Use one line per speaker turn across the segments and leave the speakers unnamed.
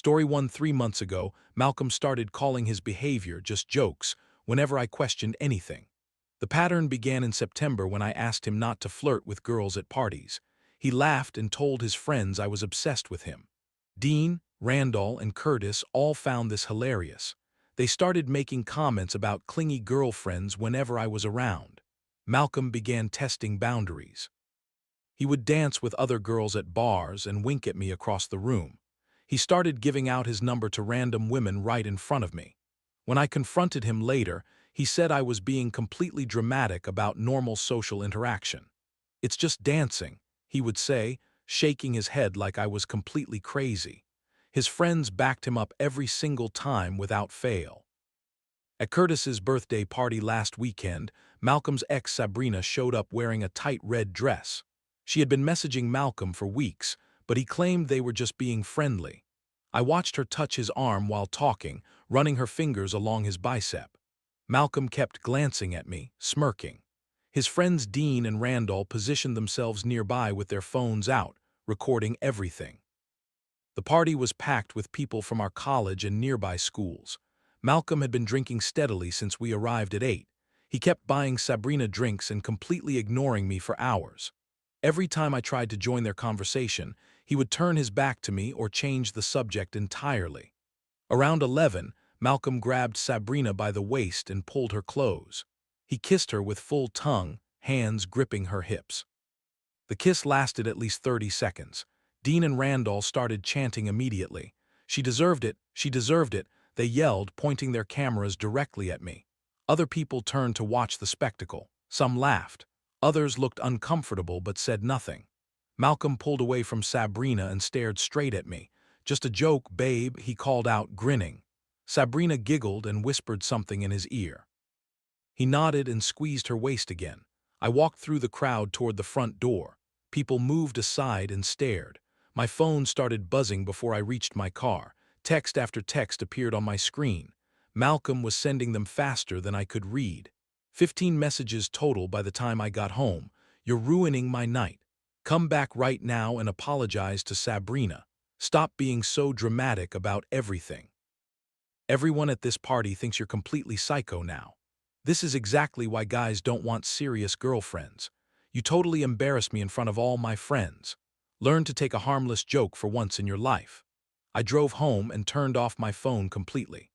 Story 1 3 months ago, Malcolm started calling his behavior just jokes whenever I questioned anything. The pattern began in September when I asked him not to flirt with girls at parties. He laughed and told his friends I was obsessed with him. Dean, Randall, and Curtis all found this hilarious. They started making comments about clingy girlfriends whenever I was around. Malcolm began testing boundaries. He would dance with other girls at bars and wink at me across the room. He started giving out his number to random women right in front of me. When I confronted him later, he said I was being completely dramatic about normal social interaction. "It's just dancing," he would say, shaking his head like I was completely crazy. His friends backed him up every single time without fail. At Curtis's birthday party last weekend, Malcolm's ex Sabrina showed up wearing a tight red dress. She had been messaging Malcolm for weeks, but he claimed they were just being friendly. I watched her touch his arm while talking, running her fingers along his bicep. Malcolm kept glancing at me, smirking. His friends Dean and Randall positioned themselves nearby with their phones out, recording everything. The party was packed with people from our college and nearby schools. Malcolm had been drinking steadily since we arrived at 8. He kept buying Sabrina drinks and completely ignoring me for hours. Every time I tried to join their conversation, he would turn his back to me or change the subject entirely. Around 11, Malcolm grabbed Sabrina by the waist and pulled her close. He kissed her with full tongue, hands gripping her hips. The kiss lasted at least 30 seconds. Dean and Randall started chanting immediately. "She deserved it, she deserved it," they yelled, pointing their cameras directly at me. Other people turned to watch the spectacle. Some laughed. Others looked uncomfortable but said nothing. Malcolm pulled away from Sabrina and stared straight at me. "Just a joke, babe," he called out, grinning. Sabrina giggled and whispered something in his ear. He nodded and squeezed her waist again. I walked through the crowd toward the front door. People moved aside and stared. My phone started buzzing before I reached my car. Text after text appeared on my screen. Malcolm was sending them faster than I could read. 15 messages total by the time I got home. "You're ruining my night. Come back right now and apologize to Sabrina. Stop being so dramatic about everything. Everyone at this party thinks you're completely psycho now. This is exactly why guys don't want serious girlfriends. You totally embarrassed me in front of all my friends. Learn to take a harmless joke for once in your life." I drove home and turned off my phone completely.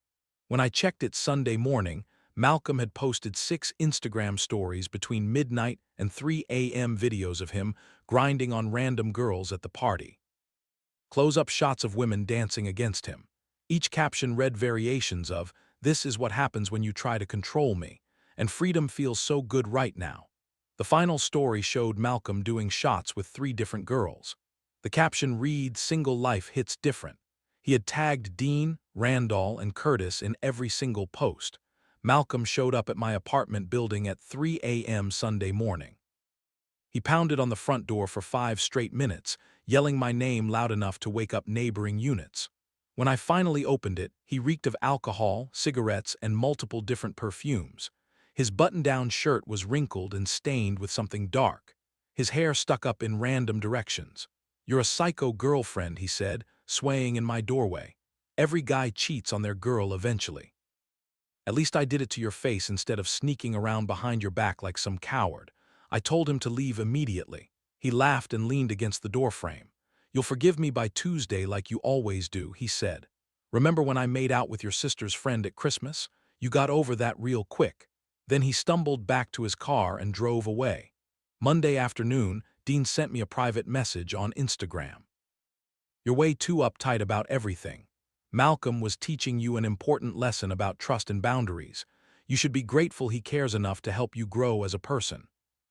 When I checked it Sunday morning, Malcolm had posted 6 Instagram stories between midnight and 3 a.m. videos of him grinding on random girls at the party. Close-up shots of women dancing against him. Each caption read variations of, "This is what happens when you try to control me," and "Freedom feels so good right now." The final story showed Malcolm doing shots with 3 different girls. The caption read, "Single life hits different." He had tagged Dean, Randall, and Curtis in every single post. Malcolm showed up at my apartment building at 3 a.m. Sunday morning. He pounded on the front door for 5 straight minutes, yelling my name loud enough to wake up neighboring units. When I finally opened it, he reeked of alcohol, cigarettes, and multiple different perfumes. His button-down shirt was wrinkled and stained with something dark. His hair stuck up in random directions. "You're a psycho girlfriend," he said, swaying in my doorway. "Every guy cheats on their girl eventually. At least I did it to your face instead of sneaking around behind your back like some coward." I told him to leave immediately. He laughed and leaned against the doorframe. "You'll forgive me by Tuesday like you always do," he said. "Remember when I made out with your sister's friend at Christmas? You got over that real quick." Then he stumbled back to his car and drove away. Monday afternoon, Dean sent me a private message on Instagram. "You're way too uptight about everything. Malcolm was teaching you an important lesson about trust and boundaries. You should be grateful he cares enough to help you grow as a person."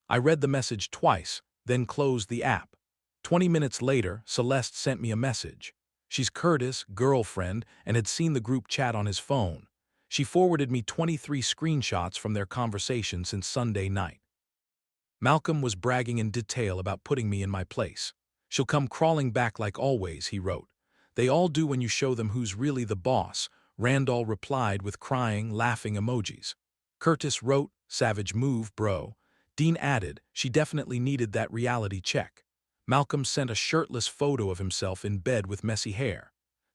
I read the message twice, then closed the app. 20 minutes later, Celeste sent me a message. She's Curtis' girlfriend and had seen the group chat on his phone. She forwarded me 23 screenshots from their conversation since Sunday night. Malcolm was bragging in detail about putting me in my place. "She'll come crawling back like always," he wrote. "They all do when you show them who's really the boss," Randall replied with crying, laughing emojis. Curtis wrote, "Savage move, bro." Dean added, "She definitely needed that reality check." Malcolm sent a shirtless photo of himself in bed with messy hair.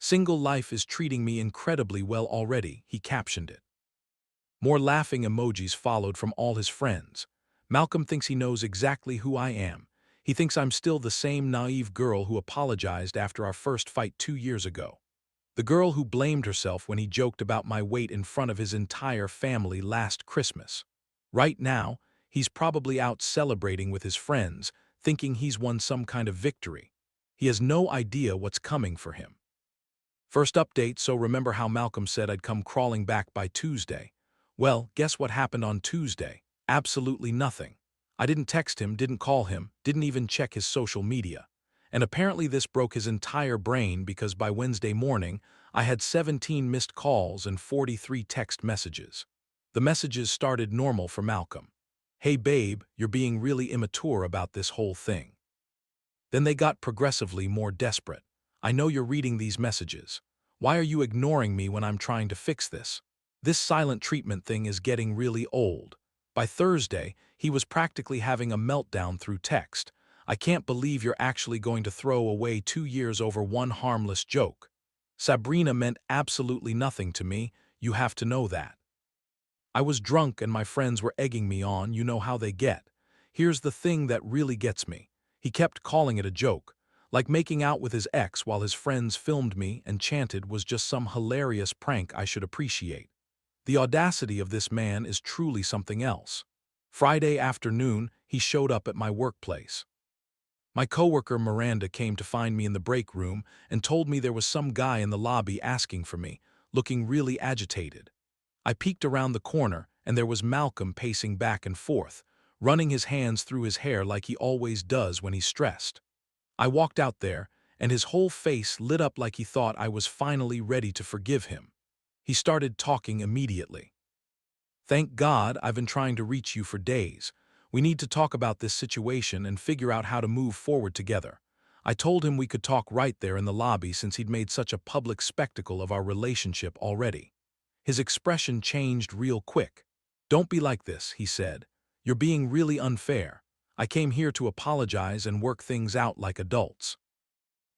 Single life is treating me incredibly well already, he captioned it. More laughing emojis followed from all his friends. Malcolm thinks he knows exactly who I am. He thinks I'm still the same naive girl who apologized after our first fight 2 years ago. The girl who blamed herself when he joked about my weight in front of his entire family last Christmas. Right now, he's probably out celebrating with his friends, thinking he's won some kind of victory. He has no idea what's coming for him. First update, so remember how Malcolm said I'd come crawling back by Tuesday? Well, guess what happened on Tuesday? Absolutely nothing. I didn't text him, didn't call him, didn't even check his social media. And apparently this broke his entire brain because by Wednesday morning, I had 17 missed calls and 43 text messages. The messages started normal for Malcolm. Hey babe, you're being really immature about this whole thing. Then they got progressively more desperate. I know you're reading these messages. Why are you ignoring me when I'm trying to fix this? This silent treatment thing is getting really old. By Thursday, he was practically having a meltdown through text. I can't believe you're actually going to throw away 2 years over one harmless joke. Sabrina meant absolutely nothing to me, you have to know that. I was drunk and my friends were egging me on, you know how they get. Here's the thing that really gets me. He kept calling it a joke, like making out with his ex while his friends filmed me and chanted was just some hilarious prank I should appreciate. The audacity of this man is truly something else. Friday afternoon, he showed up at my workplace. My coworker Miranda came to find me in the break room and told me there was some guy in the lobby asking for me, looking really agitated. I peeked around the corner and there was Malcolm pacing back and forth, running his hands through his hair like he always does when he's stressed. I walked out there, and his whole face lit up like he thought I was finally ready to forgive him. He started talking immediately. Thank God, I've been trying to reach you for days. We need to talk about this situation and figure out how to move forward together. I told him we could talk right there in the lobby since he'd made such a public spectacle of our relationship already. His expression changed real quick. Don't be like this, he said. You're being really unfair. I came here to apologize and work things out like adults.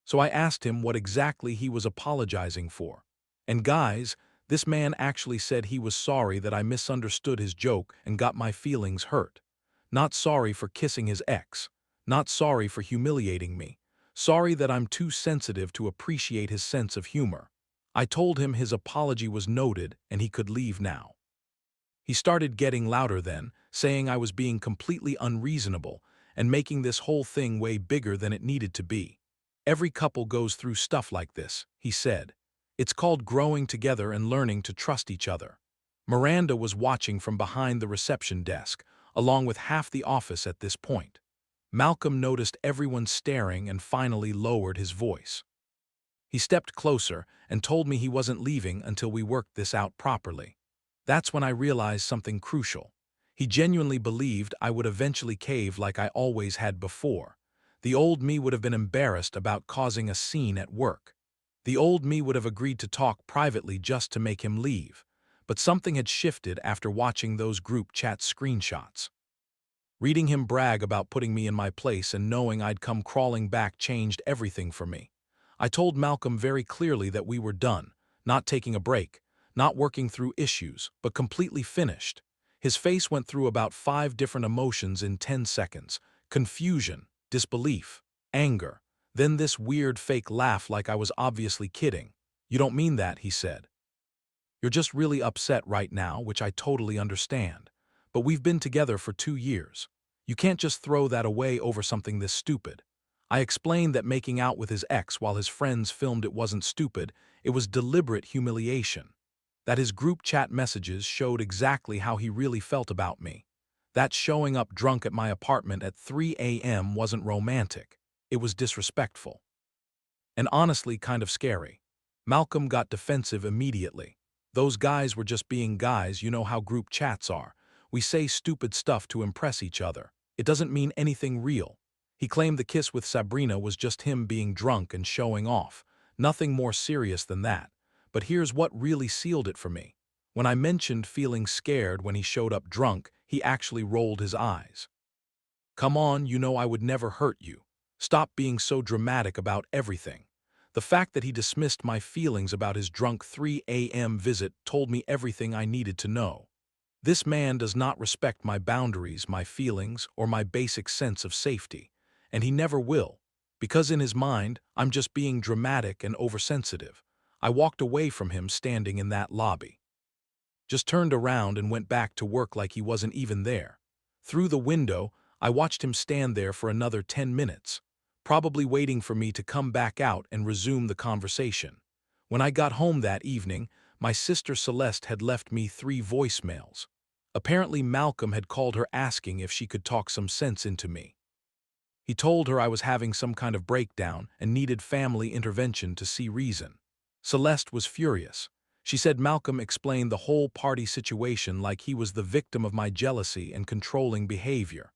So I asked him what exactly he was apologizing for. And guys, this man actually said he was sorry that I misunderstood his joke and got my feelings hurt. Not sorry for kissing his ex. Not sorry for humiliating me. Sorry that I'm too sensitive to appreciate his sense of humor. I told him his apology was noted and he could leave now. He started getting louder then, saying I was being completely unreasonable and making this whole thing way bigger than it needed to be. Every couple goes through stuff like this, he said. It's called growing together and learning to trust each other. Miranda was watching from behind the reception desk, along with half the office at this point. Malcolm noticed everyone staring and finally lowered his voice. He stepped closer and told me he wasn't leaving until we worked this out properly. That's when I realized something crucial. He genuinely believed I would eventually cave like I always had before. The old me would have been embarrassed about causing a scene at work. The old me would have agreed to talk privately just to make him leave. But something had shifted after watching those group chat screenshots. Reading him brag about putting me in my place and knowing I'd come crawling back changed everything for me. I told Malcolm very clearly that we were done, not taking a break, not working through issues, but completely finished. His face went through about 5 different emotions in 10 seconds. Confusion, disbelief, anger, then this weird fake laugh like I was obviously kidding. You don't mean that, he said. You're just really upset right now, which I totally understand. But we've been together for 2 years. You can't just throw that away over something this stupid. I explained that making out with his ex while his friends filmed it wasn't stupid, it was deliberate humiliation. That his group chat messages showed exactly how he really felt about me. That showing up drunk at my apartment at 3 a.m. wasn't romantic. It was disrespectful. And honestly kind of scary. Malcolm got defensive immediately. Those guys were just being guys, you know how group chats are. We say stupid stuff to impress each other. It doesn't mean anything real. He claimed the kiss with Sabrina was just him being drunk and showing off. Nothing more serious than that. But here's what really sealed it for me. When I mentioned feeling scared when he showed up drunk, he actually rolled his eyes. Come on, you know I would never hurt you. Stop being so dramatic about everything. The fact that he dismissed my feelings about his drunk 3 a.m. visit told me everything I needed to know. This man does not respect my boundaries, my feelings, or my basic sense of safety, and he never will, because in his mind, I'm just being dramatic and oversensitive. I walked away from him standing in that lobby. Just turned around and went back to work like he wasn't even there. Through the window, I watched him stand there for another 10 minutes, probably waiting for me to come back out and resume the conversation. When I got home that evening, my sister Celeste had left me 3 voicemails. Apparently Malcolm had called her asking if she could talk some sense into me. He told her I was having some kind of breakdown and needed family intervention to see reason. Celeste was furious. She said Malcolm explained the whole party situation like he was the victim of my jealousy and controlling behavior.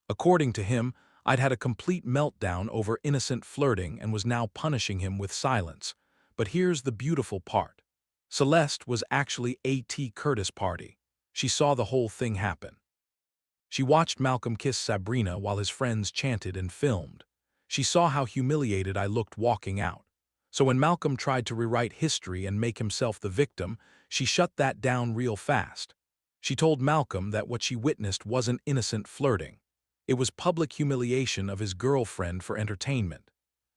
According to him, I'd had a complete meltdown over innocent flirting and was now punishing him with silence. But here's the beautiful part. Celeste was actually A.T. Curtis' party. She saw the whole thing happen. She watched Malcolm kiss Sabrina while his friends chanted and filmed. She saw how humiliated I looked walking out. So when Malcolm tried to rewrite history and make himself the victim, she shut that down real fast. She told Malcolm that what she witnessed wasn't innocent flirting. It was public humiliation of his girlfriend for entertainment.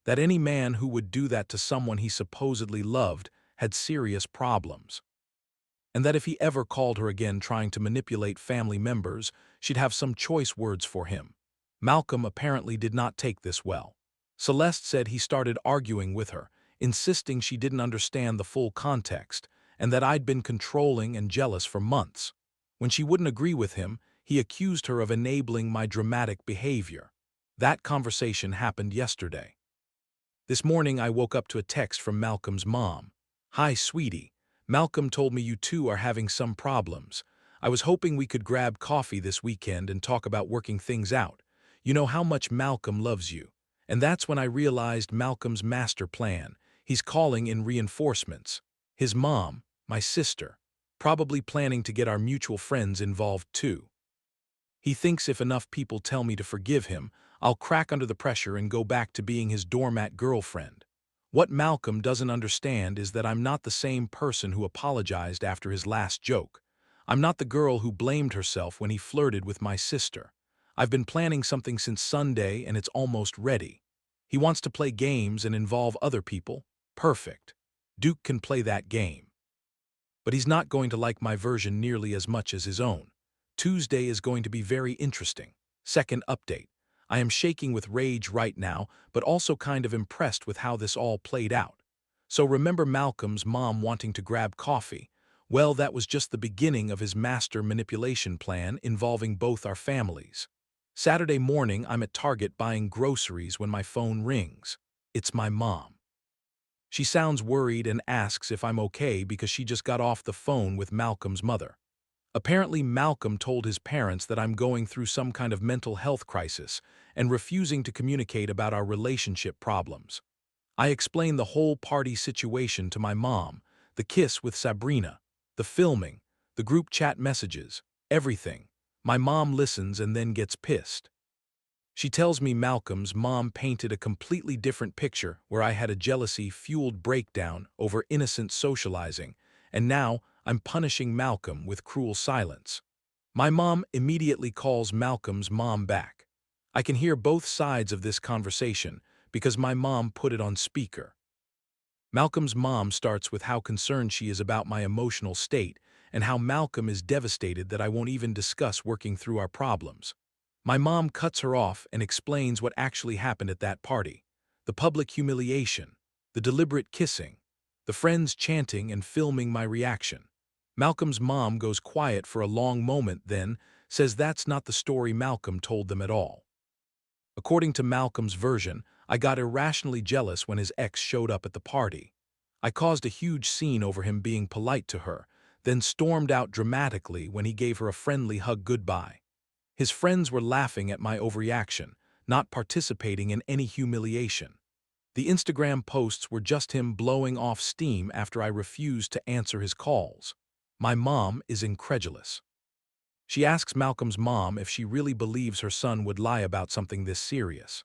That any man who would do that to someone he supposedly loved had serious problems. And that if he ever called her again trying to manipulate family members, she'd have some choice words for him. Malcolm apparently did not take this well. Celeste said he started arguing with her, insisting she didn't understand the full context, and that I'd been controlling and jealous for months. When she wouldn't agree with him, he accused her of enabling my dramatic behavior. That conversation happened yesterday. This morning I woke up to a text from Malcolm's mom. "Hi, sweetie. Malcolm told me you two are having some problems. I was hoping we could grab coffee this weekend and talk about working things out. You know how much Malcolm loves you." And that's when I realized Malcolm's master plan. He's calling in reinforcements. His mom, my sister, probably planning to get our mutual friends involved too. He thinks if enough people tell me to forgive him, I'll crack under the pressure and go back to being his doormat girlfriend. What Malcolm doesn't understand is that I'm not the same person who apologized after his last joke. I'm not the girl who blamed herself when he flirted with my sister. I've been planning something since Sunday and it's almost ready. He wants to play games and involve other people. Perfect. Duke can play that game. But he's not going to like my version nearly as much as his own. Tuesday is going to be very interesting. Second update. I am shaking with rage right now, but also kind of impressed with how this all played out. So remember Malcolm's mom wanting to grab coffee? Well, that was just the beginning of his master manipulation plan involving both our families. Saturday morning, I'm at Target buying groceries when my phone rings. It's my mom. She sounds worried and asks if I'm okay because she just got off the phone with Malcolm's mother. Apparently, Malcolm told his parents that I'm going through some kind of mental health crisis and refusing to communicate about our relationship problems. I explained the whole party situation to my mom, the kiss with Sabrina, the filming, the group chat messages, everything. My mom listens and then gets pissed. She tells me Malcolm's mom painted a completely different picture where I had a jealousy-fueled breakdown over innocent socializing, and now I'm punishing Malcolm with cruel silence. My mom immediately calls Malcolm's mom back. I can hear both sides of this conversation because my mom put it on speaker. Malcolm's mom starts with how concerned she is about my emotional state and how Malcolm is devastated that I won't even discuss working through our problems. My mom cuts her off and explains what actually happened at that party. The public humiliation, the deliberate kissing, the friends chanting and filming my reaction. Malcolm's mom goes quiet for a long moment, then says that's not the story Malcolm told them at all. According to Malcolm's version, I got irrationally jealous when his ex showed up at the party. I caused a huge scene over him being polite to her, then stormed out dramatically when he gave her a friendly hug goodbye. His friends were laughing at my overreaction, not participating in any humiliation. The Instagram posts were just him blowing off steam after I refused to answer his calls. My mom is incredulous. She asks Malcolm's mom if she really believes her son would lie about something this serious.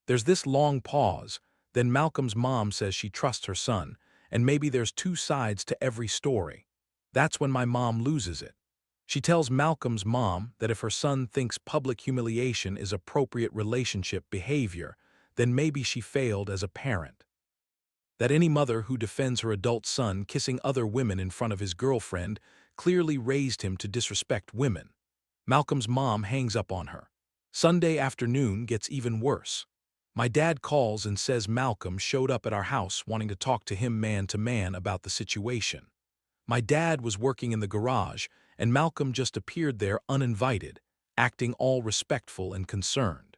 There's this long pause, Then Malcolm's mom says she trusts her son, and maybe there's two sides to every story. That's when my mom loses it. She tells Malcolm's mom that if her son thinks public humiliation is appropriate relationship behavior, then maybe she failed as a parent. That any mother who defends her adult son kissing other women in front of his girlfriend clearly raised him to disrespect women. Malcolm's mom hangs up on her. Sunday afternoon gets even worse. My dad calls and says Malcolm showed up at our house wanting to talk to him man to man about the situation. My dad was working in the garage, and Malcolm just appeared there uninvited, acting all respectful and concerned.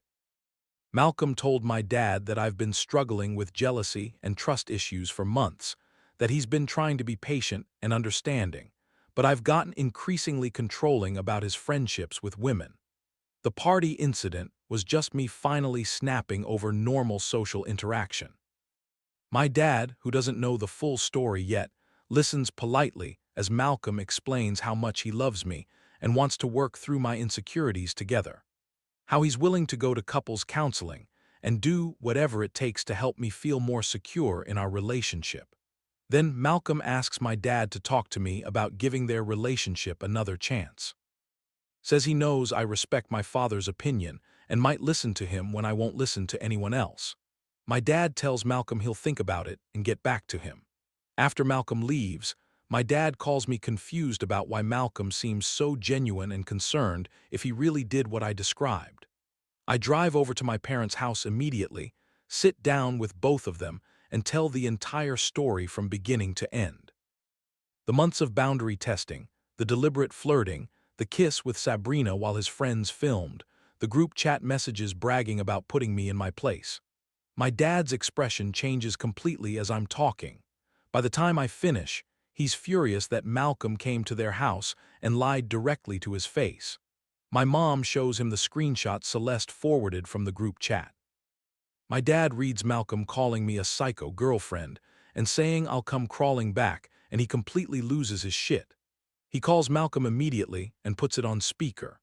Malcolm told my dad that I've been struggling with jealousy and trust issues for months, that he's been trying to be patient and understanding, but I've gotten increasingly controlling about his friendships with women. The party incident was just me finally snapping over normal social interaction. My dad, who doesn't know the full story yet, listens politely as Malcolm explains how much he loves me and wants to work through my insecurities together. How he's willing to go to couples counseling and do whatever it takes to help me feel more secure in our relationship. Then Malcolm asks my dad to talk to me about giving their relationship another chance. Says he knows I respect my father's opinion and might listen to him when I won't listen to anyone else. My dad tells Malcolm he'll think about it and get back to him. After Malcolm leaves, my dad calls me confused about why Malcolm seems so genuine and concerned if he really did what I described. I drive over to my parents' house immediately, sit down with both of them, and tell the entire story from beginning to end. The months of boundary testing, the deliberate flirting, the kiss with Sabrina while his friends filmed, the group chat messages bragging about putting me in my place. My dad's expression changes completely as I'm talking. By the time I finish, he's furious that Malcolm came to their house and lied directly to his face. My mom shows him the screenshot Celeste forwarded from the group chat. My dad reads Malcolm calling me a psycho girlfriend and saying I'll come crawling back, and he completely loses his shit. He calls Malcolm immediately and puts it on speaker.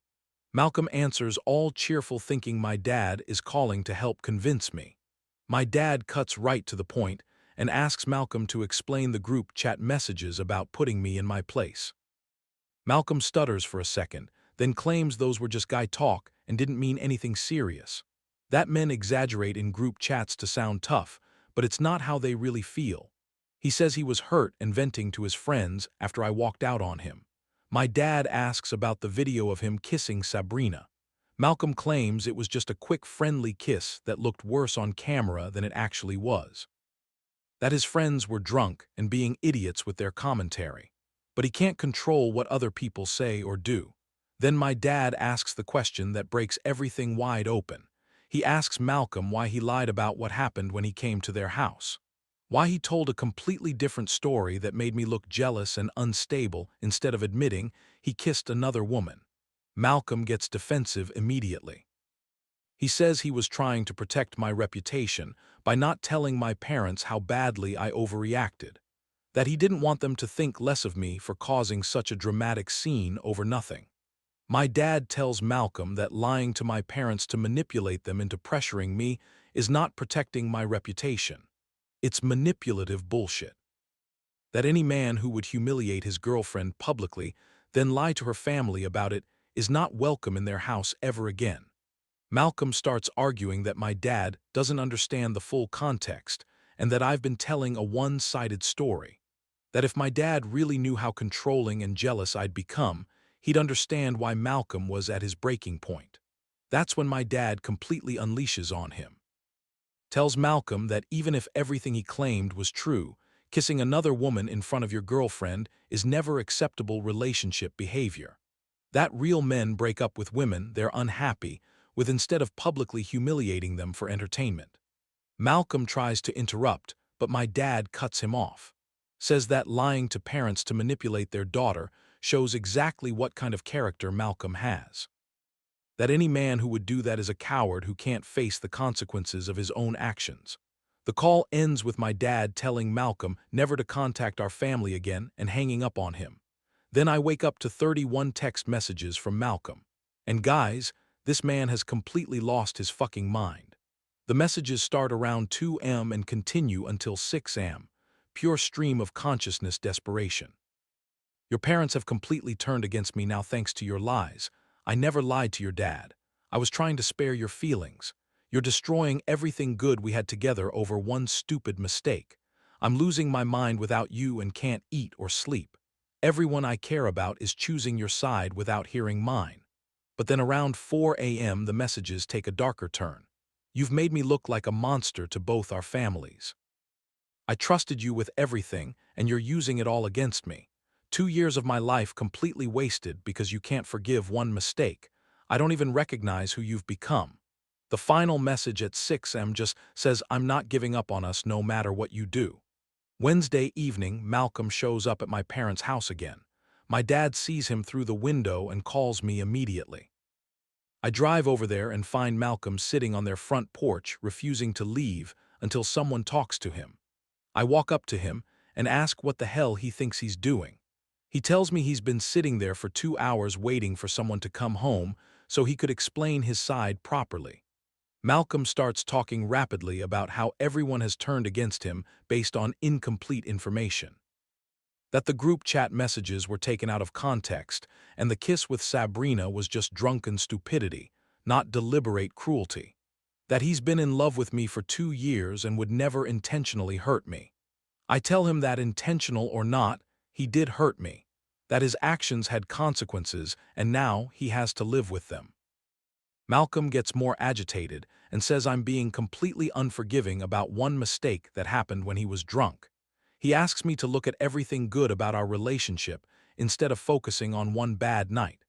Malcolm answers all cheerful thinking my dad is calling to help convince me. My dad cuts right to the point and asks Malcolm to explain the group chat messages about putting me in my place. Malcolm stutters for a second, then claims those were just guy talk and didn't mean anything serious. That men exaggerate in group chats to sound tough, but it's not how they really feel. He says he was hurt and venting to his friends after I walked out on him. My dad asks about the video of him kissing Sabrina. Malcolm claims it was just a quick friendly kiss that looked worse on camera than it actually was. That his friends were drunk and being idiots with their commentary. But he can't control what other people say or do. Then my dad asks the question that breaks everything wide open. He asks Malcolm why he lied about what happened when he came to their house. Why he told a completely different story that made me look jealous and unstable instead of admitting he kissed another woman. Malcolm gets defensive immediately. He says he was trying to protect my reputation by not telling my parents how badly I overreacted. That he didn't want them to think less of me for causing such a dramatic scene over nothing. My dad tells Malcolm that lying to my parents to manipulate them into pressuring me is not protecting my reputation. It's manipulative bullshit. That any man who would humiliate his girlfriend publicly, then lie to her family about it, is not welcome in their house ever again. Malcolm starts arguing that my dad doesn't understand the full context and that I've been telling a one-sided story. That if my dad really knew how controlling and jealous I'd become, he'd understand why Malcolm was at his breaking point. That's when my dad completely unleashes on him. Tells Malcolm that even if everything he claimed was true, kissing another woman in front of your girlfriend is never acceptable relationship behavior. That real men break up with women they're unhappy with instead of publicly humiliating them for entertainment. Malcolm tries to interrupt, but my dad cuts him off. Says that lying to parents to manipulate their daughter shows exactly what kind of character Malcolm has. That any man who would do that is a coward who can't face the consequences of his own actions. The call ends with my dad telling Malcolm never to contact our family again and hanging up on him. Then I wake up to 31 text messages from Malcolm. And guys, this man has completely lost his fucking mind. The messages start around 2 a.m. and continue until 6 a.m. Pure stream of consciousness desperation. Your parents have completely turned against me now thanks to your lies. I never lied to your dad. I was trying to spare your feelings. You're destroying everything good we had together over one stupid mistake. I'm losing my mind without you and can't eat or sleep. Everyone I care about is choosing your side without hearing mine. But then around 4 a.m. the messages take a darker turn. You've made me look like a monster to both our families. I trusted you with everything, and you're using it all against me. 2 years of my life completely wasted because you can't forgive one mistake. I don't even recognize who you've become. The final message at 6 a.m. just says I'm not giving up on us no matter what you do. Wednesday evening, Malcolm shows up at my parents' house again. My dad sees him through the window and calls me immediately. I drive over there and find Malcolm sitting on their front porch, refusing to leave until someone talks to him. I walk up to him and ask what the hell he thinks he's doing. He tells me he's been sitting there for 2 hours waiting for someone to come home so he could explain his side properly. Malcolm starts talking rapidly about how everyone has turned against him based on incomplete information. That the group chat messages were taken out of context, and the kiss with Sabrina was just drunken stupidity, not deliberate cruelty. That he's been in love with me for 2 years and would never intentionally hurt me. I tell him that intentional or not, he did hurt me. That his actions had consequences and now he has to live with them. Malcolm gets more agitated and says I'm being completely unforgiving about one mistake that happened when he was drunk. He asks me to look at everything good about our relationship instead of focusing on one bad night.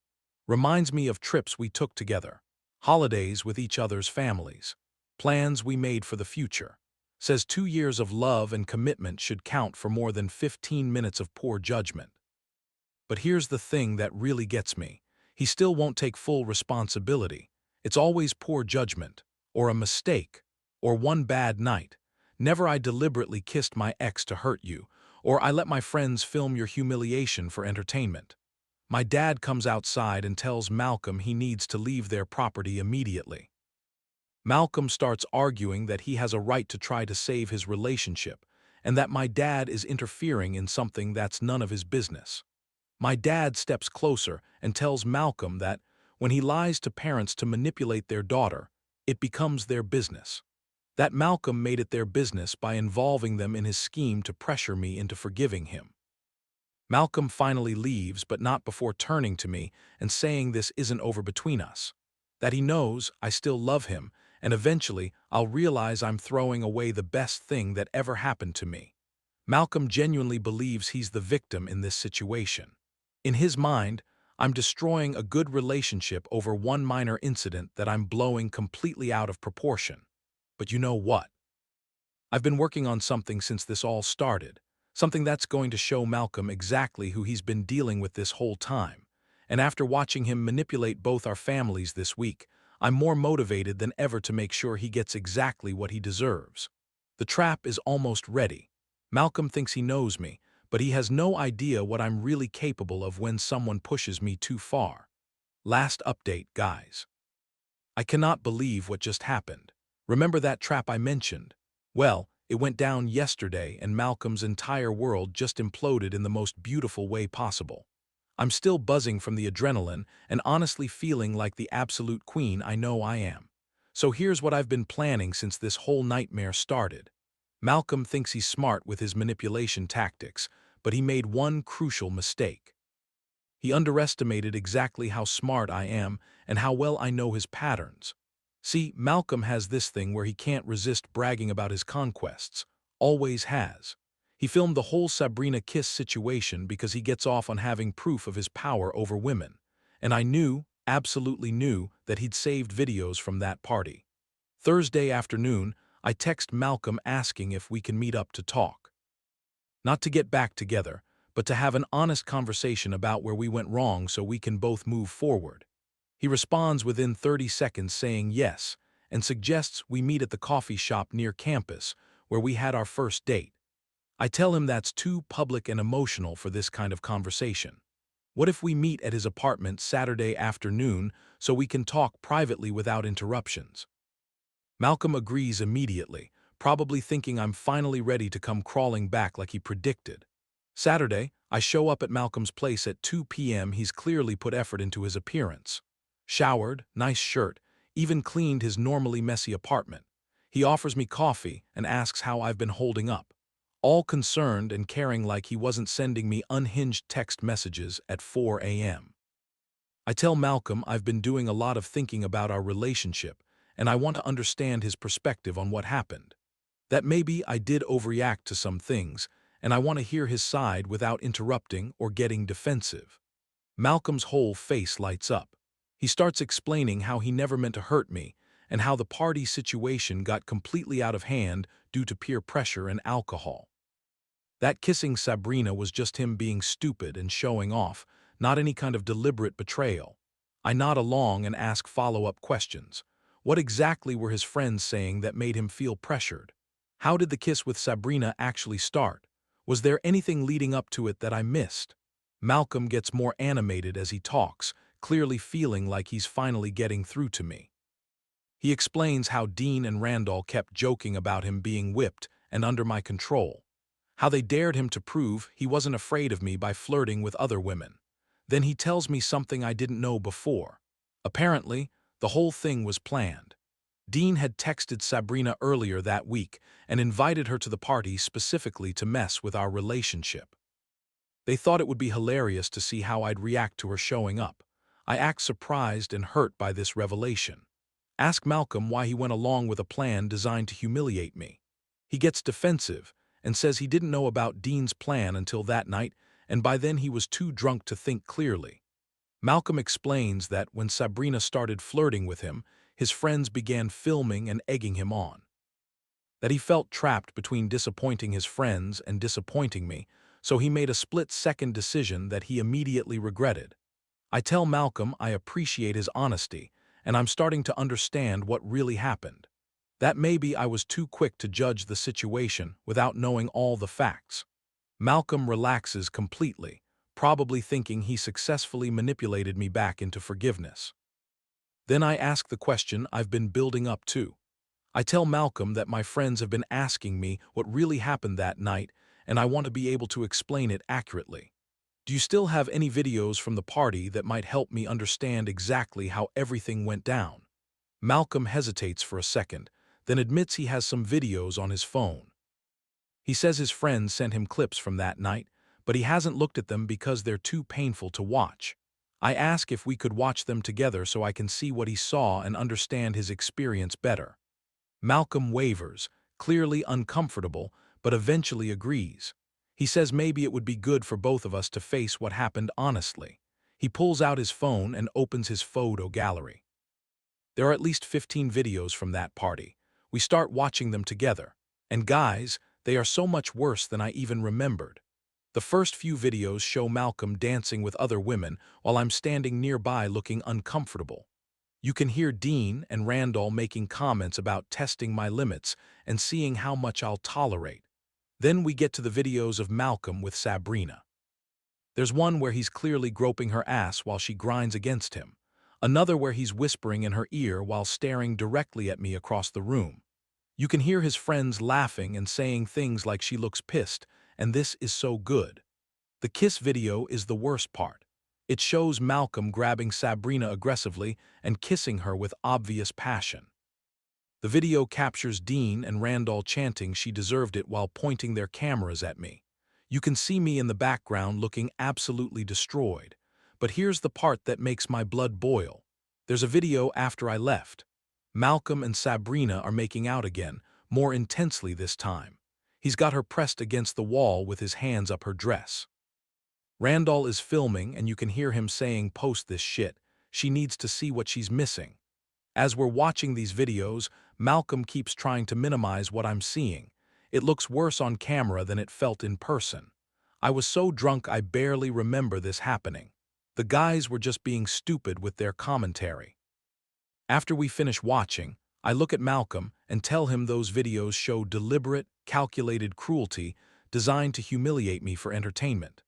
Reminds me of trips we took together, holidays with each other's families, plans we made for the future. Says 2 years of love and commitment should count for more than 15 minutes of poor judgment. But here's the thing that really gets me. He still won't take full responsibility. It's always poor judgment, or a mistake, or one bad night. Never I deliberately kissed my ex to hurt you, or I let my friends film your humiliation for entertainment. My dad comes outside and tells Malcolm he needs to leave their property immediately. Malcolm starts arguing that he has a right to try to save his relationship, and that my dad is interfering in something that's none of his business. My dad steps closer and tells Malcolm that, when he lies to parents to manipulate their daughter, it becomes their business. That Malcolm made it their business by involving them in his scheme to pressure me into forgiving him. Malcolm finally leaves, but not before turning to me and saying this isn't over between us. That he knows I still love him, and eventually I'll realize I'm throwing away the best thing that ever happened to me. Malcolm genuinely believes he's the victim in this situation. In his mind, I'm destroying a good relationship over one minor incident that I'm blowing completely out of proportion. But you know what? I've been working on something since this all started, something that's going to show Malcolm exactly who he's been dealing with this whole time. And after watching him manipulate both our families this week, I'm more motivated than ever to make sure he gets exactly what he deserves. The trap is almost ready. Malcolm thinks he knows me, but he has no idea what I'm really capable of when someone pushes me too far. Last update, guys. I cannot believe what just happened. Remember that trap I mentioned? Well, it went down yesterday and Malcolm's entire world just imploded in the most beautiful way possible. I'm still buzzing from the adrenaline and honestly feeling like the absolute queen I know I am. So here's what I've been planning since this whole nightmare started. Malcolm thinks he's smart with his manipulation tactics, but he made one crucial mistake. He underestimated exactly how smart I am and how well I know his patterns. See, Malcolm has this thing where he can't resist bragging about his conquests. Always has. He filmed the whole Sabrina kiss situation because he gets off on having proof of his power over women. And I knew, absolutely knew, that he'd saved videos from that party. Thursday afternoon, I text Malcolm asking if we can meet up to talk. Not to get back together, but to have an honest conversation about where we went wrong so we can both move forward. He responds within 30 seconds saying yes, and suggests we meet at the coffee shop near campus, where we had our first date. I tell him that's too public and emotional for this kind of conversation. What if we meet at his apartment Saturday afternoon so we can talk privately without interruptions? Malcolm agrees immediately, probably thinking I'm finally ready to come crawling back like he predicted. Saturday, I show up at Malcolm's place at 2 p.m. He's clearly put effort into his appearance. Showered, nice shirt, even cleaned his normally messy apartment. He offers me coffee and asks how I've been holding up. All concerned and caring like he wasn't sending me unhinged text messages at 4 a.m. I tell Malcolm I've been doing a lot of thinking about our relationship, and I want to understand his perspective on what happened. That maybe I did overreact to some things, and I want to hear his side without interrupting or getting defensive. Malcolm's whole face lights up. He starts explaining how he never meant to hurt me, and how the party situation got completely out of hand due to peer pressure and alcohol. That kissing Sabrina was just him being stupid and showing off, not any kind of deliberate betrayal. I nod along and ask follow-up questions. What exactly were his friends saying that made him feel pressured? How did the kiss with Sabrina actually start? Was there anything leading up to it that I missed? Malcolm gets more animated as he talks, clearly feeling like he's finally getting through to me. He explains how Dean and Randall kept joking about him being whipped and under my control, how they dared him to prove he wasn't afraid of me by flirting with other women. Then he tells me something I didn't know before. Apparently, the whole thing was planned. Dean had texted Sabrina earlier that week and invited her to the party specifically to mess with our relationship. They thought it would be hilarious to see how I'd react to her showing up. I act surprised and hurt by this revelation. Ask Malcolm why he went along with a plan designed to humiliate me. He gets defensive and says he didn't know about Dean's plan until that night, and by then he was too drunk to think clearly. Malcolm explains that when Sabrina started flirting with him, his friends began filming and egging him on. That he felt trapped between disappointing his friends and disappointing me, so he made a split-second decision that he immediately regretted. I tell Malcolm I appreciate his honesty, and I'm starting to understand what really happened. That maybe I was too quick to judge the situation without knowing all the facts. Malcolm relaxes completely, probably thinking he successfully manipulated me back into forgiveness. Then I ask the question I've been building up to. I tell Malcolm that my friends have been asking me what really happened that night, and I want to be able to explain it accurately. Do you still have any videos from the party that might help me understand exactly how everything went down? Malcolm hesitates for a second, then admits he has some videos on his phone. He says his friends sent him clips from that night, but he hasn't looked at them because they're too painful to watch. I ask if we could watch them together so I can see what he saw and understand his experience better. Malcolm wavers, clearly uncomfortable, but eventually agrees. He says maybe it would be good for both of us to face what happened honestly. He pulls out his phone and opens his photo gallery. There are at least 15 videos from that party. We start watching them together. And guys, they are so much worse than I even remembered. The first few videos show Malcolm dancing with other women while I'm standing nearby looking uncomfortable. You can hear Dean and Randall making comments about testing my limits and seeing how much I'll tolerate. Then we get to the videos of Malcolm with Sabrina. There's one where he's clearly groping her ass while she grinds against him. Another where he's whispering in her ear while staring directly at me across the room. You can hear his friends laughing and saying things like she looks pissed, and this is so good. The kiss video is the worst part. It shows Malcolm grabbing Sabrina aggressively and kissing her with obvious passion. The video captures Dean and Randall chanting she deserved it while pointing their cameras at me. You can see me in the background looking absolutely destroyed. But here's the part that makes my blood boil. There's a video after I left. Malcolm and Sabrina are making out again, more intensely this time. He's got her pressed against the wall with his hands up her dress. Randall is filming and you can hear him saying, "Post this shit. She needs to see what she's missing." As we're watching these videos, Malcolm keeps trying to minimize what I'm seeing. It looks worse on camera than it felt in person. I was so drunk I barely remember this happening. The guys were just being stupid with their commentary. After we finish watching, I look at Malcolm and tell him those videos show deliberate, calculated cruelty designed to humiliate me for entertainment.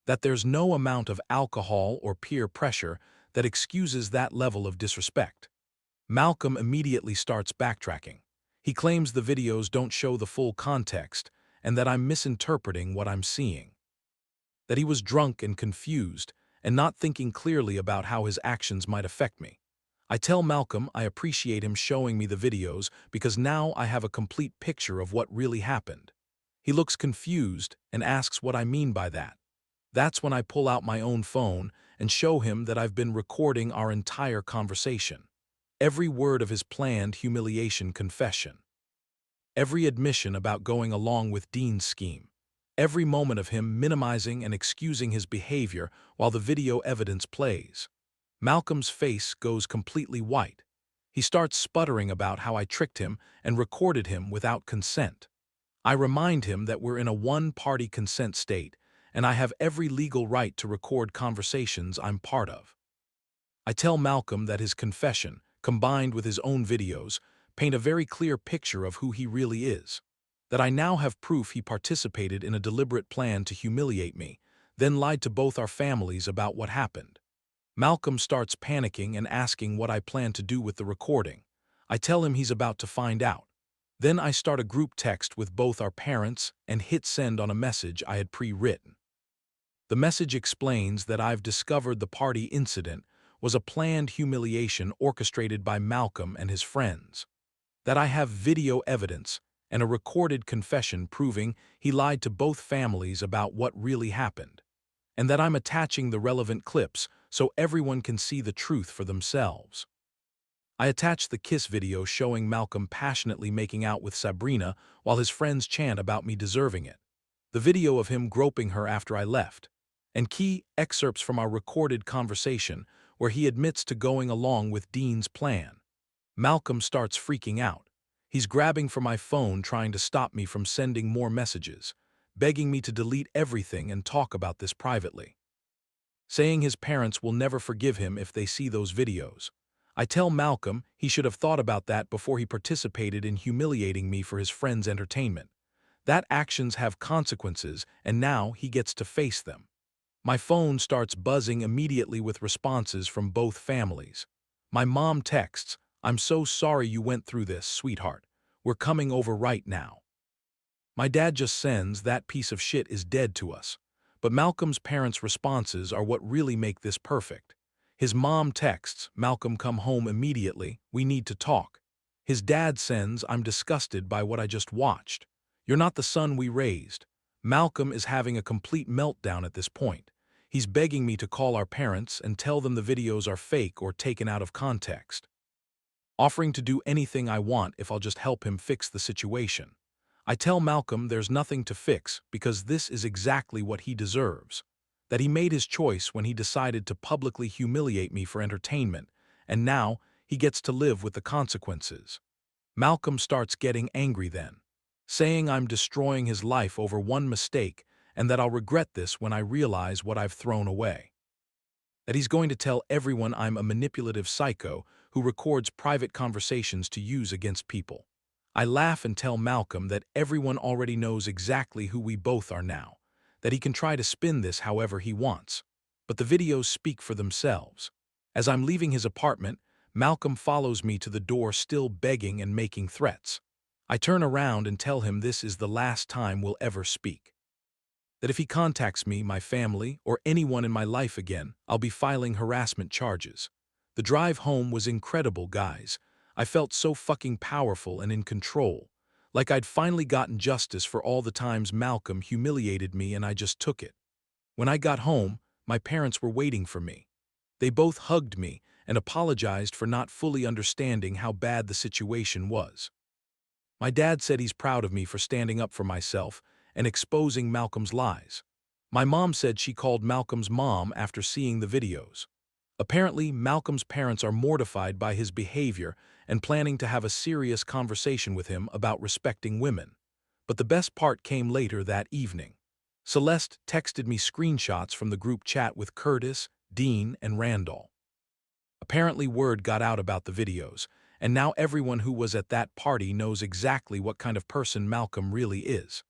That there's no amount of alcohol or peer pressure that excuses that level of disrespect. Malcolm immediately starts backtracking. He claims the videos don't show the full context and that I'm misinterpreting what I'm seeing. That he was drunk and confused and not thinking clearly about how his actions might affect me. I tell Malcolm I appreciate him showing me the videos because now I have a complete picture of what really happened. He looks confused and asks what I mean by that. That's when I pull out my own phone and show him that I've been recording our entire conversation. Every word of his planned humiliation confession. Every admission about going along with Dean's scheme. Every moment of him minimizing and excusing his behavior while the video evidence plays. Malcolm's face goes completely white. He starts sputtering about how I tricked him and recorded him without consent. I remind him that we're in a one-party consent state, and I have every legal right to record conversations I'm part of. I tell Malcolm that his confession, combined with his own videos, paint a very clear picture of who he really is. That I now have proof he participated in a deliberate plan to humiliate me, then lied to both our families about what happened. Malcolm starts panicking and asking what I plan to do with the recording. I tell him he's about to find out. Then I start a group text with both our parents and hit send on a message I had pre-written. The message explains that I've discovered the party incident was a planned humiliation orchestrated by Malcolm and his friends. That I have video evidence and a recorded confession proving he lied to both families about what really happened. And that I'm attaching the relevant clips so everyone can see the truth for themselves. I attach the kiss video showing Malcolm passionately making out with Sabrina while his friends chant about me deserving it. The video of him groping her after I left. And key excerpts from our recorded conversation where he admits to going along with Dean's plan. Malcolm starts freaking out. He's grabbing for my phone trying to stop me from sending more messages, begging me to delete everything and talk about this privately. Saying his parents will never forgive him if they see those videos. I tell Malcolm he should have thought about that before he participated in humiliating me for his friends' entertainment. That actions have consequences and now he gets to face them. My phone starts buzzing immediately with responses from both families. My mom texts, "I'm so sorry you went through this, sweetheart. We're coming over right now." My dad just sends, "That piece of shit is dead to us." But Malcolm's parents' responses are what really make this perfect. His mom texts, "Malcolm, come home immediately, we need to talk." His dad sends, "I'm disgusted by what I just watched. You're not the son we raised." Malcolm is having a complete meltdown at this point. He's begging me to call our parents and tell them the videos are fake or taken out of context. Offering to do anything I want if I'll just help him fix the situation. I tell Malcolm there's nothing to fix because this is exactly what he deserves. That he made his choice when he decided to publicly humiliate me for entertainment, and now he gets to live with the consequences. Malcolm starts getting angry then, saying I'm destroying his life over one mistake and that I'll regret this when I realize what I've thrown away. That he's going to tell everyone I'm a manipulative psycho who records private conversations to use against people. I laugh and tell Malcolm that everyone already knows exactly who we both are now, that he can try to spin this however he wants. But the videos speak for themselves. As I'm leaving his apartment, Malcolm follows me to the door still begging and making threats. I turn around and tell him this is the last time we'll ever speak. That if he contacts me, my family, or anyone in my life again, I'll be filing harassment charges. The drive home was incredible, guys. I felt so fucking powerful and in control. Like I'd finally gotten justice for all the times Malcolm humiliated me and I just took it. When I got home, my parents were waiting for me. They both hugged me and apologized for not fully understanding how bad the situation was. My dad said he's proud of me for standing up for myself and exposing Malcolm's lies. My mom said she called Malcolm's mom after seeing the videos. Apparently, Malcolm's parents are mortified by his behavior and planning to have a serious conversation with him about respecting women. But the best part came later that evening. Celeste texted me screenshots from the group chat with Curtis, Dean, and Randall. Apparently word got out about the videos, and now everyone who was at that party knows exactly what kind of person Malcolm really is.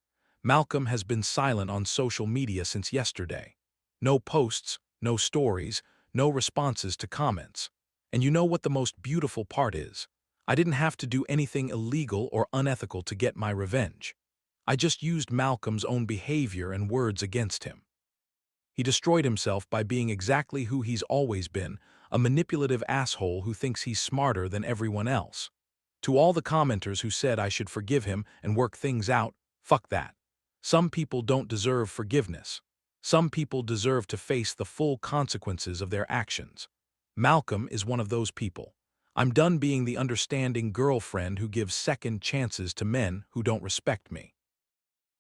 Malcolm has been silent on social media since yesterday. No posts, no stories, no responses to comments. And you know what the most beautiful part is? I didn't have to do anything illegal or unethical to get my revenge. I just used Malcolm's own behavior and words against him. He destroyed himself by being exactly who he's always been, a manipulative asshole who thinks he's smarter than everyone else. To all the commenters who said I should forgive him and work things out, fuck that. Some people don't deserve forgiveness. Some people deserve to face the full consequences of their actions. Malcolm is one of those people. I'm done being the understanding girlfriend who gives second chances to men who don't respect me.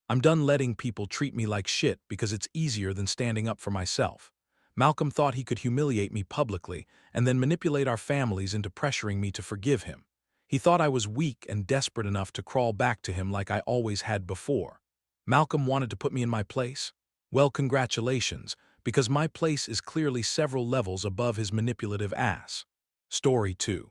I'm done letting people treat me like shit because it's easier than standing up for myself. Malcolm thought he could humiliate me publicly and then manipulate our families into pressuring me to forgive him. He thought I was weak and desperate enough to crawl back to him like I always had before. Malcolm wanted to put me in my place? Well, congratulations, because my place is clearly several levels above his manipulative ass. Story 2.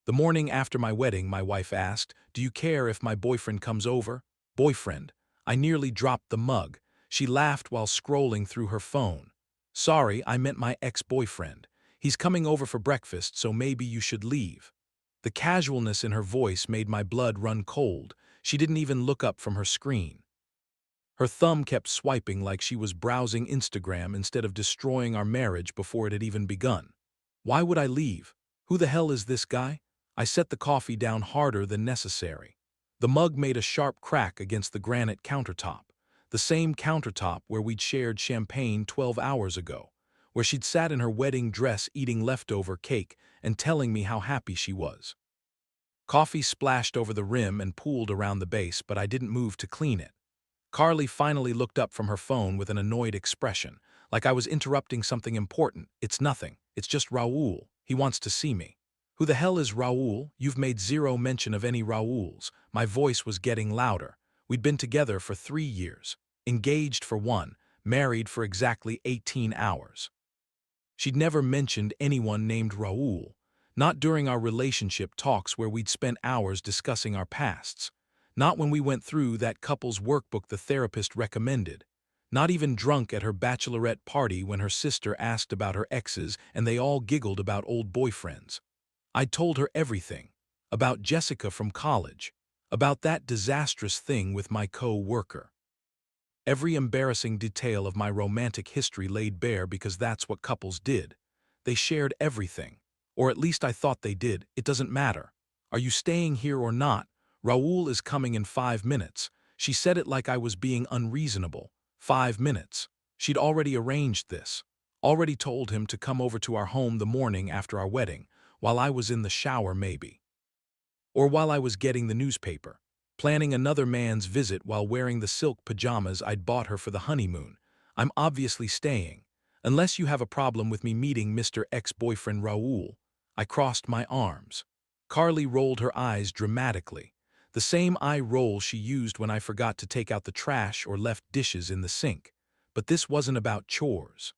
The morning after my wedding, my wife asked, "Do you care if my boyfriend comes over?" Boyfriend. I nearly dropped the mug. She laughed while scrolling through her phone. "Sorry, I meant my ex-boyfriend. He's coming over for breakfast, so maybe you should leave." The casualness in her voice made my blood run cold. She didn't even look up from her screen. Her thumb kept swiping like she was browsing Instagram instead of destroying our marriage before it had even begun. Why would I leave? Who the hell is this guy? I set the coffee down harder than necessary. The mug made a sharp crack against the granite countertop, the same countertop where we'd shared champagne 12 hours ago, where she'd sat in her wedding dress eating leftover cake and telling me how happy she was. Coffee splashed over the rim and pooled around the base, but I didn't move to clean it. Carly finally looked up from her phone with an annoyed expression, like I was interrupting something important. "It's nothing. It's just Raoul. He wants to see me." "Who the hell is Raoul? You've made zero mention of any Raouls." My voice was getting louder. We'd been together for 3 years, engaged for 1, married for exactly 18 hours. She'd never mentioned anyone named Raoul, not during our relationship talks where we'd spent hours discussing our pasts, not when we went through that couple's workbook the therapist recommended, not even drunk at her bachelorette party when her sister asked about her exes and they all giggled about old boyfriends. I'd told her everything, about Jessica from college, about that disastrous thing with my co-worker. Every embarrassing detail of my romantic history laid bare because that's what couples did. They shared everything. Or at least I thought they did. "It doesn't matter. Are you staying here or not? Raoul is coming in 5 minutes." She said it like I was being unreasonable. 5 minutes. She'd already arranged this. Already told him to come over to our home the morning after our wedding, while I was in the shower maybe. Or while I was getting the newspaper. Planning another man's visit while wearing the silk pajamas I'd bought her for the honeymoon. I'm obviously staying. Unless you have a problem with me meeting Mr. Ex-boyfriend Raoul. I crossed my arms. Carly rolled her eyes dramatically. The same eye roll she used when I forgot to take out the trash or left dishes in the sink. But this wasn't about chores.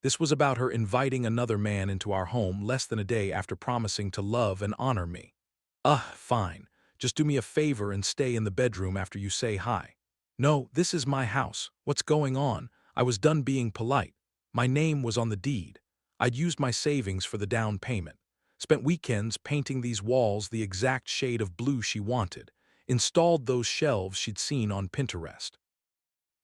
This was about her inviting another man into our home less than a day after promising to love and honor me. Fine. Just do me a favor and stay in the bedroom after you say hi." "No, this is my house. What's going on?" I was done being polite. My name was on the deed. I'd used my savings for the down payment. Spent weekends painting these walls the exact shade of blue she wanted. Installed those shelves she'd seen on Pinterest.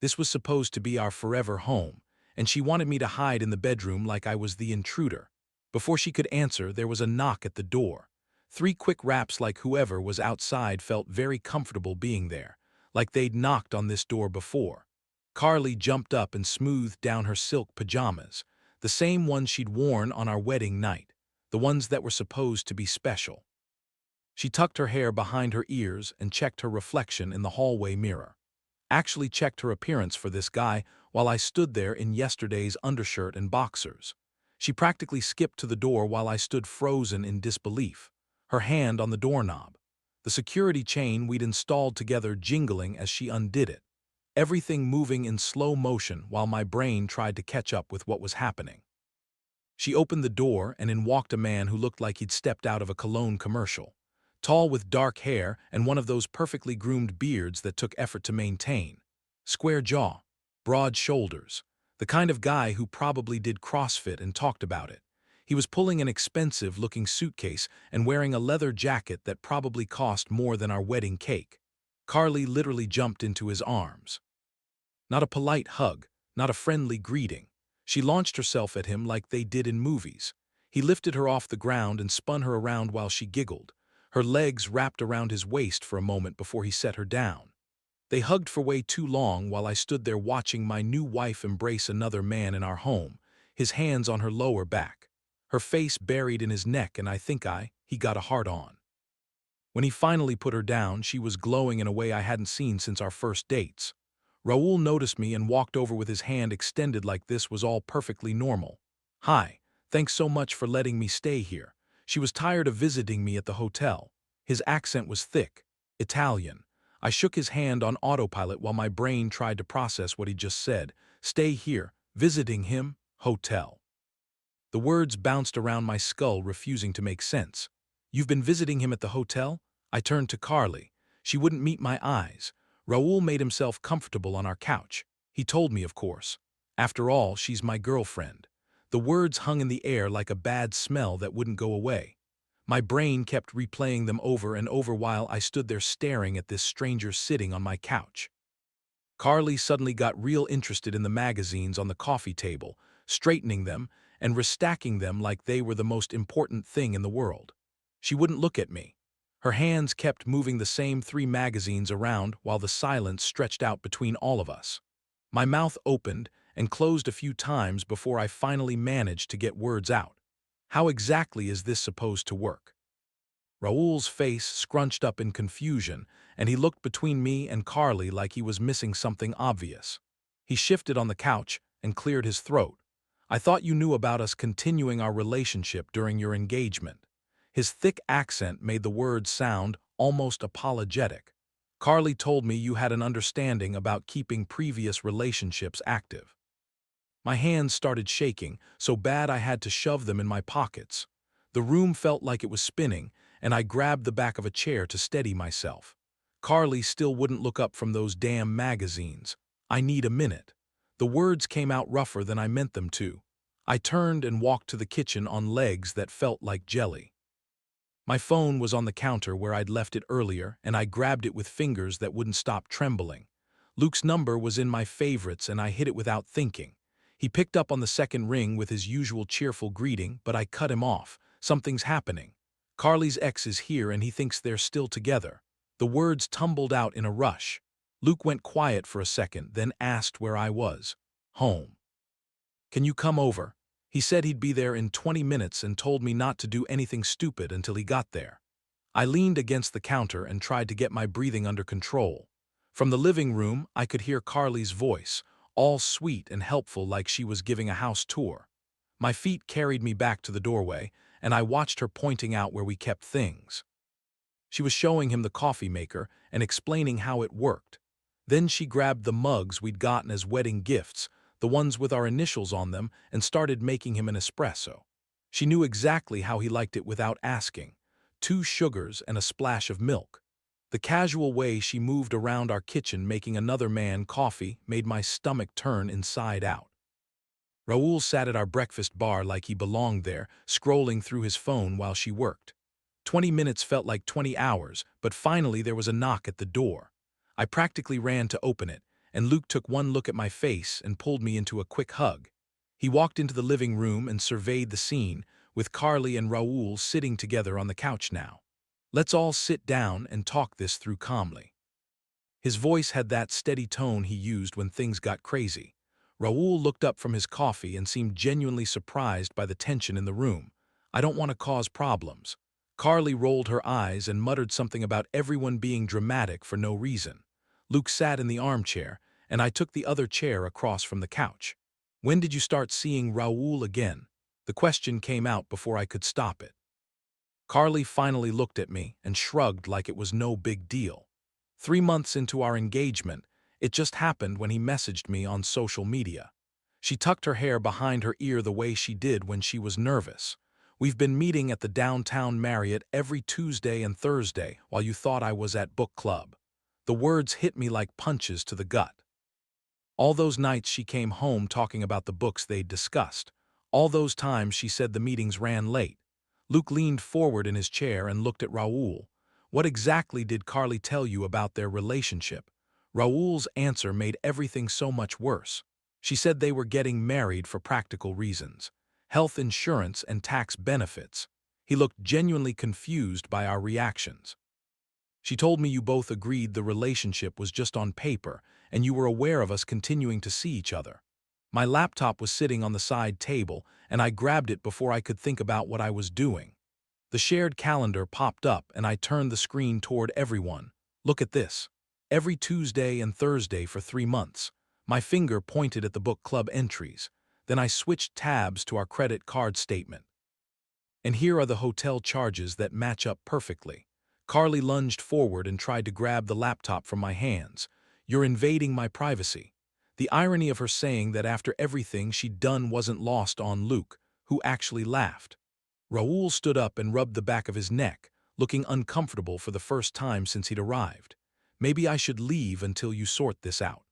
This was supposed to be our forever home, and she wanted me to hide in the bedroom like I was the intruder. Before she could answer, there was a knock at the door. 3 quick raps like whoever was outside felt very comfortable being there, like they'd knocked on this door before. Carly jumped up and smoothed down her silk pajamas, the same ones she'd worn on our wedding night, the ones that were supposed to be special. She tucked her hair behind her ears and checked her reflection in the hallway mirror. Actually checked her appearance for this guy while I stood there in yesterday's undershirt and boxers. She practically skipped to the door while I stood frozen in disbelief, her hand on the doorknob, the security chain we'd installed together jingling as she undid it, everything moving in slow motion while my brain tried to catch up with what was happening. She opened the door and in walked a man who looked like he'd stepped out of a cologne commercial. Tall with dark hair and one of those perfectly groomed beards that took effort to maintain. Square jaw, broad shoulders, the kind of guy who probably did CrossFit and talked about it. He was pulling an expensive-looking suitcase and wearing a leather jacket that probably cost more than our wedding cake. Carly literally jumped into his arms. Not a polite hug, not a friendly greeting. She launched herself at him like they did in movies. He lifted her off the ground and spun her around while she giggled. Her legs wrapped around his waist for a moment before he set her down. They hugged for way too long while I stood there watching my new wife embrace another man in our home, his hands on her lower back, her face buried in his neck, and he got a hard-on. When he finally put her down, she was glowing in a way I hadn't seen since our first dates. Raoul noticed me and walked over with his hand extended like this was all perfectly normal. "Hi, thanks so much for letting me stay here." She was tired of visiting me at the hotel. His accent was thick, Italian. I shook his hand on autopilot while my brain tried to process what he just said. Stay here, visiting him, hotel. The words bounced around my skull, refusing to make sense. You've been visiting him at the hotel? I turned to Carly. She wouldn't meet my eyes. Raoul made himself comfortable on our couch. He told me, of course. After all, she's my girlfriend. The words hung in the air like a bad smell that wouldn't go away. My brain kept replaying them over and over while I stood there staring at this stranger sitting on my couch. Carly suddenly got real interested in the magazines on the coffee table, straightening them and restacking them like they were the most important thing in the world. She wouldn't look at me. Her hands kept moving the same 3 magazines around while the silence stretched out between all of us. My mouth opened and closed a few times before I finally managed to get words out. How exactly is this supposed to work? Raoul's face scrunched up in confusion, and he looked between me and Carly like he was missing something obvious. He shifted on the couch and cleared his throat. I thought you knew about us continuing our relationship during your engagement. His thick accent made the words sound almost apologetic. Carly told me you had an understanding about keeping previous relationships active. My hands started shaking, so bad I had to shove them in my pockets. The room felt like it was spinning, and I grabbed the back of a chair to steady myself. Carly still wouldn't look up from those damn magazines. I need a minute. The words came out rougher than I meant them to. I turned and walked to the kitchen on legs that felt like jelly. My phone was on the counter where I'd left it earlier, and I grabbed it with fingers that wouldn't stop trembling. Luke's number was in my favorites, and I hit it without thinking. He picked up on the second ring with his usual cheerful greeting, but I cut him off. Something's happening. Carly's ex is here and he thinks they're still together. The words tumbled out in a rush. Luke went quiet for a second, then asked where I was. Home. Can you come over? He said he'd be there in 20 minutes and told me not to do anything stupid until he got there. I leaned against the counter and tried to get my breathing under control. From the living room, I could hear Carly's voice, all sweet and helpful like she was giving a house tour. My feet carried me back to the doorway, and I watched her pointing out where we kept things. She was showing him the coffee maker and explaining how it worked. Then she grabbed the mugs we'd gotten as wedding gifts, the ones with our initials on them, and started making him an espresso. She knew exactly how he liked it without asking. 2 sugars and a splash of milk. The casual way she moved around our kitchen making another man coffee made my stomach turn inside out. Raoul sat at our breakfast bar like he belonged there, scrolling through his phone while she worked. 20 minutes felt like 20 hours, but finally there was a knock at the door. I practically ran to open it, and Luke took one look at my face and pulled me into a quick hug. He walked into the living room and surveyed the scene, with Carly and Raoul sitting together on the couch now. Let's all sit down and talk this through calmly. His voice had that steady tone he used when things got crazy. Raoul looked up from his coffee and seemed genuinely surprised by the tension in the room. I don't want to cause problems. Carly rolled her eyes and muttered something about everyone being dramatic for no reason. Luke sat in the armchair, and I took the other chair across from the couch. When did you start seeing Raoul again? The question came out before I could stop it. Carly finally looked at me and shrugged like it was no big deal. 3 months into our engagement, it just happened when he messaged me on social media. She tucked her hair behind her ear the way she did when she was nervous. We've been meeting at the downtown Marriott every Tuesday and Thursday while you thought I was at book club. The words hit me like punches to the gut. All those nights she came home talking about the books they'd discussed. All those times she said the meetings ran late. Luke leaned forward in his chair and looked at Raul. What exactly did Carly tell you about their relationship? Raul's answer made everything so much worse. She said they were getting married for practical reasons. Health insurance and tax benefits. He looked genuinely confused by our reactions. She told me you both agreed the relationship was just on paper and you were aware of us continuing to see each other. My laptop was sitting on the side table and I grabbed it before I could think about what I was doing. The shared calendar popped up and I turned the screen toward everyone. Look at this. Every Tuesday and Thursday for 3 months. My finger pointed at the book club entries. Then I switched tabs to our credit card statement. And here are the hotel charges that match up perfectly. Carly lunged forward and tried to grab the laptop from my hands. You're invading my privacy. The irony of her saying that after everything she'd done wasn't lost on Luke, who actually laughed. Raul stood up and rubbed the back of his neck, looking uncomfortable for the first time since he'd arrived. Maybe I should leave until you sort this out.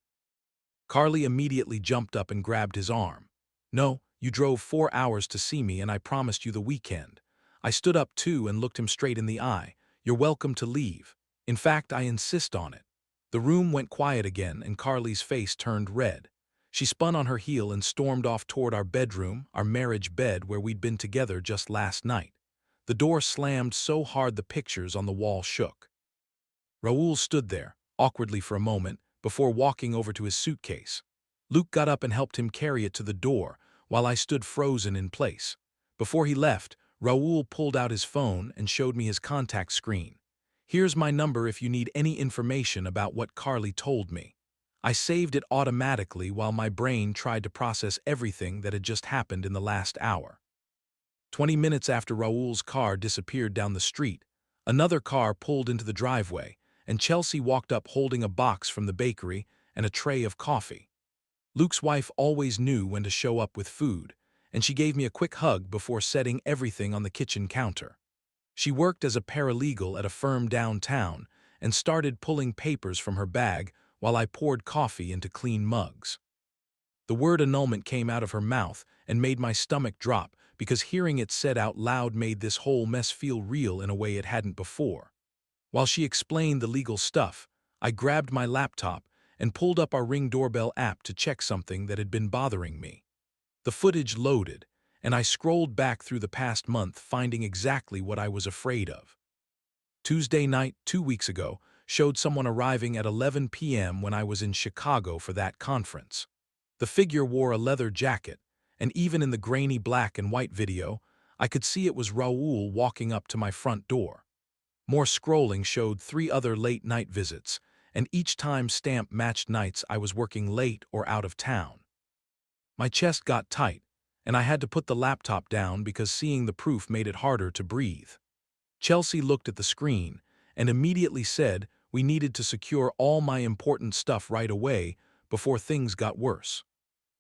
Carly immediately jumped up and grabbed his arm. No, you drove 4 hours to see me and I promised you the weekend. I stood up too and looked him straight in the eye. You're welcome to leave. In fact, I insist on it. The room went quiet again and Carly's face turned red. She spun on her heel and stormed off toward our bedroom, our marriage bed where we'd been together just last night. The door slammed so hard the pictures on the wall shook. Raul stood there, awkwardly for a moment, before walking over to his suitcase. Luke got up and helped him carry it to the door, while I stood frozen in place. Before he left, Raul pulled out his phone and showed me his contact screen. Here's my number if you need any information about what Carly told me. I saved it automatically while my brain tried to process everything that had just happened in the last hour. 20 minutes after Raul's car disappeared down the street, another car pulled into the driveway, and Chelsea walked up holding a box from the bakery and a tray of coffee. Luke's wife always knew when to show up with food, and she gave me a quick hug before setting everything on the kitchen counter. She worked as a paralegal at a firm downtown and started pulling papers from her bag while I poured coffee into clean mugs. The word annulment came out of her mouth and made my stomach drop because hearing it said out loud made this whole mess feel real in a way it hadn't before. While she explained the legal stuff, I grabbed my laptop and pulled up our Ring doorbell app to check something that had been bothering me. The footage loaded, and I scrolled back through the past month finding exactly what I was afraid of. Tuesday night, 2 weeks ago, showed someone arriving at 11 p.m. when I was in Chicago for that conference. The figure wore a leather jacket, and even in the grainy black and white video, I could see it was Raul walking up to my front door. More scrolling showed 3 other late-night visits, and each time stamp matched nights I was working late or out of town. My chest got tight, and I had to put the laptop down because seeing the proof made it harder to breathe. Chelsea looked at the screen and immediately said we needed to secure all my important stuff right away before things got worse.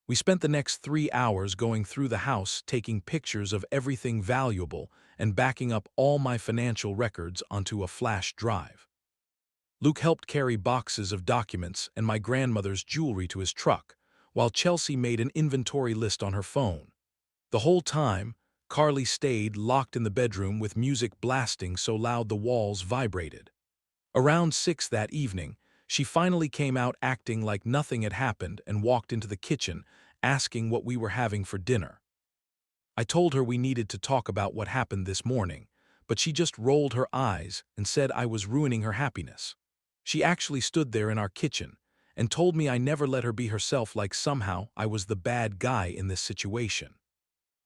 We spent the next 3 hours going through the house taking pictures of everything valuable and backing up all my financial records onto a flash drive. Luke helped carry boxes of documents and my grandmother's jewelry to his truck, while Chelsea made an inventory list on her phone. The whole time, Carly stayed locked in the bedroom with music blasting so loud the walls vibrated. Around 6 that evening, she finally came out acting like nothing had happened and walked into the kitchen, asking what we were having for dinner. I told her we needed to talk about what happened this morning, but she just rolled her eyes and said I was ruining her happiness. She actually stood there in our kitchen and told me I never let her be herself, like somehow I was the bad guy in this situation.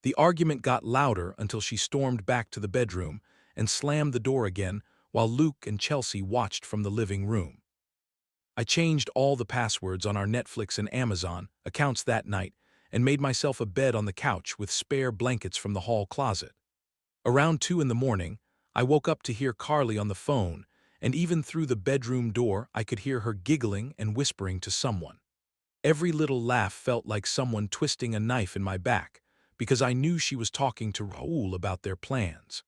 The argument got louder until she stormed back to the bedroom and slammed the door again while Luke and Chelsea watched from the living room. I changed all the passwords on our Netflix and Amazon accounts that night and made myself a bed on the couch with spare blankets from the hall closet. Around 2 in the morning, I woke up to hear Carly on the phone, and even through the bedroom door I could hear her giggling and whispering to someone. Every little laugh felt like someone twisting a knife in my back, because I knew she was talking to Raul about their plans.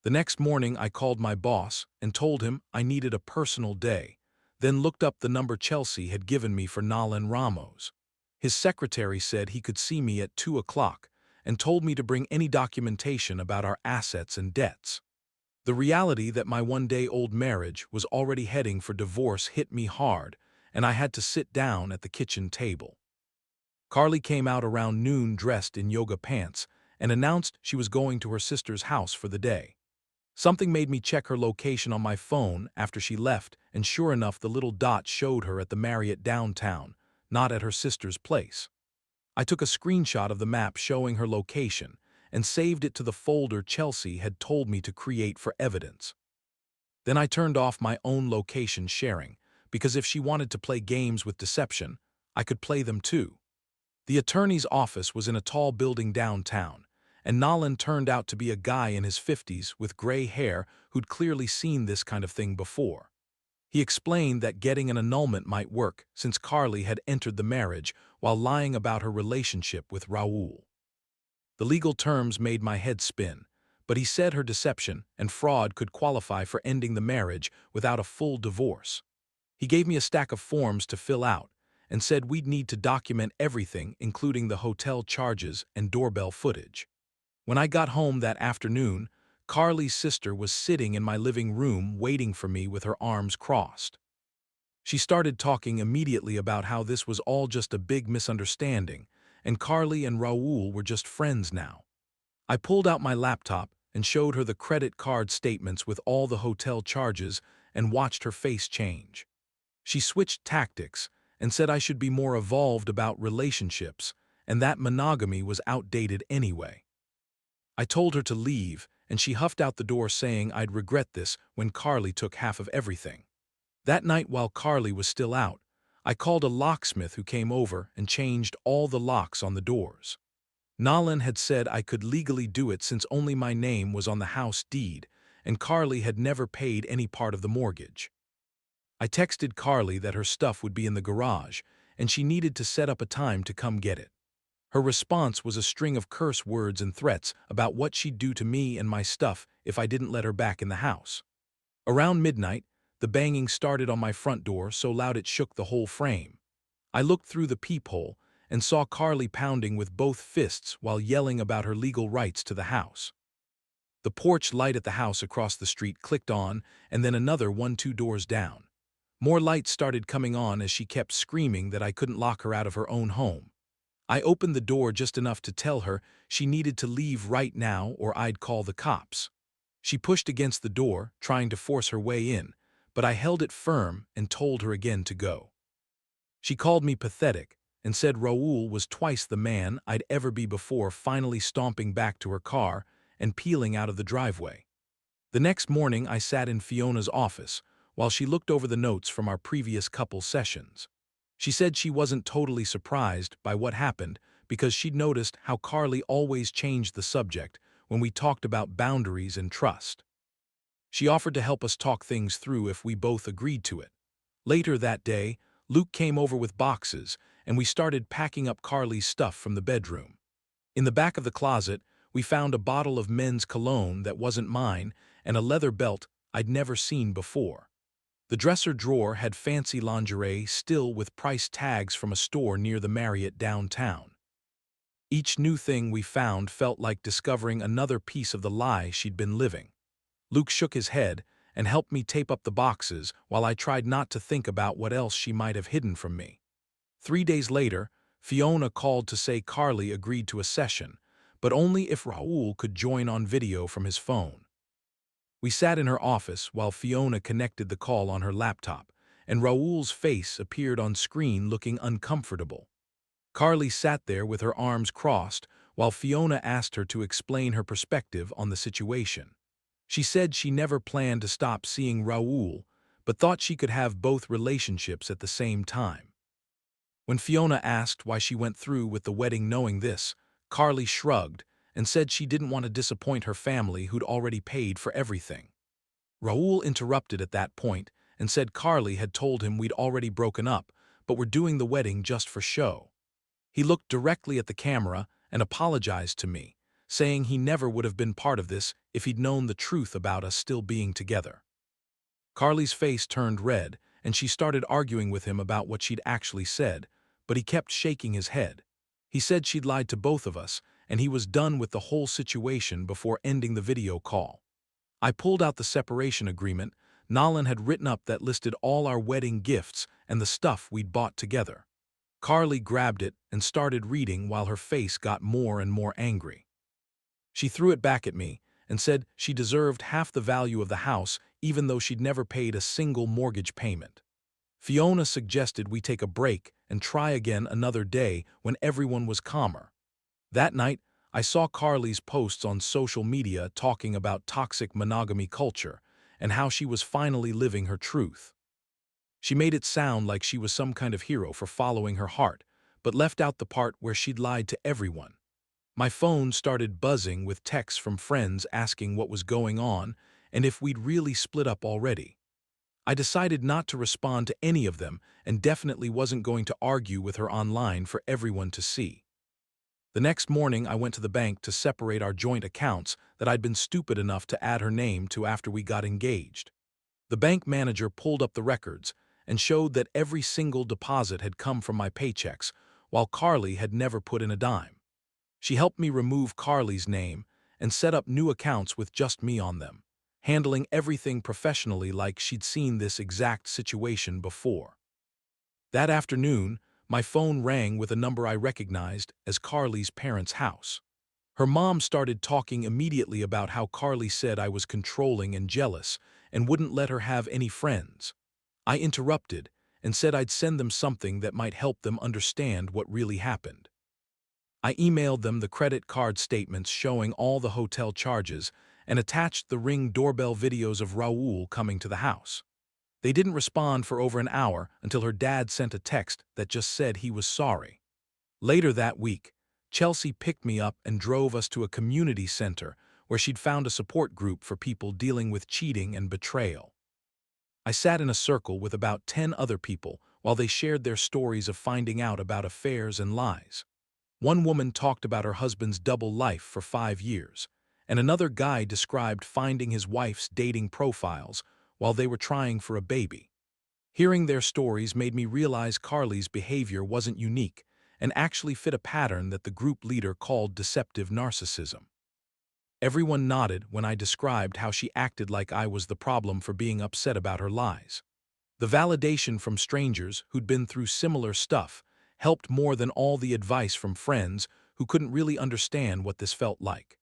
The next morning I called my boss and told him I needed a personal day, then looked up the number Chelsea had given me for Nalan Ramos. His secretary said he could see me at 2 o'clock, and told me to bring any documentation about our assets and debts. The reality that my one-day-old marriage was already heading for divorce hit me hard, and I had to sit down at the kitchen table. Carly came out around noon dressed in yoga pants and announced she was going to her sister's house for the day. Something made me check her location on my phone after she left, and sure enough, the little dot showed her at the Marriott downtown, not at her sister's place. I took a screenshot of the map showing her location and saved it to the folder Chelsea had told me to create for evidence. Then I turned off my own location sharing, because if she wanted to play games with deception, I could play them too. The attorney's office was in a tall building downtown, and Nolan turned out to be a guy in his 50s with gray hair who'd clearly seen this kind of thing before. He explained that getting an annulment might work since Carly had entered the marriage while lying about her relationship with Raul. The legal terms made my head spin, but he said her deception and fraud could qualify for ending the marriage without a full divorce. He gave me a stack of forms to fill out and said we'd need to document everything, including the hotel charges and doorbell footage. When I got home that afternoon, Carly's sister was sitting in my living room waiting for me with her arms crossed. She started talking immediately about how this was all just a big misunderstanding, and Carly and Raul were just friends now. I pulled out my laptop and showed her the credit card statements with all the hotel charges and watched her face change. She switched tactics and said I should be more evolved about relationships and that monogamy was outdated anyway. I told her to leave, and she huffed out the door saying I'd regret this when Carly took half of everything. That night while Carly was still out, I called a locksmith who came over and changed all the locks on the doors. Nolan had said I could legally do it since only my name was on the house deed, and Carly had never paid any part of the mortgage. I texted Carly that her stuff would be in the garage, and she needed to set up a time to come get it. Her response was a string of curse words and threats about what she'd do to me and my stuff if I didn't let her back in the house. Around midnight, the banging started on my front door so loud it shook the whole frame. I looked through the peephole and saw Carly pounding with both fists while yelling about her legal rights to the house. The porch light at the house across the street clicked on, and then another one 2 doors down. More lights started coming on as she kept screaming that I couldn't lock her out of her own home. I opened the door just enough to tell her she needed to leave right now or I'd call the cops. She pushed against the door, trying to force her way in, but I held it firm and told her again to go. She called me pathetic and said Raul was twice the man I'd ever be before, finally stomping back to her car and peeling out of the driveway. The next morning I sat in Fiona's office while she looked over the notes from our previous couple sessions. She said she wasn't totally surprised by what happened because she'd noticed how Carly always changed the subject when we talked about boundaries and trust. She offered to help us talk things through if we both agreed to it. Later that day, Luke came over with boxes, and we started packing up Carly's stuff from the bedroom. In the back of the closet, we found a bottle of men's cologne that wasn't mine and a leather belt I'd never seen before. The dresser drawer had fancy lingerie still with price tags from a store near the Marriott downtown. Each new thing we found felt like discovering another piece of the lie she'd been living. Luke shook his head and helped me tape up the boxes while I tried not to think about what else she might have hidden from me. 3 days later, Fiona called to say Carly agreed to a session, but only if Raul could join on video from his phone. We sat in her office while Fiona connected the call on her laptop, and Raul's face appeared on screen looking uncomfortable. Carly sat there with her arms crossed while Fiona asked her to explain her perspective on the situation. She said she never planned to stop seeing Raul, but thought she could have both relationships at the same time. When Fiona asked why she went through with the wedding knowing this, Carly shrugged and said she didn't want to disappoint her family who'd already paid for everything. Raul interrupted at that point and said Carly had told him we'd already broken up, but were doing the wedding just for show. He looked directly at the camera and apologized to me, saying he never would have been part of this if he'd known the truth about us still being together. Carly's face turned red, and she started arguing with him about what she'd actually said, but he kept shaking his head. He said she'd lied to both of us, and he was done with the whole situation before ending the video call. I pulled out the separation agreement Nolan had written up that listed all our wedding gifts and the stuff we'd bought together. Carly grabbed it and started reading while her face got more and more angry. She threw it back at me and said she deserved half the value of the house even though she'd never paid a single mortgage payment. Fiona suggested we take a break and try again another day when everyone was calmer. That night, I saw Carly's posts on social media talking about toxic monogamy culture and how she was finally living her truth. She made it sound like she was some kind of hero for following her heart, but left out the part where she'd lied to everyone. My phone started buzzing with texts from friends asking what was going on and if we'd really split up already. I decided not to respond to any of them and definitely wasn't going to argue with her online for everyone to see. The next morning, I went to the bank to separate our joint accounts that I'd been stupid enough to add her name to after we got engaged. The bank manager pulled up the records and showed that every single deposit had come from my paychecks, while Carly had never put in a dime. She helped me remove Carly's name and set up new accounts with just me on them, handling everything professionally like she'd seen this exact situation before. That afternoon, my phone rang with a number I recognized as Carly's parents' house. Her mom started talking immediately about how Carly said I was controlling and jealous and wouldn't let her have any friends. I interrupted and said I'd send them something that might help them understand what really happened. I emailed them the credit card statements showing all the hotel charges and attached the Ring doorbell videos of Raul coming to the house. They didn't respond for over an hour until her dad sent a text that just said he was sorry. Later that week, Chelsea picked me up and drove us to a community center where she'd found a support group for people dealing with cheating and betrayal. I sat in a circle with about 10 other people while they shared their stories of finding out about affairs and lies. One woman talked about her husband's double life for 5 years, and another guy described finding his wife's dating profiles while they were trying for a baby. Hearing their stories made me realize Carly's behavior wasn't unique and actually fit a pattern that the group leader called deceptive narcissism. Everyone nodded when I described how she acted like I was the problem for being upset about her lies. The validation from strangers who'd been through similar stuff helped more than all the advice from friends who couldn't really understand what this felt like.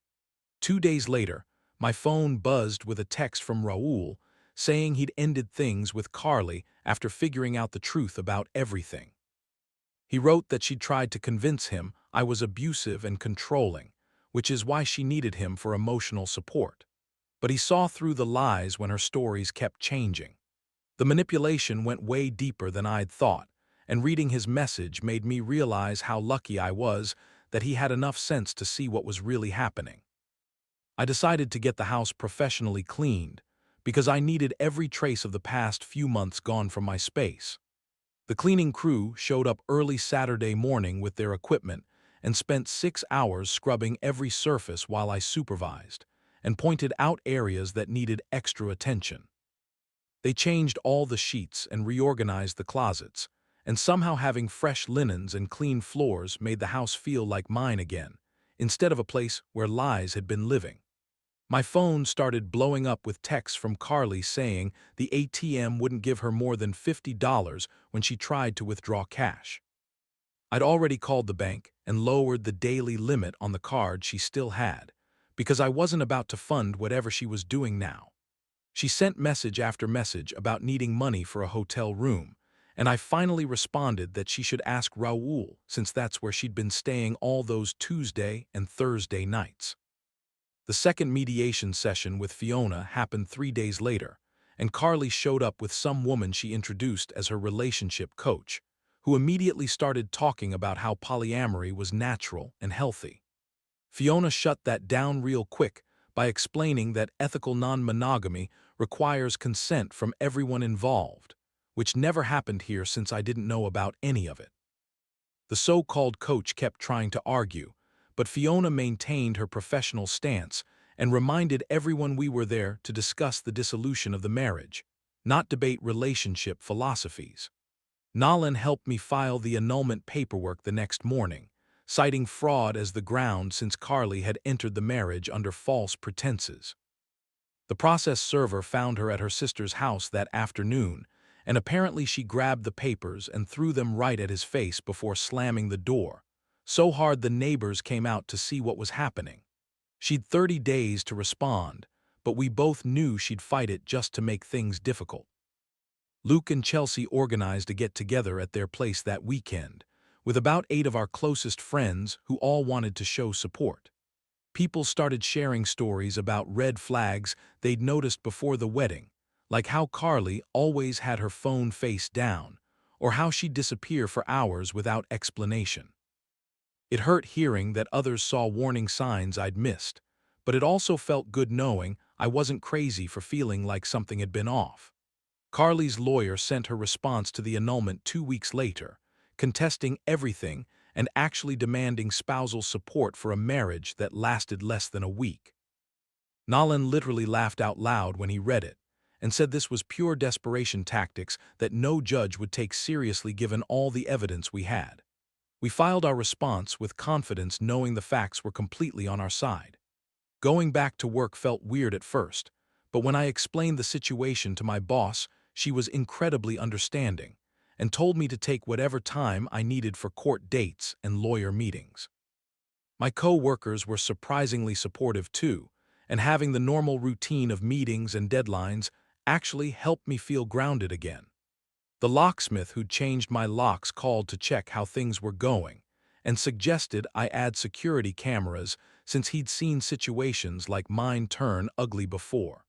2 days later, my phone buzzed with a text from Raul saying he'd ended things with Carly after figuring out the truth about everything. He wrote that she'd tried to convince him I was abusive and controlling, which is why she needed him for emotional support. But he saw through the lies when her stories kept changing. The manipulation went way deeper than I'd thought, and reading his message made me realize how lucky I was that he had enough sense to see what was really happening. I decided to get the house professionally cleaned because I needed every trace of the past few months gone from my space. The cleaning crew showed up early Saturday morning with their equipment and spent 6 hours scrubbing every surface while I supervised and pointed out areas that needed extra attention. They changed all the sheets and reorganized the closets, and somehow having fresh linens and clean floors made the house feel like mine again, instead of a place where lies had been living. My phone started blowing up with texts from Carly saying the ATM wouldn't give her more than $50 when she tried to withdraw cash. I'd already called the bank and lowered the daily limit on the card she still had, because I wasn't about to fund whatever she was doing now. She sent message after message about needing money for a hotel room, and I finally responded that she should ask Raul since that's where she'd been staying all those Tuesday and Thursday nights. The second mediation session with Fiona happened 3 days later, and Carly showed up with some woman she introduced as her relationship coach, who immediately started talking about how polyamory was natural and healthy. Fiona shut that down real quick by explaining that ethical non-monogamy requires consent from everyone involved, which never happened here since I didn't know about any of it. The so-called coach kept trying to argue, but Fiona maintained her professional stance and reminded everyone we were there to discuss the dissolution of the marriage, not debate relationship philosophies. Nolan helped me file the annulment paperwork the next morning, citing fraud as the ground since Carly had entered the marriage under false pretenses. The process server found her at her sister's house that afternoon, and apparently she grabbed the papers and threw them right at his face before slamming the door, so hard the neighbors came out to see what was happening. She'd 30 days to respond, but we both knew she'd fight it just to make things difficult. Luke and Chelsea organized a get-together at their place that weekend, with about 8 of our closest friends who all wanted to show support. People started sharing stories about red flags they'd noticed before the wedding, like how Carly always had her phone face down, or how she'd disappear for hours without explanation. It hurt hearing that others saw warning signs I'd missed, but it also felt good knowing I wasn't crazy for feeling like something had been off. Carly's lawyer sent her response to the annulment 2 weeks later, contesting everything and actually demanding spousal support for a marriage that lasted less than a week. Nolan literally laughed out loud when he read it, and said this was pure desperation tactics that no judge would take seriously given all the evidence we had. We filed our response with confidence knowing the facts were completely on our side. Going back to work felt weird at first, but when I explained the situation to my boss, she was incredibly understanding and told me to take whatever time I needed for court dates and lawyer meetings. My co-workers were surprisingly supportive too, and having the normal routine of meetings and deadlines actually helped me feel grounded again. The locksmith who'd changed my locks called to check how things were going and suggested I add security cameras since he'd seen situations like mine turn ugly before.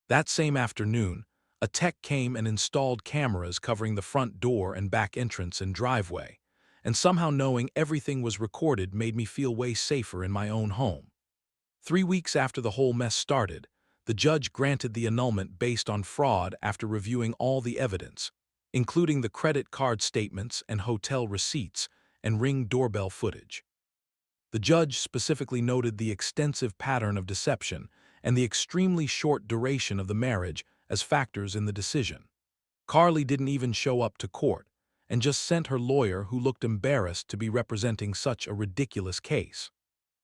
That same afternoon, a tech came and installed cameras covering the front door and back entrance and driveway, and somehow knowing everything was recorded made me feel way safer in my own home. 3 weeks after the whole mess started, the judge granted the annulment based on fraud after reviewing all the evidence, including the credit card statements and hotel receipts and Ring doorbell footage. The judge specifically noted the extensive pattern of deception and the extremely short duration of the marriage as factors in the decision. Carly didn't even show up to court and just sent her lawyer who looked embarrassed to be representing such a ridiculous case.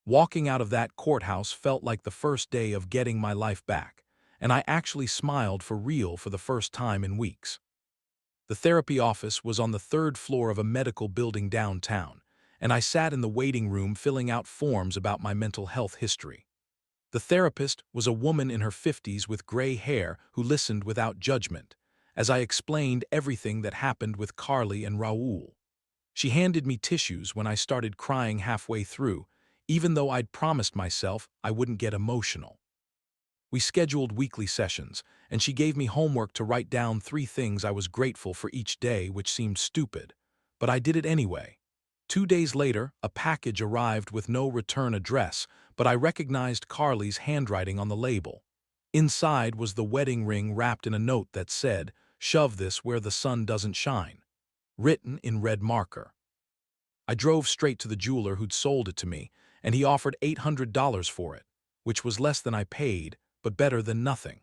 Walking out of that courthouse felt like the first day of getting my life back, and I actually smiled for real for the first time in weeks. The therapy office was on the 3rd floor of a medical building downtown, and I sat in the waiting room filling out forms about my mental health history. The therapist was a woman in her 50s with gray hair who listened without judgment, as I explained everything that happened with Carly and Raul. She handed me tissues when I started crying halfway through, even though I'd promised myself I wouldn't get emotional. We scheduled weekly sessions, and she gave me homework to write down 3 things I was grateful for each day, which seemed stupid, but I did it anyway. 2 days later, a package arrived with no return address, but I recognized Carly's handwriting on the label. Inside was the wedding ring wrapped in a note that said, "Shove this where the sun doesn't shine," written in red marker. I drove straight to the jeweler who'd sold it to me, and he offered $800 for it, which was less than I paid, but better than nothing.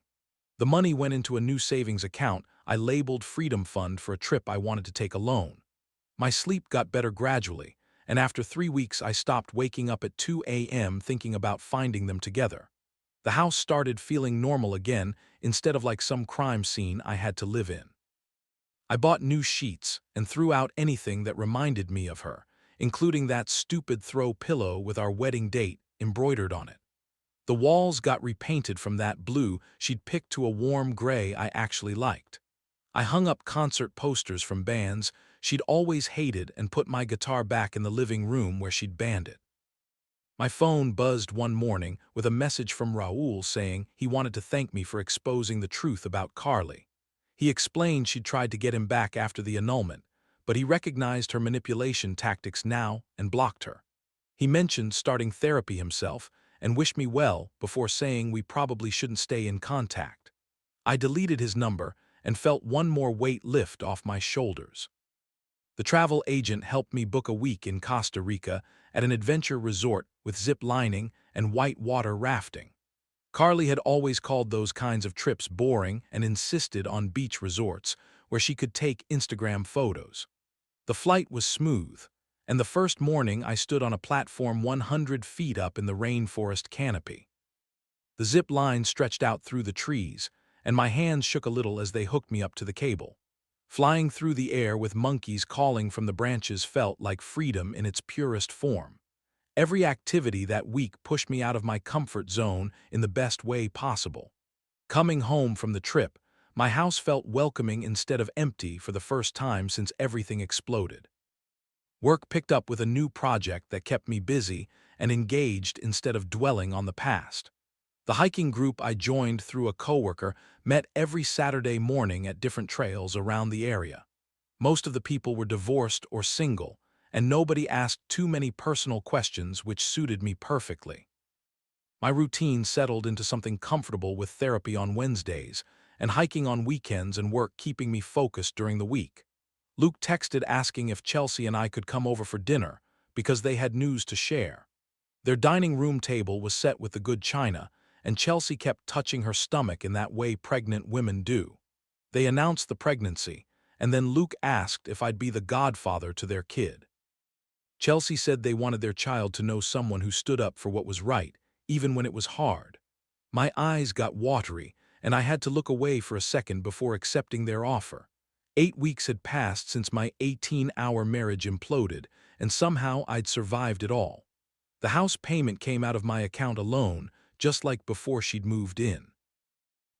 The money went into a new savings account I labeled Freedom Fund for a trip I wanted to take alone. My sleep got better gradually, and after 3 weeks I stopped waking up at 2 a.m. thinking about finding them together. The house started feeling normal again instead of like some crime scene I had to live in. I bought new sheets and threw out anything that reminded me of her, including that stupid throw pillow with our wedding date embroidered on it. The walls got repainted from that blue she'd picked to a warm gray I actually liked. I hung up concert posters from bands she'd always hated and put my guitar back in the living room where she'd banned it. My phone buzzed one morning with a message from Raul saying he wanted to thank me for exposing the truth about Carly. He explained she'd tried to get him back after the annulment, but he recognized her manipulation tactics now and blocked her. He mentioned starting therapy himself and wished me well before saying we probably shouldn't stay in contact. I deleted his number and felt one more weight lift off my shoulders. The travel agent helped me book a week in Costa Rica at an adventure resort with zip lining and white water rafting. Carly had always called those kinds of trips boring and insisted on beach resorts where she could take Instagram photos. The flight was smooth, And the first morning I stood on a platform 100 feet up in the rainforest canopy. The zip line stretched out through the trees, and my hands shook a little as they hooked me up to the cable. Flying through the air with monkeys calling from the branches felt like freedom in its purest form. Every activity that week pushed me out of my comfort zone in the best way possible. Coming home from the trip, my house felt welcoming instead of empty for the first time since everything exploded. Work picked up with a new project that kept me busy and engaged instead of dwelling on the past. The hiking group I joined through a coworker met every Saturday morning at different trails around the area. Most of the people were divorced or single, and nobody asked too many personal questions, which suited me perfectly. My routine settled into something comfortable with therapy on Wednesdays and hiking on weekends and work keeping me focused during the week. Luke texted asking if Chelsea and I could come over for dinner because they had news to share. Their dining room table was set with the good china, and Chelsea kept touching her stomach in that way pregnant women do. They announced the pregnancy, and then Luke asked if I'd be the godfather to their kid. Chelsea said they wanted their child to know someone who stood up for what was right, even when it was hard. My eyes got watery, and I had to look away for a second before accepting their offer. 8 weeks had passed since my 18-hour marriage imploded, and somehow I'd survived it all. The house payment came out of my account alone, just like before she'd moved in.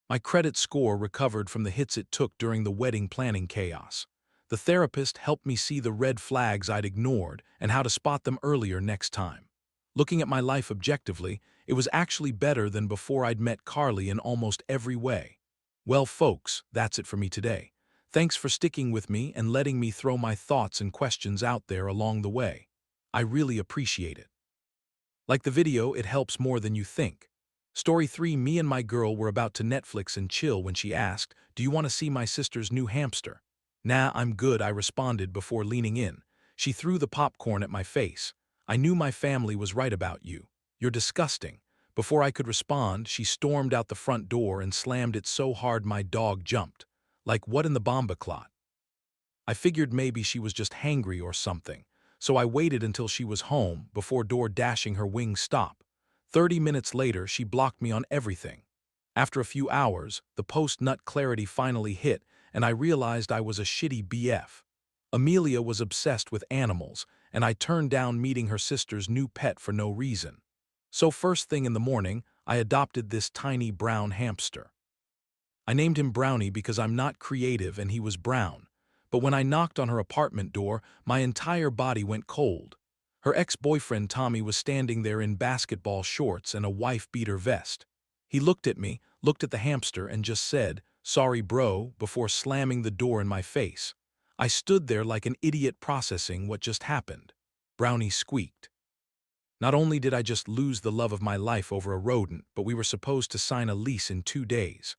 My credit score recovered from the hits it took during the wedding planning chaos. The therapist helped me see the red flags I'd ignored and how to spot them earlier next time. Looking at my life objectively, it was actually better than before I'd met Carly in almost every way. Well, folks, that's it for me today. Thanks for sticking with me and letting me throw my thoughts and questions out there along the way. I really appreciate it. Like the video, it helps more than you think. Story 3: Me and my girl were about to Netflix and chill when she asked, "Do you want to see my sister's new hamster?" "Nah, I'm good," I responded before leaning in. She threw the popcorn at my face. "I knew my family was right about you. You're disgusting." Before I could respond, she stormed out the front door and slammed it so hard my dog jumped. Like, what in the bomba clot? I figured maybe she was just hangry or something, so I waited until she was home before door dashing her wings stop. 30 minutes later, she blocked me on everything. After a few hours, the post-nut clarity finally hit, and I realized I was a shitty BF. Amelia was obsessed with animals, and I turned down meeting her sister's new pet for no reason. So first thing in the morning, I adopted this tiny brown hamster. I named him Brownie because I'm not creative and he was brown. But when I knocked on her apartment door, my entire body went cold. Her ex-boyfriend Tommy was standing there in basketball shorts and a wife-beater vest. He looked at me, looked at the hamster, and just said, "Sorry, bro," before slamming the door in my face. I stood there like an idiot processing what just happened. Brownie squeaked. Not only did I just lose the love of my life over a rodent, but we were supposed to sign a lease in 2 days.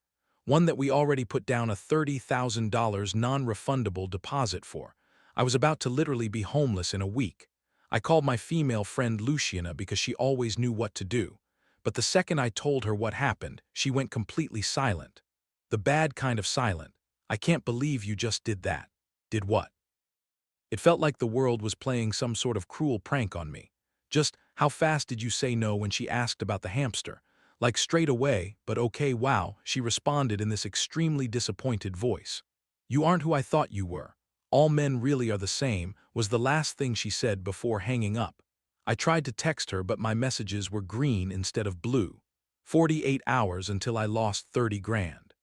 One that we already put down a $30,000 non-refundable deposit for. I was about to literally be homeless in a week. I called my female friend Luciana because she always knew what to do. But the second I told her what happened, she went completely silent. The bad kind of silent. "I can't believe you just did that." Did what? It felt like the world was playing some sort of cruel prank on me. Just, "How fast did you say no when she asked about the hamster?" Like straight away, but okay, wow, she responded in this extremely disappointed voice. "You aren't who I thought you were. All men really are the same," was the last thing she said before hanging up. I tried to text her, but my messages were green instead of blue. 48 hours until I lost 30 grand.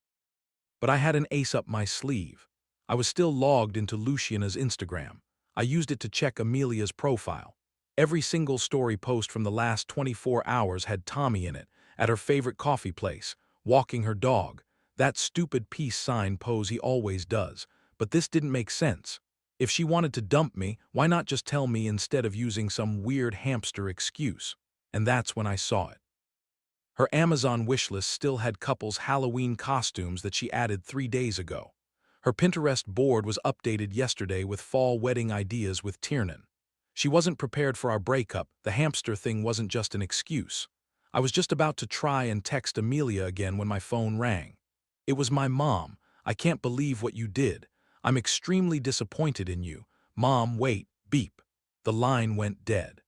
But I had an ace up my sleeve. I was still logged into Luciana's Instagram. I used it to check Amelia's profile. Every single story post from the last 24 hours had Tommy in it, at her favorite coffee place, walking her dog. That stupid peace sign pose he always does. But this didn't make sense. If she wanted to dump me, why not just tell me instead of using some weird hamster excuse? And that's when I saw it. Her Amazon wishlist still had couples' Halloween costumes that she added 3 days ago. Her Pinterest board was updated yesterday with fall wedding ideas with Tiernan. She wasn't prepared for our breakup. The hamster thing wasn't just an excuse. I was just about to try and text Amelia again when my phone rang. It was my mom. "I can't believe what you did. I'm extremely disappointed in you." "Mom, wait, beep." The line went dead.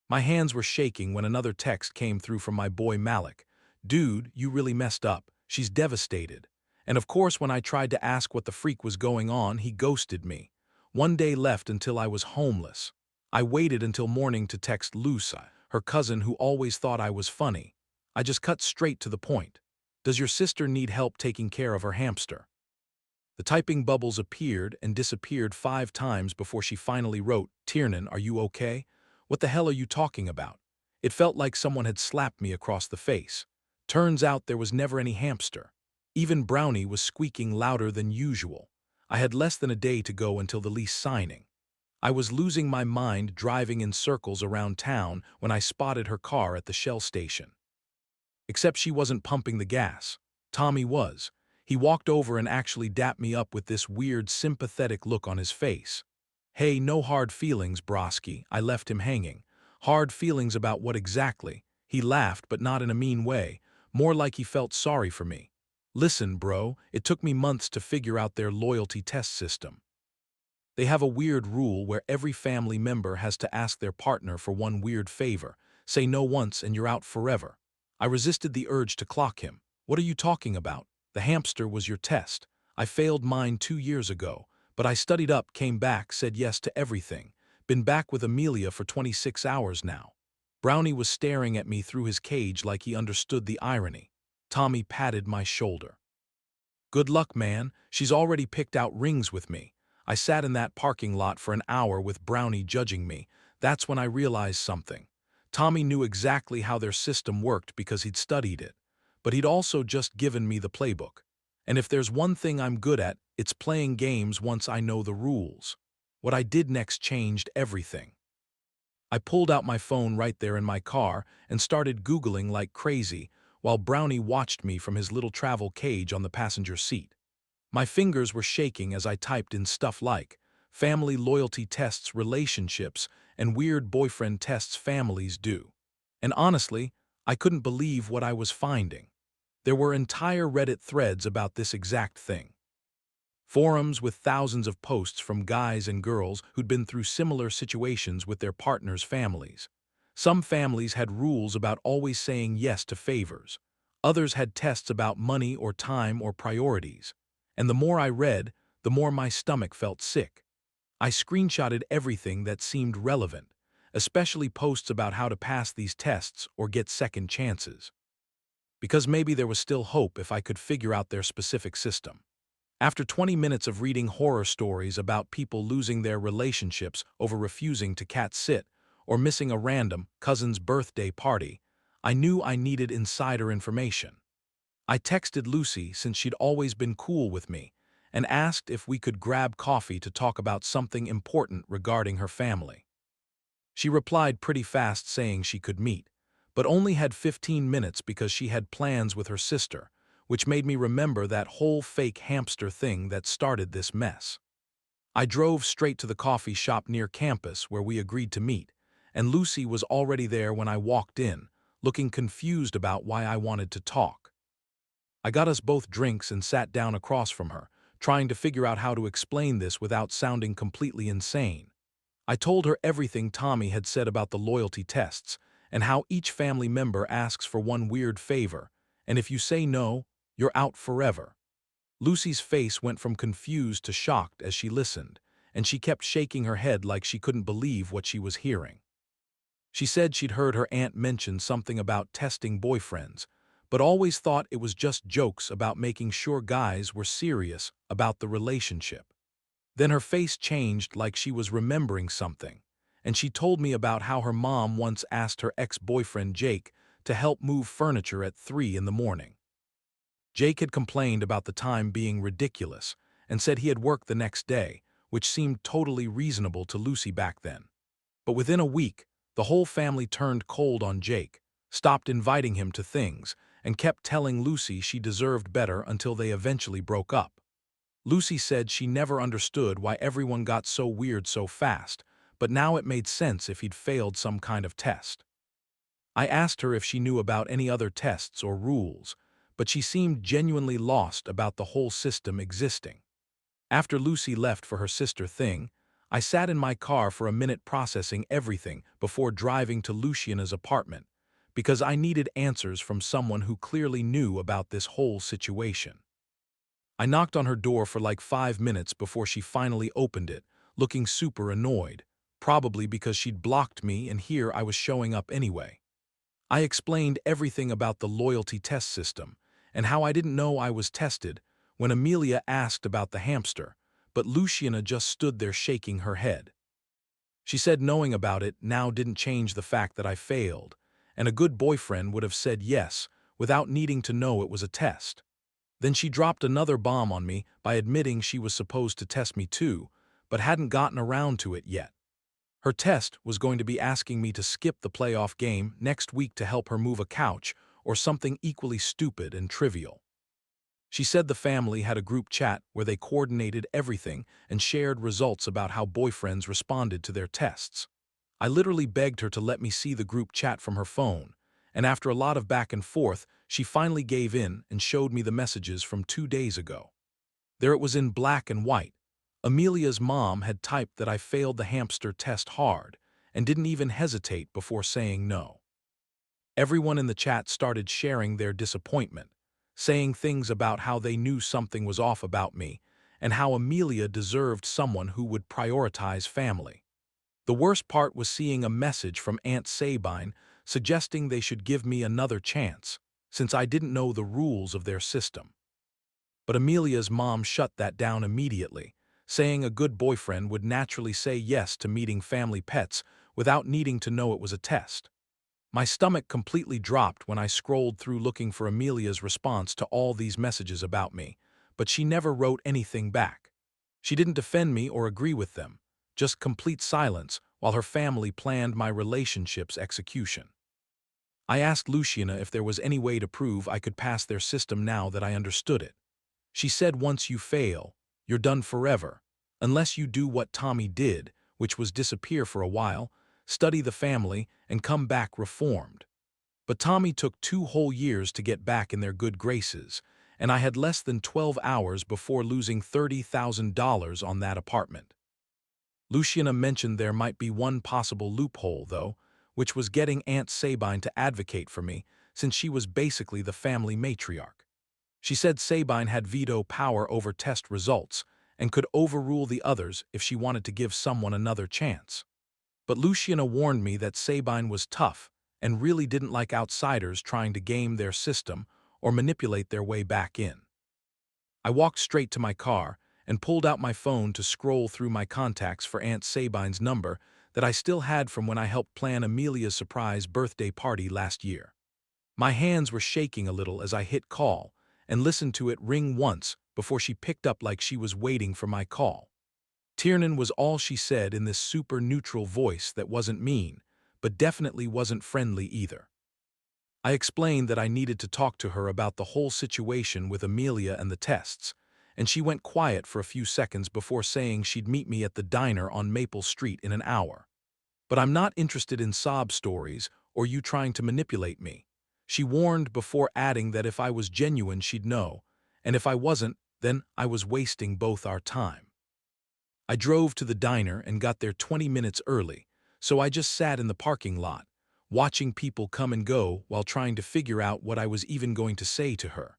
My hands were shaking when another text came through from my boy Malik. "Dude, you really messed up. She's devastated." And of course, when I tried to ask what the freak was going on, he ghosted me. One day left until I was homeless. I waited until morning to text Lusa, her cousin who always thought I was funny. I just cut straight to the point. "Does your sister need help taking care of her hamster?" The typing bubbles appeared and disappeared 5 times before she finally wrote, "Tiernan, are you okay? What the hell are you talking about?" It felt like someone had slapped me across the face. Turns out there was never any hamster. Even Brownie was squeaking louder than usual. I had less than a day to go until the lease signing. I was losing my mind driving in circles around town when I spotted her car at the Shell station. Except she wasn't pumping the gas. Tommy was. He walked over and actually dapped me up with this weird, sympathetic look on his face. "Hey, no hard feelings, Broski," I left him hanging. "Hard feelings about what exactly?" He laughed, but not in a mean way, more like he felt sorry for me. "Listen, bro, it took me months to figure out their loyalty test system. They have a weird rule where every family member has to ask their partner for one weird favor. Say no once and you're out forever." I resisted the urge to clock him. "What are you talking about? The hamster was your test. I failed mine 2 years ago, but I studied up, came back, said yes to everything. Been back with Amelia for 26 hours now." Brownie was staring at me through his cage like he understood the irony. Tommy patted my shoulder. "Good luck, man. She's already picked out rings with me." I sat in that parking lot for an hour with Brownie judging me. That's when I realized something. Tommy knew exactly how their system worked because he'd studied it. But he'd also just given me the playbook. And if there's one thing I'm good at, it's playing games once I know the rules. What I did next changed everything. I pulled out my phone right there in my car and started Googling like crazy, while Brownie watched me from his little travel cage on the passenger seat. My fingers were shaking as I typed in stuff like family loyalty tests relationships and weird boyfriend tests families do. And honestly, I couldn't believe what I was finding. There were entire Reddit threads about this exact thing. Forums with thousands of posts from guys and girls who'd been through similar situations with their partners' families. Some families had rules about always saying yes to favors. Others had tests about money or time or priorities. And the more I read, the more my stomach felt sick. I screenshotted everything that seemed relevant, especially posts about how to pass these tests or get second chances. Because maybe there was still hope if I could figure out their specific system. After 20 minutes of reading horror stories about people losing their relationships over refusing to cat sit or missing a random cousin's birthday party, I knew I needed insider information. I texted Lucy, since she'd always been cool with me, and asked if we could grab coffee to talk about something important regarding her family. She replied pretty fast saying she could meet, but only had 15 minutes because she had plans with her sister, which made me remember that whole fake hamster thing that started this mess. I drove straight to the coffee shop near campus where we agreed to meet, and Lucy was already there when I walked in, looking confused about why I wanted to talk. I got us both drinks and sat down across from her, trying to figure out how to explain this without sounding completely insane. I told her everything Tommy had said about the loyalty tests and how each family member asks for one weird favor, and if you say no, you're out forever. Lucy's face went from confused to shocked as she listened, and she kept shaking her head like she couldn't believe what she was hearing. She said she'd heard her aunt mention something about testing boyfriends, but always thought it was just jokes about making sure guys were serious about the relationship. Then her face changed like she was remembering something, and she told me about how her mom once asked her ex-boyfriend Jake to help move furniture at 3 in the morning. Jake had complained about the time being ridiculous and said he had work the next day, which seemed totally reasonable to Lucy back then. But within a week, the whole family turned cold on Jake, stopped inviting him to things, and kept telling Lucy she deserved better until they eventually broke up. Lucy said she never understood why everyone got so weird so fast, but now it made sense if he'd failed some kind of test. I asked her if she knew about any other tests or rules, but she seemed genuinely lost about the whole system existing. After Lucy left for her sister thing, I sat in my car for a minute processing everything before driving to Luciana's apartment, because I needed answers from someone who clearly knew about this whole situation. I knocked on her door for like 5 minutes before she finally opened it, looking super annoyed, probably because she'd blocked me and here I was showing up anyway. I explained everything about the loyalty test system and how I didn't know I was tested when Amelia asked about the hamster, but Luciana just stood there shaking her head. She said knowing about it now didn't change the fact that I failed, and a good boyfriend would have said yes without needing to know it was a test. Then she dropped another bomb on me by admitting she was supposed to test me too, but hadn't gotten around to it yet. Her test was going to be asking me to skip the playoff game next week to help her move a couch or something equally stupid and trivial. She said the family had a group chat where they coordinated everything and shared results about how boyfriends responded to their tests. I literally begged her to let me see the group chat from her phone, and after a lot of back and forth, she finally gave in and showed me the messages from 2 days ago. There it was in black and white. Amelia's mom had typed that I failed the hamster test hard and didn't even hesitate before saying no. Everyone in the chat started sharing their disappointment, saying things about how they knew something was off about me and how Amelia deserved someone who would prioritize family. The worst part was seeing a message from Aunt Sabine suggesting they should give me another chance, since I didn't know the rules of their system. But Amelia's mom shut that down immediately, saying a good boyfriend would naturally say yes to meeting family pets without needing to know it was a test. My stomach completely dropped when I scrolled through looking for Amelia's response to all these messages about me, but she never wrote anything back. She didn't defend me or agree with them, just complete silence while her family planned my relationship's execution. I asked Luciana if there was any way to prove I could pass their system now that I understood it. She said once you fail, you're done forever, unless you do what Tommy did, which was disappear for a while, study the family, and come back reformed. But Tommy took 2 whole years to get back in their good graces, and I had less than 12 hours before losing $30,000 on that apartment. Luciana mentioned there might be one possible loophole, though, which was getting Aunt Sabine to advocate for me, since she was basically the family matriarch. She said Sabine had veto power over test results and could overrule the others if she wanted to give someone another chance. But Luciana warned me that Sabine was tough and really didn't like outsiders trying to game their system or manipulate their way back in. I walked straight to my car and pulled out my phone to scroll through my contacts for Aunt Sabine's number that I still had from when I helped plan Amelia's surprise birthday party last year. My hands were shaking a little as I hit call and listened to it ring once before she picked up like she was waiting for my call. Tiernan was all she said in this super neutral voice that wasn't mean, but definitely wasn't friendly either. I explained that I needed to talk to her about the whole situation with Amelia and the tests, and she went quiet for a few seconds before saying she'd meet me at the diner on Maple Street in an hour. But I'm not interested in sob stories or you trying to manipulate me, she warned before adding that if I was genuine she'd know, and if I wasn't, then I was wasting both our time. I drove to the diner and got there 20 minutes early, so I just sat in the parking lot, watching people come and go while trying to figure out what I was even going to say to her.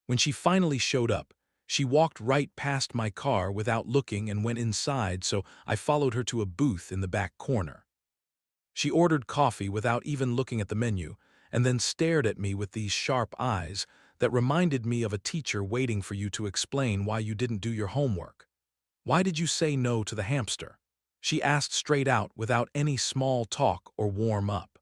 When she finally showed up, she walked right past my car without looking and went inside, so I followed her to a booth in the back corner. She ordered coffee without even looking at the menu, and then stared at me with these sharp eyes that reminded me of a teacher waiting for you to explain why you didn't do your homework. "Why did you say no to the hamster?" she asked straight out without any small talk or warm up.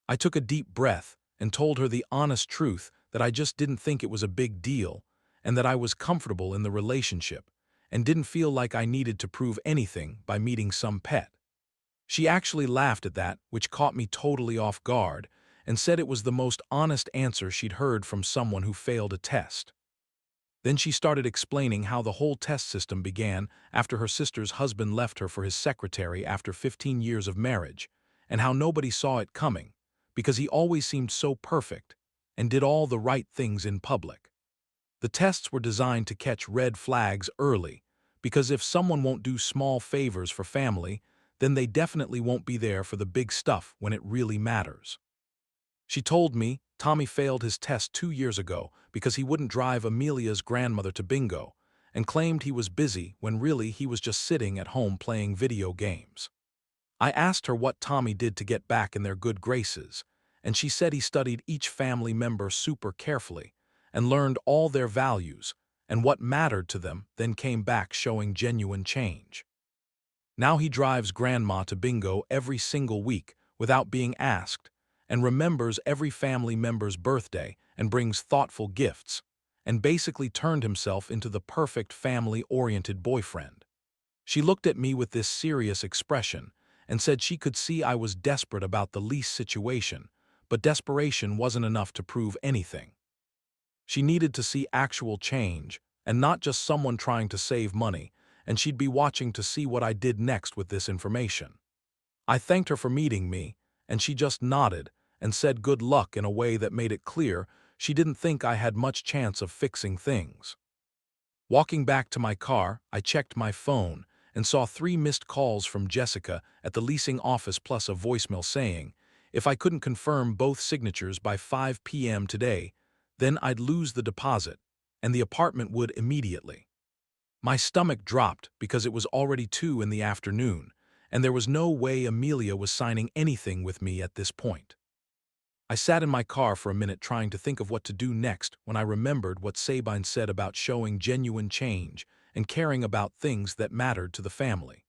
I took a deep breath and told her the honest truth that I just didn't think it was a big deal and that I was comfortable in the relationship and didn't feel like I needed to prove anything by meeting some pet. She actually laughed at that, which caught me totally off guard, and said it was the most honest answer she'd heard from someone who failed a test. Then she started explaining how the whole test system began after her sister's husband left her for his secretary after 15 years of marriage, and how nobody saw it coming, because he always seemed so perfect and did all the right things in public. The tests were designed to catch red flags early, because if someone won't do small favors for family, then they definitely won't be there for the big stuff when it really matters. She told me Tommy failed his test 2 years ago because he wouldn't drive Amelia's grandmother to bingo and claimed he was busy when really he was just sitting at home playing video games. I asked her what Tommy did to get back in their good graces, and she said he studied each family member super carefully and learned all their values and what mattered to them, then came back showing genuine change. Now he drives grandma to bingo every single week without being asked and remembers every family member's birthday and brings thoughtful gifts, and basically turned himself into the perfect family-oriented boyfriend. She looked at me with this serious expression and said she could see I was desperate about the lease situation, but desperation wasn't enough to prove anything. She needed to see actual change, and not just someone trying to save money, and she'd be watching to see what I did next with this information. I thanked her for meeting me, and she just nodded and said good luck in a way that made it clear she didn't think I had much chance of fixing things. Walking back to my car, I checked my phone and saw 3 missed calls from Jessica at the leasing office plus a voicemail saying, if I couldn't confirm both signatures by 5 p.m. today, then I'd lose the deposit, and the apartment would immediately. My stomach dropped because it was already 2 in the afternoon, and there was no way Amelia was signing anything with me at this point. I sat in my car for a minute trying to think of what to do next when I remembered what Sabine said about showing genuine change and caring about things that mattered to the family.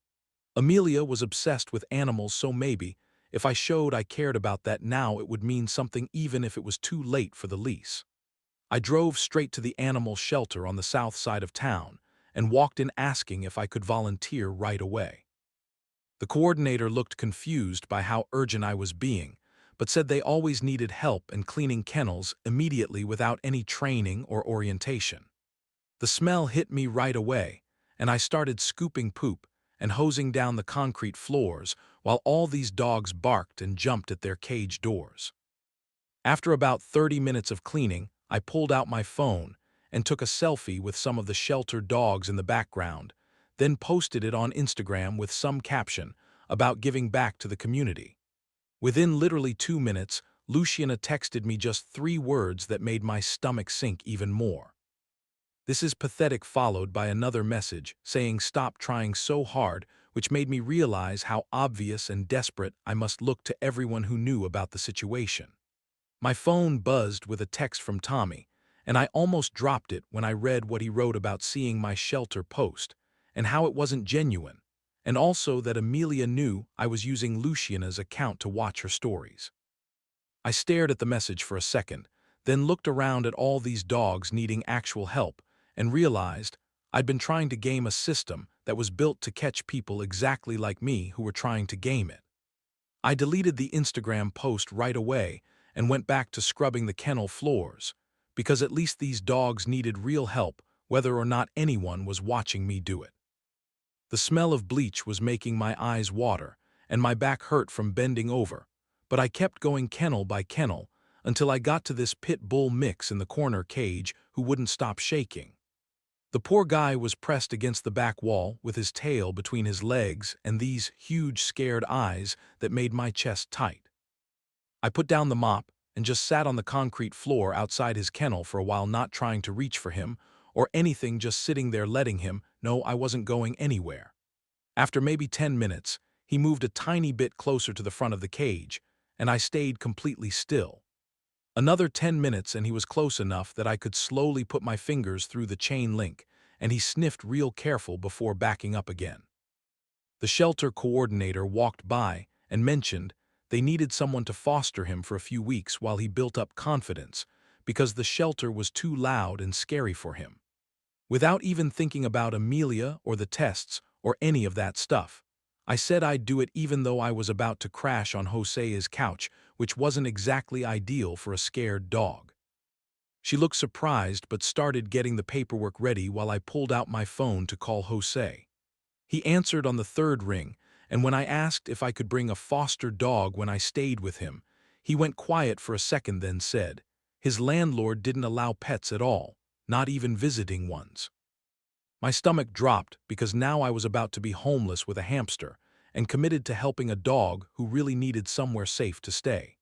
Amelia was obsessed with animals, so maybe, if I showed I cared about that now, it would mean something even if it was too late for the lease. I drove straight to the animal shelter on the south side of town and walked in asking if I could volunteer right away. The coordinator looked confused by how urgent I was being, but said they always needed help in cleaning kennels immediately without any training or orientation. The smell hit me right away, and I started scooping poop and hosing down the concrete floors while all these dogs barked and jumped at their cage doors. After about 30 minutes of cleaning, I pulled out my phone and took a selfie with some of the shelter dogs in the background, then posted it on Instagram with some caption about giving back to the community. Within literally 2 minutes, Luciana texted me just 3 words that made my stomach sink even more. This is pathetic, followed by another message saying stop trying so hard, which made me realize how obvious and desperate I must look to everyone who knew about the situation. My phone buzzed with a text from Tommy, and I almost dropped it when I read what he wrote about seeing my shelter post, and how it wasn't genuine, and also that Amelia knew I was using Luciana's account to watch her stories. I stared at the message for a second, then looked around at all these dogs needing actual help, and realized I'd been trying to game a system that was built to catch people exactly like me who were trying to game it. I deleted the Instagram post right away and went back to scrubbing the kennel floors, because at least these dogs needed real help whether or not anyone was watching me do it. The smell of bleach was making my eyes water, and my back hurt from bending over, but I kept going kennel by kennel until I got to this pit bull mix in the corner cage who wouldn't stop shaking. The poor guy was pressed against the back wall with his tail between his legs and these huge scared eyes that made my chest tight. I put down the mop and just sat on the concrete floor outside his kennel for a while, not trying to reach for him or anything, just sitting there letting him know I wasn't going anywhere. After maybe 10 minutes, he moved a tiny bit closer to the front of the cage, and I stayed completely still. Another 10 minutes and he was close enough that I could slowly put my fingers through the chain link, and he sniffed real careful before backing up again. The shelter coordinator walked by and mentioned they needed someone to foster him for a few weeks while he built up confidence, because the shelter was too loud and scary for him. Without even thinking about Amelia or the tests or any of that stuff, I said I'd do it even though I was about to crash on Jose's couch, which wasn't exactly ideal for a scared dog. She looked surprised but started getting the paperwork ready while I pulled out my phone to call Jose. He answered on the third ring, and when I asked if I could bring a foster dog when I stayed with him, he went quiet for a second, then said his landlord didn't allow pets at all, not even visiting ones. My stomach dropped because now I was about to be homeless with a hamster and committed to helping a dog who really needed somewhere safe to stay.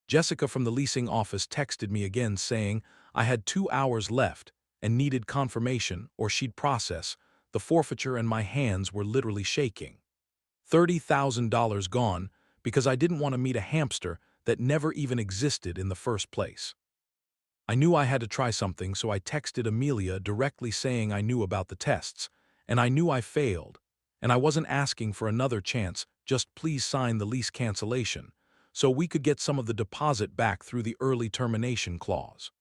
Jessica from the leasing office texted me again saying I had 2 hours left and needed confirmation or she'd process the forfeiture, and my hands were literally shaking. $30,000 gone because I didn't want to meet a hamster that never even existed in the first place. I knew I had to try something, so I texted Amelia directly saying I knew about the tests, and I knew I failed, and I wasn't asking for another chance, just please sign the lease cancellation, so we could get some of the deposit back through the early termination clause.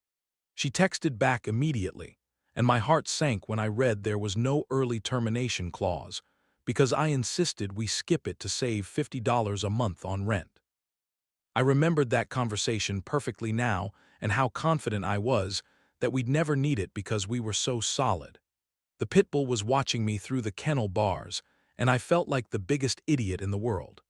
She texted back immediately, and my heart sank when I read there was no early termination clause, because I insisted we skip it to save $50 a month on rent. I remembered that conversation perfectly now and how confident I was that we'd never need it because we were so solid. The pit bull was watching me through the kennel bars, and I felt like the biggest idiot in the world.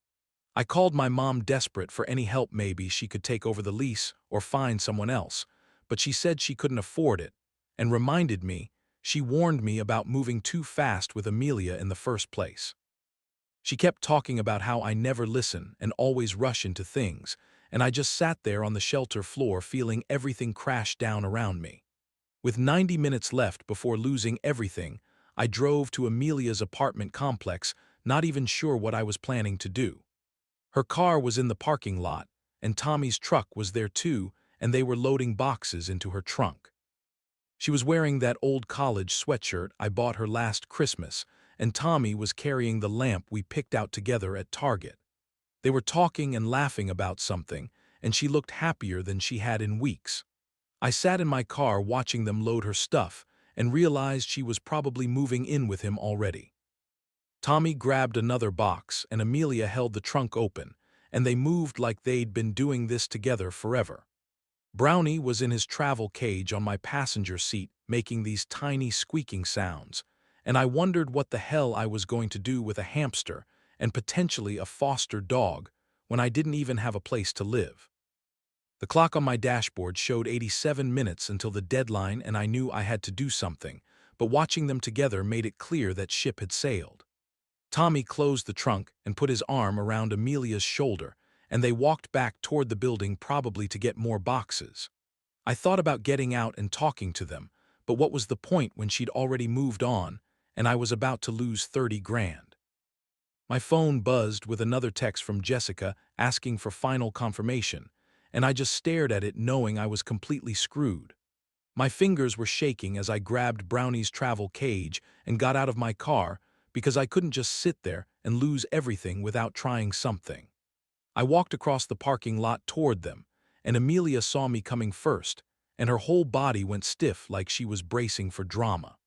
I called my mom desperate for any help, maybe she could take over the lease or find someone else, but she said she couldn't afford it, and reminded me she warned me about moving too fast with Amelia in the first place. She kept talking about how I never listen and always rush into things, and I just sat there on the shelter floor feeling everything crash down around me. With 90 minutes left before losing everything, I drove to Amelia's apartment complex, not even sure what I was planning to do. Her car was in the parking lot, and Tommy's truck was there too, and they were loading boxes into her trunk. She was wearing that old college sweatshirt I bought her last Christmas, and Tommy was carrying the lamp we picked out together at Target. They were talking and laughing about something, and she looked happier than she had in weeks. I sat in my car watching them load her stuff and realized she was probably moving in with him already. Tommy grabbed another box and Amelia held the trunk open, and they moved like they'd been doing this together forever. Brownie was in his travel cage on my passenger seat making these tiny squeaking sounds, and I wondered what the hell I was going to do with a hamster and potentially a foster dog when I didn't even have a place to live. The clock on my dashboard showed 87 minutes until the deadline, and I knew I had to do something, but watching them together made it clear that ship had sailed. Tommy closed the trunk and put his arm around Amelia's shoulder, and they walked back toward the building, probably to get more boxes. I thought about getting out and talking to them, but what was the point when she'd already moved on, and I was about to lose 30 grand? My phone buzzed with another text from Jessica asking for final confirmation, and I just stared at it knowing I was completely screwed. My fingers were shaking as I grabbed Brownie's travel cage and got out of my car because I couldn't just sit there and lose everything without trying something. I walked across the parking lot toward them, and Amelia saw me coming first, and her whole body went stiff like she was bracing for drama.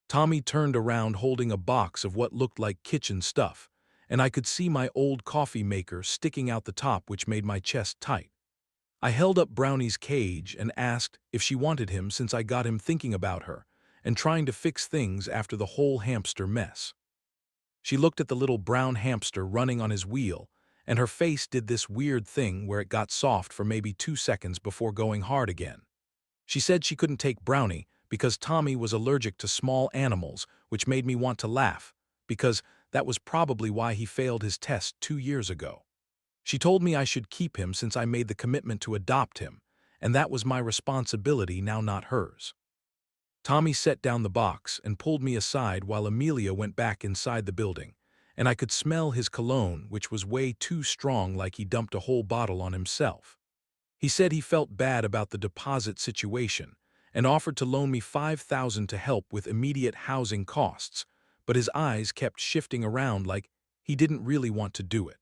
Tommy turned around holding a box of what looked like kitchen stuff, and I could see my old coffee maker sticking out the top, which made my chest tight. I held up Brownie's cage and asked if she wanted him, since I got him thinking about her and trying to fix things after the whole hamster mess. She looked at the little brown hamster running on his wheel, and her face did this weird thing where it got soft for maybe 2 seconds before going hard again. She said she couldn't take Brownie because Tommy was allergic to small animals, which made me want to laugh, because that was probably why he failed his test 2 years ago. She told me I should keep him since I made the commitment to adopt him, and that was my responsibility now, not hers. Tommy set down the box and pulled me aside while Amelia went back inside the building, and I could smell his cologne, which was way too strong, like he dumped a whole bottle on himself. He said he felt bad about the deposit situation and offered to loan me $5,000 to help with immediate housing costs, but his eyes kept shifting around like he didn't really want to do it.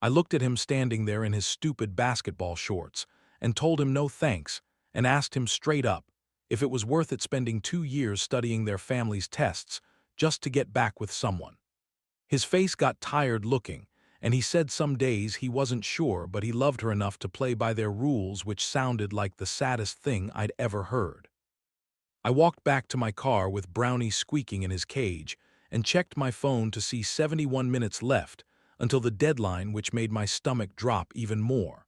I looked at him standing there in his stupid basketball shorts and told him no thanks, and asked him straight up if it was worth it spending 2 years studying their family's tests just to get back with someone. His face got tired looking, and he said some days he wasn't sure, but he loved her enough to play by their rules, which sounded like the saddest thing I'd ever heard. I walked back to my car with Brownie squeaking in his cage and checked my phone to see 71 minutes left until the deadline, which made my stomach drop even more.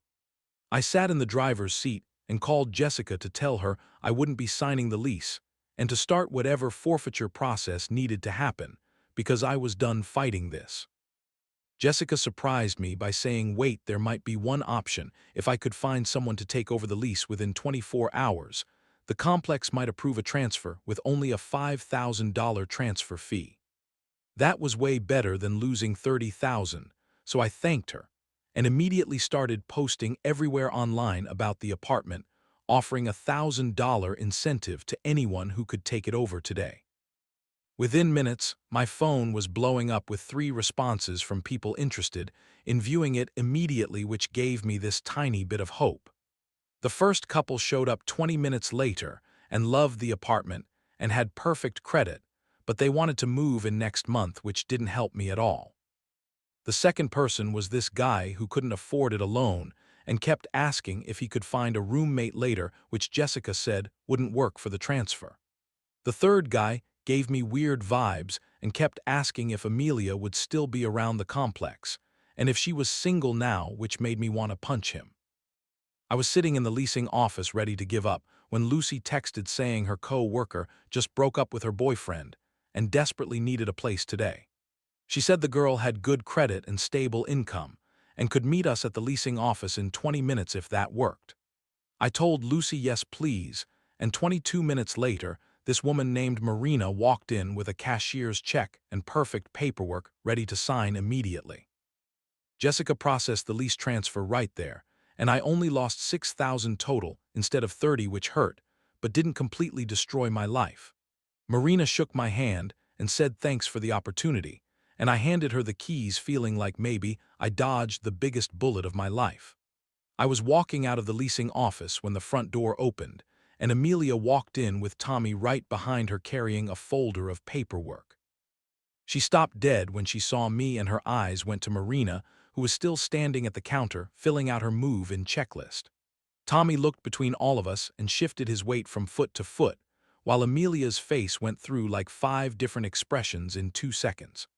I sat in the driver's seat and called Jessica to tell her I wouldn't be signing the lease, and to start whatever forfeiture process needed to happen, because I was done fighting this. Jessica surprised me by saying, wait, there might be one option. If I could find someone to take over the lease within 24 hours, the complex might approve a transfer with only a $5,000 transfer fee. That was way better than losing $30,000, so I thanked her and immediately started posting everywhere online about the apartment, offering a $1,000 incentive to anyone who could take it over today. Within minutes, my phone was blowing up with 3 responses from people interested in viewing it immediately, which gave me this tiny bit of hope. The first couple showed up 20 minutes later and loved the apartment and had perfect credit, but they wanted to move in next month, which didn't help me at all. The second person was this guy who couldn't afford it alone and kept asking if he could find a roommate later, which Jessica said wouldn't work for the transfer. The third guy gave me weird vibes and kept asking if Amelia would still be around the complex, and if she was single now, which made me want to punch him. I was sitting in the leasing office ready to give up when Lucy texted saying her co-worker just broke up with her boyfriend and desperately needed a place today. She said the girl had good credit and stable income and could meet us at the leasing office in 20 minutes if that worked. I told Lucy yes please, and 22 minutes later, this woman named Marina walked in with a cashier's check and perfect paperwork ready to sign immediately. Jessica processed the lease transfer right there, and I only lost $6,000 total instead of 30, which hurt, but didn't completely destroy my life. Marina shook my hand and said thanks for the opportunity, and I handed her the keys feeling like maybe I dodged the biggest bullet of my life. I was walking out of the leasing office when the front door opened, and Amelia walked in with Tommy right behind her carrying a folder of paperwork. She stopped dead when she saw me, and her eyes went to Marina, who was still standing at the counter filling out her move-in checklist. Tommy looked between all of us and shifted his weight from foot to foot, while Amelia's face went through like 5 different expressions in 2 seconds.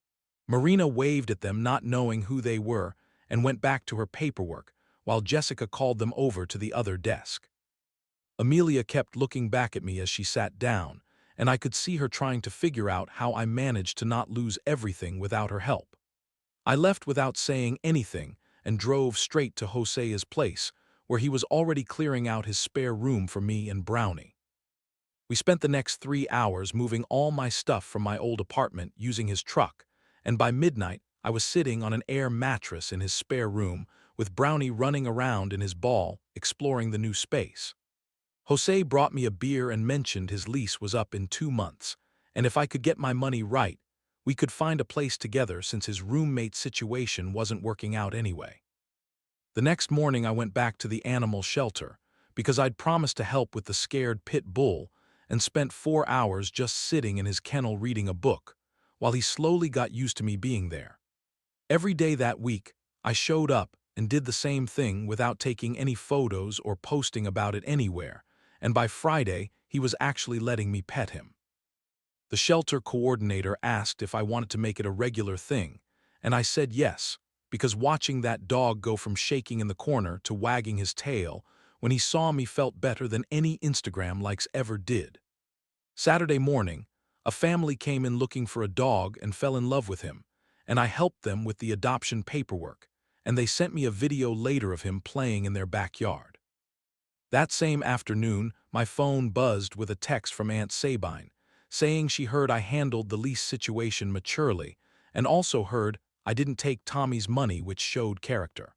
Marina waved at them, not knowing who they were, and went back to her paperwork, while Jessica called them over to the other desk. Amelia kept looking back at me as she sat down, and I could see her trying to figure out how I managed to not lose everything without her help. I left without saying anything and drove straight to Jose's place, where he was already clearing out his spare room for me and Brownie. We spent the next 3 hours moving all my stuff from my old apartment using his truck, and by midnight I was sitting on an air mattress in his spare room with Brownie running around in his ball, exploring the new space. Jose brought me a beer and mentioned his lease was up in 2 months, and if I could get my money right, we could find a place together since his roommate situation wasn't working out anyway. The next morning I went back to the animal shelter because I'd promised to help with the scared pit bull, and spent 4 hours just sitting in his kennel reading a book, while he slowly got used to me being there. Every day that week, I showed up and did the same thing without taking any photos or posting about it anywhere, and by Friday, he was actually letting me pet him. The shelter coordinator asked if I wanted to make it a regular thing, and I said yes, because watching that dog go from shaking in the corner to wagging his tail when he saw me felt better than any Instagram likes ever did. Saturday morning, a family came in looking for a dog and fell in love with him, and I helped them with the adoption paperwork, and they sent me a video later of him playing in their backyard. That same afternoon, my phone buzzed with a text from Aunt Sabine, saying she heard I handled the lease situation maturely, and also heard I didn't take Tommy's money, which showed character.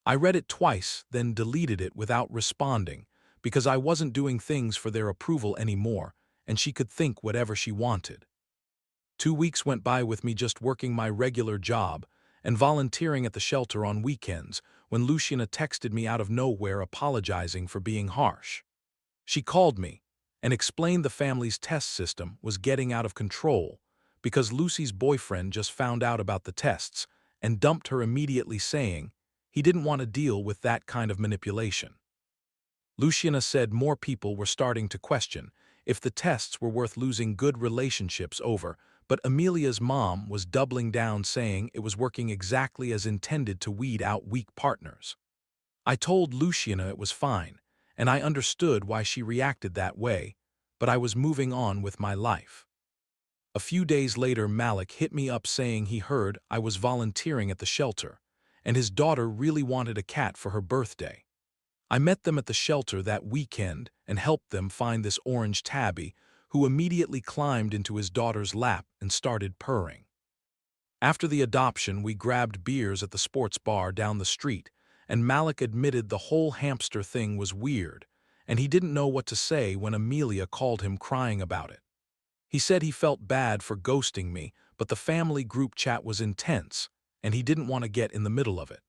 I read it twice, then deleted it without responding, because I wasn't doing things for their approval anymore, and she could think whatever she wanted. 2 weeks went by with me just working my regular job and volunteering at the shelter on weekends when Luciana texted me out of nowhere apologizing for being harsh. She called me and explained the family's test system was getting out of control because Lucy's boyfriend just found out about the tests and dumped her immediately, saying he didn't want to deal with that kind of manipulation. Luciana said more people were starting to question if the tests were worth losing good relationships over, but Amelia's mom was doubling down, saying it was working exactly as intended to weed out weak partners. I told Luciana it was fine, and I understood why she reacted that way, but I was moving on with my life. A few days later, Malik hit me up saying he heard I was volunteering at the shelter, and his daughter really wanted a cat for her birthday. I met them at the shelter that weekend and helped them find this orange tabby, who immediately climbed into his daughter's lap and started purring. After the adoption, we grabbed beers at the sports bar down the street, and Malik admitted the whole hamster thing was weird, and he didn't know what to say when Amelia called him crying about it. He said he felt bad for ghosting me, but the family group chat was intense, and he didn't want to get in the middle of it.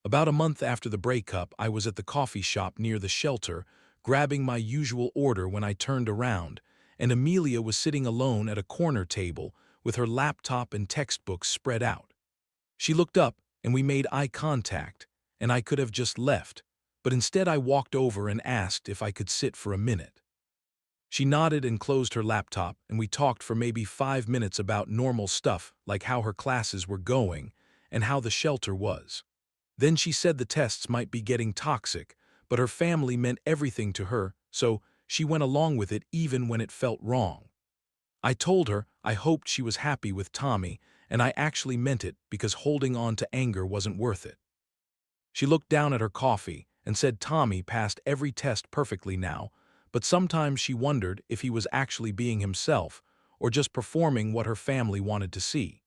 About a month after the breakup, I was at the coffee shop near the shelter, grabbing my usual order when I turned around, and Amelia was sitting alone at a corner table with her laptop and textbooks spread out. She looked up, and we made eye contact, and I could have just left, but instead I walked over and asked if I could sit for a minute. She nodded and closed her laptop, and we talked for maybe 5 minutes about normal stuff like how her classes were going and how the shelter was. Then she said the tests might be getting toxic, but her family meant everything to her, so she went along with it even when it felt wrong. I told her I hoped she was happy with Tommy, and I actually meant it because holding on to anger wasn't worth it. She looked down at her coffee and said Tommy passed every test perfectly now, but sometimes she wondered if he was actually being himself or just performing what her family wanted to see.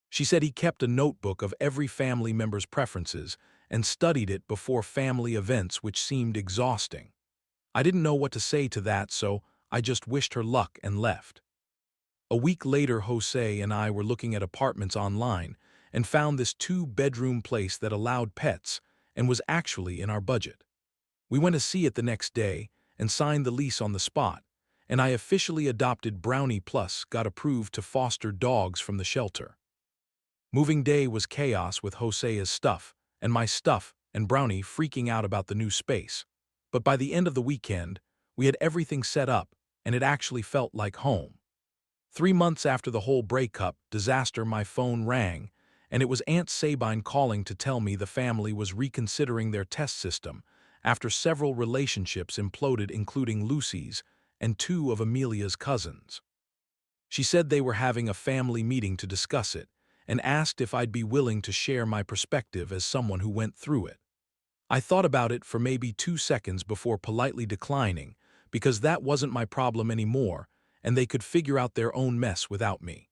She said he kept a notebook of every family member's preferences and studied it before family events, which seemed exhausting. I didn't know what to say to that, so I just wished her luck and left. A week later, Jose and I were looking at apartments online and found this 2-bedroom place that allowed pets and was actually in our budget. We went to see it the next day and signed the lease on the spot, and I officially adopted Brownie Plus, got approved to foster dogs from the shelter. Moving day was chaos with Jose's stuff, and my stuff, and Brownie freaking out about the new space. But by the end of the weekend, we had everything set up, and it actually felt like home. 3 months after the whole breakup disaster, my phone rang, and it was Aunt Sabine calling to tell me the family was reconsidering their test system after several relationships imploded, including Lucy's and 2 of Amelia's cousins. She said they were having a family meeting to discuss it, and asked if I'd be willing to share my perspective as someone who went through it. I thought about it for maybe 2 seconds before politely declining, because that wasn't my problem anymore, and they could figure out their own mess without me.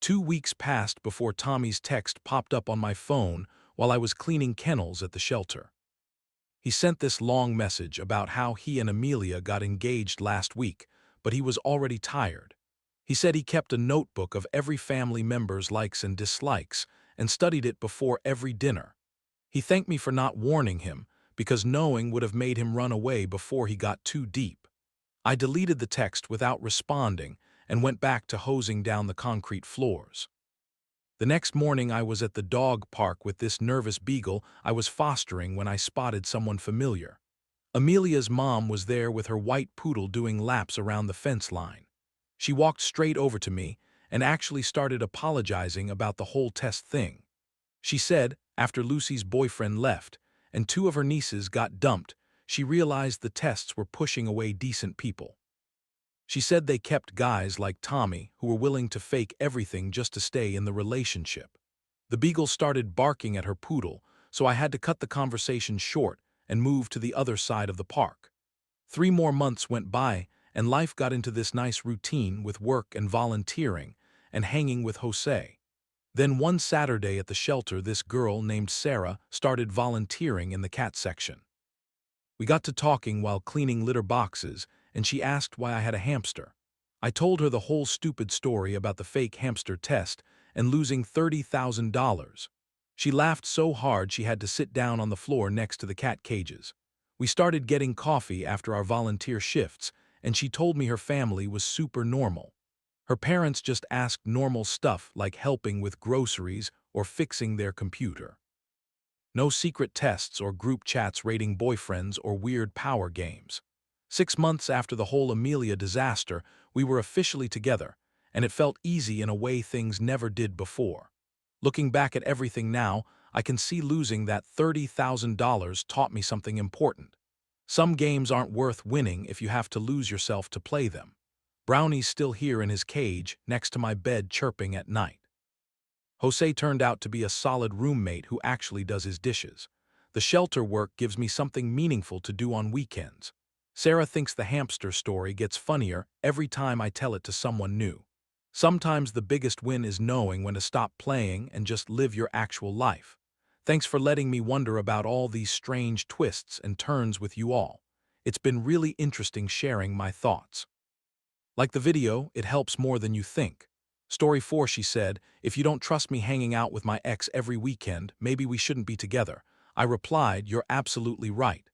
2 weeks passed before Tommy's text popped up on my phone while I was cleaning kennels at the shelter. He sent this long message about how he and Amelia got engaged last week, but he was already tired. He said he kept a notebook of every family member's likes and dislikes and studied it before every dinner. He thanked me for not warning him, because knowing would have made him run away before he got too deep. I deleted the text without responding and went back to hosing down the concrete floors. The next morning, I was at the dog park with this nervous beagle I was fostering when I spotted someone familiar. Amelia's mom was there with her white poodle doing laps around the fence line. She walked straight over to me and actually started apologizing about the whole test thing. She said, after Lucy's boyfriend left and 2 of her nieces got dumped, she realized the tests were pushing away decent people. She said they kept guys like Tommy who were willing to fake everything just to stay in the relationship. The beagle started barking at her poodle, so I had to cut the conversation short and move to the other side of the park. 3 more months went by, and life got into this nice routine with work and volunteering and hanging with Jose. Then one Saturday at the shelter, this girl named Sarah started volunteering in the cat section. We got to talking while cleaning litter boxes, and she asked why I had a hamster. I told her the whole stupid story about the fake hamster test and losing $30,000. She laughed so hard she had to sit down on the floor next to the cat cages. We started getting coffee after our volunteer shifts, and she told me her family was super normal. Her parents just asked normal stuff like helping with groceries or fixing their computer. No secret tests or group chats rating boyfriends or weird power games. 6 months after the whole Amelia disaster, we were officially together, and it felt easy in a way things never did before. Looking back at everything now, I can see losing that $30,000 taught me something important. Some games aren't worth winning if you have to lose yourself to play them. Brownie's still here in his cage, next to my bed chirping at night. Jose turned out to be a solid roommate who actually does his dishes. The shelter work gives me something meaningful to do on weekends. Sarah thinks the hamster story gets funnier every time I tell it to someone new. Sometimes the biggest win is knowing when to stop playing and just live your actual life. Thanks for letting me wonder about all these strange twists and turns with you all. It's been really interesting sharing my thoughts. Like the video, it helps more than you think. Story 4, she said, if you don't trust me hanging out with my ex every weekend, maybe we shouldn't be together. I replied, you're absolutely right.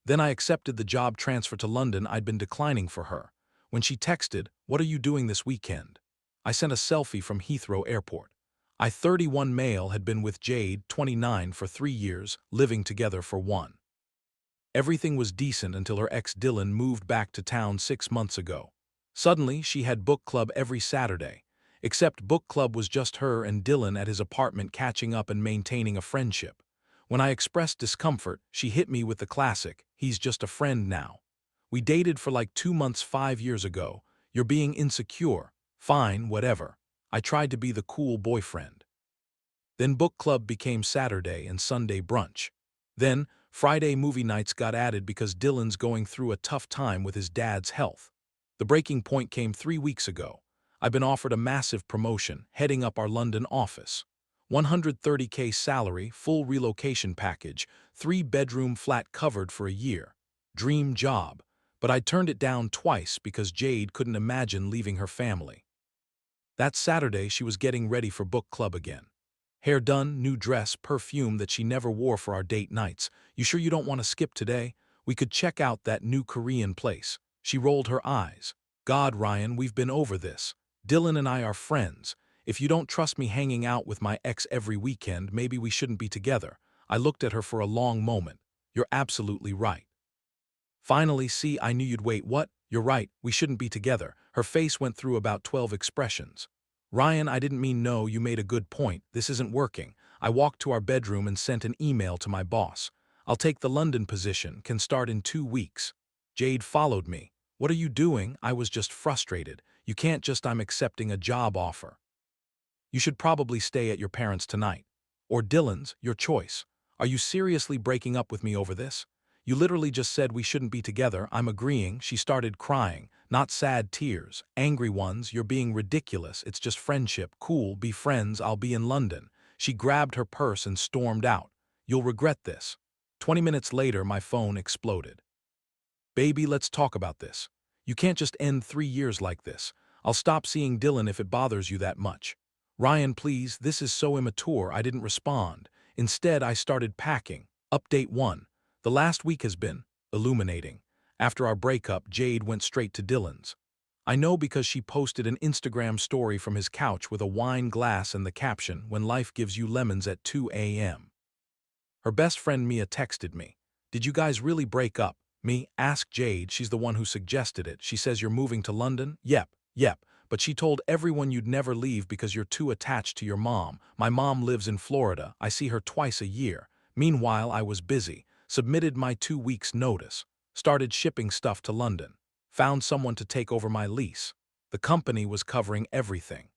Then I accepted the job transfer to London I'd been declining for her. When she texted, what are you doing this weekend? I sent a selfie from Heathrow Airport. I, 31 male, had been with Jade, 29, for 3 years, living together for 1. Everything was decent until her ex Dylan moved back to town 6 months ago. Suddenly, she had book club every Saturday. Except book club was just her and Dylan at his apartment catching up and maintaining a friendship. When I expressed discomfort, she hit me with the classic, he's just a friend now. We dated for like 2 months 5 years ago. You're being insecure. Fine, whatever. I tried to be the cool boyfriend. Then book club became Saturday and Sunday brunch. Then, Friday movie nights got added because Dylan's going through a tough time with his dad's health. The breaking point came 3 weeks ago. I've been offered a massive promotion, heading up our London office. 130K salary, full relocation package, 3-bedroom flat covered for a year. Dream job. But I turned it down twice because Jade couldn't imagine leaving her family. That Saturday, she was getting ready for book club again. Hair done, new dress, perfume that she never wore for our date nights. You sure you don't want to skip today? We could check out that new Korean place. She rolled her eyes. God, Ryan, we've been over this. Dylan and I are friends. If you don't trust me hanging out with my ex every weekend, maybe we shouldn't be together. I looked at her for a long moment. You're absolutely right. Finally, see, I knew you'd wait. What? You're right, we shouldn't be together. Her face went through about 12 expressions. Ryan, I didn't mean no, you made a good point. This isn't working. I walked to our bedroom and sent an email to my boss. I'll take the London position, can start in 2 weeks. Jade followed me. What are you doing? I was just frustrated. You can't just I'm accepting a job offer. You should probably stay at your parents' tonight. Or Dylan's, your choice. Are you seriously breaking up with me over this? You literally just said we shouldn't be together. I'm agreeing. She started crying. Not sad tears. Angry ones. You're being ridiculous. It's just friendship. Cool, be friends. I'll be in London. She grabbed her purse and stormed out. You'll regret this. 20 minutes later, my phone exploded. Baby, let's talk about this. You can't just end 3 years like this. I'll stop seeing Dylan if it bothers you that much. Ryan, please, this is so immature. I didn't respond. Instead, I started packing. Update 1. The last week has been illuminating. After our breakup, Jade went straight to Dylan's. I know because she posted an Instagram story from his couch with a wine glass and the caption, "When life gives you lemons at 2 a.m." Her best friend Mia texted me. Did you guys really break up? Me, ask Jade, she's the one who suggested it. She says you're moving to London? Yep. But she told everyone you'd never leave because you're too attached to your mom. My mom lives in Florida. I see her twice a year. Meanwhile, I was busy. Submitted my 2 weeks' notice. Started shipping stuff to London. Found someone to take over my lease. The company was covering everything.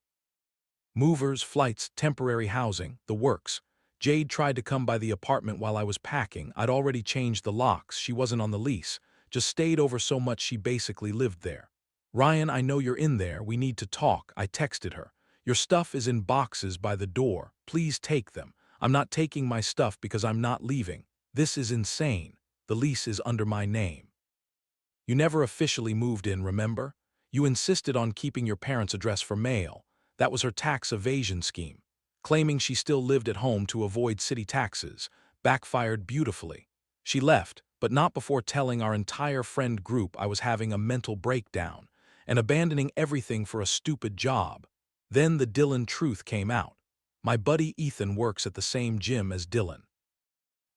Movers, flights, temporary housing, the works. Jade tried to come by the apartment while I was packing. I'd already changed the locks. She wasn't on the lease. Just stayed over so much she basically lived there. Ryan, I know you're in there. We need to talk. I texted her. Your stuff is in boxes by the door. Please take them. I'm not taking my stuff because I'm not leaving. This is insane. The lease is under my name. You never officially moved in, remember? You insisted on keeping your parents' address for mail. That was her tax evasion scheme. Claiming she still lived at home to avoid city taxes. Backfired beautifully. She left, but not before telling our entire friend group I was having a mental breakdown and abandoning everything for a stupid job. Then the Dylan truth came out. My buddy Ethan works at the same gym as Dylan.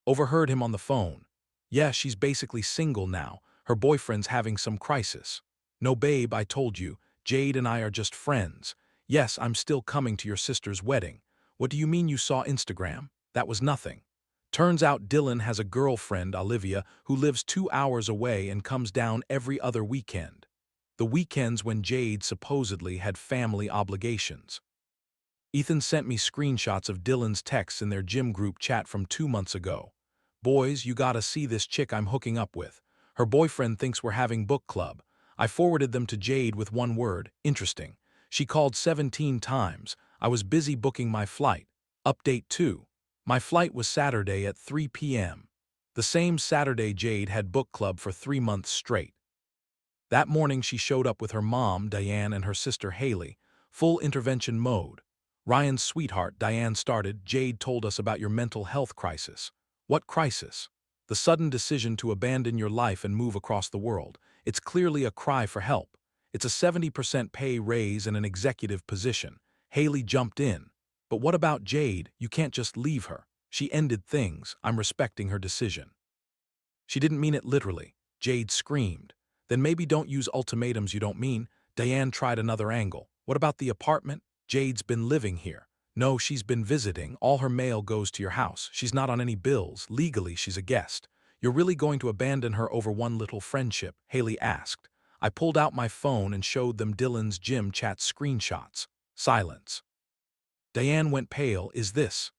Overheard him on the phone. Yeah, she's basically single now. Her boyfriend's having some crisis. No, babe, I told you. Jade and I are just friends. Yes, I'm still coming to your sister's wedding. What do you mean you saw Instagram? That was nothing. Turns out Dylan has a girlfriend, Olivia, who lives 2 hours away and comes down every other weekend. The weekends when Jade supposedly had family obligations. Ethan sent me screenshots of Dylan's texts in their gym group chat from 2 months ago. Boys, you gotta see this chick I'm hooking up with. Her boyfriend thinks we're having book club. I forwarded them to Jade with one word, interesting. She called 17 times. I was busy booking my flight. Update 2. My flight was Saturday at 3 p.m. The same Saturday Jade had book club for 3 months straight. That morning she showed up with her mom, Diane, and her sister Haley, full intervention mode. Ryan's sweetheart, Diane started, Jade told us about your mental health crisis. What crisis? The sudden decision to abandon your life and move across the world. It's clearly a cry for help. It's a 70% pay raise and an executive position. Haley jumped in. But what about Jade? You can't just leave her. She ended things. I'm respecting her decision. She didn't mean it literally. Jade screamed. Then maybe don't use ultimatums you don't mean. Diane tried another angle. What about the apartment? Jade's been living here. No, she's been visiting. All her mail goes to your house. She's not on any bills. Legally, she's a guest. You're really going to abandon her over one little friendship? Haley asked. I pulled out my phone and showed them Dylan's gym chat screenshots. Silence. Diane went pale. Is this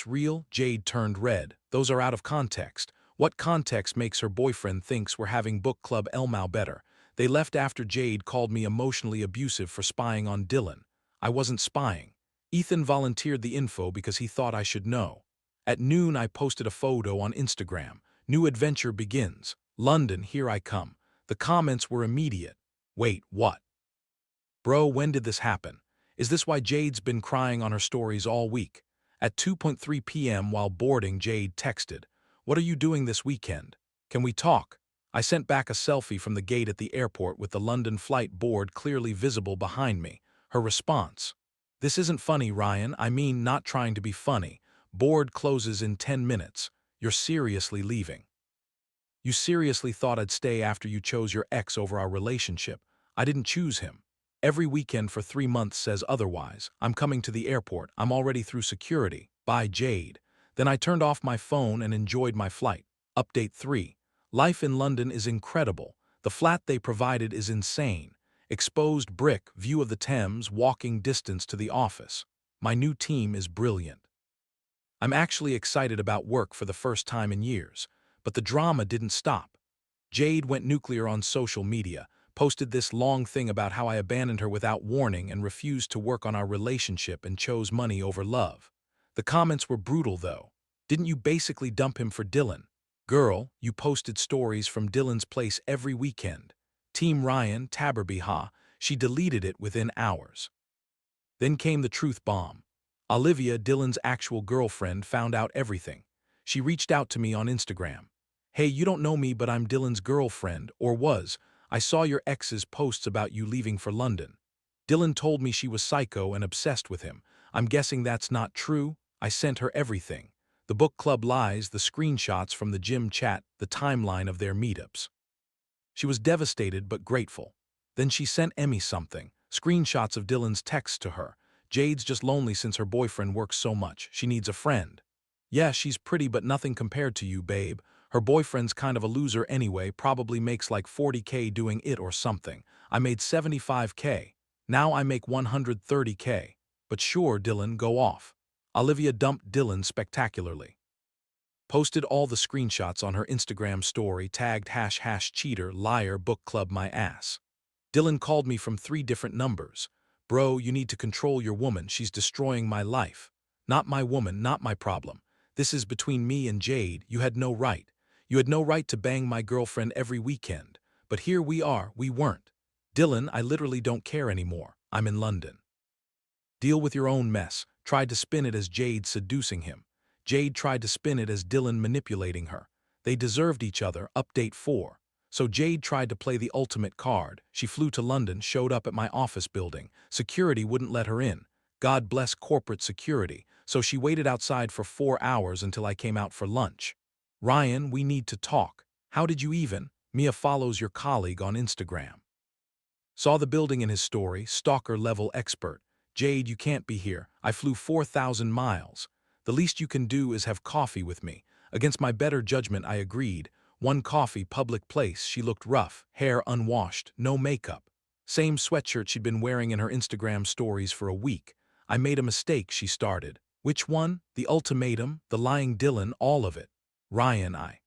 real? Jade turned red. Those are out of context. What context makes her boyfriend thinks we're having book club Elmau better? They left after Jade called me emotionally abusive for spying on Dylan. I wasn't spying. Ethan volunteered the info because he thought I should know. At noon I posted a photo on Instagram. New adventure begins. London, here I come. The comments were immediate. Wait, what? Bro, when did this happen? Is this why Jade's been crying on her stories all week? At 2:03 p.m. while boarding, Jade texted, "What are you doing this weekend? Can we talk?" I sent back a selfie from the gate at the airport with the London flight board clearly visible behind me. Her response, "This isn't funny, Ryan. I mean, not trying to be funny. Board closes in 10 minutes. You're seriously leaving. You seriously thought I'd stay after you chose your ex over our relationship? I didn't choose him. Every weekend for 3 months says otherwise. I'm coming to the airport. I'm already through security. Bye, Jade." Then I turned off my phone and enjoyed my flight. Update 3. Life in London is incredible. The flat they provided is insane. Exposed brick, view of the Thames, walking distance to the office. My new team is brilliant. I'm actually excited about work for the first time in years. But the drama didn't stop. Jade went nuclear on social media, posted this long thing about how I abandoned her without warning and refused to work on our relationship and chose money over love. The comments were brutal, though. Didn't you basically dump him for Dylan? Girl, you posted stories from Dylan's place every weekend. Team Ryan, Taberby ha, she deleted it within hours. Then came the truth bomb. Olivia, Dylan's actual girlfriend, found out everything. She reached out to me on Instagram. "Hey, you don't know me, but I'm Dylan's girlfriend, or was. I saw your ex's posts about you leaving for London. Dylan told me she was psycho and obsessed with him. I'm guessing that's not true." I sent her everything. The book club lies, the screenshots from the gym chat, the timeline of their meetups. She was devastated but grateful. Then she sent Emmy something, screenshots of Dylan's texts to her. "Jade's just lonely since her boyfriend works so much. She needs a friend." "Yeah, she's pretty but nothing compared to you, babe. Her boyfriend's kind of a loser anyway, probably makes like 40K doing it or something. I made 75K. Now I make 130K. But sure, Dylan, go off." Olivia dumped Dylan spectacularly. Posted all the screenshots on her Instagram story, tagged # cheater, liar, book club my ass. Dylan called me from 3 different numbers. "Bro, you need to control your woman. She's destroying my life." "Not my woman, not my problem. This is between me and Jade. You had no right. You had no right to bang my girlfriend every weekend. But here we are, we weren't. Dylan, I literally don't care anymore. I'm in London." Deal with your own mess. Tried to spin it as Jade seducing him. Jade tried to spin it as Dylan manipulating her. They deserved each other. Update 4. So Jade tried to play the ultimate card. She flew to London, showed up at my office building. Security wouldn't let her in. God bless corporate security. So she waited outside for 4 hours until I came out for lunch. "Ryan, we need to talk." "How did you even?" "Mia follows your colleague on Instagram." Saw the building in his story, stalker-level expert. "Jade, you can't be here. I flew 4,000 miles. The least you can do is have coffee with me. Against my better judgment, I agreed. One coffee, public place. She looked rough, hair unwashed, no makeup. Same sweatshirt she'd been wearing in her Instagram stories for a week. I made a mistake, she started. Which one? The ultimatum, the lying Dylan, all of it. Ryan, I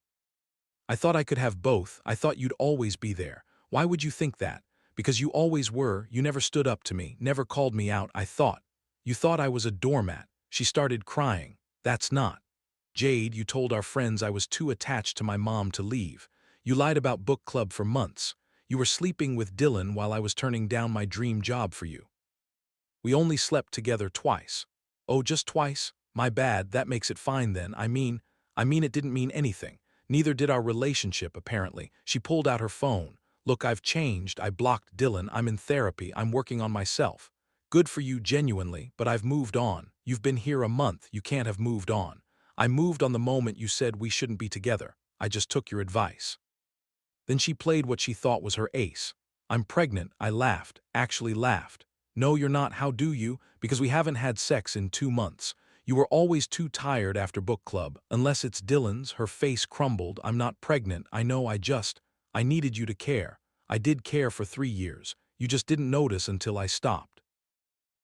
thought I could have both. I thought you'd always be there. Why would you think that? Because you always were. You never stood up to me, never called me out. I thought. You thought I was a doormat. She started crying. That's not. Jade, you told our friends I was too attached to my mom to leave. You lied about book club for months. You were sleeping with Dylan while I was turning down my dream job for you. We only slept together twice. Oh, just twice? My bad, that makes it fine then. I mean it didn't mean anything. Neither did our relationship, apparently. She pulled out her phone. Look, I've changed. I blocked Dylan. I'm in therapy. I'm working on myself. Good for you, genuinely, but I've moved on. You've been here a month. You can't have moved on. I moved on the moment you said we shouldn't be together. I just took your advice. Then she played what she thought was her ace. I'm pregnant. I laughed. Actually laughed. No, you're not. How do you? Because we haven't had sex in 2 months. You were always too tired after book club. Unless it's Dylan's, her face crumbled. I'm not pregnant. I know. I needed you to care. I did care for 3 years. You just didn't notice until I stopped.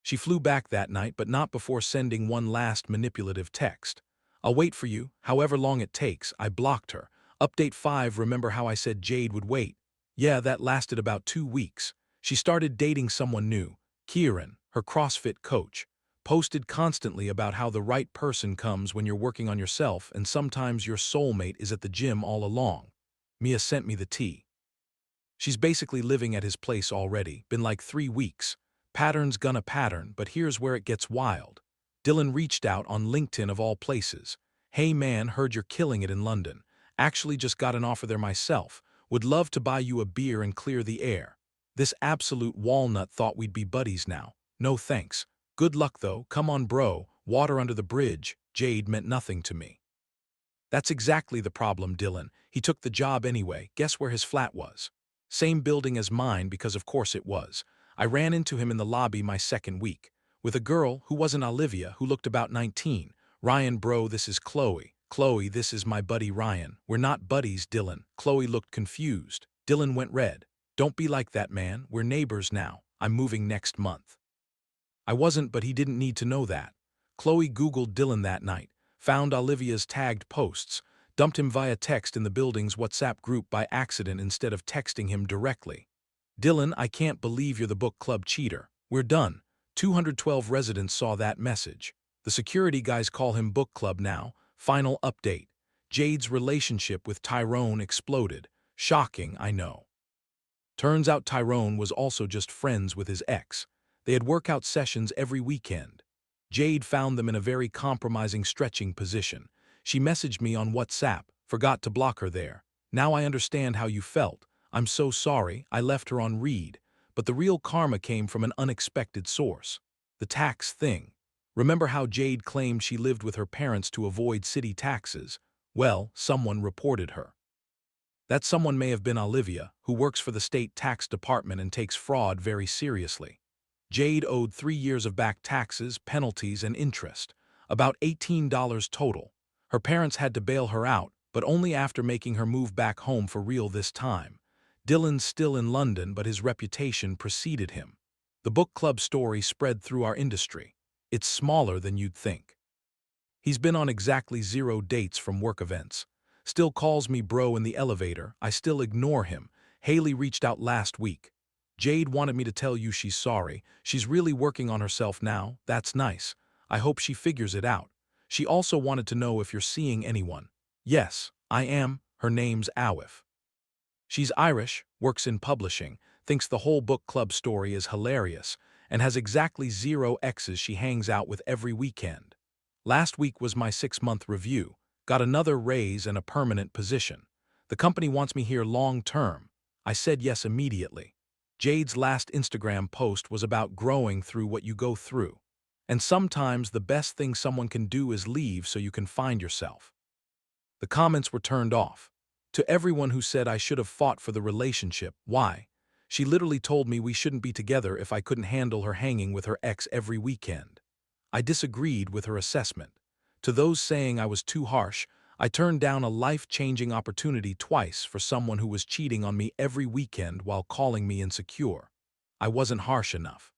She flew back that night, but not before sending one last manipulative text. I'll wait for you, however long it takes. I blocked her. Update 5, remember how I said Jade would wait? Yeah, that lasted about 2 weeks. She started dating someone new. Kieran, her CrossFit coach, posted constantly about how the right person comes when you're working on yourself and sometimes your soulmate is at the gym all along. Mia sent me the tea. She's basically living at his place already, been like 3 weeks. Pattern's gonna pattern, but here's where it gets wild. Dylan reached out on LinkedIn of all places. Hey man, heard you're killing it in London. Actually just got an offer there myself. Would love to buy you a beer and clear the air. This absolute walnut thought we'd be buddies now. No thanks. Good luck though, come on bro, water under the bridge. Jade meant nothing to me. That's exactly the problem, Dylan. He took the job anyway. Guess where his flat was? Same building as mine, because of course it was. I ran into him in the lobby my second week. With a girl who wasn't Olivia, who looked about 19. Ryan bro, this is Chloe. Chloe, this is my buddy Ryan. We're not buddies, Dylan. Chloe looked confused. Dylan went red. Don't be like that, man. We're neighbors now. I'm moving next month. I wasn't, but he didn't need to know that. Chloe Googled Dylan that night, found Olivia's tagged posts, dumped him via text in the building's WhatsApp group by accident instead of texting him directly. Dylan, I can't believe you're the book club cheater. We're done. 212 residents saw that message. The security guys call him book club now. Final update. Jade's relationship with Tyrone exploded. Shocking, I know. Turns out Tyrone was also just friends with his ex. They had workout sessions every weekend. Jade found them in a very compromising stretching position. She messaged me on WhatsApp, forgot to block her there. Now I understand how you felt. I'm so sorry, I left her on read. But the real karma came from an unexpected source. The tax thing. Remember how Jade claimed she lived with her parents to avoid city taxes? Well, someone reported her. That someone may have been Olivia, who works for the state tax department and takes fraud very seriously. Jade owed 3 years of back taxes, penalties, and interest, about $18 total. Her parents had to bail her out, but only after making her move back home for real this time. Dylan's still in London, but his reputation preceded him. The book club story spread through our industry. It's smaller than you'd think. He's been on exactly 0 dates from work events. Still calls me bro in the elevator. I still ignore him. Haley reached out last week. Jade wanted me to tell you she's sorry. She's really working on herself now. That's nice. I hope she figures it out. She also wanted to know if you're seeing anyone. Yes, I am. Her name's Awif. She's Irish, works in publishing, thinks the whole book club story is hilarious, and has exactly 0 exes she hangs out with every weekend. Last week was my 6-month review. Got another raise and a permanent position. The company wants me here long-term. I said yes immediately. Jade's last Instagram post was about growing through what you go through. And sometimes the best thing someone can do is leave so you can find yourself. The comments were turned off. To everyone who said I should have fought for the relationship, why? She literally told me we shouldn't be together if I couldn't handle her hanging with her ex every weekend. I disagreed with her assessment. To those saying I was too harsh, I turned down a life-changing opportunity twice for someone who was cheating on me every weekend while calling me insecure. I wasn't harsh enough.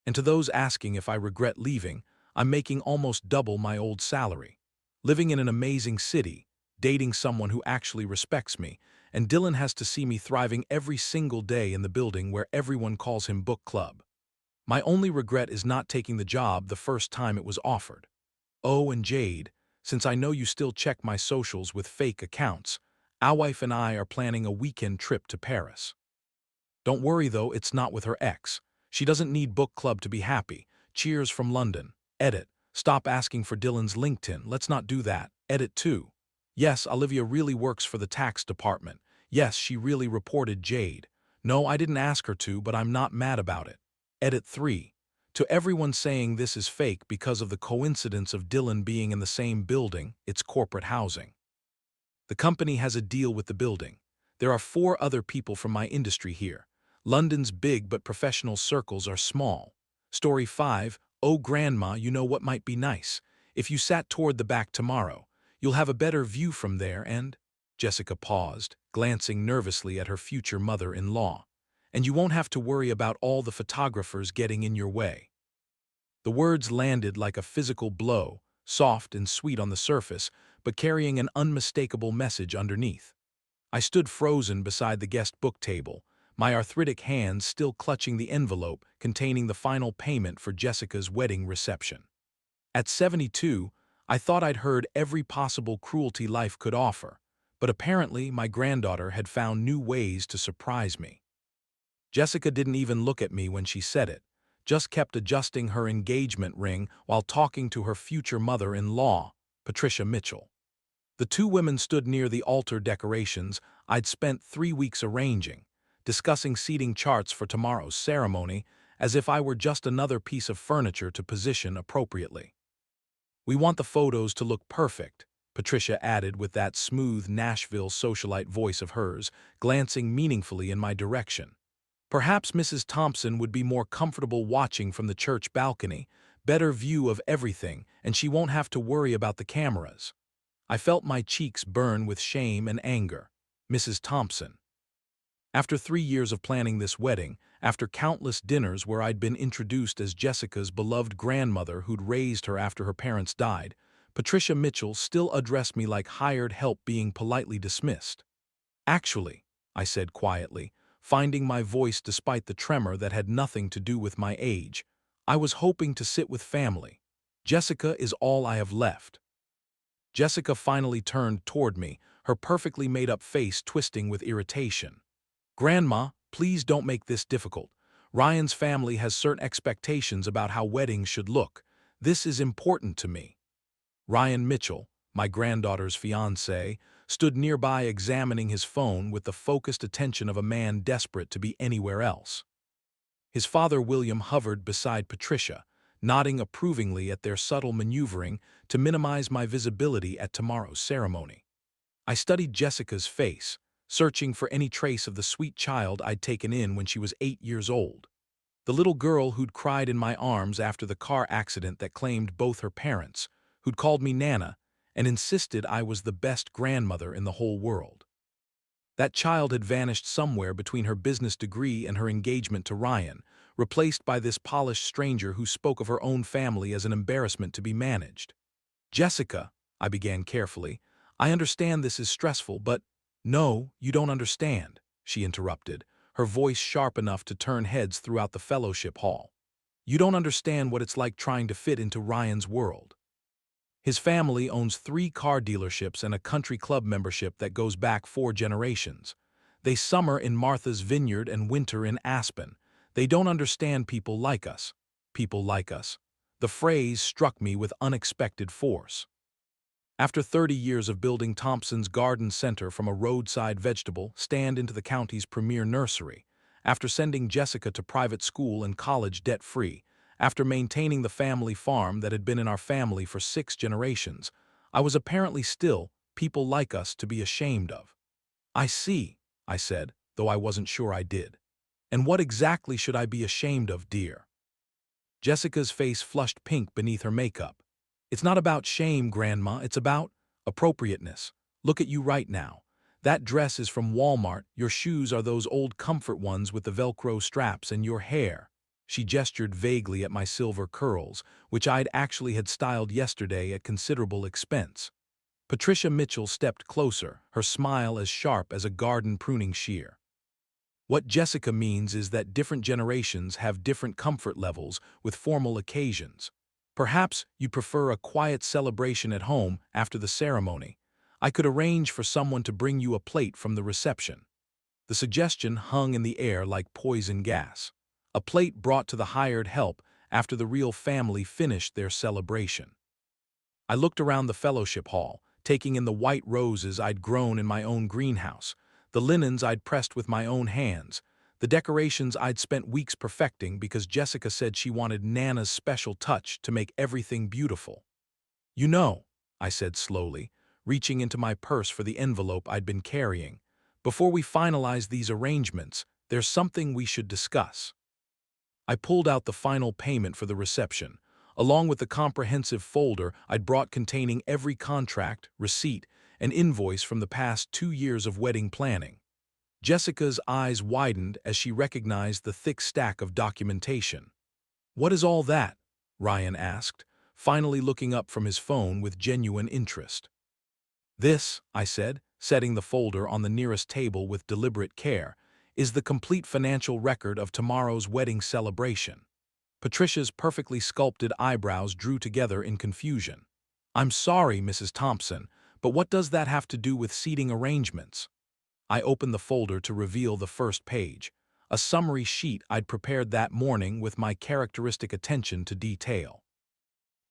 And to those asking if I regret leaving, I'm making almost double my old salary, living in an amazing city, dating someone who actually respects me, and Dylan has to see me thriving every single day in the building where everyone calls him Book Club. My only regret is not taking the job the first time it was offered. Oh, and Jade, since I know you still check my socials with fake accounts, our wife and I are planning a weekend trip to Paris. Don't worry though, it's not with her ex. She doesn't need Book Club to be happy. Cheers from London. Edit. Stop asking for Dylan's LinkedIn. Let's not do that. Edit 2. Yes, Olivia really works for the tax department. Yes, she really reported Jade. No, I didn't ask her to, but I'm not mad about it. Edit 3. To everyone saying this is fake because of the coincidence of Dylan being in the same building, it's corporate housing. The company has a deal with the building. There are 4 other people from my industry here. London's big but professional circles are small. Story 5. Oh grandma, you know what might be nice? If you sat toward the back tomorrow, you'll have a better view from there and… Jessica paused, glancing nervously at her future mother-in-law. And you won't have to worry about all the photographers getting in your way. The words landed like a physical blow, soft and sweet on the surface, but carrying an unmistakable message underneath. I stood frozen beside the guest book table, my arthritic hands still clutching the envelope containing the final payment for Jessica's wedding reception. At 72, I thought I'd heard every possible cruelty life could offer, but apparently my granddaughter had found new ways to surprise me. Jessica didn't even look at me when she said it, just kept adjusting her engagement ring while talking to her future mother-in-law, Patricia Mitchell. The 2 women stood near the altar decorations I'd spent 3 weeks arranging, discussing seating charts for tomorrow's ceremony as if I were just another piece of furniture to position appropriately. We want the photos to look perfect, Patricia added with that smooth Nashville socialite voice of hers, glancing meaningfully in my direction. Perhaps Mrs. Thompson would be more comfortable watching from the church balcony, better view of everything, and she won't have to worry about the cameras. I felt my cheeks burn with shame and anger. Mrs. Thompson. After 3 years of planning this wedding, after countless dinners where I'd been introduced as Jessica's beloved grandmother who'd raised her after her parents died, Patricia Mitchell still addressed me like hired help being politely dismissed. Actually, I said quietly, finding my voice despite the tremor that had nothing to do with my age, I was hoping to sit with family. Jessica is all I have left. Jessica finally turned toward me, her perfectly made-up face twisting with irritation. Grandma, please don't make this difficult. Ryan's family has certain expectations about how weddings should look. This is important to me. Ryan Mitchell, my granddaughter's fiancé, stood nearby examining his phone with the focused attention of a man desperate to be anywhere else. His father William hovered beside Patricia, nodding approvingly at their subtle maneuvering to minimize my visibility at tomorrow's ceremony. I studied Jessica's face, searching for any trace of the sweet child I'd taken in when she was 8 years old. The little girl who'd cried in my arms after the car accident that claimed both her parents, who'd called me Nana, and insisted I was the best grandmother in the whole world. That child had vanished somewhere between her business degree and her engagement to Ryan, replaced by this polished stranger who spoke of her own family as an embarrassment to be managed. Jessica, I began carefully, I understand this is stressful, but… No, you don't understand, she interrupted, her voice sharp enough to turn heads throughout the fellowship hall. You don't understand what it's like trying to fit into Ryan's world. His family owns 3 car dealerships and a country club membership that goes back 4 generations. They summer in Martha's Vineyard and winter in Aspen. They don't understand people like us. People like us. The phrase struck me with unexpected force. After 30 years of building Thompson's Garden Center from a roadside vegetable stand into the county's premier nursery, after sending Jessica to private school and college debt-free, after maintaining the family farm that had been in our family for 6 generations, I was apparently still people like us to be ashamed of. I see, I said, though I wasn't sure I did. And what exactly should I be ashamed of, dear? Jessica's face flushed pink beneath her makeup. It's not about shame, Grandma, it's about appropriateness. Look at you right now. That dress is from Walmart, your shoes are those old comfort ones with the Velcro straps, and your hair. She gestured vaguely at my silver curls, which I'd actually had styled yesterday at considerable expense. Patricia Mitchell stepped closer, her smile as sharp as a garden pruning shear. What Jessica means is that different generations have different comfort levels with formal occasions. Perhaps you prefer a quiet celebration at home after the ceremony. I could arrange for someone to bring you a plate from the reception. The suggestion hung in the air like poison gas. A plate brought to the hired help after the real family finished their celebration. I looked around the fellowship hall, taking in the white roses I'd grown in my own greenhouse, the linens I'd pressed with my own hands, the decorations I'd spent weeks perfecting because Jessica said she wanted Nana's special touch to make everything beautiful. You know, I said slowly, reaching into my purse for the envelope I'd been carrying, before we finalize these arrangements, there's something we should discuss. I pulled out the final payment for the reception, along with the comprehensive folder I'd brought containing every contract, receipt, and invoice from the past 2 years of wedding planning. Jessica's eyes widened as she recognized the thick stack of documentation. "What is all that?" Ryan asked, finally looking up from his phone with genuine interest. "This," I said, setting the folder on the nearest table with deliberate care, "is the complete financial record of tomorrow's wedding celebration." Patricia's perfectly sculpted eyebrows drew together in confusion. "I'm sorry, Mrs. Thompson, but what does that have to do with seating arrangements?" I opened the folder to reveal the first page, a summary sheet I'd prepared that morning with my characteristic attention to detail.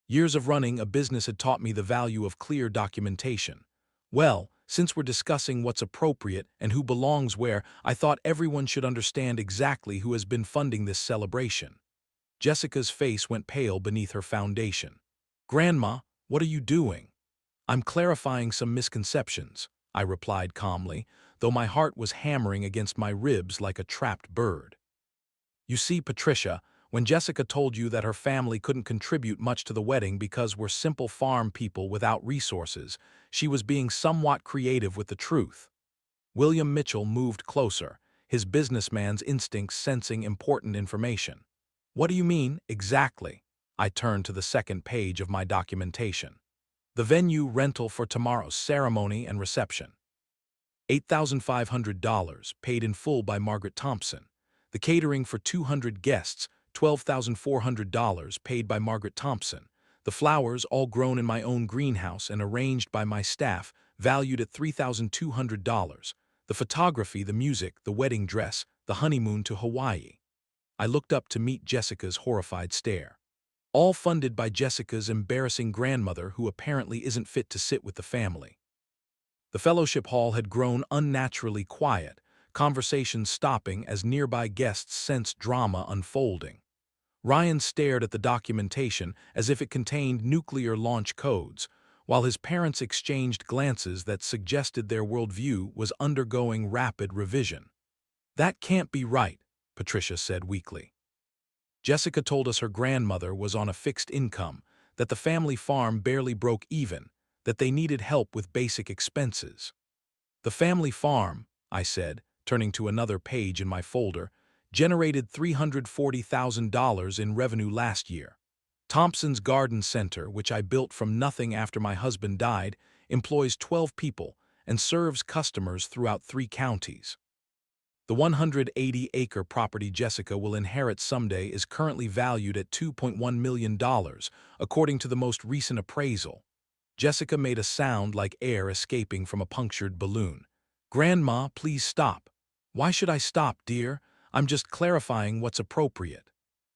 Years of running a business had taught me the value of clear documentation. Well, since we're discussing what's appropriate and who belongs where, I thought everyone should understand exactly who has been funding this celebration. Jessica's face went pale beneath her foundation. "Grandma, what are you doing?" "I'm clarifying some misconceptions," I replied calmly, though my heart was hammering against my ribs like a trapped bird. "You see, Patricia, when Jessica told you that her family couldn't contribute much to the wedding because we're simple farm people without resources, she was being somewhat creative with the truth." William Mitchell moved closer, his businessman's instincts sensing important information. "What do you mean, exactly?" I turned to the second page of my documentation. "The venue rental for tomorrow's ceremony and reception. $8,500, paid in full by Margaret Thompson. The catering for 200 guests, $12,400, paid by Margaret Thompson. The flowers, all grown in my own greenhouse and arranged by my staff, valued at $3,200. The photography, the music, the wedding dress, the honeymoon to Hawaii." I looked up to meet Jessica's horrified stare. "All funded by Jessica's embarrassing grandmother who apparently isn't fit to sit with the family." The fellowship hall had grown unnaturally quiet, conversations stopping as nearby guests sensed drama unfolding. Ryan stared at the documentation as if it contained nuclear launch codes, while his parents exchanged glances that suggested their worldview was undergoing rapid revision. "That can't be right," Patricia said weakly. "Jessica told us her grandmother was on a fixed income, that the family farm barely broke even, that they needed help with basic expenses." "The family farm," I said, turning to another page in my folder, "generated $340,000 in revenue last year. Thompson's Garden Center, which I built from nothing after my husband died, employs 12 people and serves customers throughout 3 counties. The 180-acre property Jessica will inherit someday is currently valued at $2.1 million, according to the most recent appraisal." Jessica made a sound like air escaping from a punctured balloon. "Grandma, please stop." "Why should I stop, dear? I'm just clarifying what's appropriate."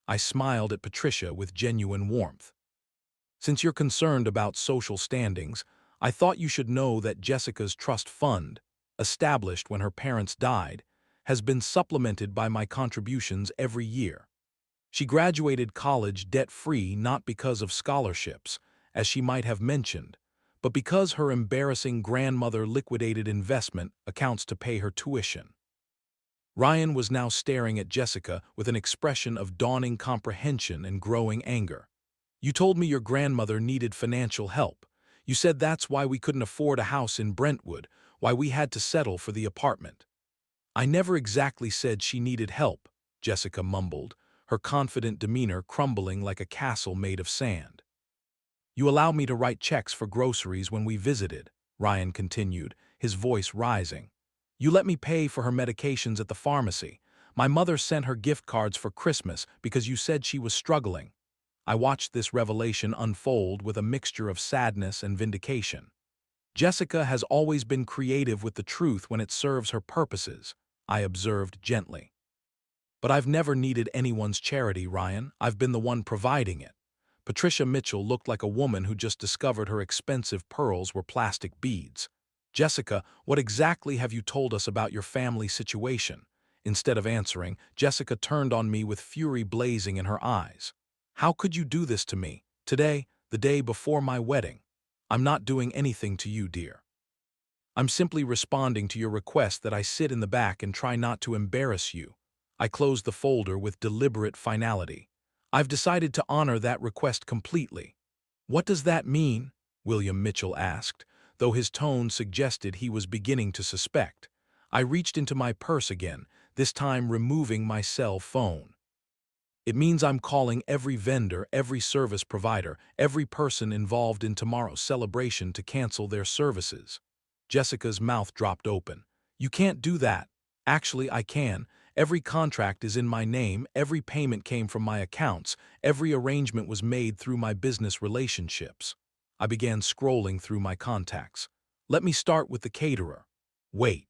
I smiled at Patricia with genuine warmth. "Since you're concerned about social standings, I thought you should know that Jessica's trust fund, established when her parents died, has been supplemented by my contributions every year. She graduated college debt-free not because of scholarships, as she might have mentioned, but because her embarrassing grandmother liquidated investment accounts to pay her tuition." Ryan was now staring at Jessica with an expression of dawning comprehension and growing anger. You told me your grandmother needed financial help. You said that's why we couldn't afford a house in Brentwood, why we had to settle for the apartment. I never exactly said she needed help, Jessica mumbled, her confident demeanor crumbling like a castle made of sand. You allowed me to write checks for groceries when we visited, Ryan continued, his voice rising. You let me pay for her medications at the pharmacy. My mother sent her gift cards for Christmas because you said she was struggling. I watched this revelation unfold with a mixture of sadness and vindication. Jessica has always been creative with the truth when it serves her purposes, I observed gently. But I've never needed anyone's charity, Ryan. I've been the one providing it. Patricia Mitchell looked like a woman who just discovered her expensive pearls were plastic beads. Jessica, what exactly have you told us about your family situation? Instead of answering, Jessica turned on me with fury blazing in her eyes. How could you do this to me? Today, the day before my wedding. I'm not doing anything to you, dear. I'm simply responding to your request that I sit in the back and try not to embarrass you. I closed the folder with deliberate finality. I've decided to honor that request completely. What does that mean? William Mitchell asked, though his tone suggested he was beginning to suspect. I reached into my purse again, this time removing my cell phone. It means I'm calling every vendor, every service provider, every person involved in tomorrow's celebration to cancel their services. Jessica's mouth dropped open. You can't do that. Actually, I can. Every contract is in my name, every payment came from my accounts, every arrangement was made through my business relationships. I began scrolling through my contacts. Let me start with the caterer. Wait.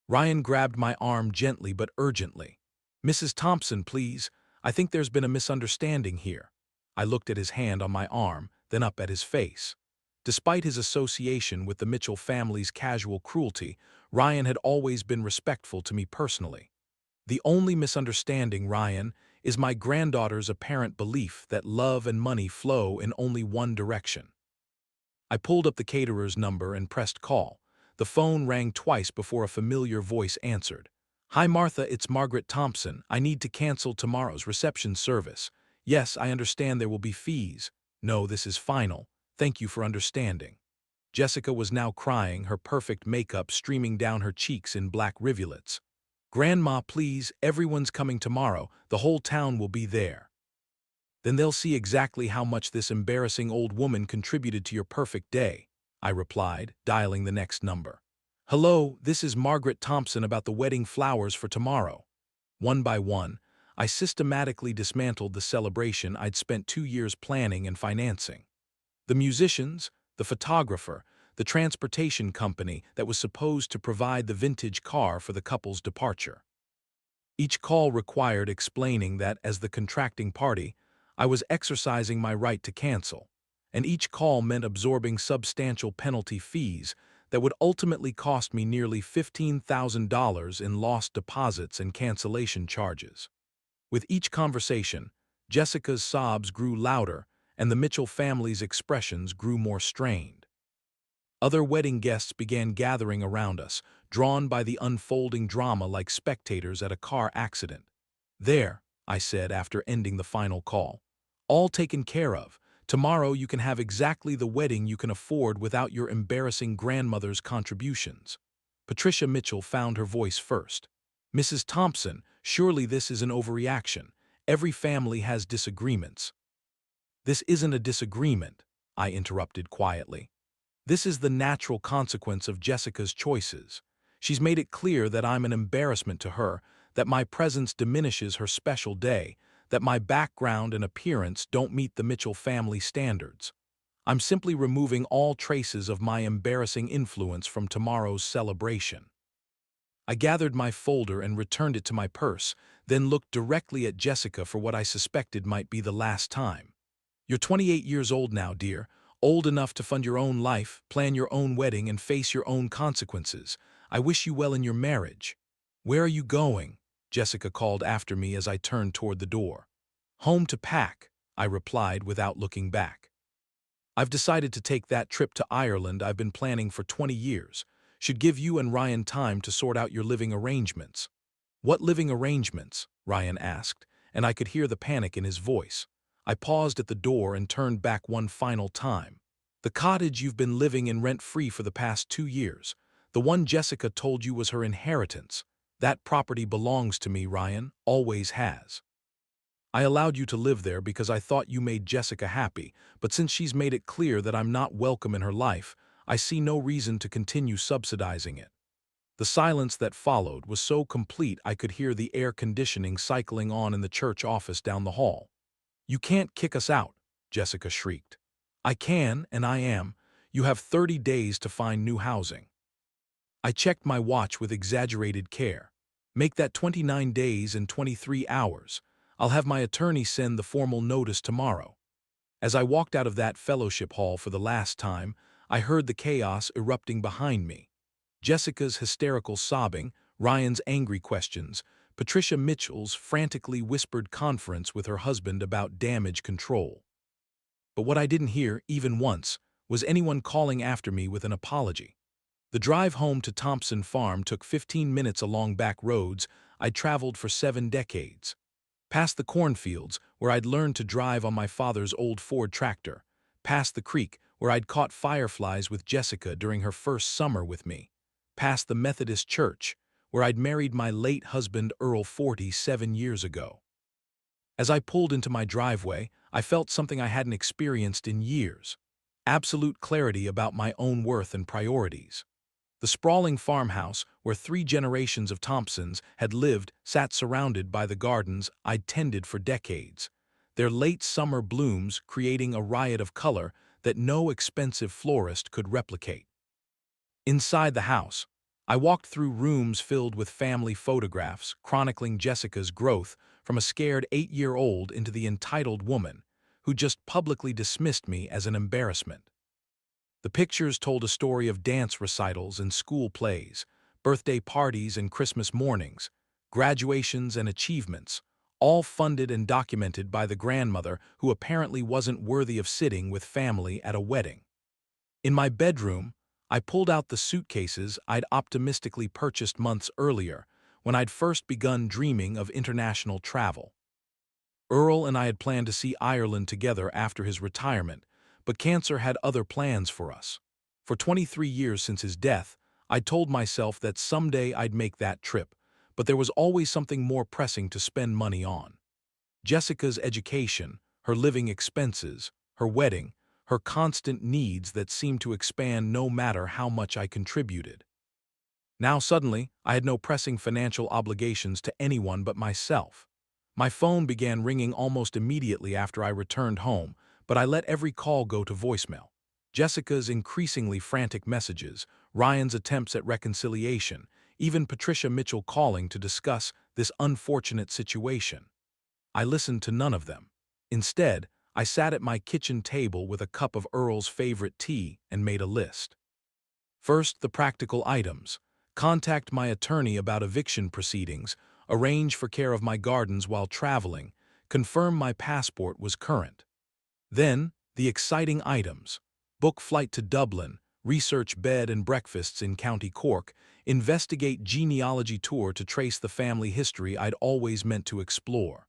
Ryan grabbed my arm gently but urgently. Mrs. Thompson, please. I think there's been a misunderstanding here. I looked at his hand on my arm, then up at his face. Despite his association with the Mitchell family's casual cruelty, Ryan had always been respectful to me personally. The only misunderstanding, Ryan, is my granddaughter's apparent belief that love and money flow in only one direction. I pulled up the caterer's number and pressed call. The phone rang twice before a familiar voice answered. Hi Martha, it's Margaret Thompson. I need to cancel tomorrow's reception service. Yes, I understand there will be fees. No, this is final. Thank you for understanding. Jessica was now crying, her perfect makeup streaming down her cheeks in black rivulets. Grandma, please, everyone's coming tomorrow. The whole town will be there. Then they'll see exactly how much this embarrassing old woman contributed to your perfect day, I replied, dialing the next number. Hello, this is Margaret Thompson about the wedding flowers for tomorrow. One by one, I systematically dismantled the celebration I'd spent 2 years planning and financing. The musicians, the photographer, the transportation company that was supposed to provide the vintage car for the couple's departure. Each call required explaining that, as the contracting party, I was exercising my right to cancel, and each call meant absorbing substantial penalty fees that would ultimately cost me nearly $15,000 in lost deposits and cancellation charges. With each conversation, Jessica's sobs grew louder and the Mitchell family's expressions grew more strained. Other wedding guests began gathering around us, drawn by the unfolding drama like spectators at a car accident. There, I said after ending the final call. All taken care of. Tomorrow you can have exactly the wedding you can afford without your embarrassing grandmother's contributions. Patricia Mitchell found her voice first. Mrs. Thompson, surely this is an overreaction. Every family has disagreements. This isn't a disagreement, I interrupted quietly. This is the natural consequence of Jessica's choices. She's made it clear that I'm an embarrassment to her, that my presence diminishes her special day, that my background and appearance don't meet the Mitchell family standards. I'm simply removing all traces of my embarrassing influence from tomorrow's celebration. I gathered my folder and returned it to my purse, then looked directly at Jessica for what I suspected might be the last time. You're 28 years old now, dear, old enough to fund your own life, plan your own wedding, and face your own consequences. I wish you well in your marriage. Where are you going? Jessica called after me as I turned toward the door. Home to pack, I replied without looking back. I've decided to take that trip to Ireland I've been planning for 20 years. Should give you and Ryan time to sort out your living arrangements. What living arrangements? Ryan asked, and I could hear the panic in his voice. I paused at the door and turned back one final time. The cottage you've been living in rent-free for the past 2 years. The one Jessica told you was her inheritance. That property belongs to me, Ryan, always has. I allowed you to live there because I thought you made Jessica happy, but since she's made it clear that I'm not welcome in her life, I see no reason to continue subsidizing it. The silence that followed was so complete I could hear the air conditioning cycling on in the church office down the hall. "You can't kick us out," Jessica shrieked. "I can, and I am. You have 30 days to find new housing." I checked my watch with exaggerated care. "Make that 29 days and 23 hours. I'll have my attorney send the formal notice tomorrow." As I walked out of that fellowship hall for the last time, I heard the chaos erupting behind me. Jessica's hysterical sobbing, Ryan's angry questions, Patricia Mitchell's frantically whispered conference with her husband about damage control. But what I didn't hear, even once, was anyone calling after me with an apology. The drive home to Thompson Farm took 15 minutes along back roads I'd traveled for 7 decades. Past the cornfields, where I'd learned to drive on my father's old Ford tractor. Past the creek, where I'd caught fireflies with Jessica during her first summer with me. Past the Methodist church, where I'd married my late husband Earl 47 years ago. As I pulled into my driveway, I felt something I hadn't experienced in years. Absolute clarity about my own worth and priorities. The sprawling farmhouse, where 3 generations of Thompsons had lived, sat surrounded by the gardens I'd tended for decades, their late summer blooms creating a riot of color that no expensive florist could replicate. Inside the house, I walked through rooms filled with family photographs chronicling Jessica's growth from a scared 8-year-old into the entitled woman who just publicly dismissed me as an embarrassment. The pictures told a story of dance recitals and school plays, birthday parties and Christmas mornings, graduations and achievements, all funded and documented by the grandmother who apparently wasn't worthy of sitting with family at a wedding. In my bedroom, I pulled out the suitcases I'd optimistically purchased months earlier when I'd first begun dreaming of international travel. Earl and I had planned to see Ireland together after his retirement, but cancer had other plans for us. For 23 years since his death, I'd told myself that someday I'd make that trip, but there was always something more pressing to spend money on. Jessica's education, her living expenses, her wedding, her constant needs that seemed to expand no matter how much I contributed. Now suddenly, I had no pressing financial obligations to anyone but myself. My phone began ringing almost immediately after I returned home, but I let every call go to voicemail. Jessica's increasingly frantic messages, Ryan's attempts at reconciliation, even Patricia Mitchell calling to discuss this unfortunate situation. I listened to none of them. Instead, I sat at my kitchen table with a cup of Earl's favorite tea and made a list. First, the practical items. Contact my attorney about eviction proceedings, arrange for care of my gardens while traveling, confirm my passport was current. Then, the exciting items. Book flight to Dublin, research bed and breakfasts in County Cork, investigate genealogy tour to trace the family history I'd always meant to explore.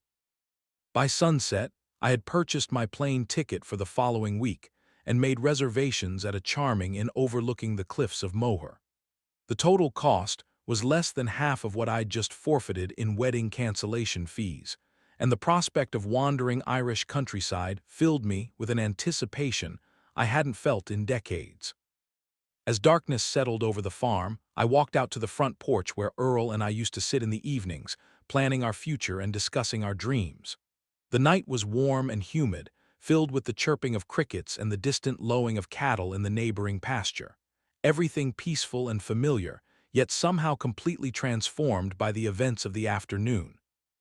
By sunset, I had purchased my plane ticket for the following week and made reservations at a charming inn overlooking the cliffs of Moher. The total cost was less than half of what I'd just forfeited in wedding cancellation fees, and the prospect of wandering Irish countryside filled me with an anticipation I hadn't felt in decades. As darkness settled over the farm, I walked out to the front porch where Earl and I used to sit in the evenings, planning our future and discussing our dreams. The night was warm and humid, filled with the chirping of crickets and the distant lowing of cattle in the neighboring pasture. Everything peaceful and familiar, yet somehow completely transformed by the events of the afternoon.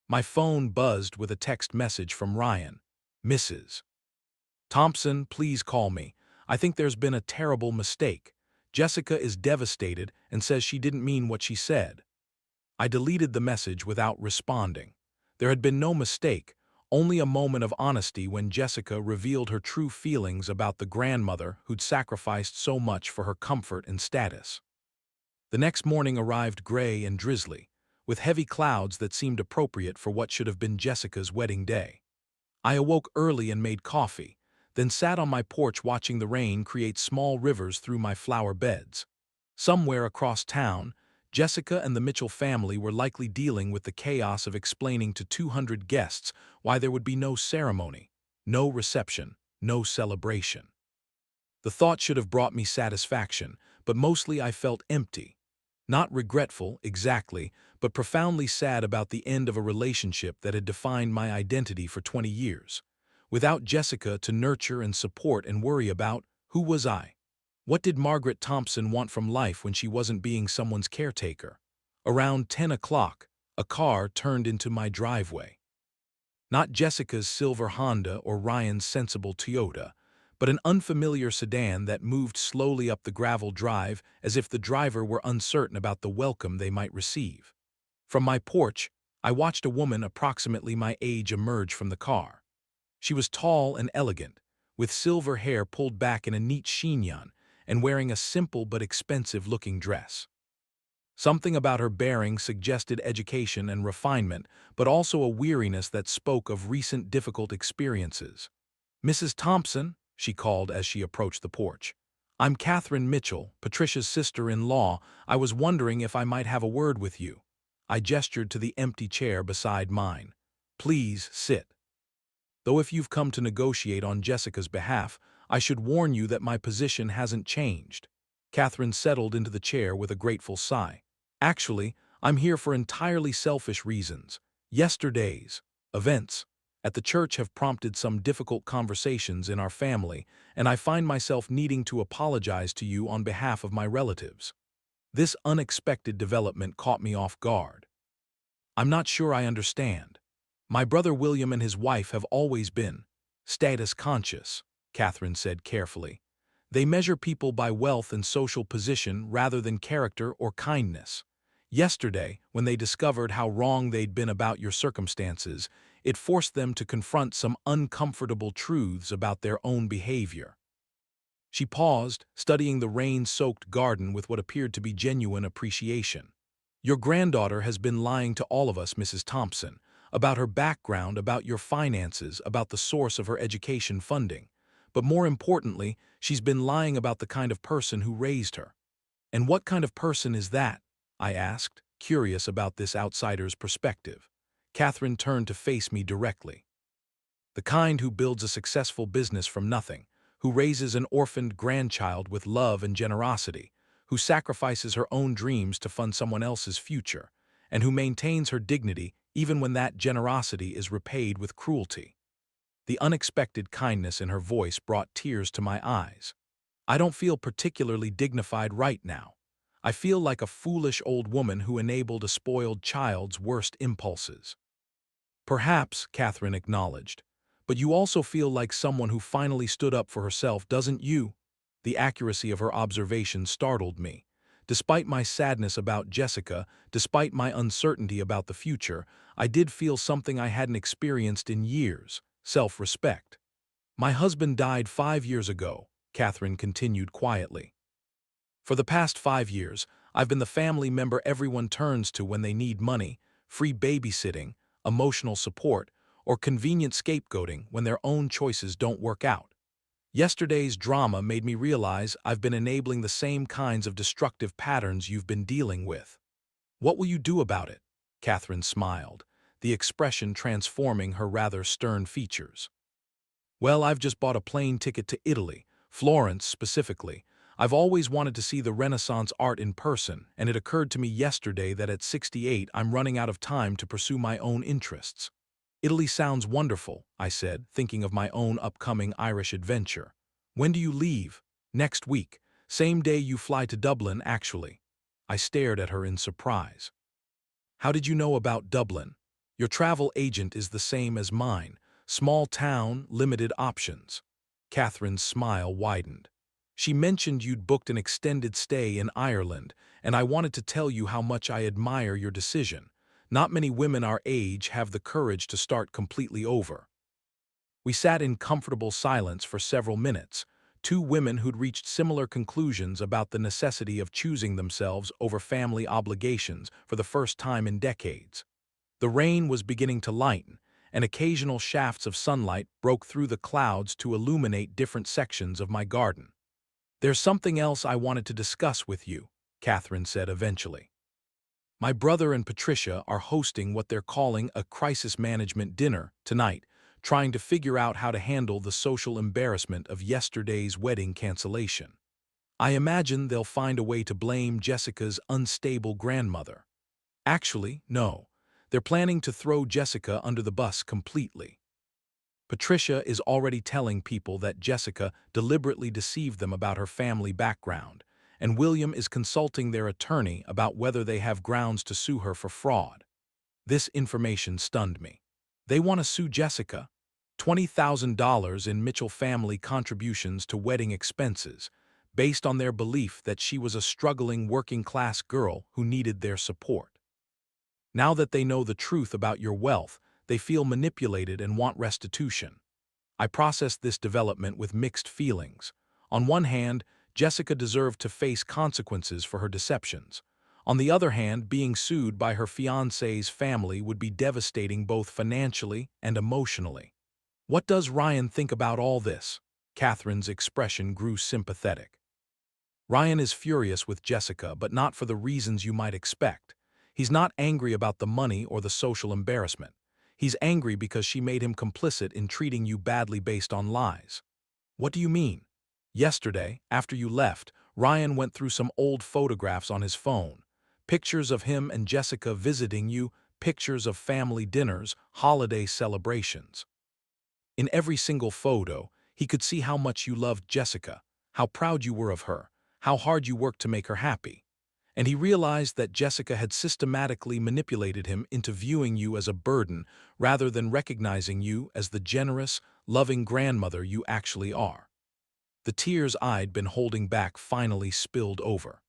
My phone buzzed with a text message from Ryan. "Mrs. Thompson, please call me. I think there's been a terrible mistake. Jessica is devastated and says she didn't mean what she said." I deleted the message without responding. There had been no mistake, only a moment of honesty when Jessica revealed her true feelings about the grandmother who'd sacrificed so much for her comfort and status. The next morning arrived gray and drizzly, with heavy clouds that seemed appropriate for what should have been Jessica's wedding day. I awoke early and made coffee, then sat on my porch watching the rain create small rivers through my flower beds. Somewhere across town, Jessica and the Mitchell family were likely dealing with the chaos of explaining to 200 guests why there would be no ceremony, no reception, no celebration. The thought should have brought me satisfaction, but mostly I felt empty. Not regretful, exactly, but profoundly sad about the end of a relationship that had defined my identity for 20 years. Without Jessica to nurture and support and worry about, who was I? What did Margaret Thompson want from life when she wasn't being someone's caretaker? Around 10 o'clock, a car turned into my driveway. Not Jessica's silver Honda or Ryan's sensible Toyota, but an unfamiliar sedan that moved slowly up the gravel drive as if the driver were uncertain about the welcome they might receive. From my porch, I watched a woman approximately my age emerge from the car. She was tall and elegant, with silver hair pulled back in a neat chignon and wearing a simple but expensive-looking dress. Something about her bearing suggested education and refinement, but also a weariness that spoke of recent difficult experiences. "Mrs. Thompson," she called as she approached the porch. "I'm Catherine Mitchell, Patricia's sister-in-law. I was wondering if I might have a word with you." I gestured to the empty chair beside mine. "Please, sit. Though if you've come to negotiate on Jessica's behalf, I should warn you that my position hasn't changed." Catherine settled into the chair with a grateful sigh. "Actually, I'm here for entirely selfish reasons. Yesterday's events at the church have prompted some difficult conversations in our family, and I find myself needing to apologize to you on behalf of my relatives. This unexpected development caught me off guard. I'm not sure I understand. My brother William and his wife have always been status conscious," Catherine said carefully. "They measure people by wealth and social position rather than character or kindness. Yesterday, when they discovered how wrong they'd been about your circumstances, it forced them to confront some uncomfortable truths about their own behavior." She paused, studying the rain-soaked garden with what appeared to be genuine appreciation. "Your granddaughter has been lying to all of us, Mrs. Thompson, about her background, about your finances, about the source of her education funding. But more importantly, she's been lying about the kind of person who raised her." "And what kind of person is that?" I asked, curious about this outsider's perspective. Catherine turned to face me directly. "The kind who builds a successful business from nothing, who raises an orphaned grandchild with love and generosity, who sacrifices her own dreams to fund someone else's future, and who maintains her dignity even when that generosity is repaid with cruelty." The unexpected kindness in her voice brought tears to my eyes. "I don't feel particularly dignified right now. I feel like a foolish old woman who enabled a spoiled child's worst impulses." "Perhaps," Catherine acknowledged, "but you also feel like someone who finally stood up for herself, doesn't you?" The accuracy of her observation startled me. Despite my sadness about Jessica, despite my uncertainty about the future, I did feel something I hadn't experienced in years: self-respect. "My husband died 5 years ago," Catherine continued quietly. "For the past 5 years, I've been the family member everyone turns to when they need money, free babysitting, emotional support, or convenient scapegoating when their own choices don't work out. Yesterday's drama made me realize I've been enabling the same kinds of destructive patterns you've been dealing with." "What will you do about it?" Catherine smiled, the expression transforming her rather stern features. "Well, I've just bought a plane ticket to Italy, Florence specifically. I've always wanted to see the Renaissance art in person, and it occurred to me yesterday that at 68 I'm running out of time to pursue my own interests." "Italy sounds wonderful," I said, thinking of my own upcoming Irish adventure. "When do you leave?" "Next week. Same day you fly to Dublin, actually." I stared at her in surprise. "How did you know about Dublin?" "Your travel agent is the same as mine. Small town, limited options." Catherine's smile widened. "She mentioned you'd booked an extended stay in Ireland, and I wanted to tell you how much I admire your decision. Not many women our age have the courage to start completely over." We sat in comfortable silence for several minutes, two women who'd reached similar conclusions about the necessity of choosing themselves over family obligations for the first time in decades. The rain was beginning to lighten, and occasional shafts of sunlight broke through the clouds to illuminate different sections of my garden. "There's something else I wanted to discuss with you," Catherine said eventually. "My brother and Patricia are hosting what they're calling a crisis management dinner tonight, trying to figure out how to handle the social embarrassment of yesterday's wedding cancellation. I imagine they'll find a way to blame Jessica's unstable grandmother. Actually, no. They're planning to throw Jessica under the bus completely. Patricia is already telling people that Jessica deliberately deceived them about her family background, and William is consulting their attorney about whether they have grounds to sue her for fraud. This information stunned me. They want to sue Jessica. $20,000 in Mitchell family contributions to wedding expenses, based on their belief that she was a struggling working-class girl who needed their support. Now that they know the truth about your wealth, they feel manipulated and want restitution. I processed this development with mixed feelings. On one hand, Jessica deserved to face consequences for her deceptions. On the other hand, being sued by her fiancé's family would be devastating both financially and emotionally. "What does Ryan think about all this?" Catherine's expression grew sympathetic. "Ryan is furious with Jessica, but not for the reasons you might expect. He's not angry about the money or the social embarrassment. He's angry because she made him complicit in treating you badly based on lies." "What do you mean?" "Yesterday, after you left, Ryan went through some old photographs on his phone. Pictures of him and Jessica visiting you, pictures of family dinners, holiday celebrations. In every single photo, he could see how much you loved Jessica, how proud you were of her, how hard you worked to make her happy. And he realized that Jessica had systematically manipulated him into viewing you as a burden rather than recognizing you as the generous, loving grandmother you actually are." The tears I'd been holding back finally spilled over.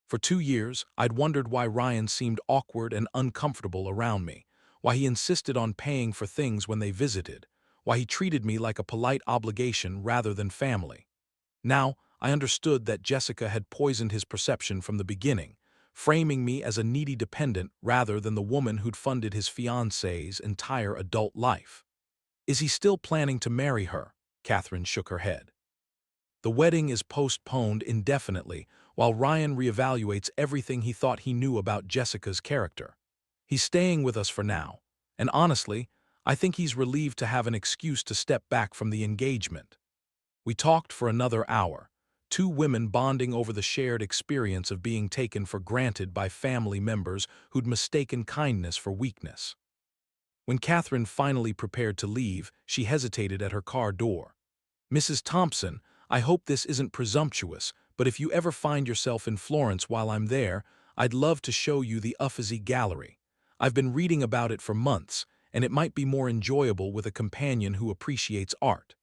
For 2 years, I'd wondered why Ryan seemed awkward and uncomfortable around me, why he insisted on paying for things when they visited, why he treated me like a polite obligation rather than family. Now, I understood that Jessica had poisoned his perception from the beginning, framing me as a needy dependent rather than the woman who'd funded his fiancé's entire adult life. "Is he still planning to marry her?" Catherine shook her head. "The wedding is postponed indefinitely while Ryan reevaluates everything he thought he knew about Jessica's character. He's staying with us for now, and honestly, I think he's relieved to have an excuse to step back from the engagement." We talked for another hour, two women bonding over the shared experience of being taken for granted by family members who'd mistaken kindness for weakness. When Catherine finally prepared to leave, she hesitated at her car door. "Mrs. Thompson, I hope this isn't presumptuous, but if you ever find yourself in Florence while I'm there, I'd love to show you the Uffizi Gallery. I've been reading about it for months, and it might be more enjoyable with a companion who appreciates art."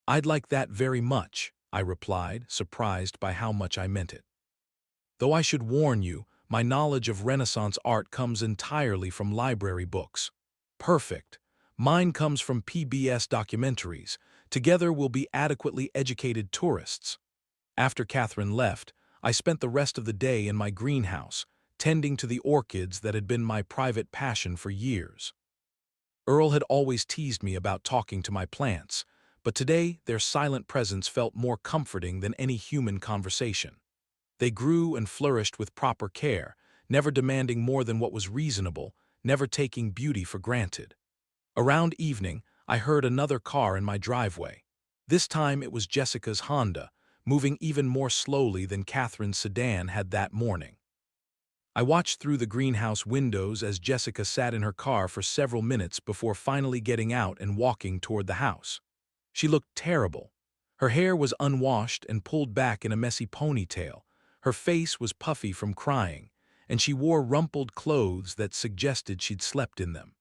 "I'd like that very much," I replied, surprised by how much I meant it. "Though I should warn you, my knowledge of Renaissance art comes entirely from library books." "Perfect. Mine comes from PBS documentaries. Together we'll be adequately educated tourists." After Catherine left, I spent the rest of the day in my greenhouse, tending to the orchids that had been my private passion for years. Earl had always teased me about talking to my plants, but today their silent presence felt more comforting than any human conversation. They grew and flourished with proper care, never demanding more than what was reasonable, never taking beauty for granted. Around evening, I heard another car in my driveway. This time it was Jessica's Honda, moving even more slowly than Catherine's sedan had that morning. I watched through the greenhouse windows as Jessica sat in her car for several minutes before finally getting out and walking toward the house. She looked terrible. Her hair was unwashed and pulled back in a messy ponytail. Her face was puffy from crying, and she wore rumpled clothes that suggested she'd slept in them.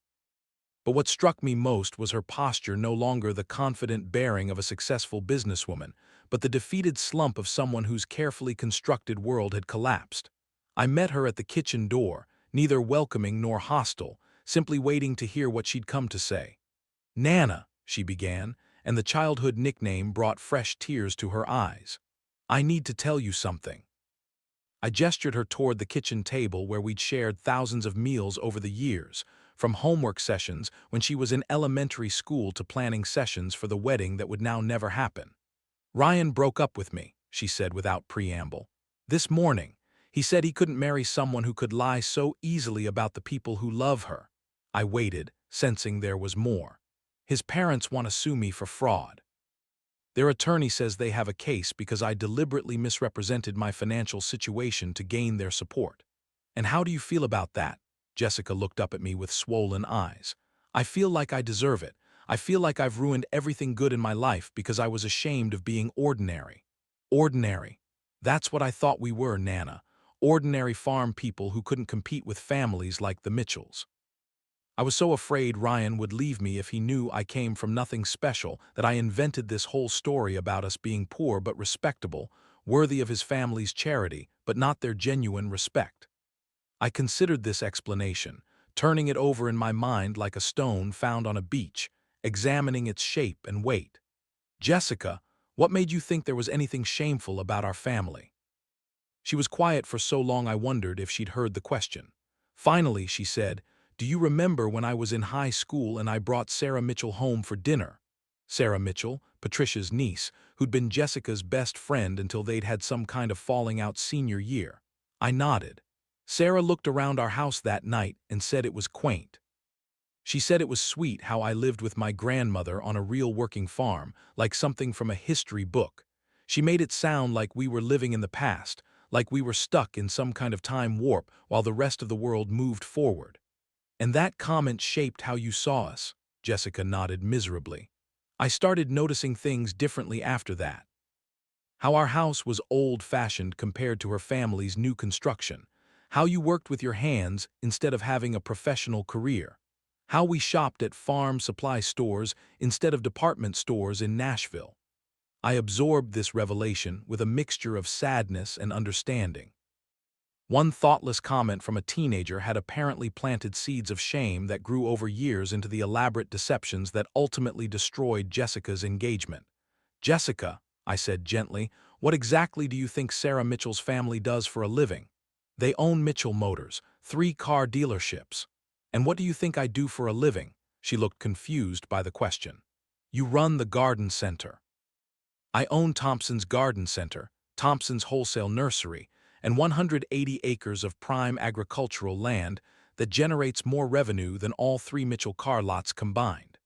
But what struck me most was her posture, no longer the confident bearing of a successful businesswoman, but the defeated slump of someone whose carefully constructed world had collapsed. I met her at the kitchen door, neither welcoming nor hostile, simply waiting to hear what she'd come to say. "Nana," she began, and the childhood nickname brought fresh tears to her eyes. "I need to tell you something." I gestured her toward the kitchen table where we'd shared thousands of meals over the years, from homework sessions when she was in elementary school to planning sessions for the wedding that would now never happen. Ryan broke up with me, she said without preamble. This morning, he said he couldn't marry someone who could lie so easily about the people who love her. I waited, sensing there was more. His parents want to sue me for fraud. Their attorney says they have a case because I deliberately misrepresented my financial situation to gain their support. And how do you feel about that? Jessica looked up at me with swollen eyes. I feel like I deserve it. I feel like I've ruined everything good in my life because I was ashamed of being ordinary. Ordinary. That's what I thought we were, Nana. Ordinary farm people who couldn't compete with families like the Mitchells. I was so afraid Ryan would leave me if he knew I came from nothing special that I invented this whole story about us being poor but respectable, worthy of his family's charity, but not their genuine respect. I considered this explanation, turning it over in my mind like a stone found on a beach, examining its shape and weight. Jessica, what made you think there was anything shameful about our family? She was quiet for so long I wondered if she'd heard the question. Finally, she said, "Do you remember when I was in high school and I brought Sarah Mitchell home for dinner?" Sarah Mitchell, Patricia's niece, who'd been Jessica's best friend until they'd had some kind of falling out senior year. I nodded. Sarah looked around our house that night and said it was quaint. She said it was sweet how I lived with my grandmother on a real working farm, like something from a history book. She made it sound like we were living in the past, like we were stuck in some kind of time warp while the rest of the world moved forward. And that comment shaped how you saw us, Jessica nodded miserably. I started noticing things differently after that. How our house was old-fashioned compared to her family's new construction. How you worked with your hands instead of having a professional career. How we shopped at farm supply stores instead of department stores in Nashville. I absorbed this revelation with a mixture of sadness and understanding. One thoughtless comment from a teenager had apparently planted seeds of shame that grew over years into the elaborate deceptions that ultimately destroyed Jessica's engagement. "Jessica," I said gently, "what exactly do you think Sarah Mitchell's family does for a living?" "They own Mitchell Motors, 3-car dealerships." "And what do you think I do for a living?" She looked confused by the question. "You run the garden center." "I own Thompson's Garden Center, Thompson's Wholesale Nursery, and 180 acres of prime agricultural land that generates more revenue than all 3 Mitchell car lots combined.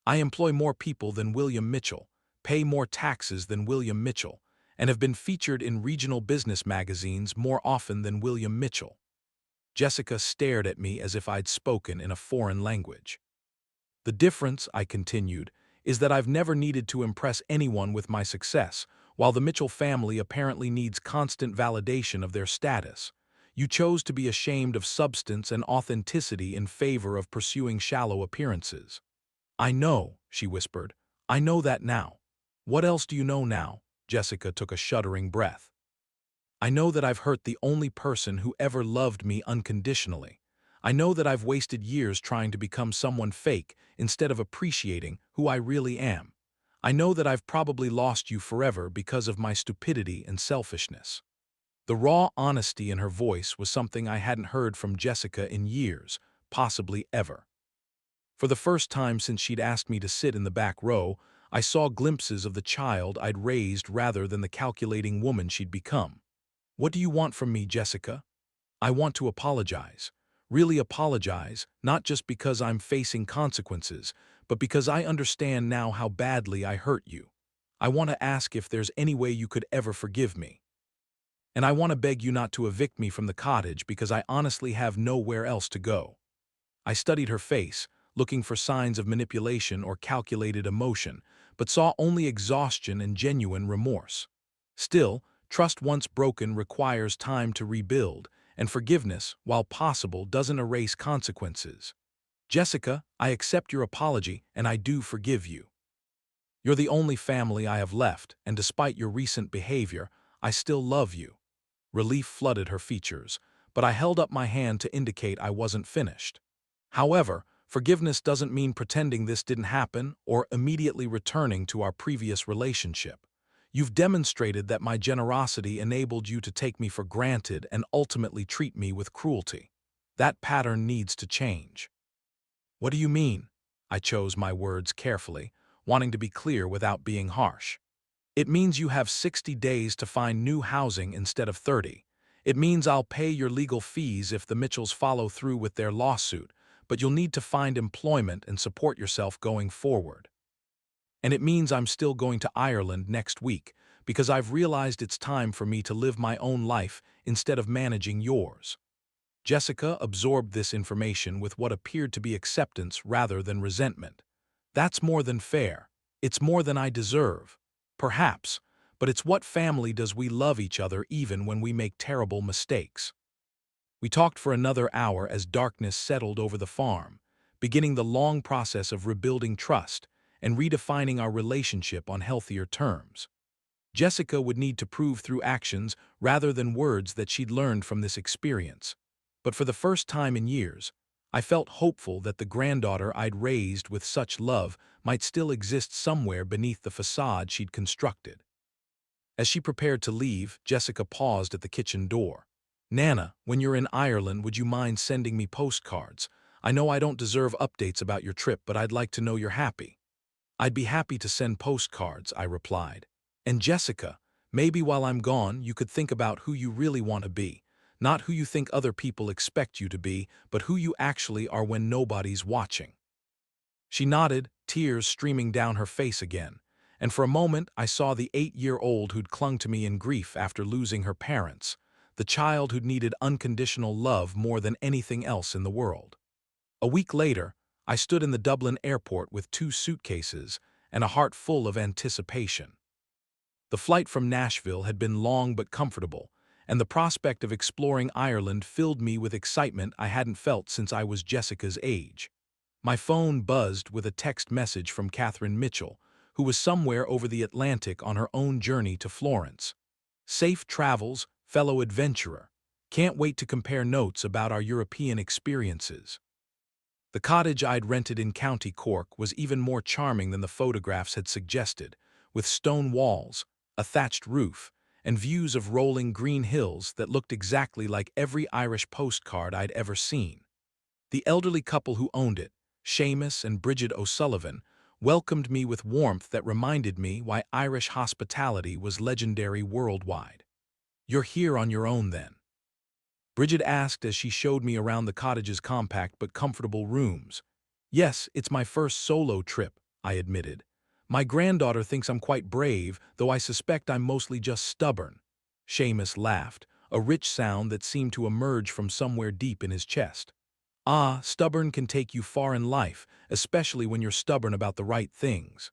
I employ more people than William Mitchell, pay more taxes than William Mitchell, and have been featured in regional business magazines more often than William Mitchell." Jessica stared at me as if I'd spoken in a foreign language. "The difference," I continued, "is that I've never needed to impress anyone with my success, while the Mitchell family apparently needs constant validation of their status. You chose to be ashamed of substance and authenticity in favor of pursuing shallow appearances." "I know," she whispered. "I know that now." "What else do you know now?" Jessica took a shuddering breath. "I know that I've hurt the only person who ever loved me unconditionally. I know that I've wasted years trying to become someone fake instead of appreciating who I really am. I know that I've probably lost you forever because of my stupidity and selfishness." The raw honesty in her voice was something I hadn't heard from Jessica in years, possibly ever. For the first time since she'd asked me to sit in the back row, I saw glimpses of the child I'd raised rather than the calculating woman she'd become. "What do you want from me, Jessica?" "I want to apologize. Really apologize, not just because I'm facing consequences, but because I understand now how badly I hurt you. I want to ask if there's any way you could ever forgive me. And I want to beg you not to evict me from the cottage because I honestly have nowhere else to go." I studied her face, looking for signs of manipulation or calculated emotion, but saw only exhaustion and genuine remorse. Still, trust once broken requires time to rebuild, and forgiveness, while possible, doesn't erase consequences. "Jessica, I accept your apology and I do forgive you. You're the only family I have left, and despite your recent behavior, I still love you." Relief flooded her features, but I held up my hand to indicate I wasn't finished. "However, forgiveness doesn't mean pretending this didn't happen or immediately returning to our previous relationship. You've demonstrated that my generosity enabled you to take me for granted and ultimately treat me with cruelty. That pattern needs to change." What do you mean? I chose my words carefully, wanting to be clear without being harsh. It means you have 60 days to find new housing instead of 30. It means I'll pay your legal fees if the Mitchells follow through with their lawsuit, but you'll need to find employment and support yourself going forward. And it means I'm still going to Ireland next week, because I've realized it's time for me to live my own life instead of managing yours. Jessica absorbed this information with what appeared to be acceptance rather than resentment. That's more than fair. It's more than I deserve. Perhaps, but it's what family does we love each other even when we make terrible mistakes. We talked for another hour as darkness settled over the farm, beginning the long process of rebuilding trust and redefining our relationship on healthier terms. Jessica would need to prove through actions rather than words that she'd learned from this experience. But for the first time in years, I felt hopeful that the granddaughter I'd raised with such love might still exist somewhere beneath the facade she'd constructed. As she prepared to leave, Jessica paused at the kitchen door. "Nana, when you're in Ireland, would you mind sending me postcards? I know I don't deserve updates about your trip, but I'd like to know you're happy." "I'd be happy to send postcards," I replied. "And Jessica, maybe while I'm gone, you could think about who you really want to be. Not who you think other people expect you to be, but who you actually are when nobody's watching." She nodded, tears streaming down her face again, and for a moment I saw the 8-year-old who'd clung to me in grief after losing her parents, the child who'd needed unconditional love more than anything else in the world. A week later, I stood in the Dublin airport with 2 suitcases and a heart full of anticipation. The flight from Nashville had been long but comfortable, and the prospect of exploring Ireland filled me with excitement I hadn't felt since I was Jessica's age. My phone buzzed with a text message from Catherine Mitchell, who was somewhere over the Atlantic on her own journey to Florence. "Safe travels, fellow adventurer. Can't wait to compare notes about our European experiences." The cottage I'd rented in County Cork was even more charming than the photographs had suggested, with stone walls, a thatched roof, and views of rolling green hills that looked exactly like every Irish postcard I'd ever seen. The elderly couple who owned it, Seamus and Bridget O'Sullivan, welcomed me with warmth that reminded me why Irish hospitality was legendary worldwide. "You're here on your own then?" Bridget asked as she showed me around the cottage's compact but comfortable rooms. "Yes, it's my first solo trip," I admitted. "My granddaughter thinks I'm quite brave, though I suspect I'm mostly just stubborn." Seamus laughed, a rich sound that seemed to emerge from somewhere deep in his chest. "Ah, stubborn can take you far in life, especially when you're stubborn about the right things."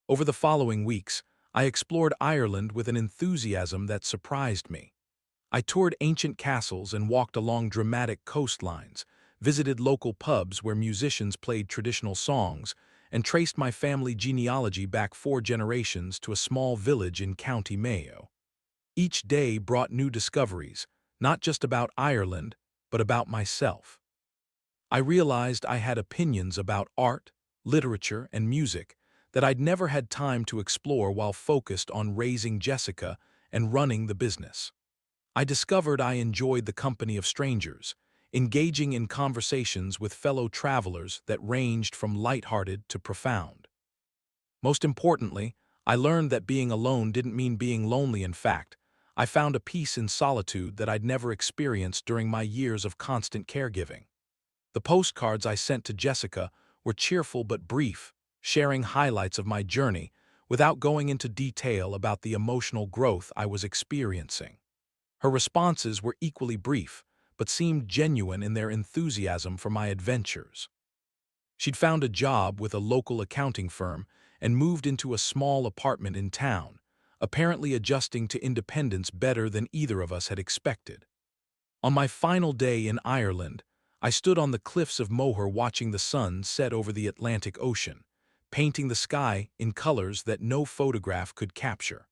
Over the following weeks, I explored Ireland with an enthusiasm that surprised me. I toured ancient castles and walked along dramatic coastlines, visited local pubs where musicians played traditional songs, and traced my family genealogy back 4 generations to a small village in County Mayo. Each day brought new discoveries, not just about Ireland, but about myself. I realized I had opinions about art, literature, and music that I'd never had time to explore while focused on raising Jessica and running the business. I discovered I enjoyed the company of strangers, engaging in conversations with fellow travelers that ranged from lighthearted to profound. Most importantly, I learned that being alone didn't mean being lonely. In fact, I found a peace in solitude that I'd never experienced during my years of constant caregiving. The postcards I sent to Jessica were cheerful but brief, sharing highlights of my journey without going into detail about the emotional growth I was experiencing. Her responses were equally brief, but seemed genuine in their enthusiasm for my adventures. She'd found a job with a local accounting firm and moved into a small apartment in town, apparently adjusting to independence better than either of us had expected. On my final day in Ireland, I stood on the cliffs of Moher watching the sun set over the Atlantic Ocean, painting the sky in colors that no photograph could capture.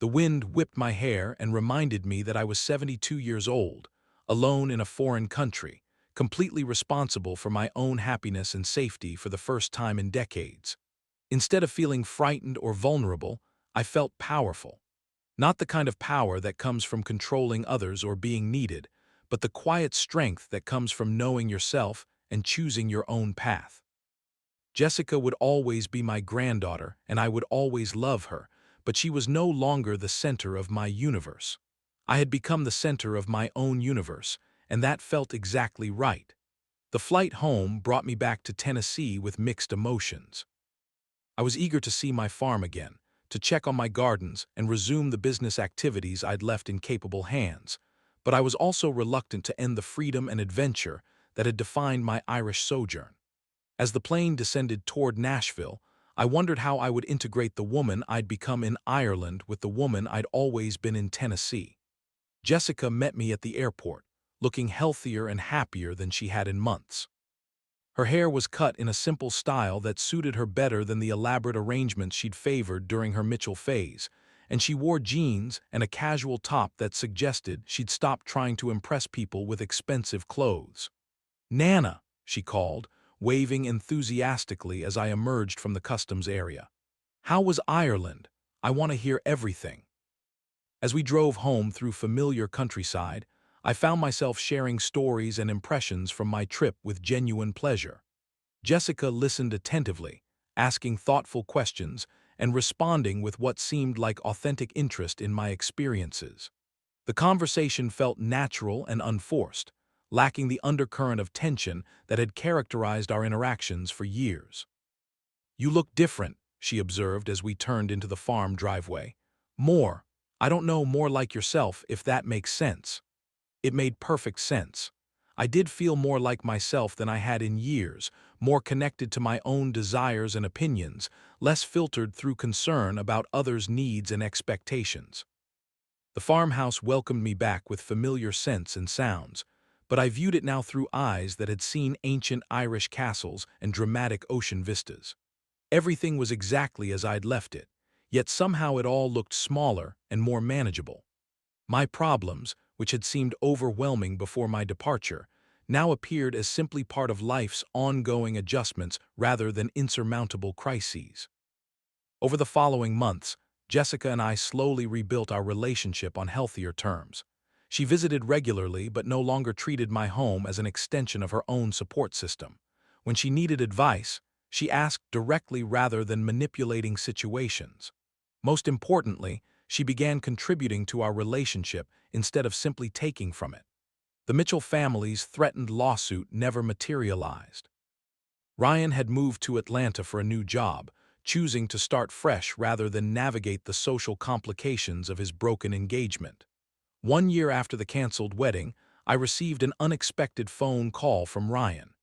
The wind whipped my hair and reminded me that I was 72 years old, alone in a foreign country, completely responsible for my own happiness and safety for the first time in decades. Instead of feeling frightened or vulnerable, I felt powerful. Not the kind of power that comes from controlling others or being needed, but the quiet strength that comes from knowing yourself and choosing your own path. Jessica would always be my granddaughter, and I would always love her, but she was no longer the center of my universe. I had become the center of my own universe, and that felt exactly right. The flight home brought me back to Tennessee with mixed emotions. I was eager to see my farm again, to check on my gardens and resume the business activities I'd left in capable hands, but I was also reluctant to end the freedom and adventure that had defined my Irish sojourn. As the plane descended toward Nashville, I wondered how I would integrate the woman I'd become in Ireland with the woman I'd always been in Tennessee. Jessica met me at the airport, looking healthier and happier than she had in months. Her hair was cut in a simple style that suited her better than the elaborate arrangements she'd favored during her Mitchell phase, and she wore jeans and a casual top that suggested she'd stopped trying to impress people with expensive clothes. "Nana," she called, waving enthusiastically as I emerged from the customs area. "How was Ireland? I want to hear everything." As we drove home through familiar countryside, I found myself sharing stories and impressions from my trip with genuine pleasure. Jessica listened attentively, asking thoughtful questions and responding with what seemed like authentic interest in my experiences. The conversation felt natural and unforced, lacking the undercurrent of tension that had characterized our interactions for years. "You look different," she observed as we turned into the farm driveway. "More, I don't know, more like yourself, if that makes sense." It made perfect sense. I did feel more like myself than I had in years, more connected to my own desires and opinions, less filtered through concern about others' needs and expectations. The farmhouse welcomed me back with familiar scents and sounds, but I viewed it now through eyes that had seen ancient Irish castles and dramatic ocean vistas. Everything was exactly as I'd left it, yet somehow it all looked smaller and more manageable. My problems, which had seemed overwhelming before my departure, now appeared as simply part of life's ongoing adjustments rather than insurmountable crises. Over the following months, Jessica and I slowly rebuilt our relationship on healthier terms. She visited regularly but no longer treated my home as an extension of her own support system. When she needed advice, she asked directly rather than manipulating situations. Most importantly, she began contributing to our relationship instead of simply taking from it. The Mitchell family's threatened lawsuit never materialized. Ryan had moved to Atlanta for a new job, choosing to start fresh rather than navigate the social complications of his broken engagement. 1 year after the canceled wedding, I received an unexpected phone call from Ryan.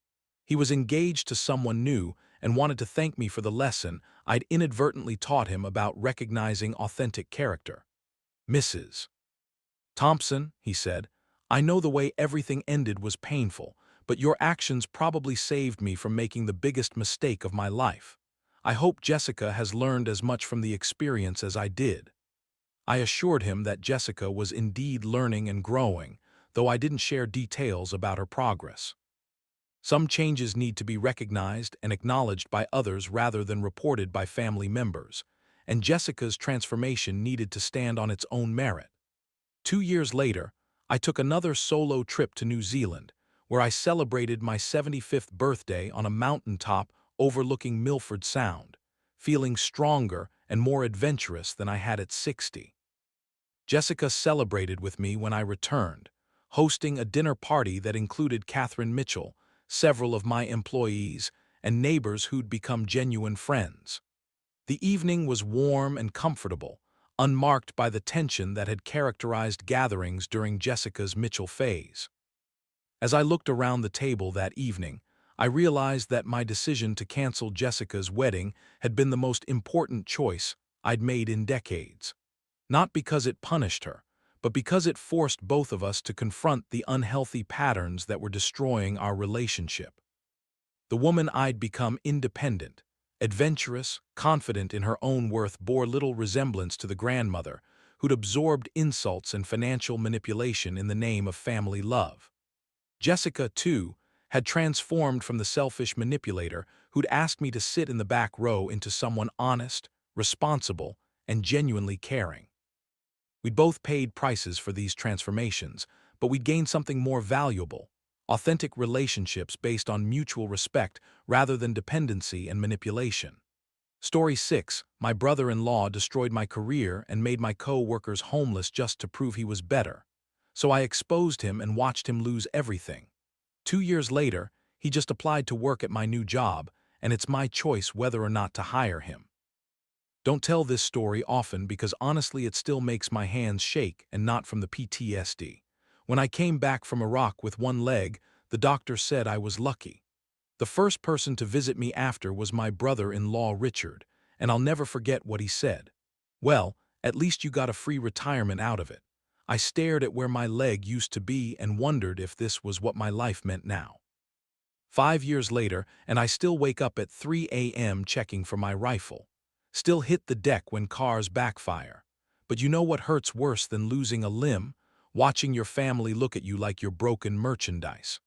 He was engaged to someone new and wanted to thank me for the lesson I'd inadvertently taught him about recognizing authentic character. "Mrs. Thompson," he said, "I know the way everything ended was painful, but your actions probably saved me from making the biggest mistake of my life. I hope Jessica has learned as much from the experience as I did." I assured him that Jessica was indeed learning and growing, though I didn't share details about her progress. Some changes need to be recognized and acknowledged by others rather than reported by family members, and Jessica's transformation needed to stand on its own merit. 2 years later, I took another solo trip to New Zealand, where I celebrated my 75th birthday on a mountaintop overlooking Milford Sound, feeling stronger and more adventurous than I had at 60. Jessica celebrated with me when I returned, hosting a dinner party that included Catherine Mitchell, several of my employees, and neighbors who'd become genuine friends. The evening was warm and comfortable, unmarked by the tension that had characterized gatherings during Jessica's Mitchell phase. As I looked around the table that evening, I realized that my decision to cancel Jessica's wedding had been the most important choice I'd made in decades. Not because it punished her, but because it forced both of us to confront the unhealthy patterns that were destroying our relationship. The woman I'd become, independent, adventurous, confident in her own worth, bore little resemblance to the grandmother who'd absorbed insults and financial manipulation in the name of family love. Jessica, too, had transformed from the selfish manipulator who'd asked me to sit in the back row into someone honest, responsible, and genuinely caring. We'd both paid prices for these transformations, but we'd gained something more valuable: Authentic relationships based on mutual respect rather than dependency and manipulation. Story 6. My brother-in-law destroyed my career and made my co-workers homeless just to prove he was better. So I exposed him and watched him lose everything. 2 years later, he just applied to work at my new job, and it's my choice whether or not to hire him. Don't tell this story often because honestly it still makes my hands shake, and not from the PTSD. When I came back from Iraq with one leg, the doctor said I was lucky. The first person to visit me after was my brother-in-law Richard, and I'll never forget what he said. "Well, at least you got a free retirement out of it." I stared at where my leg used to be and wondered if this was what my life meant now. 5 years later, and I still wake up at 3 a.m. checking for my rifle. Still hit the deck when cars backfire. But you know what hurts worse than losing a limb? Watching your family look at you like you're broken merchandise.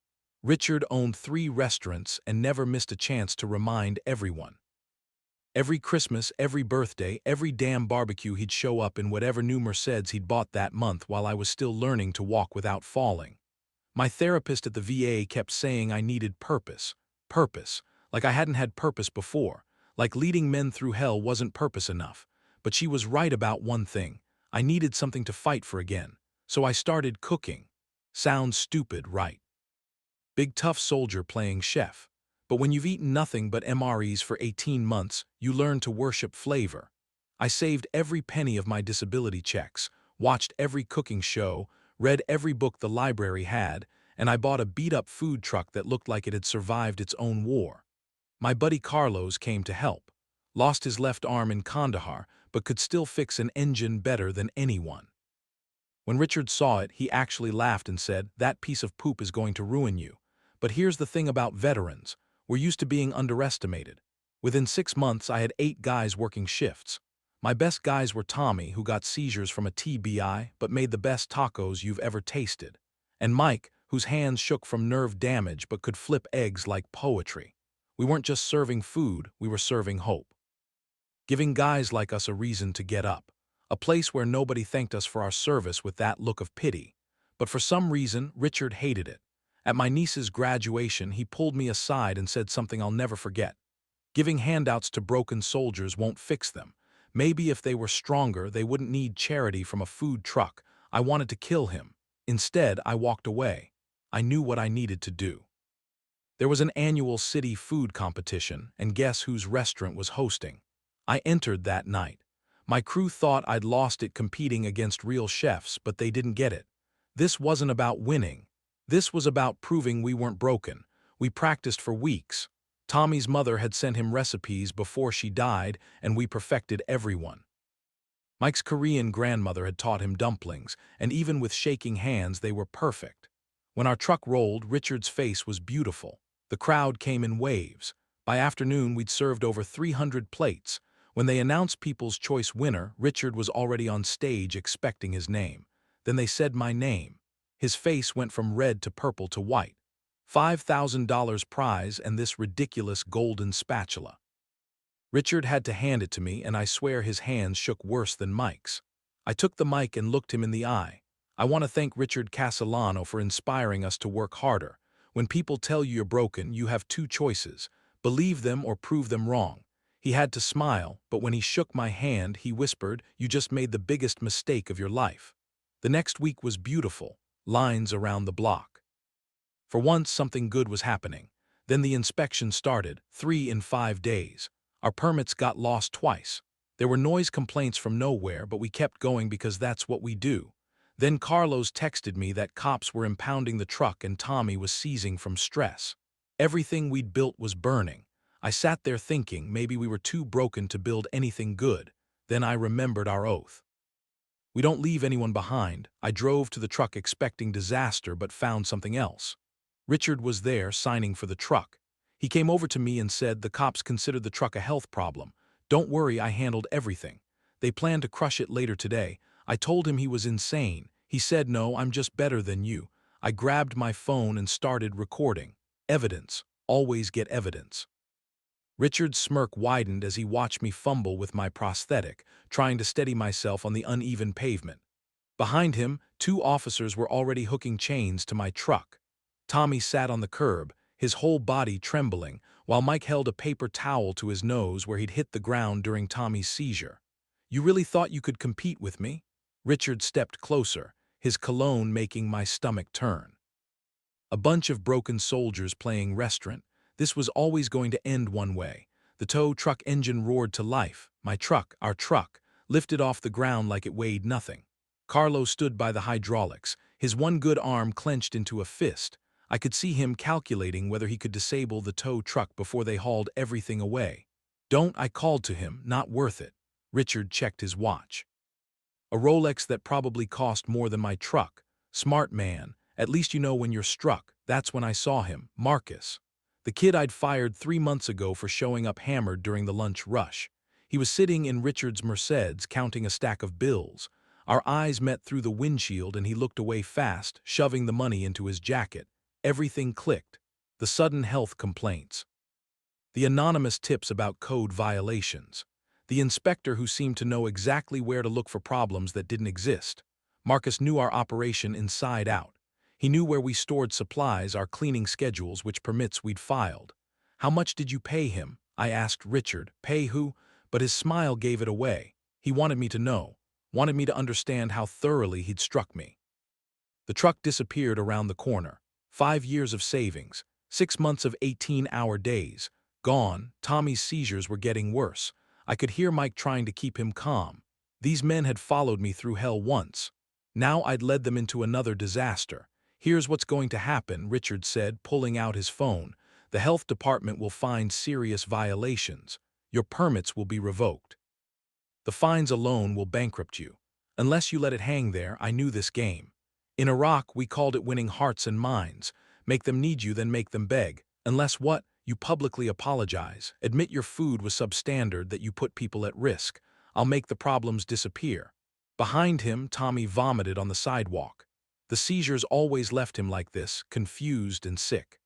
Richard owned 3 restaurants and never missed a chance to remind everyone. Every Christmas, every birthday, every damn barbecue he'd show up in whatever new Mercedes he'd bought that month while I was still learning to walk without falling. My therapist at the VA kept saying I needed purpose. Purpose. Like I hadn't had purpose before. Like leading men through hell wasn't purpose enough. But she was right about one thing. I needed something to fight for again. So I started cooking. Sounds stupid, right? Big tough soldier playing chef. But when you've eaten nothing but MREs for 18 months, you learn to worship flavor. I saved every penny of my disability checks, watched every cooking show, read every book the library had, and I bought a beat-up food truck that looked like it had survived its own war. My buddy Carlos came to help. Lost his left arm in Kandahar, but could still fix an engine better than anyone. When Richard saw it, he actually laughed and said, "That piece of poop is going to ruin you." But here's the thing about veterans. We're used to being underestimated. Within 6 months, I had 8 guys working shifts. My best guys were Tommy, who got seizures from a TBI but made the best tacos you've ever tasted, and Mike, whose hands shook from nerve damage but could flip eggs like poetry. We weren't just serving food, we were serving hope. Giving guys like us a reason to get up. A place where nobody thanked us for our service with that look of pity. But for some reason, Richard hated it. At my niece's graduation, he pulled me aside and said something I'll never forget. "Giving handouts to broken soldiers won't fix them. Maybe if they were stronger, they wouldn't need charity from a food truck." I wanted to kill him. Instead, I walked away. I knew what I needed to do. There was an annual city food competition, and guess whose restaurant was hosting? I entered that night. My crew thought I'd lost it competing against real chefs, but they didn't get it. This wasn't about winning. This was about proving we weren't broken. We practiced for weeks. Tommy's mother had sent him recipes before she died, and we perfected every one. Mike's Korean grandmother had taught him dumplings, and even with shaking hands, they were perfect. When our truck rolled, Richard's face was beautiful. The crowd came in waves. By afternoon, we'd served over 300 plates. When they announced People's Choice winner, Richard was already on stage expecting his name. Then they said my name. His face went from red to purple to white. $5,000 prize and this ridiculous golden spatula. Richard had to hand it to me, and I swear his hands shook worse than Mike's. I took the mic and looked him in the eye. "I want to thank Richard Castellano for inspiring us to work harder. When people tell you you're broken, you have 2 choices: believe them or prove them wrong." He had to smile, but when he shook my hand, he whispered, "You just made the biggest mistake of your life." The next week was beautiful. Lines around the block. For once, something good was happening. Then the inspection started, 3 in 5 days. Our permits got lost twice. There were noise complaints from nowhere, but we kept going because that's what we do. Then Carlos texted me that cops were impounding the truck and Tommy was seizing from stress. Everything we'd built was burning. I sat there thinking maybe we were too broken to build anything good. Then I remembered our oath. We don't leave anyone behind. I drove to the truck expecting disaster but found something else. Richard was there signing for the truck. He came over to me and said the cops considered the truck a health problem. "Don't worry, I handled everything. They plan to crush it later today." I told him he was insane. He said, "No, I'm just better than you." I grabbed my phone and started recording. Evidence. Always get evidence. Richard's smirk widened as he watched me fumble with my prosthetic, trying to steady myself on the uneven pavement. Behind him, 2 officers were already hooking chains to my truck. Tommy sat on the curb, his whole body trembling, while Mike held a paper towel to his nose where he'd hit the ground during Tommy's seizure. "You really thought you could compete with me?" Richard stepped closer, his cologne making my stomach turn. A bunch of broken soldiers playing restaurant. This was always going to end one way. The tow truck engine roared to life. My truck, our truck, lifted off the ground like it weighed nothing. Carlo stood by the hydraulics, his one good arm clenched into a fist. I could see him calculating whether he could disable the tow truck before they hauled everything away. "Don't," I called to him, "not worth it." Richard checked his watch. "A Rolex that probably cost more than my truck. Smart man. At least you know when you're struck." That's when I saw him, Marcus. The kid I'd fired 3 months ago for showing up hammered during the lunch rush. He was sitting in Richard's Mercedes counting a stack of bills. Our eyes met through the windshield and he looked away fast, shoving the money into his jacket. Everything clicked. The sudden health complaints. The anonymous tips about code violations. The inspector who seemed to know exactly where to look for problems that didn't exist. Marcus knew our operation inside out. He knew where we stored supplies, our cleaning schedules, which permits we'd filed. "How much did you pay him?" I asked Richard. "Pay who?" But his smile gave it away. He wanted me to know, wanted me to understand how thoroughly he'd struck me. The truck disappeared around the corner. 5 years of savings, 6 months of 18-hour days. Gone. Tommy's seizures were getting worse. I could hear Mike trying to keep him calm. These men had followed me through hell once. Now I'd led them into another disaster. "Here's what's going to happen," Richard said, pulling out his phone. "The health department will find serious violations. Your permits will be revoked. The fines alone will bankrupt you. Unless you let it hang there." I knew this game. In Iraq, we called it winning hearts and minds. Make them need you, then make them beg. Unless what? You publicly apologize. Admit your food was substandard, that you put people at risk. I'll make the problems disappear. Behind him, Tommy vomited on the sidewalk. The seizures always left him like this, confused and sick.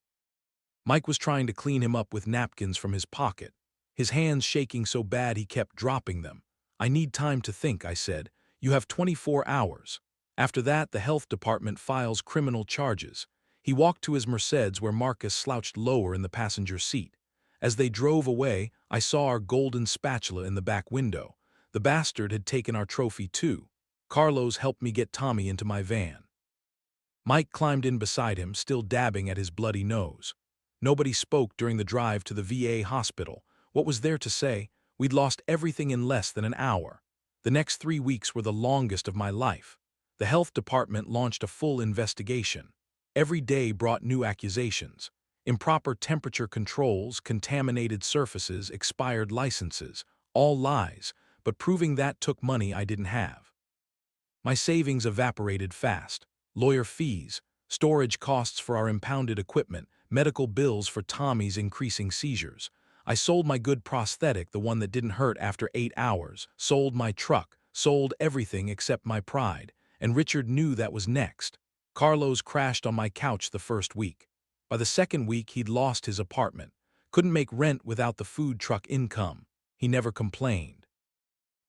Mike was trying to clean him up with napkins from his pocket, his hands shaking so bad he kept dropping them. "I need time to think," I said. "You have 24 hours. After that, the health department files criminal charges." He walked to his Mercedes where Marcus slouched lower in the passenger seat. As they drove away, I saw our golden spatula in the back window. The bastard had taken our trophy too. Carlos helped me get Tommy into my van. Mike climbed in beside him, still dabbing at his bloody nose. Nobody spoke during the drive to the VA hospital. What was there to say? We'd lost everything in less than an hour. The next 3 weeks were the longest of my life. The health department launched a full investigation. Every day brought new accusations. Improper temperature controls, contaminated surfaces, expired licenses. All lies, but proving that took money I didn't have. My savings evaporated fast. Lawyer fees, storage costs for our impounded equipment, medical bills for Tommy's increasing seizures. I sold my good prosthetic, the one that didn't hurt after 8 hours, sold my truck, sold everything except my pride, and Richard knew that was next. Carlos crashed on my couch the first week. By the second week, he'd lost his apartment. Couldn't make rent without the food truck income. He never complained.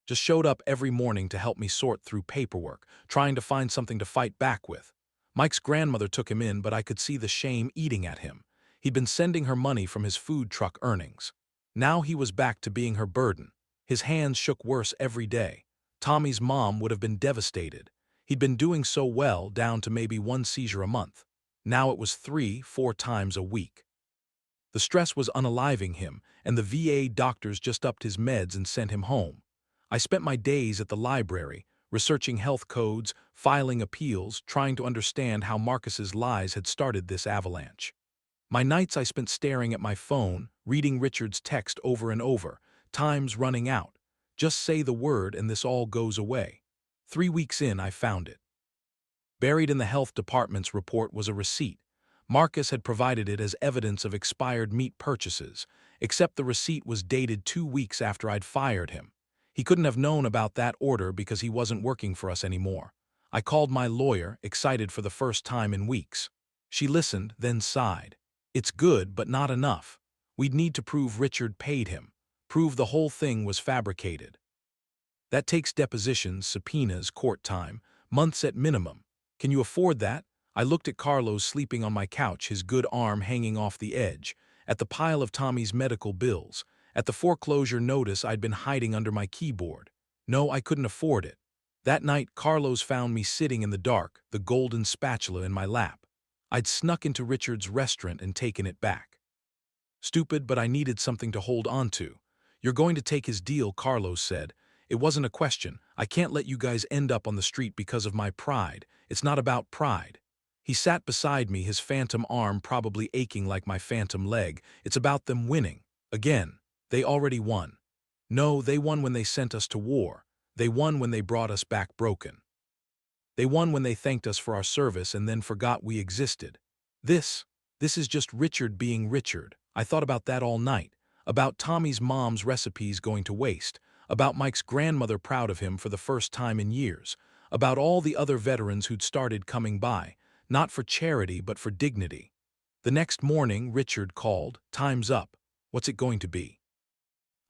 Just showed up every morning to help me sort through paperwork, trying to find something to fight back with. Mike's grandmother took him in, but I could see the shame eating at him. He'd been sending her money from his food truck earnings. Now he was back to being her burden. His hands shook worse every day. Tommy's mom would have been devastated. He'd been doing so well, down to maybe 1 seizure a month. Now it was 3, 4 times a week. The stress was unaliving him, and the VA doctors just upped his meds and sent him home. I spent my days at the library, researching health codes, filing appeals, trying to understand how Marcus's lies had started this avalanche. My nights I spent staring at my phone, reading Richard's text over and over. "Time's running out. Just say the word and this all goes away." 3 weeks in, I found it. Buried in the health department's report was a receipt. Marcus had provided it as evidence of expired meat purchases, except the receipt was dated 2 weeks after I'd fired him. He couldn't have known about that order because he wasn't working for us anymore. I called my lawyer, excited for the first time in weeks. She listened, then sighed. "It's good, but not enough. We'd need to prove Richard paid him, prove the whole thing was fabricated. That takes depositions, subpoenas, court time, months at minimum. Can you afford that?" I looked at Carlos sleeping on my couch, his good arm hanging off the edge, at the pile of Tommy's medical bills, at the foreclosure notice I'd been hiding under my keyboard. No, I couldn't afford it. That night, Carlos found me sitting in the dark, the golden spatula in my lap. I'd snuck into Richard's restaurant and taken it back. Stupid, but I needed something to hold on to. You're going to take his deal, Carlos said. It wasn't a question. I can't let you guys end up on the street because of my pride. It's not about pride. He sat beside me, his phantom arm probably aching like my phantom leg. It's about them winning. Again. They already won. No, they won when they sent us to war. They won when they brought us back broken. They won when they thanked us for our service and then forgot we existed. This is just Richard being Richard. I thought about that all night. About Tommy's mom's recipes going to waste. About Mike's grandmother proud of him for the first time in years. About all the other veterans who'd started coming by, not for charity but for dignity. The next morning, Richard called. Time's up. What's it going to be?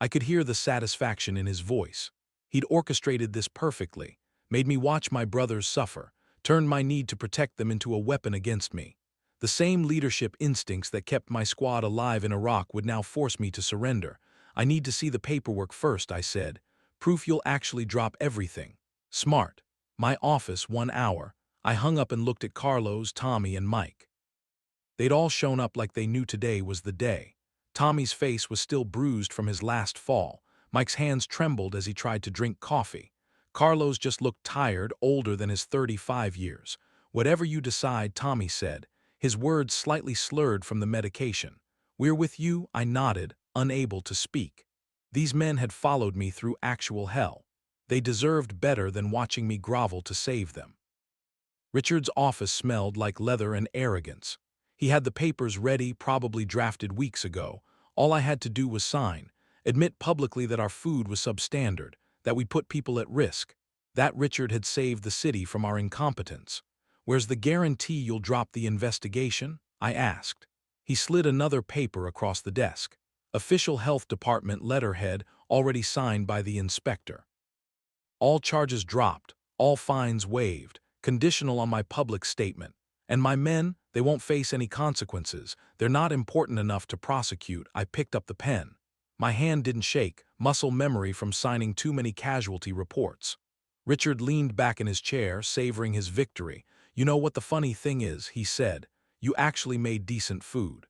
I could hear the satisfaction in his voice. He'd orchestrated this perfectly, made me watch my brothers suffer, turned my need to protect them into a weapon against me. The same leadership instincts that kept my squad alive in Iraq would now force me to surrender. I need to see the paperwork first, I said. Proof you'll actually drop everything. Smart. My office, 1 hour. I hung up and looked at Carlos, Tommy, and Mike. They'd all shown up like they knew today was the day. Tommy's face was still bruised from his last fall. Mike's hands trembled as he tried to drink coffee. Carlos just looked tired, older than his 35 years. Whatever you decide, Tommy said, his words slightly slurred from the medication. We're with you, I nodded, unable to speak. These men had followed me through actual hell. They deserved better than watching me grovel to save them. Richard's office smelled like leather and arrogance. He had the papers ready, probably drafted weeks ago. All I had to do was sign, admit publicly that our food was substandard, that we put people at risk, that Richard had saved the city from our incompetence. Where's the guarantee you'll drop the investigation? I asked. He slid another paper across the desk. Official Health Department letterhead already signed by the inspector. All charges dropped, all fines waived, conditional on my public statement. And my men, they won't face any consequences. They're not important enough to prosecute. I picked up the pen. My hand didn't shake, muscle memory from signing too many casualty reports. Richard leaned back in his chair, savoring his victory. You know what the funny thing is, he said. You actually made decent food.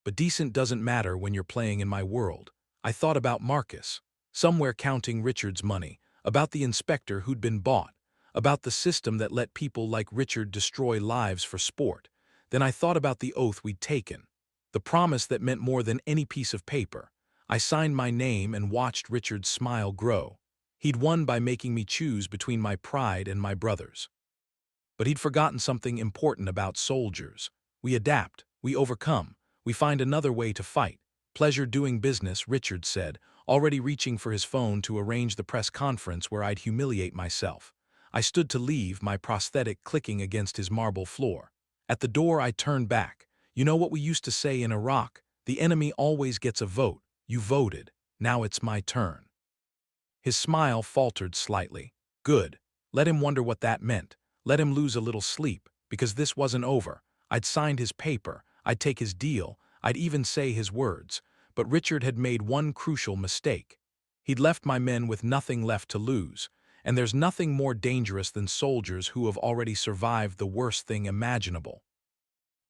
But decent doesn't matter when you're playing in my world. I thought about Marcus, somewhere counting Richard's money, about the inspector who'd been bought, about the system that let people like Richard destroy lives for sport. Then I thought about the oath we'd taken, the promise that meant more than any piece of paper. I signed my name and watched Richard's smile grow. He'd won by making me choose between my pride and my brothers. But he'd forgotten something important about soldiers. We adapt, we overcome, we find another way to fight. Pleasure doing business, Richard said, already reaching for his phone to arrange the press conference where I'd humiliate myself. I stood to leave, my prosthetic clicking against his marble floor. At the door, I turned back. You know what we used to say in Iraq? The enemy always gets a vote. You voted. Now it's my turn. His smile faltered slightly. Good. Let him wonder what that meant. Let him lose a little sleep, because this wasn't over. I'd signed his paper. I'd take his deal. I'd even say his words. But Richard had made one crucial mistake. He'd left my men with nothing left to lose. And there's nothing more dangerous than soldiers who have already survived the worst thing imaginable.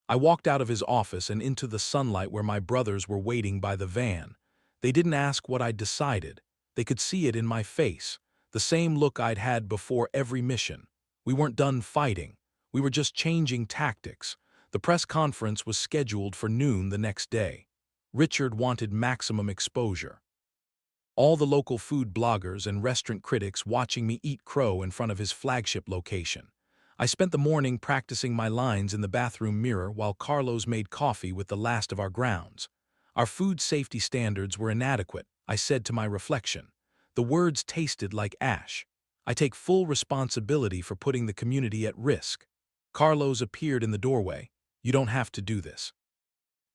I walked out of his office and into the sunlight where my brothers were waiting by the van. They didn't ask what I'd decided. They could see it in my face, the same look I'd had before every mission. We weren't done fighting. We were just changing tactics. The press conference was scheduled for noon the next day. Richard wanted maximum exposure. All the local food bloggers and restaurant critics watching me eat crow in front of his flagship location. I spent the morning practicing my lines in the bathroom mirror while Carlos made coffee with the last of our grounds. Our food safety standards were inadequate, I said to my reflection. The words tasted like ash. I take full responsibility for putting the community at risk. Carlos appeared in the doorway. You don't have to do this.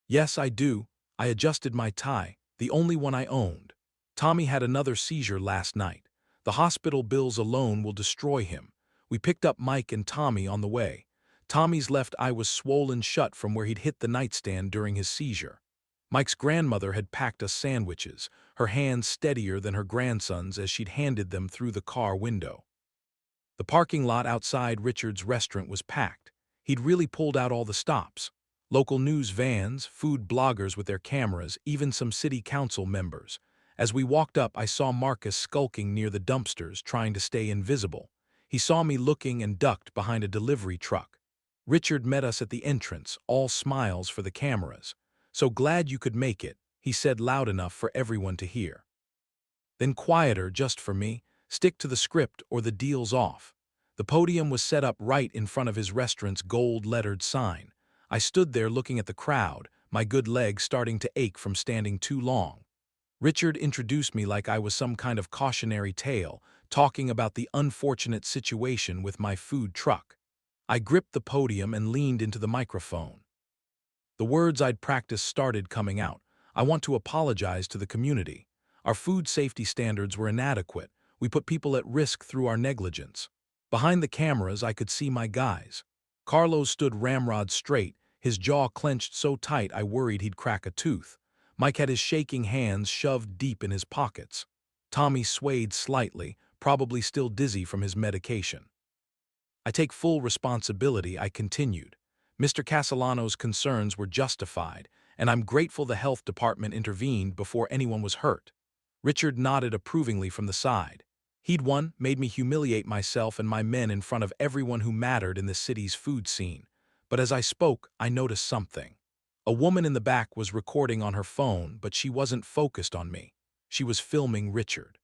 Yes, I do. I adjusted my tie, the only one I owned. Tommy had another seizure last night. The hospital bills alone will destroy him. We picked up Mike and Tommy on the way. Tommy's left eye was swollen shut from where he'd hit the nightstand during his seizure. Mike's grandmother had packed us sandwiches, her hands steadier than her grandson's as she'd handed them through the car window. The parking lot outside Richard's restaurant was packed. He'd really pulled out all the stops. Local news vans, food bloggers with their cameras, even some city council members. As we walked up, I saw Marcus skulking near the dumpsters, trying to stay invisible. He saw me looking and ducked behind a delivery truck. Richard met us at the entrance, all smiles for the cameras. "So glad you could make it," he said loud enough for everyone to hear. Then quieter just for me, "Stick to the script or the deal's off." The podium was set up right in front of his restaurant's gold-lettered sign. I stood there looking at the crowd, my good legs starting to ache from standing too long. Richard introduced me like I was some kind of cautionary tale, talking about the unfortunate situation with my food truck. I gripped the podium and leaned into the microphone. The words I'd practiced started coming out. "I want to apologize to the community. Our food safety standards were inadequate. We put people at risk through our negligence." Behind the cameras, I could see my guys. Carlos stood ramrod straight, his jaw clenched so tight I worried he'd crack a tooth. Mike had his shaking hands shoved deep in his pockets. Tommy swayed slightly, probably still dizzy from his medication. "I take full responsibility," I continued. "Mr. Castellano's concerns were justified, and I'm grateful the health department intervened before anyone was hurt." Richard nodded approvingly from the side. He'd made me humiliate myself and my men in front of everyone who mattered in the city's food scene. But as I spoke, I noticed something. A woman in the back was recording on her phone, but she wasn't focused on me. She was filming Richard.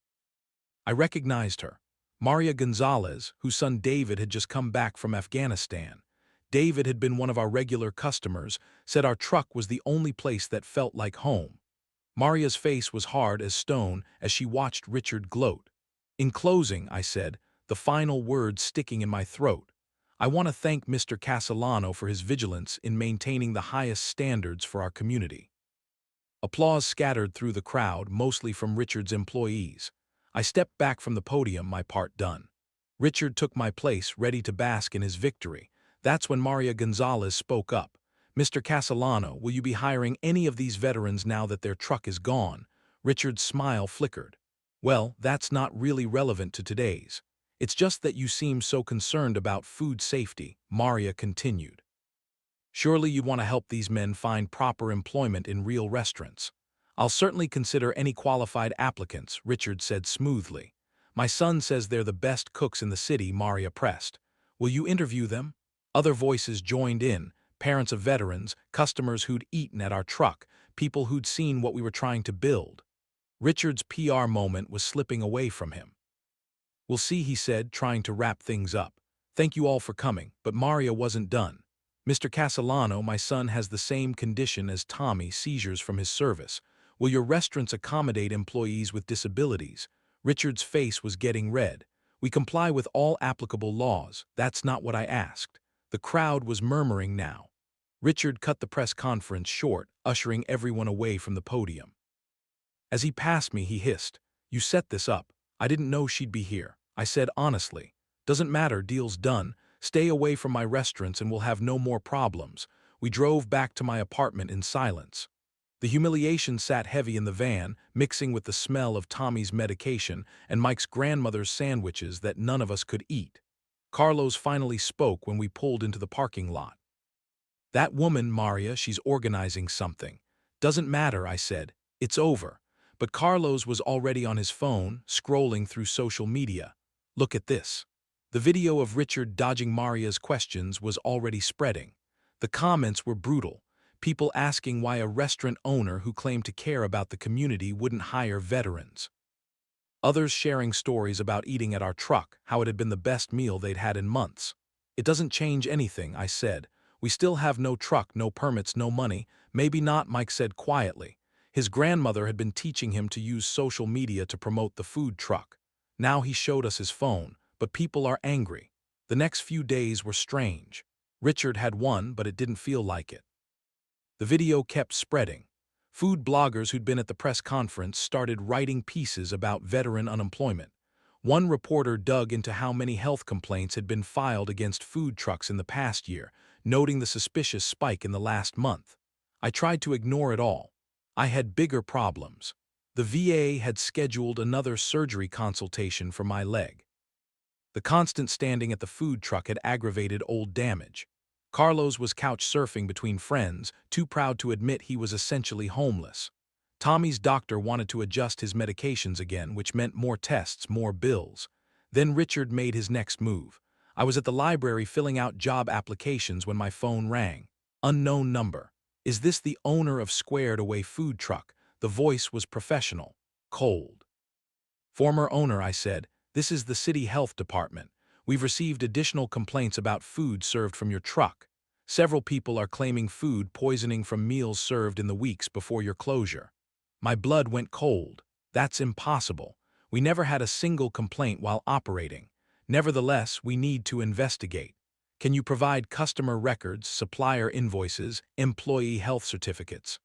I recognized her. Maria Gonzalez, whose son David had just come back from Afghanistan. David had been one of our regular customers, said our truck was the only place that felt like home. Maria's face was hard as stone as she watched Richard gloat. "In closing," I said, the final word sticking in my throat, "I want to thank Mr. Castellano for his vigilance in maintaining the highest standards for our community." Applause scattered through the crowd, mostly from Richard's employees. I stepped back from the podium, my part done. Richard took my place, ready to bask in his victory. That's when Maria Gonzalez spoke up. "Mr. Castellano, will you be hiring any of these veterans now that their truck is gone?" Richard's smile flickered. "Well, that's not really relevant to today's. It's just that you seem so concerned about food safety," Maria continued. "Surely you'd want to help these men find proper employment in real restaurants." "I'll certainly consider any qualified applicants," Richard said smoothly. "My son says they're the best cooks in the city," Maria pressed. "Will you interview them?" Other voices joined in, parents of veterans, customers who'd eaten at our truck, people who'd seen what we were trying to build. Richard's PR moment was slipping away from him. "We'll see," he said, trying to wrap things up. "Thank you all for coming," but Maria wasn't done. "Mr. Castellano, my son has the same condition as Tommy, seizures from his service. Will your restaurants accommodate employees with disabilities?" Richard's face was getting red. "We comply with all applicable laws. That's not what I asked." The crowd was murmuring now. Richard cut the press conference short, ushering everyone away from the podium. As he passed me, he hissed, "You set this up. I didn't know she'd be here." I said honestly, "Doesn't matter, deal's done. Stay away from my restaurants and we'll have no more problems." We drove back to my apartment in silence. The humiliation sat heavy in the van, mixing with the smell of Tommy's medication and Mike's grandmother's sandwiches that none of us could eat. Carlos finally spoke when we pulled into the parking lot. "That woman, Maria, she's organizing something." "Doesn't matter," I said. "It's over." But Carlos was already on his phone, scrolling through social media. "Look at this." The video of Richard dodging Maria's questions was already spreading. The comments were brutal. People asking why a restaurant owner who claimed to care about the community wouldn't hire veterans. Others sharing stories about eating at our truck, how it had been the best meal they'd had in months. "It doesn't change anything," I said. "We still have no truck, no permits, no money." "Maybe not," Mike said quietly. His grandmother had been teaching him to use social media to promote the food truck. Now he showed us his phone, but people are angry. The next few days were strange. Richard had won, but it didn't feel like it. The video kept spreading. Food bloggers who'd been at the press conference started writing pieces about veteran unemployment. One reporter dug into how many health complaints had been filed against food trucks in the past year, noting the suspicious spike in the last month. I tried to ignore it all. I had bigger problems. The VA had scheduled another surgery consultation for my leg. The constant standing at the food truck had aggravated old damage. Carlos was couch surfing between friends, too proud to admit he was essentially homeless. Tommy's doctor wanted to adjust his medications again, which meant more tests, more bills. Then Richard made his next move. I was at the library filling out job applications when my phone rang. Unknown number. Is this the owner of Squared Away Food Truck? The voice was professional, cold. Former owner, I said. This is the city health department. We've received additional complaints about food served from your truck. Several people are claiming food poisoning from meals served in the weeks before your closure. My blood went cold. That's impossible. We never had a single complaint while operating. Nevertheless, we need to investigate. Can you provide customer records, supplier invoices, employee health certificates?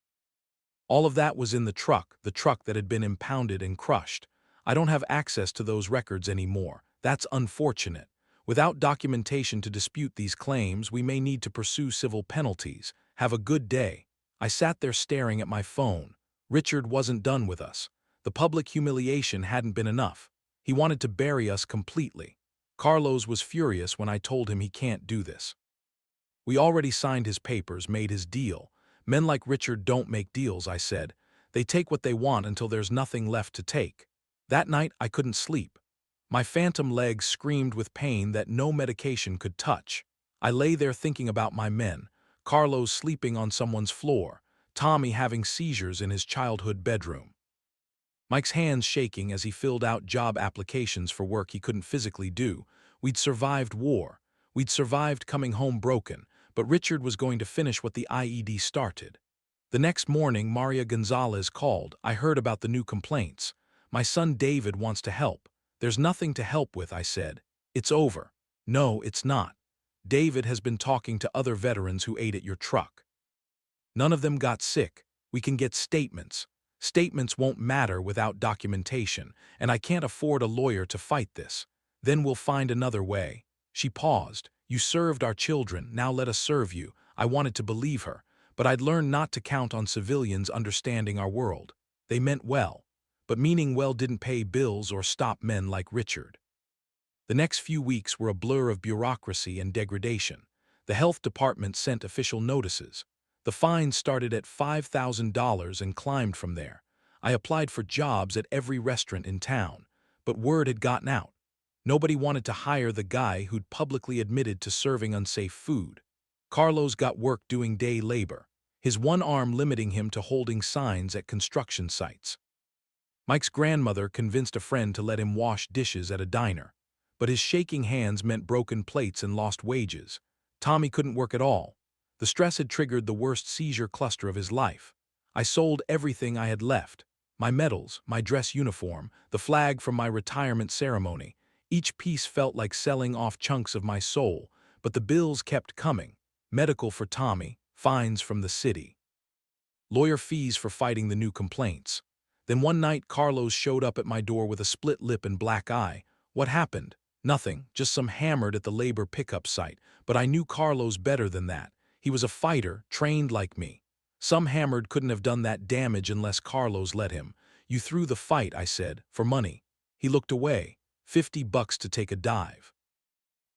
All of that was in the truck that had been impounded and crushed. I don't have access to those records anymore. That's unfortunate. Without documentation to dispute these claims, we may need to pursue civil penalties. Have a good day. I sat there staring at my phone. Richard wasn't done with us. The public humiliation hadn't been enough. He wanted to bury us completely. Carlos was furious when I told him he can't do this. We already signed his papers, made his deal. Men like Richard don't make deals, I said. They take what they want until there's nothing left to take. That night, I couldn't sleep. My phantom leg screamed with pain that no medication could touch. I lay there thinking about my men, Carlos sleeping on someone's floor, Tommy having seizures in his childhood bedroom. Mike's hands shaking as he filled out job applications for work he couldn't physically do. We'd survived war. We'd survived coming home broken, but Richard was going to finish what the IED started. The next morning, Maria Gonzalez called. I heard about the new complaints. My son David wants to help. There's nothing to help with, I said. It's over. No, it's not. David has been talking to other veterans who ate at your truck. None of them got sick. We can get statements. Statements won't matter without documentation, and I can't afford a lawyer to fight this. Then we'll find another way. She paused. You served our children, now let us serve you. I wanted to believe her, but I'd learned not to count on civilians understanding our world. They meant well. But meaning well didn't pay bills or stop men like Richard. The next few weeks were a blur of bureaucracy and degradation. The health department sent official notices. The fines started at $5,000 and climbed from there. I applied for jobs at every restaurant in town, but word had gotten out. Nobody wanted to hire the guy who'd publicly admitted to serving unsafe food. Carlos got work doing day labor, his one arm limiting him to holding signs at construction sites. Mike's grandmother convinced a friend to let him wash dishes at a diner, but his shaking hands meant broken plates and lost wages. Tommy couldn't work at all. The stress had triggered the worst seizure cluster of his life. I sold everything I had left. My medals, my dress uniform, the flag from my retirement ceremony. Each piece felt like selling off chunks of my soul, but the bills kept coming. Medical for Tommy, fines from the city. Lawyer fees for fighting the new complaints. Then one night, Carlos showed up at my door with a split lip and black eye. What happened? Nothing, just some hammered at the labor pickup site. But I knew Carlos better than that. He was a fighter, trained like me. Some hammered couldn't have done that damage unless Carlos let him. You threw the fight, I said, for money. He looked away. $50 to take a dive.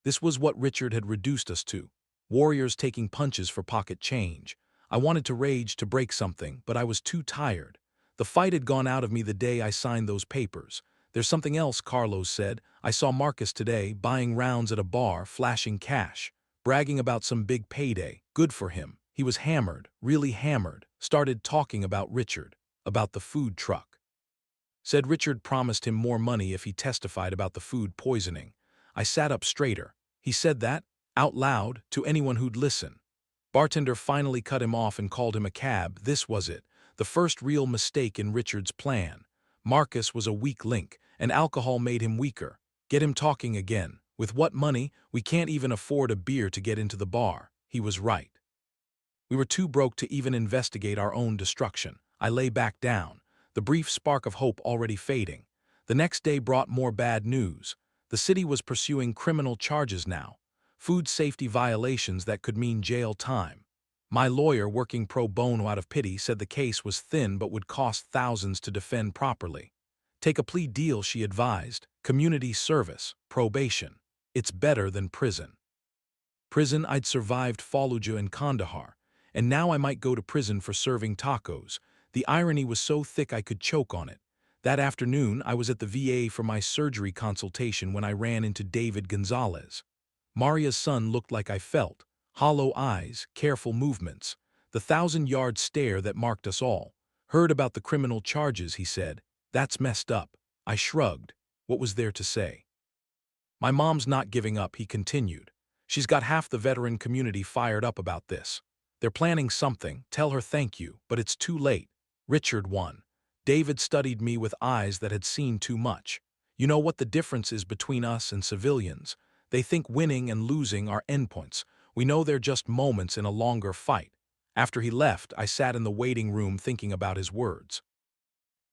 This was what Richard had reduced us to. Warriors taking punches for pocket change. I wanted to rage, to break something, but I was too tired. The fight had gone out of me the day I signed those papers. There's something else, Carlos said. I saw Marcus today, buying rounds at a bar, flashing cash, bragging about some big payday. Good for him. He was hammered, really hammered. Started talking about Richard, about the food truck. Said Richard promised him more money if he testified about the food poisoning. I sat up straighter. He said that, out loud, to anyone who'd listen. Bartender finally cut him off and called him a cab. This was it. The first real mistake in Richard's plan. Marcus was a weak link, and alcohol made him weaker. Get him talking again. With what money? We can't even afford a beer to get into the bar. He was right. We were too broke to even investigate our own destruction. I lay back down, the brief spark of hope already fading. The next day brought more bad news. The city was pursuing criminal charges now, food safety violations that could mean jail time. My lawyer, working pro bono out of pity, said the case was thin but would cost thousands to defend properly. Take a plea deal, she advised. Community service, probation. It's better than prison. Prison, I'd survived Fallujah and Kandahar, and now I might go to prison for serving tacos. The irony was so thick I could choke on it. That afternoon, I was at the VA for my surgery consultation when I ran into David Gonzalez. Maria's son looked like I felt. Hollow eyes, careful movements. The 1,000-yard stare that marked us all. Heard about the criminal charges, he said. That's messed up. I shrugged. What was there to say? My mom's not giving up, he continued. She's got half the veteran community fired up about this. They're planning something, tell her thank you, but it's too late. Richard won. David studied me with eyes that had seen too much. You know what the difference is between us and civilians? They think winning and losing are endpoints. We know they're just moments in a longer fight. After he left, I sat in the waiting room thinking about his words.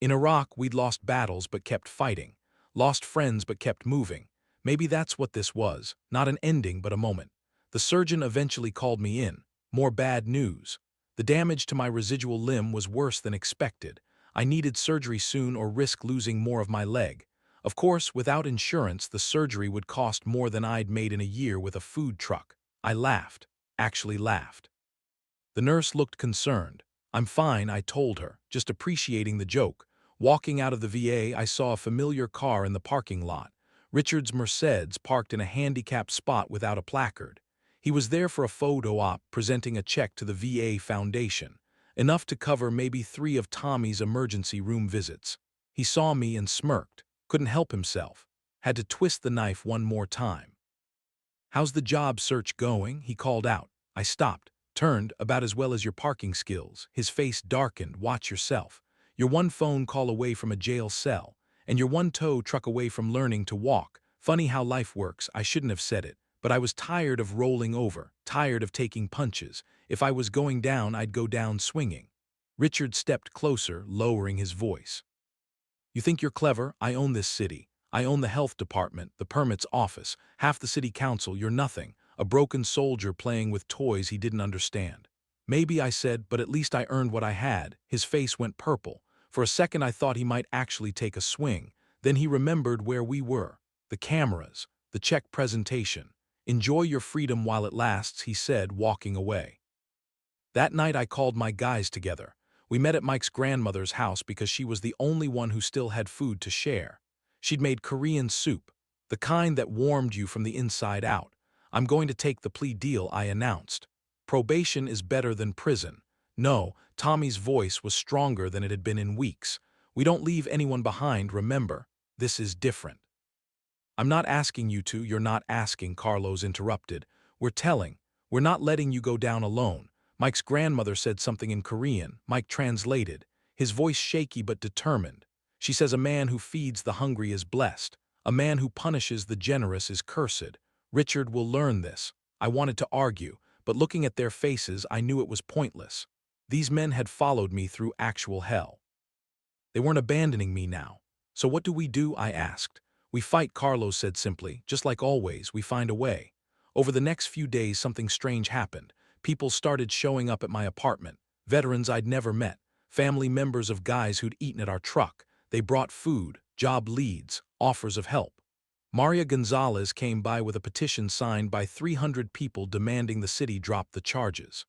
In Iraq, we'd lost battles but kept fighting. Lost friends but kept moving. Maybe that's what this was, not an ending but a moment. The surgeon eventually called me in. More bad news. The damage to my residual limb was worse than expected. I needed surgery soon or risk losing more of my leg. Of course, without insurance, the surgery would cost more than I'd made in a year with a food truck. I laughed. Actually laughed. The nurse looked concerned. I'm fine, I told her, just appreciating the joke. Walking out of the VA, I saw a familiar car in the parking lot. Richard's Mercedes parked in a handicapped spot without a placard. He was there for a photo op, presenting a check to the VA Foundation, enough to cover maybe 3 of Tommy's emergency room visits. He saw me and smirked, couldn't help himself, had to twist the knife one more time. How's the job search going? He called out. I stopped, turned, about as well as your parking skills. His face darkened. Watch yourself. You're one phone call away from a jail cell, and you're one tow truck away from learning to walk. Funny how life works. I shouldn't have said it, but I was tired of rolling over, tired of taking punches. If I was going down, I'd go down swinging. Richard stepped closer, lowering his voice. You think you're clever? I own this city. I own the health department, the permits office, half the city council. You're nothing. A broken soldier playing with toys he didn't understand. Maybe, I said, but at least I earned what I had. His face went purple. For a second I thought he might actually take a swing. Then he remembered where we were. The cameras, the check presentation. Enjoy your freedom while it lasts, he said, walking away. That night I called my guys together. We met at Mike's grandmother's house because she was the only one who still had food to share. She'd made Korean soup, the kind that warmed you from the inside out. I'm going to take the plea deal, I announced. Probation is better than prison. No, Tommy's voice was stronger than it had been in weeks. We don't leave anyone behind, remember. This is different. I'm not asking you to, you're not asking, Carlos interrupted. We're telling. We're not letting you go down alone. Mike's grandmother said something in Korean. Mike translated, his voice shaky but determined. She says a man who feeds the hungry is blessed. A man who punishes the generous is cursed. Richard will learn this. I wanted to argue, but looking at their faces, I knew it was pointless. These men had followed me through actual hell. They weren't abandoning me now. So what do? I asked. We fight, Carlos said simply. Just like always, we find a way. Over the next few days, something strange happened. People started showing up at my apartment. Veterans I'd never met. Family members of guys who'd eaten at our truck. They brought food, job leads, offers of help. Maria Gonzalez came by with a petition signed by 300 people demanding the city drop the charges.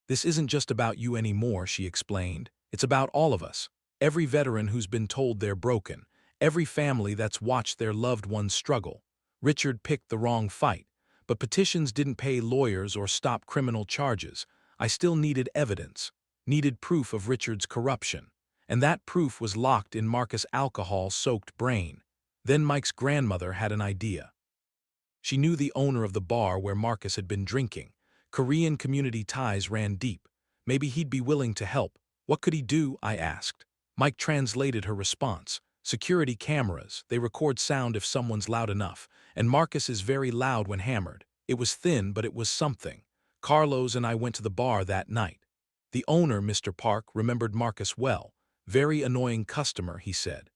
This isn't just about you anymore, she explained. It's about all of us. Every veteran who's been told they're broken. Every family that's watched their loved ones struggle. Richard picked the wrong fight. But petitions didn't pay lawyers or stop criminal charges. I still needed evidence. Needed proof of Richard's corruption. And that proof was locked in Marcus' alcohol-soaked brain. Then Mike's grandmother had an idea. She knew the owner of the bar where Marcus had been drinking. Korean community ties ran deep. Maybe he'd be willing to help. What could he do? I asked. Mike translated her response. Security cameras, they record sound if someone's loud enough, and Marcus is very loud when hammered. It was thin, but it was something. Carlos and I went to the bar that night. The owner, Mr. Park, remembered Marcus well. Very annoying customer, he said.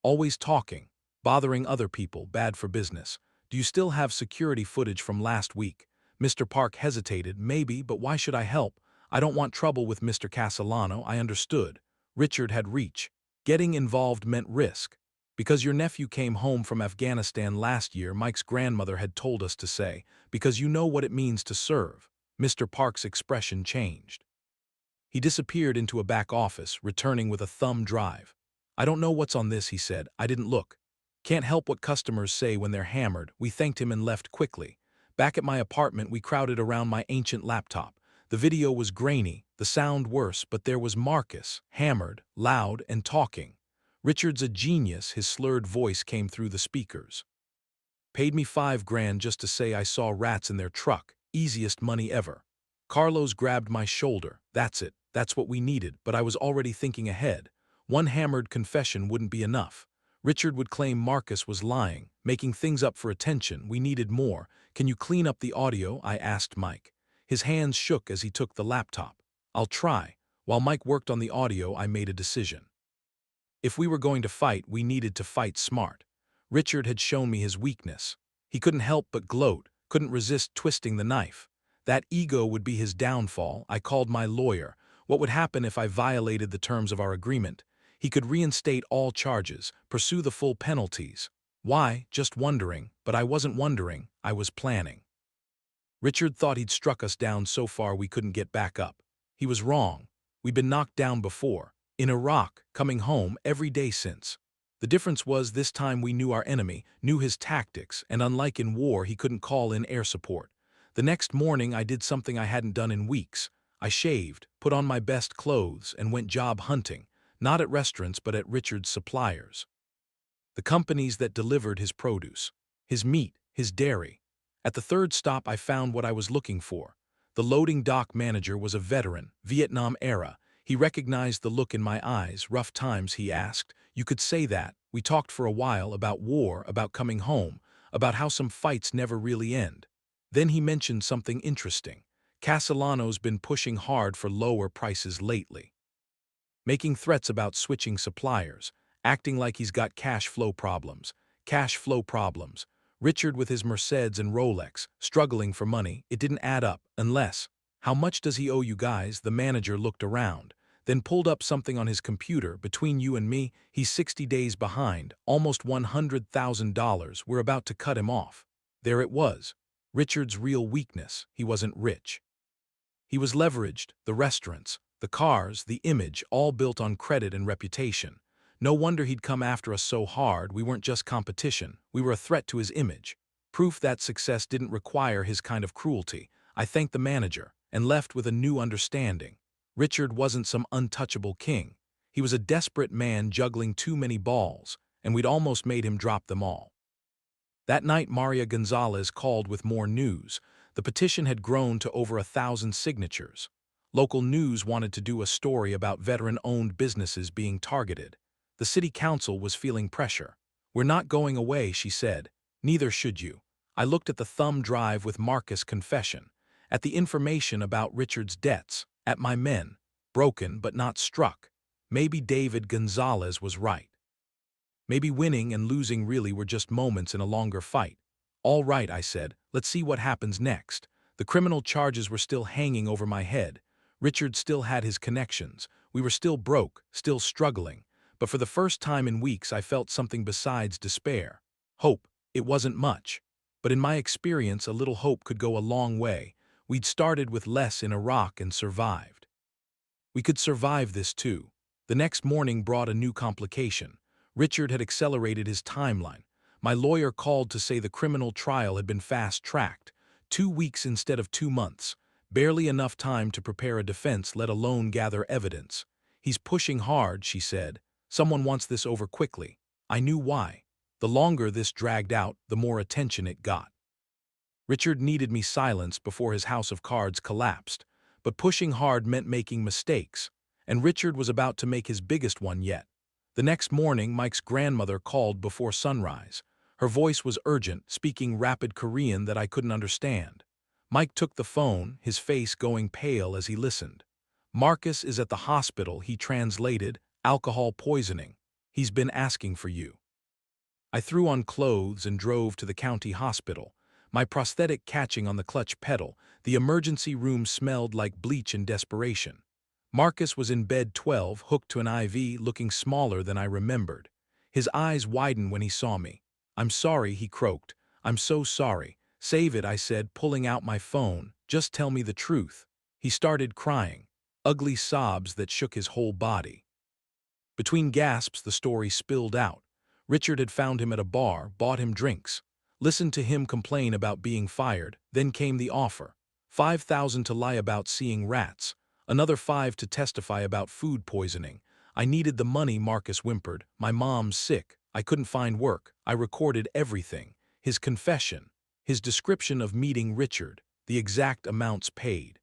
Always talking, bothering other people, bad for business. Do you still have security footage from last week? Mr. Park hesitated. Maybe, but why should I help? I don't want trouble with Mr. Castellano. I understood. Richard had reach. Getting involved meant risk. Because your nephew came home from Afghanistan last year, Mike's grandmother had told us to say, because you know what it means to serve. Mr. Park's expression changed. He disappeared into a back office, returning with a thumb drive. I don't know what's on this, he said. I didn't look. Can't help what customers say when they're hammered. We thanked him and left quickly. Back at my apartment, we crowded around my ancient laptop. The video was grainy, the sound worse, but there was Marcus, hammered, loud, and talking. Richard's a genius, his slurred voice came through the speakers. Paid me $5 grand just to say I saw rats in their truck. Easiest money ever. Carlos grabbed my shoulder. That's it. That's what we needed, but I was already thinking ahead. One hammered confession wouldn't be enough. Richard would claim Marcus was lying, making things up for attention. We needed more. Can you clean up the audio? I asked Mike. His hands shook as he took the laptop. I'll try. While Mike worked on the audio, I made a decision. If we were going to fight, we needed to fight smart. Richard had shown me his weakness. He couldn't help but gloat, couldn't resist twisting the knife. That ego would be his downfall. I called my lawyer. What would happen if I violated the terms of our agreement? He could reinstate all charges, pursue the full penalties. Why? Just wondering. But I wasn't wondering, I was planning. Richard thought he'd struck us down so far we couldn't get back up. He was wrong. We'd been knocked down before. In Iraq, coming home every day since. The difference was this time we knew our enemy, knew his tactics, and unlike in war, he couldn't call in air support. The next morning I did something I hadn't done in weeks. I shaved, put on my best clothes, and went job hunting, not at restaurants but at Richard's suppliers. The companies that delivered his produce, his meat, his dairy. At the third stop I found what I was looking for. The loading dock manager was a veteran, Vietnam era. He recognized the look in my eyes. Rough times, he asked. You could say that. We talked for a while about war, about coming home, about how some fights never really end. Then he mentioned something interesting. Castellano's been pushing hard for lower prices lately. Making threats about switching suppliers, acting like he's got cash flow problems. Cash flow problems. Richard with his Mercedes and Rolex, struggling for money. It didn't add up, unless. How much does he owe you guys? The manager looked around, then pulled up something on his computer. Between you and me, he's 60 days behind, almost $100,000. We're about to cut him off. There it was. Richard's real weakness. He wasn't rich. He was leveraged, the restaurants, the cars, the image, all built on credit and reputation. No wonder he'd come after us so hard. We weren't just competition. We were a threat to his image. Proof that success didn't require his kind of cruelty. I thanked the manager and left with a new understanding. Richard wasn't some untouchable king. He was a desperate man juggling too many balls, and we'd almost made him drop them all. That night Maria Gonzalez called with more news. The petition had grown to over 1,000 signatures. Local news wanted to do a story about veteran-owned businesses being targeted. The city council was feeling pressure. We're not going away, she said. Neither should you. I looked at the thumb drive with Marcus' confession, at the information about Richard's debts, at my men, broken but not struck. Maybe David Gonzalez was right. Maybe winning and losing really were just moments in a longer fight. All right, I said, let's see what happens next. The criminal charges were still hanging over my head. Richard still had his connections. We were still broke, still struggling. But for the first time in weeks I felt something besides despair. Hope. It wasn't much. But in my experience, a little hope could go a long way. We'd started with less in Iraq and survived. We could survive this too. The next morning brought a new complication. Richard had accelerated his timeline. My lawyer called to say the criminal trial had been fast-tracked. 2 weeks instead of 2 months. Barely enough time to prepare a defense, let alone gather evidence. He's pushing hard, she said. Someone wants this over quickly. I knew why. The longer this dragged out, the more attention it got. Richard needed me silenced before his house of cards collapsed. But pushing hard meant making mistakes. And Richard was about to make his biggest one yet. The next morning, Mike's grandmother called before sunrise. Her voice was urgent, speaking rapid Korean that I couldn't understand. Mike took the phone, his face going pale as he listened. Marcus is at the hospital, he translated, alcohol poisoning. He's been asking for you." I threw on clothes and drove to the county hospital, my prosthetic catching on the clutch pedal. The emergency room smelled like bleach and desperation. Marcus was in bed 12, hooked to an IV, looking smaller than I remembered. His eyes widened when he saw me. "I'm sorry," he croaked. "I'm so sorry." "Save it," I said, pulling out my phone. "Just tell me the truth." He started crying, ugly sobs that shook his whole body. Between gasps, the story spilled out. Richard had found him at a bar, bought him drinks, listened to him complain about being fired. Then came the offer. 5,000 to lie about seeing rats, another 5 to testify about food poisoning. I needed the money, Marcus whimpered. "My mom's sick. I couldn't find work." I recorded everything. His confession, his description of meeting Richard, the exact amounts paid.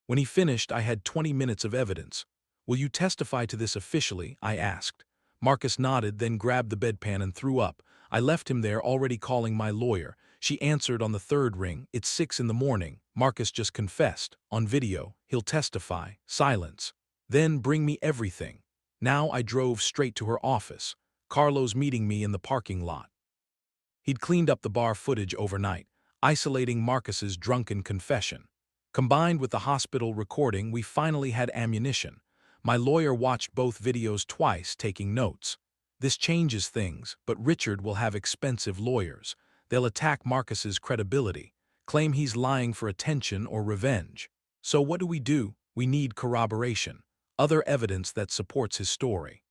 When he finished, I had 20 minutes of evidence. "Will you testify to this officially?" I asked. Marcus nodded, then grabbed the bedpan and threw up. I left him there, already calling my lawyer. She answered on the third ring. "It's 6 in the morning. Marcus just confessed. On video. He'll testify." Silence. "Then bring me everything." Now I drove straight to her office. Carlos meeting me in the parking lot. He'd cleaned up the bar footage overnight, isolating Marcus's drunken confession. Combined with the hospital recording, we finally had ammunition. My lawyer watched both videos twice, taking notes. "This changes things, but Richard will have expensive lawyers. They'll attack Marcus's credibility, claim he's lying for attention or revenge. So what do? We need corroboration, other evidence that supports his story.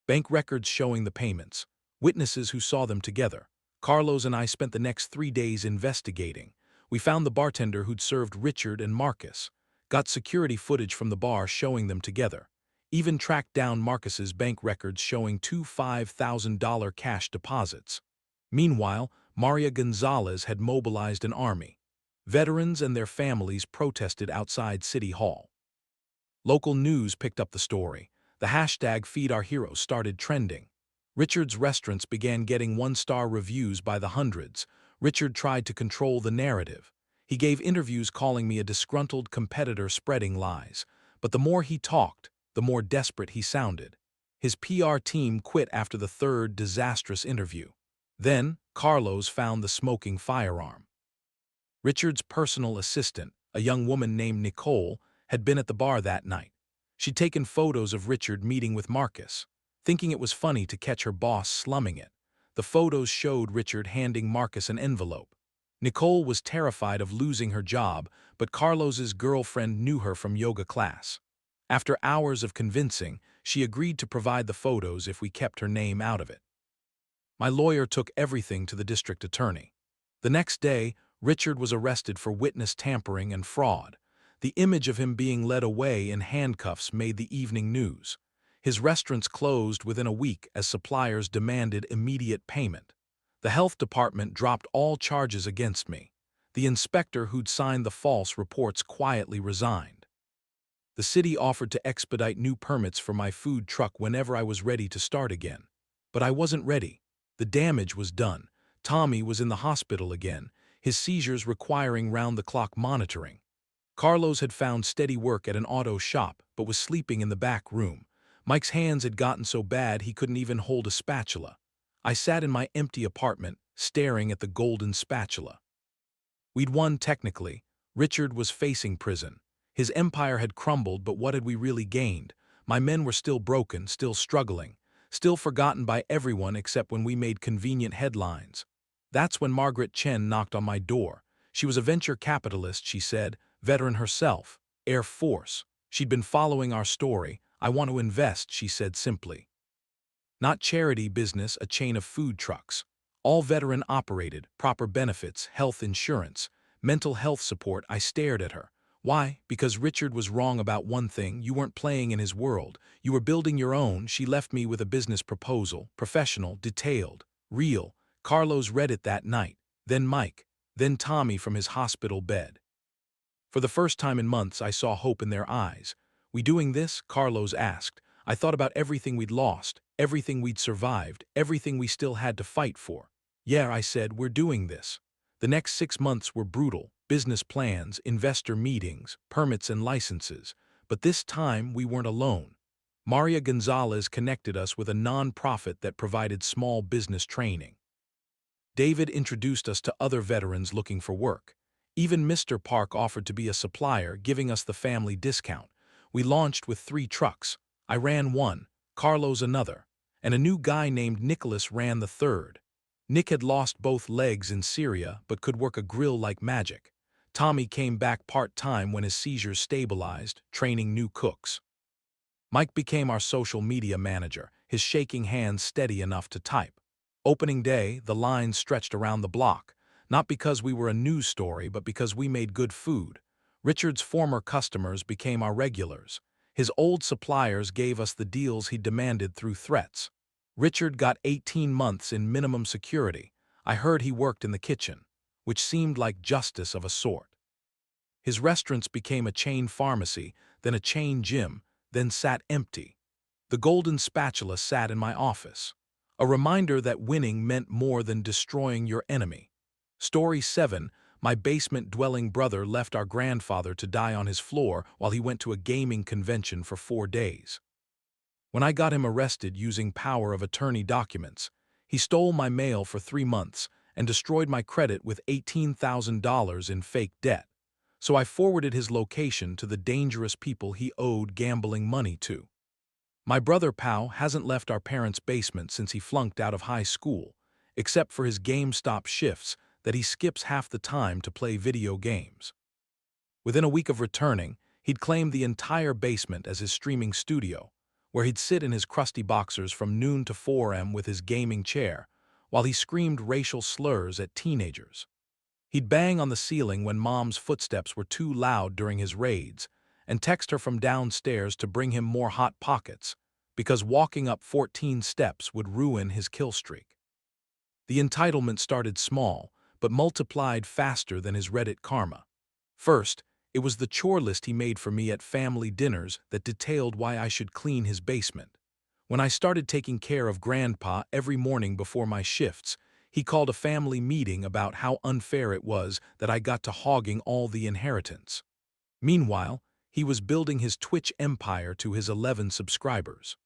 Bank records showing the payments, witnesses who saw them together. Carlos and I spent the next 3 days investigating. We found the bartender who'd served Richard and Marcus, got security footage from the bar showing them together, even tracked down Marcus's bank records showing 2 $5,000 cash deposits. Meanwhile, Maria Gonzalez had mobilized an army. Veterans and their families protested outside City Hall. Local news picked up the story. The hashtag #FeedOurHeroes started trending. Richard's restaurants began getting 1-star reviews by the hundreds. Richard tried to control the narrative. He gave interviews calling me a disgruntled competitor spreading lies. But the more he talked, the more desperate he sounded. His PR team quit after the third disastrous interview. Then, Carlos found the smoking firearm. Richard's personal assistant, a young woman named Nicole, had been at the bar that night. She'd taken photos of Richard meeting with Marcus, thinking it was funny to catch her boss slumming it. The photos showed Richard handing Marcus an envelope. Nicole was terrified of losing her job, but Carlos's girlfriend knew her from yoga class. After hours of convincing, she agreed to provide the photos if we kept her name out of it. My lawyer took everything to the district attorney. The next day, Richard was arrested for witness tampering and fraud. The image of him being led away in handcuffs made the evening news. His restaurants closed within a week as suppliers demanded immediate payment. The health department dropped all charges against me. The inspector who'd signed the false reports quietly resigned. The city offered to expedite new permits for my food truck whenever I was ready to start again. But I wasn't ready. The damage was done. Tommy was in the hospital again, his seizures requiring round-the-clock monitoring. Carlos had found steady work at an auto shop, but was sleeping in the back room. Mike's hands had gotten so bad he couldn't even hold a spatula. I sat in my empty apartment, staring at the golden spatula. We'd won technically. Richard was facing prison. His empire had crumbled, but what had we really gained? My men were still broken, still struggling, still forgotten by everyone except when we made convenient headlines. That's when Margaret Chen knocked on my door. She was a venture capitalist, she said, veteran herself, Air Force. She'd been following our story. "I want to invest," she said simply. Not charity business, a chain of food trucks. All veteran operated, proper benefits, health insurance, mental health support. I stared at her. Why? Because Richard was wrong about one thing. You weren't playing in his world. You were building your own. She left me with a business proposal, professional, detailed, real. Carlos read it that night. Then Mike. Then Tommy from his hospital bed. For the first time in months, I saw hope in their eyes. "We doing this?" Carlos asked. I thought about everything we'd lost, everything we'd survived, everything we still had to fight for. "Yeah," I said, "we're doing this." The next 6 months were brutal. Business plans, investor meetings, permits and licenses. But this time we weren't alone. Maria Gonzalez connected us with a non-profit that provided small business training. David introduced us to other veterans looking for work. Even Mr. Park offered to be a supplier, giving us the family discount. We launched with 3 trucks. I ran one, Carlos another, and a new guy named Nicholas ran the third. Nick had lost both legs in Syria but could work a grill like magic. Tommy came back part-time when his seizures stabilized, training new cooks. Mike became our social media manager, his shaking hands steady enough to type. Opening day, the lines stretched around the block, not because we were a news story but because we made good food. Richard's former customers became our regulars. His old suppliers gave us the deals he demanded through threats. Richard got 18 months in minimum security. I heard he worked in the kitchen, which seemed like justice of a sort. His restaurants became a chain pharmacy, then a chain gym, then sat empty. The golden spatula sat in my office, a reminder that winning meant more than destroying your enemy. Story 7, my basement-dwelling brother left our grandfather to die on his floor while he went to a gaming convention for 4 days. When I got him arrested using power of attorney documents, he stole my mail for 3 months and destroyed my credit with $18,000 in fake debt. So I forwarded his location to the dangerous people he owed gambling money to. My brother Pau hasn't left our parents' basement since he flunked out of high school, except for his GameStop shifts that he skips half the time to play video games. Within a week of returning, he'd claimed the entire basement as his streaming studio, where he'd sit in his crusty boxers from noon to 4 a.m. with his gaming chair, while he screamed racial slurs at teenagers. He'd bang on the ceiling when Mom's footsteps were too loud during his raids, and text her from downstairs to bring him more Hot Pockets, because walking up 14 steps would ruin his kill streak. The entitlement started small, but multiplied faster than his Reddit karma. First, it was the chore list he made for me at family dinners that detailed why I should clean his basement. When I started taking care of Grandpa every morning before my shifts, he called a family meeting about how unfair it was that I got to hogging all the inheritance. Meanwhile, he was building his Twitch empire to his 11 subscribers.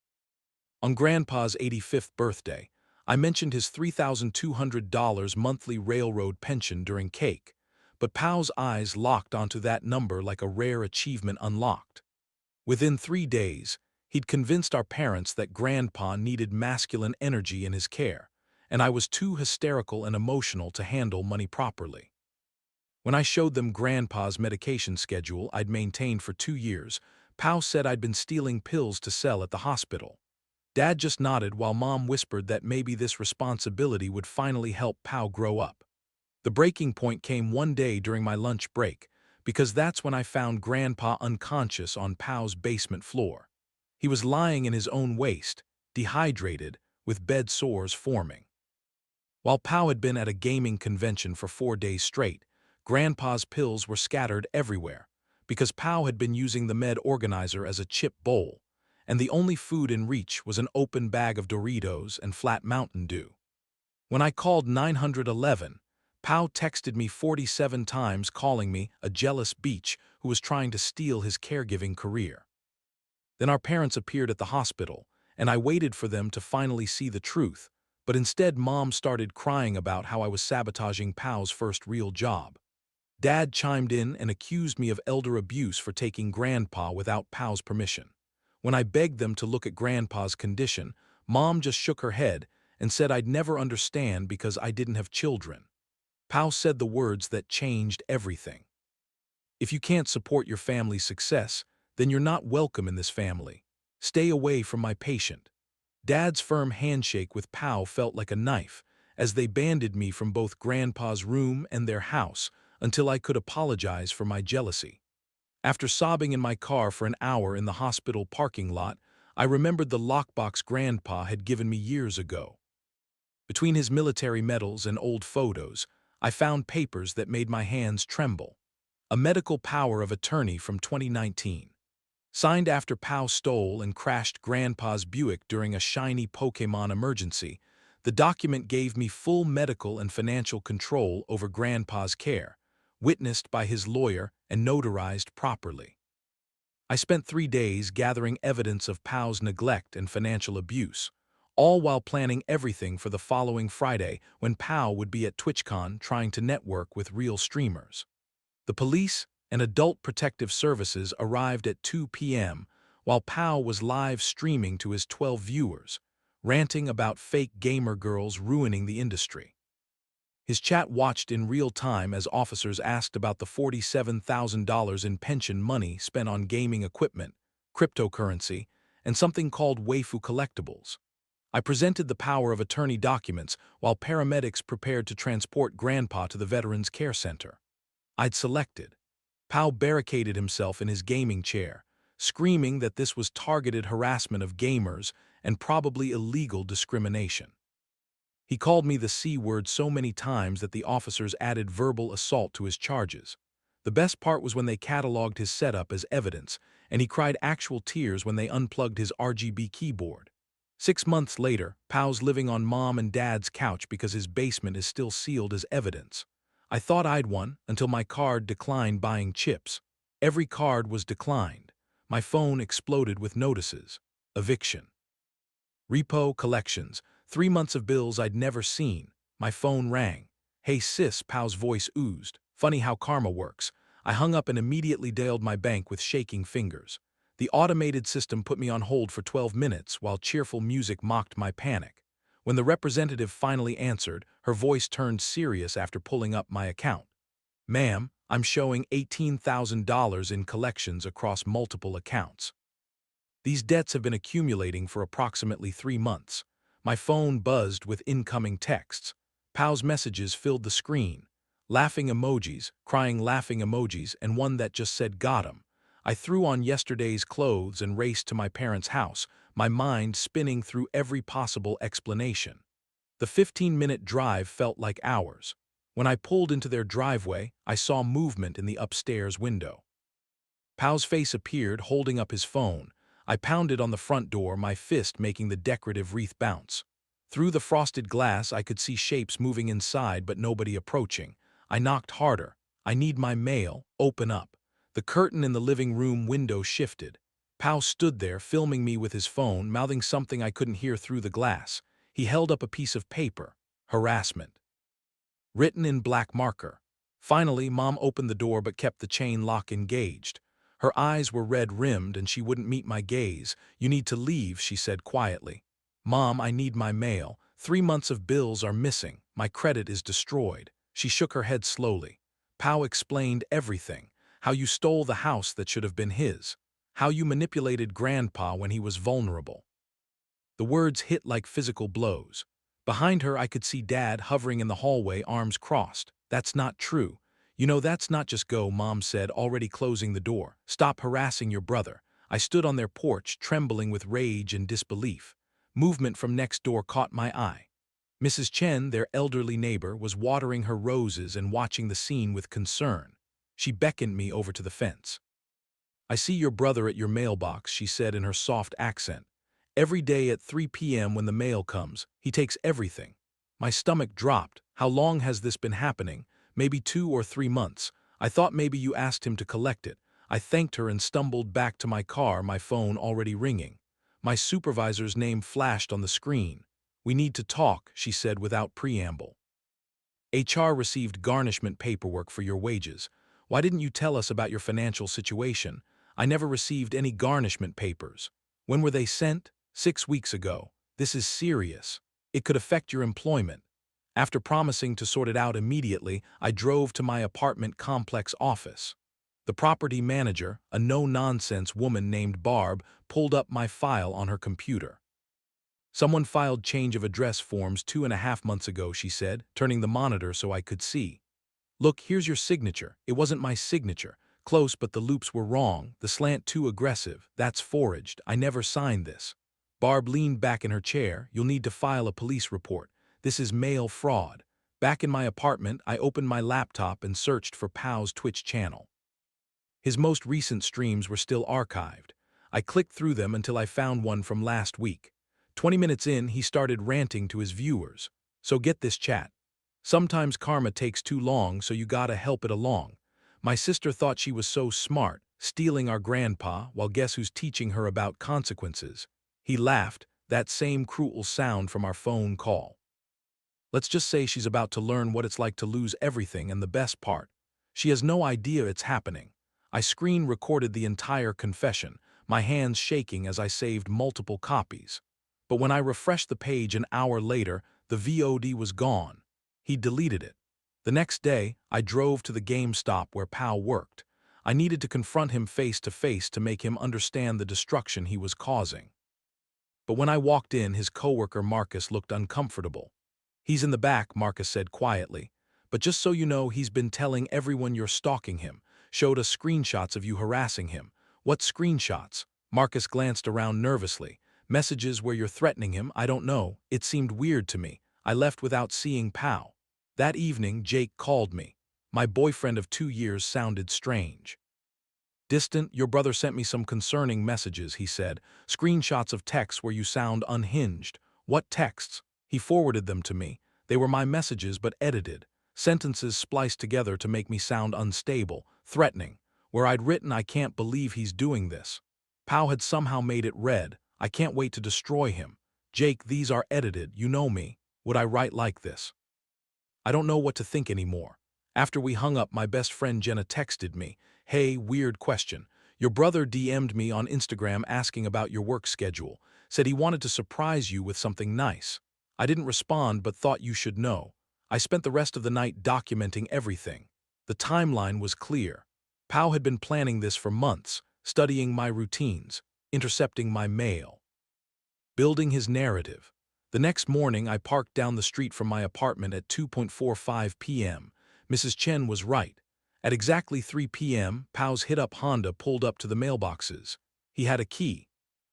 On Grandpa's 85th birthday, I mentioned his $3,200 monthly railroad pension during cake, but Pau's eyes locked onto that number like a rare achievement unlocked. Within 3 days, he'd convinced our parents that Grandpa needed masculine energy in his care, and I was too hysterical and emotional to handle money properly. When I showed them Grandpa's medication schedule I'd maintained for 2 years, Pau said I'd been stealing pills to sell at the hospital. Dad just nodded while Mom whispered that maybe this responsibility would finally help Pau grow up. The breaking point came one day during my lunch break, because that's when I found Grandpa unconscious on Pau's basement floor. He was lying in his own waste, dehydrated, with bed sores forming. While Pau had been at a gaming convention for 4 days straight, Grandpa's pills were scattered everywhere, because Pau had been using the med organizer as a chip bowl, and the only food in reach was an open bag of Doritos and flat Mountain Dew. When I called 911, Pau texted me 47 times calling me a jealous beach who was trying to steal his caregiving career. Then our parents appeared at the hospital, and I waited for them to finally see the truth, but instead Mom started crying about how I was sabotaging Pau's first real job. Dad chimed in and accused me of elder abuse for taking Grandpa without Pau's permission. When I begged them to look at Grandpa's condition, Mom just shook her head and said I'd never understand because I didn't have children. Pau said the words that changed everything. If you can't support your family's success, then you're not welcome in this family. Stay away from my patient. Dad's firm handshake with Pau felt like a knife, as they banded me from both Grandpa's room and their house until I could apologize for my jealousy. After sobbing in my car for an hour in the hospital parking lot, I remembered the lockbox Grandpa had given me years ago. Between his military medals and old photos, I found papers that made my hands tremble. A medical power of attorney from 2019. Signed after Pau stole and crashed Grandpa's Buick during a shiny Pokémon emergency, the document gave me full medical and financial control over Grandpa's care, witnessed by his lawyer and notarized properly. I spent 3 days gathering evidence of Pow's neglect and financial abuse, all while planning everything for the following Friday when Pow would be at TwitchCon trying to network with real streamers. The police and Adult Protective Services arrived at 2 p.m. while Pow was live streaming to his 12 viewers, ranting about fake gamer girls ruining the industry. His chat watched in real time as officers asked about the $47,000 in pension money spent on gaming equipment, cryptocurrency, and something called Waifu collectibles. I presented the power of attorney documents while paramedics prepared to transport Grandpa to the Veterans Care Center. I'd selected. Pow barricaded himself in his gaming chair, screaming that this was targeted harassment of gamers and probably illegal discrimination. He called me the C word so many times that the officers added verbal assault to his charges. The best part was when they cataloged his setup as evidence, and he cried actual tears when they unplugged his RGB keyboard. 6 months later, Pow's living on Mom and Dad's couch because his basement is still sealed as evidence. I thought I'd won until my card declined buying chips. Every card was declined. My phone exploded with notices. Eviction. Repo collections. 3 months of bills I'd never seen. My phone rang. Hey sis, Pow's voice oozed. Funny how karma works. I hung up and immediately dialed my bank with shaking fingers. The automated system put me on hold for 12 minutes while cheerful music mocked my panic. When the representative finally answered, her voice turned serious after pulling up my account. Ma'am, I'm showing $18,000 in collections across multiple accounts. These debts have been accumulating for approximately 3 months. My phone buzzed with incoming texts. Pow's messages filled the screen. Laughing emojis, crying laughing emojis, and one that just said got 'em. I threw on yesterday's clothes and raced to my parents' house, my mind spinning through every possible explanation. The 15-minute drive felt like hours. When I pulled into their driveway, I saw movement in the upstairs window. Pow's face appeared, holding up his phone. I pounded on the front door, my fist making the decorative wreath bounce. Through the frosted glass, I could see shapes moving inside but nobody approaching. I knocked harder. I need my mail. Open up. The curtain in the living room window shifted. Pow stood there, filming me with his phone, mouthing something I couldn't hear through the glass. He held up a piece of paper. Harassment. Written in black marker. Finally, Mom opened the door but kept the chain lock engaged. Her eyes were red-rimmed and she wouldn't meet my gaze. You need to leave, she said quietly. Mom, I need my mail. 3 months of bills are missing. My credit is destroyed. She shook her head slowly. Pow explained everything. How you stole the house that should have been his. How you manipulated Grandpa when he was vulnerable. The words hit like physical blows. Behind her, I could see Dad hovering in the hallway, arms crossed. That's not true. You know, that's not just go, Mom said, already closing the door. Stop harassing your brother. I stood on their porch, trembling with rage and disbelief. Movement from next door caught my eye. Mrs. Chen, their elderly neighbor, was watering her roses and watching the scene with concern. She beckoned me over to the fence. I see your brother at your mailbox, she said in her soft accent. Every day at 3 p.m. when the mail comes, he takes everything. My stomach dropped. How long has this been happening? Maybe 2 or 3 months. I thought maybe you asked him to collect it. I thanked her and stumbled back to my car, my phone already ringing. My supervisor's name flashed on the screen. We need to talk, she said without preamble. HR received garnishment paperwork for your wages. Why didn't you tell us about your financial situation? I never received any garnishment papers. When were they sent? 6 weeks ago. This is serious. It could affect your employment. After promising to sort it out immediately, I drove to my apartment complex office. The property manager, a no-nonsense woman named Barb, pulled up my file on her computer. Someone filed change of address forms 2.5 months ago, she said, turning the monitor so I could see. Look, here's your signature. It wasn't my signature. Close, but the loops were wrong. The slant too aggressive. That's forged. I never signed this. Barb leaned back in her chair. You'll need to file a police report. This is mail fraud. Back in my apartment, I opened my laptop and searched for Pow's Twitch channel. His most recent streams were still archived. I clicked through them until I found one from last week. 20 minutes in, he started ranting to his viewers. So get this, chat. Sometimes karma takes too long, so you gotta help it along. My sister thought she was so smart. stealing our grandpa, while guess who's teaching her about consequences? He laughed, that same cruel sound from our phone call. Let's just say she's about to learn what it's like to lose everything, and the best part, she has no idea it's happening. I screen recorded the entire confession, my hands shaking as I saved multiple copies. But when I refreshed the page an hour later, the VOD was gone. He deleted it. The next day, I drove to the GameStop where Pal worked. I needed to confront him face to face to make him understand the destruction he was causing. But when I walked in, his coworker Marcus looked uncomfortable. "He's in the back," Marcus said quietly. "But just so you know, he's been telling everyone you're stalking him, showed us screenshots of you harassing him." "What screenshots?" Marcus glanced around nervously. "Messages where you're threatening him, I don't know. It seemed weird to me. I left without seeing Pal. That evening, Jake called me. My boyfriend of 2 years sounded strange. Distant, your brother sent me some concerning messages, he said. Screenshots of texts where you sound unhinged. What texts? He forwarded them to me. They were my messages but edited. Sentences spliced together to make me sound unstable, threatening. Where I'd written, I can't believe he's doing this. Pau had somehow made it red. I can't wait to destroy him. Jake, these are edited, you know me. Would I write like this? I don't know what to think anymore. After we hung up, my best friend Jenna texted me. Hey, weird question. Your brother DM'd me on Instagram asking about your work schedule. Said he wanted to surprise you with something nice. I didn't respond but thought you should know. I spent the rest of the night documenting everything. The timeline was clear. Pau had been planning this for months, studying my routines, intercepting my mail, building his narrative. The next morning, I parked down the street from my apartment at 2:45 p.m. Mrs. Chen was right. At exactly 3 p.m., Pau's hit-up Honda pulled up to the mailboxes. He had a key.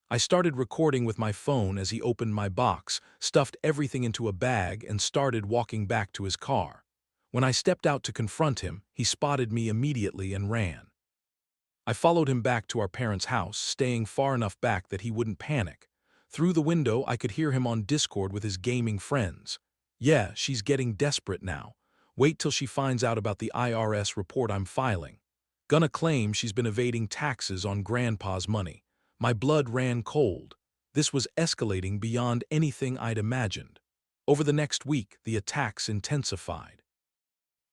I started recording with my phone as he opened my box, stuffed everything into a bag, and started walking back to his car. When I stepped out to confront him, he spotted me immediately and ran. I followed him back to our parents' house, staying far enough back that he wouldn't panic. Through the window, I could hear him on Discord with his gaming friends. Yeah, she's getting desperate now. Wait till she finds out about the IRS report I'm filing. Gonna claim she's been evading taxes on Grandpa's money. My blood ran cold. This was escalating beyond anything I'd imagined. Over the next week, the attacks intensified.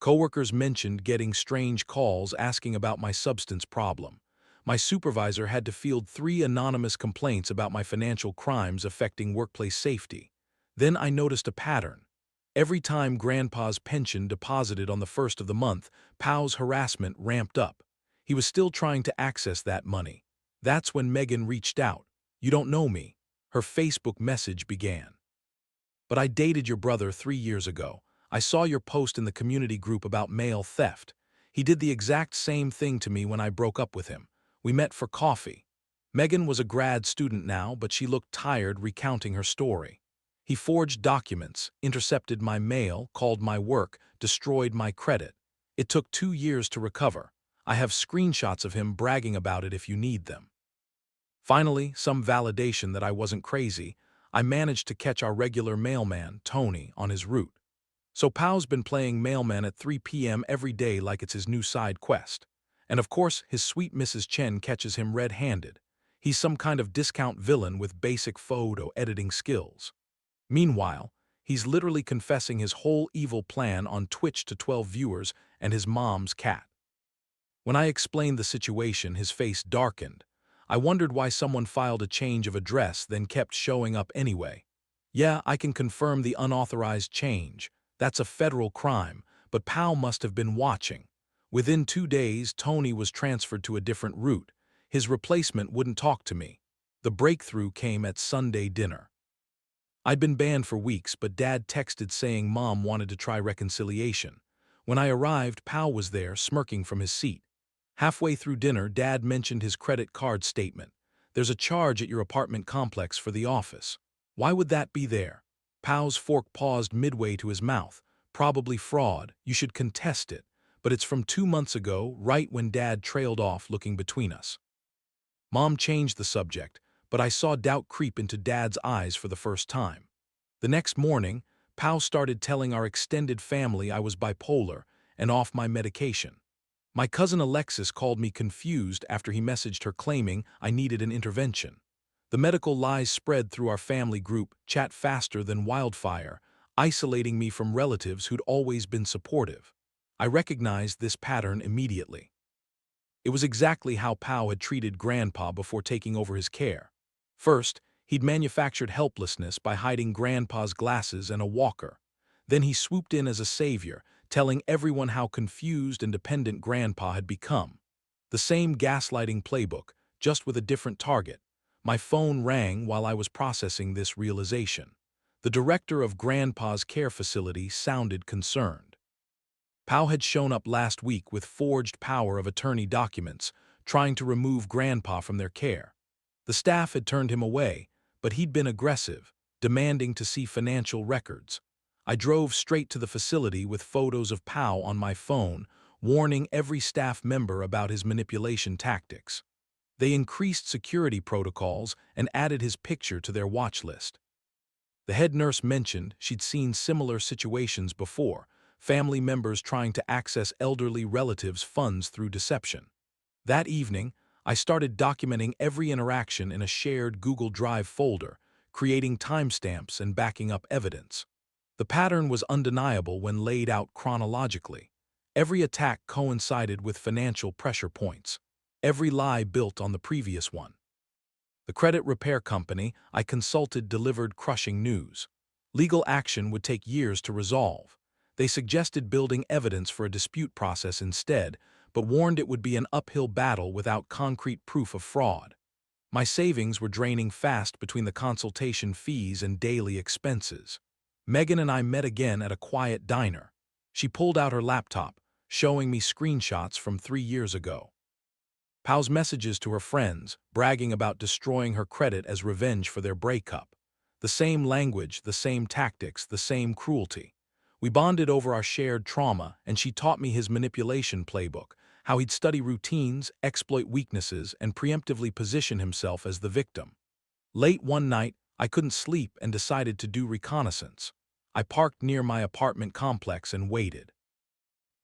Coworkers mentioned getting strange calls asking about my substance problem. My supervisor had to field 3 anonymous complaints about my financial crimes affecting workplace safety. Then I noticed a pattern. Every time Grandpa's pension deposited on the first of the month, Pau's harassment ramped up. He was still trying to access that money. That's when Megan reached out. You don't know me. Her Facebook message began. But I dated your brother 3 years ago. I saw your post in the community group about mail theft. He did the exact same thing to me when I broke up with him. We met for coffee. Megan was a grad student now, but she looked tired recounting her story. He forged documents, intercepted my mail, called my work, destroyed my credit. It took 2 years to recover. I have screenshots of him bragging about it if you need them. Finally, some validation that I wasn't crazy, I managed to catch our regular mailman, Tony, on his route. So Pau's been playing mailman at 3 p.m. every day like it's his new side quest. And of course, his sweet Mrs. Chen catches him red-handed. He's some kind of discount villain with basic photo editing skills. Meanwhile, he's literally confessing his whole evil plan on Twitch to 12 viewers and his mom's cat. When I explained the situation, his face darkened. I wondered why someone filed a change of address then kept showing up anyway. Yeah, I can confirm the unauthorized change. That's a federal crime, but Pau must have been watching. Within 2 days, Tony was transferred to a different route. His replacement wouldn't talk to me. The breakthrough came at Sunday dinner. I'd been banned for weeks, but Dad texted saying Mom wanted to try reconciliation. When I arrived, Pau was there, smirking from his seat. Halfway through dinner, Dad mentioned his credit card statement. There's a charge at your apartment complex for the office. Why would that be there? Pau's fork paused midway to his mouth. Probably fraud. You should contest it. But it's from 2 months ago, right when Dad trailed off looking between us. Mom changed the subject, but I saw doubt creep into Dad's eyes for the first time. The next morning, Pau started telling our extended family I was bipolar and off my medication. My cousin Alexis called me confused after he messaged her claiming I needed an intervention. The medical lies spread through our family group chat faster than wildfire, isolating me from relatives who'd always been supportive. I recognized this pattern immediately. It was exactly how Pao had treated Grandpa before taking over his care. First, he'd manufactured helplessness by hiding Grandpa's glasses and a walker. Then he swooped in as a savior, telling everyone how confused and dependent Grandpa had become. The same gaslighting playbook, just with a different target. My phone rang while I was processing this realization. The director of Grandpa's care facility sounded concerned. Pao had shown up last week with forged power of attorney documents, trying to remove Grandpa from their care. The staff had turned him away, but he'd been aggressive, demanding to see financial records. I drove straight to the facility with photos of Pao on my phone, warning every staff member about his manipulation tactics. They increased security protocols and added his picture to their watch list. The head nurse mentioned she'd seen similar situations before, family members trying to access elderly relatives' funds through deception. That evening, I started documenting every interaction in a shared Google Drive folder, creating timestamps and backing up evidence. The pattern was undeniable when laid out chronologically. Every attack coincided with financial pressure points. Every lie built on the previous one. The credit repair company I consulted delivered crushing news. Legal action would take years to resolve. They suggested building evidence for a dispute process instead, but warned it would be an uphill battle without concrete proof of fraud. My savings were draining fast between the consultation fees and daily expenses. Megan and I met again at a quiet diner. She pulled out her laptop, showing me screenshots from 3 years ago. Pao's messages to her friends, bragging about destroying her credit as revenge for their breakup. The same language, the same tactics, the same cruelty. We bonded over our shared trauma, and she taught me his manipulation playbook, how he'd study routines, exploit weaknesses, and preemptively position himself as the victim. Late one night, I couldn't sleep and decided to do reconnaissance. I parked near my apartment complex and waited.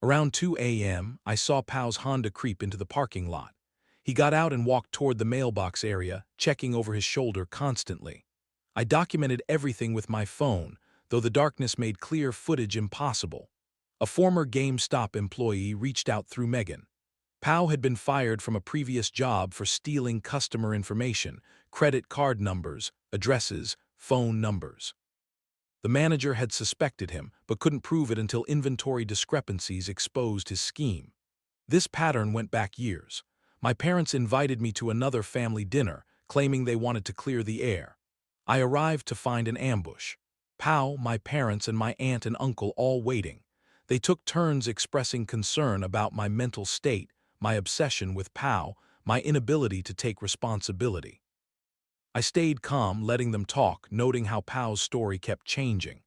Around 2 a.m., I saw Pao's Honda creep into the parking lot. He got out and walked toward the mailbox area, checking over his shoulder constantly. I documented everything with my phone, though the darkness made clear footage impossible. A former GameStop employee reached out through Megan. Pao had been fired from a previous job for stealing customer information, credit card numbers, addresses, phone numbers. The manager had suspected him, but couldn't prove it until inventory discrepancies exposed his scheme. This pattern went back years. My parents invited me to another family dinner, claiming they wanted to clear the air. I arrived to find an ambush. Pao, my parents, and my aunt and uncle all waiting. They took turns expressing concern about my mental state, my obsession with Pao, my inability to take responsibility. I stayed calm, letting them talk, noting how Pao's story kept changing.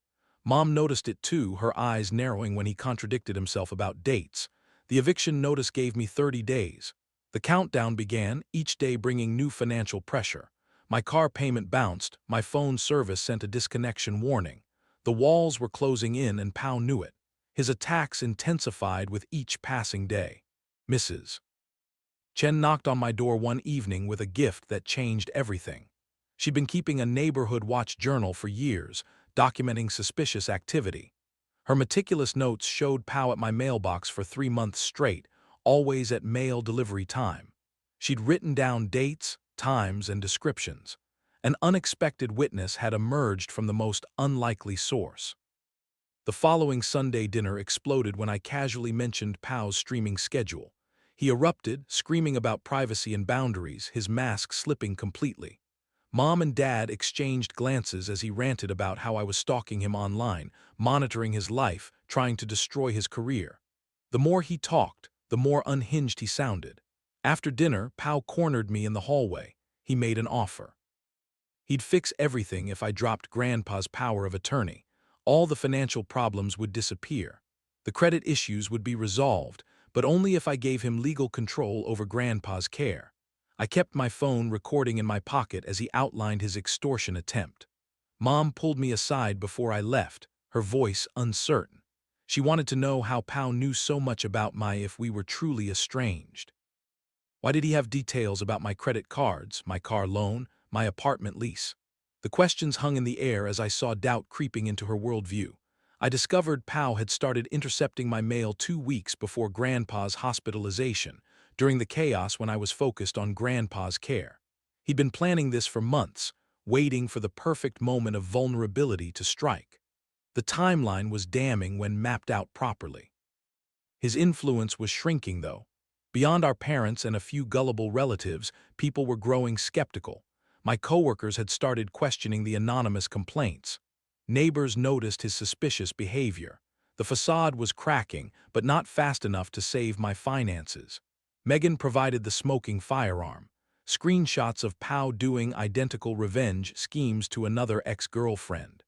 Mom noticed it too, her eyes narrowing when he contradicted himself about dates. The eviction notice gave me 30 days. The countdown began, each day bringing new financial pressure. My car payment bounced, my phone service sent a disconnection warning. The walls were closing in and Pao knew it. His attacks intensified with each passing day. Mrs. Chen knocked on my door one evening with a gift that changed everything. She'd been keeping a neighborhood watch journal for years, documenting suspicious activity. Her meticulous notes showed Pao at my mailbox for 3 months straight, always at mail delivery time. She'd written down dates, times, and descriptions. An unexpected witness had emerged from the most unlikely source. The following Sunday dinner exploded when I casually mentioned Pao's streaming schedule. He erupted, screaming about privacy and boundaries, his mask slipping completely. Mom and Dad exchanged glances as he ranted about how I was stalking him online, monitoring his life, trying to destroy his career. The more he talked, the more unhinged he sounded. After dinner, Pao cornered me in the hallway. He made an offer. He'd fix everything if I dropped Grandpa's power of attorney. All the financial problems would disappear. The credit issues would be resolved, but only if I gave him legal control over Grandpa's care. I kept my phone recording in my pocket as he outlined his extortion attempt. Mom pulled me aside before I left, her voice uncertain. She wanted to know how Pao knew so much about my if we were truly estranged. Why did he have details about my credit cards, my car loan, my apartment lease? The questions hung in the air as I saw doubt creeping into her worldview. I discovered Pao had started intercepting my mail 2 weeks before Grandpa's hospitalization, during the chaos when I was focused on Grandpa's care. He'd been planning this for months, waiting for the perfect moment of vulnerability to strike. The timeline was damning when mapped out properly. His influence was shrinking, though. Beyond our parents and a few gullible relatives, people were growing skeptical. My coworkers had started questioning the anonymous complaints. Neighbors noticed his suspicious behavior. The facade was cracking, but not fast enough to save my finances. Megan provided the smoking firearm. Screenshots of Pao doing identical revenge schemes to another ex-girlfriend.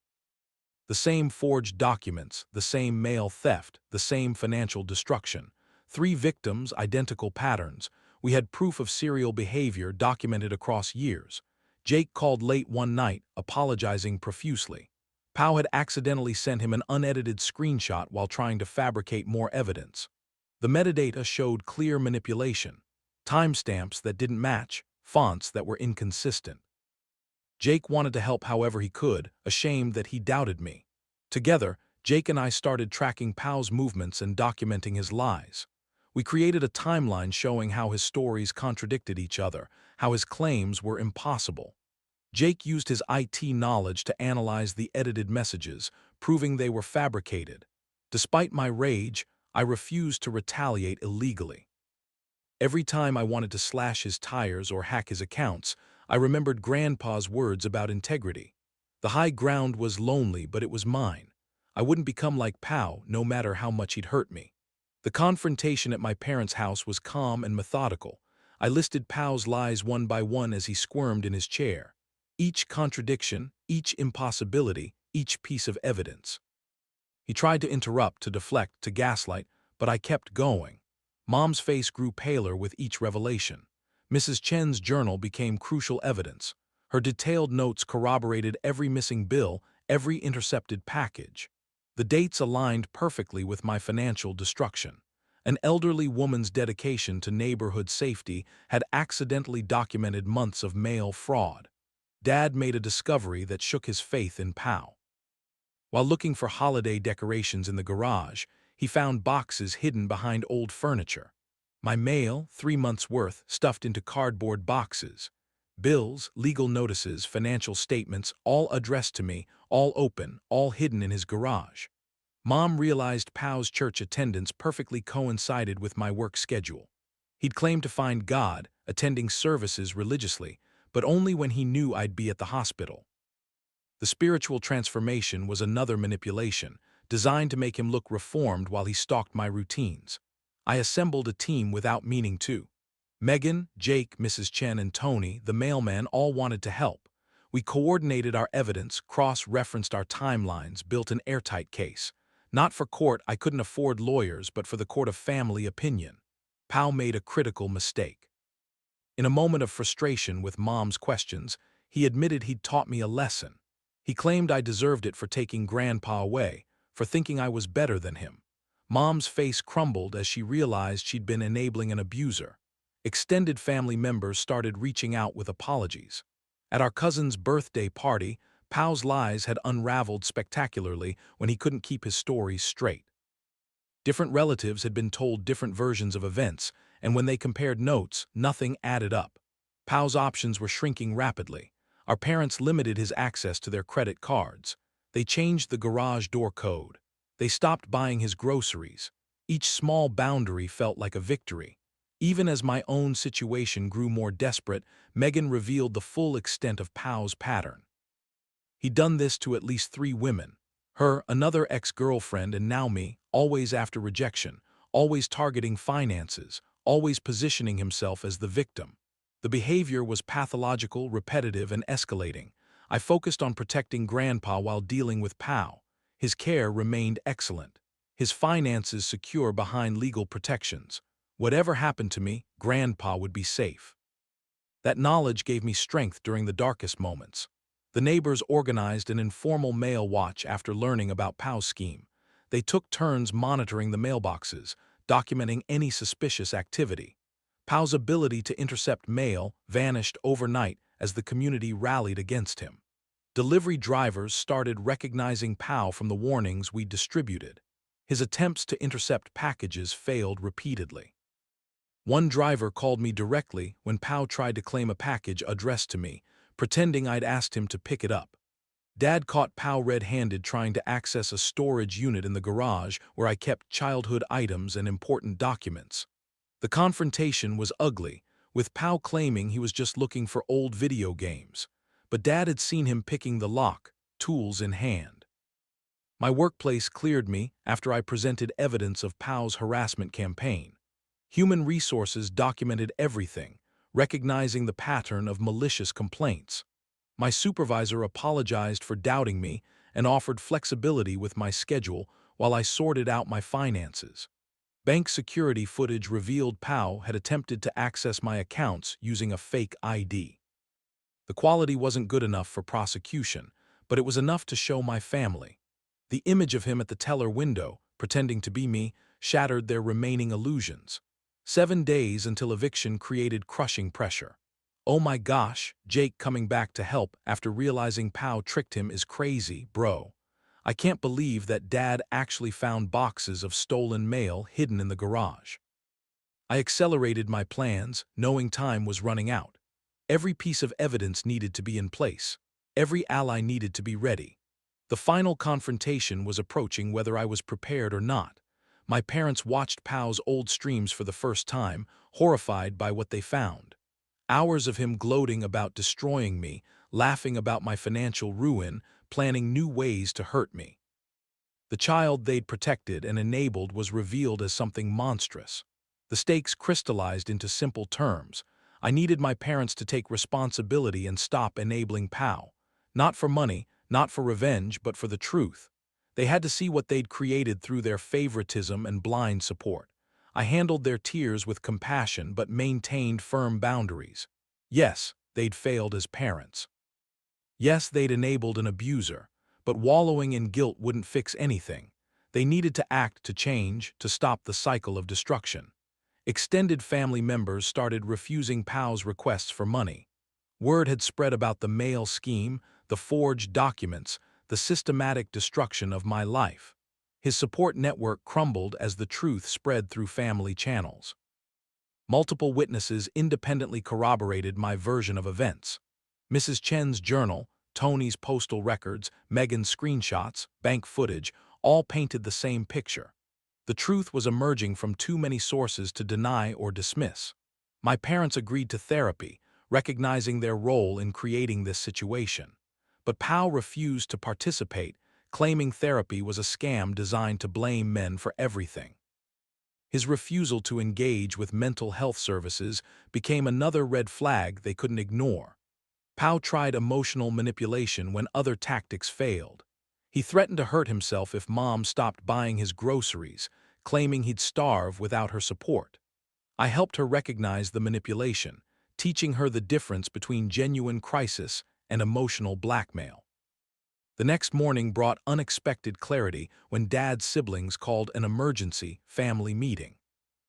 The same forged documents, the same mail theft, the same financial destruction. 3 victims, identical patterns. We had proof of serial behavior documented across years. Jake called late one night, apologizing profusely. Pao had accidentally sent him an unedited screenshot while trying to fabricate more evidence. The metadata showed clear manipulation. Timestamps that didn't match, fonts that were inconsistent. Jake wanted to help however he could, ashamed that he doubted me. Together, Jake and I started tracking Pao's movements and documenting his lies. We created a timeline showing how his stories contradicted each other, how his claims were impossible. Jake used his IT knowledge to analyze the edited messages, proving they were fabricated. Despite my rage, I refused to retaliate illegally. Every time I wanted to slash his tires or hack his accounts, I remembered Grandpa's words about integrity. The high ground was lonely, but it was mine. I wouldn't become like Pao, no matter how much he'd hurt me. The confrontation at my parents' house was calm and methodical. I listed Pao's lies one by one as he squirmed in his chair. Each contradiction, each impossibility, each piece of evidence. He tried to interrupt, to deflect, to gaslight, but I kept going. Mom's face grew paler with each revelation. Mrs. Chen's journal became crucial evidence. Her detailed notes corroborated every missing bill, every intercepted package. The dates aligned perfectly with my financial destruction. An elderly woman's dedication to neighborhood safety had accidentally documented months of mail fraud. Dad made a discovery that shook his faith in Pao. While looking for holiday decorations in the garage, he found boxes hidden behind old furniture. My mail, 3 months' worth, stuffed into cardboard boxes. Bills, legal notices, financial statements, all addressed to me, all open, all hidden in his garage. Mom realized Pao's church attendance perfectly coincided with my work schedule. He'd claimed to find God, attending services religiously, but only when he knew I'd be at the hospital. The spiritual transformation was another manipulation, designed to make him look reformed while he stalked my routines. I assembled a team without meaning to. Megan, Jake, Mrs. Chen, and Tony, the mailman, all wanted to help. We coordinated our evidence, cross-referenced our timelines, built an airtight case. Not for court, I couldn't afford lawyers, but for the court of family opinion. Pao made a critical mistake. In a moment of frustration with Mom's questions, he admitted he'd taught me a lesson. He claimed I deserved it for taking Grandpa away, for thinking I was better than him. Mom's face crumbled as she realized she'd been enabling an abuser. Extended family members started reaching out with apologies. At our cousin's birthday party, Pao's lies had unraveled spectacularly when he couldn't keep his stories straight. Different relatives had been told different versions of events, and when they compared notes, nothing added up. Pao's options were shrinking rapidly. Our parents limited his access to their credit cards. They changed the garage door code. They stopped buying his groceries. Each small boundary felt like a victory. Even as my own situation grew more desperate, Megan revealed the full extent of Pao's pattern. He'd done this to at least 3 women. Her, another ex-girlfriend, and now me, always after rejection, always targeting finances, always positioning himself as the victim. The behavior was pathological, repetitive, and escalating. I focused on protecting Grandpa while dealing with Pao. His care remained excellent. His finances secure behind legal protections. Whatever happened to me, Grandpa would be safe. That knowledge gave me strength during the darkest moments. The neighbors organized an informal mail watch after learning about Pao's scheme. They took turns monitoring the mailboxes, documenting any suspicious activity. Pow's ability to intercept mail vanished overnight as the community rallied against him. Delivery drivers started recognizing Pow from the warnings we distributed. His attempts to intercept packages failed repeatedly. One driver called me directly when Pow tried to claim a package addressed to me, pretending I'd asked him to pick it up. Dad caught Pow red-handed trying to access a storage unit in the garage where I kept childhood items and important documents. The confrontation was ugly, with Pow claiming he was just looking for old video games, but Dad had seen him picking the lock, tools in hand. My workplace cleared me after I presented evidence of Pow's harassment campaign. Human Resources documented everything, recognizing the pattern of malicious complaints. My supervisor apologized for doubting me and offered flexibility with my schedule while I sorted out my finances. Bank security footage revealed Pow had attempted to access my accounts using a fake ID. The quality wasn't good enough for prosecution, but it was enough to show my family. The image of him at the teller window, pretending to be me, shattered their remaining illusions. 7 days until eviction created crushing pressure. Oh my gosh, Jake coming back to help after realizing Pow tricked him is crazy, bro. I can't believe that Dad actually found boxes of stolen mail hidden in the garage. I accelerated my plans, knowing time was running out. Every piece of evidence needed to be in place. Every ally needed to be ready. The final confrontation was approaching whether I was prepared or not. My parents watched Pow's old streams for the first time, horrified by what they found. Hours of him gloating about destroying me, laughing about my financial ruin, planning new ways to hurt me. The child they'd protected and enabled was revealed as something monstrous. The stakes crystallized into simple terms. I needed my parents to take responsibility and stop enabling Pow. Not for money, not for revenge, but for the truth. They had to see what they'd created through their favoritism and blind support. I handled their tears with compassion but maintained firm boundaries. Yes, they'd failed as parents. Yes, they'd enabled an abuser, but wallowing in guilt wouldn't fix anything. They needed to act to change, to stop the cycle of destruction. Extended family members started refusing Pow's requests for money. Word had spread about the mail scheme, the forged documents, the systematic destruction of my life. His support network crumbled as the truth spread through family channels. Multiple witnesses independently corroborated my version of events. Mrs. Chen's journal, Tony's postal records, Megan's screenshots, bank footage, all painted the same picture. The truth was emerging from too many sources to deny or dismiss. My parents agreed to therapy, recognizing their role in creating this situation. But Pow refused to participate, claiming therapy was a scam designed to blame men for everything. His refusal to engage with mental health services became another red flag they couldn't ignore. Pow tried emotional manipulation when other tactics failed. He threatened to hurt himself if Mom stopped buying his groceries, claiming he'd starve without her support. I helped her recognize the manipulation, teaching her the difference between genuine crisis and emotional blackmail. The next morning brought unexpected clarity when Dad's siblings called an emergency family meeting.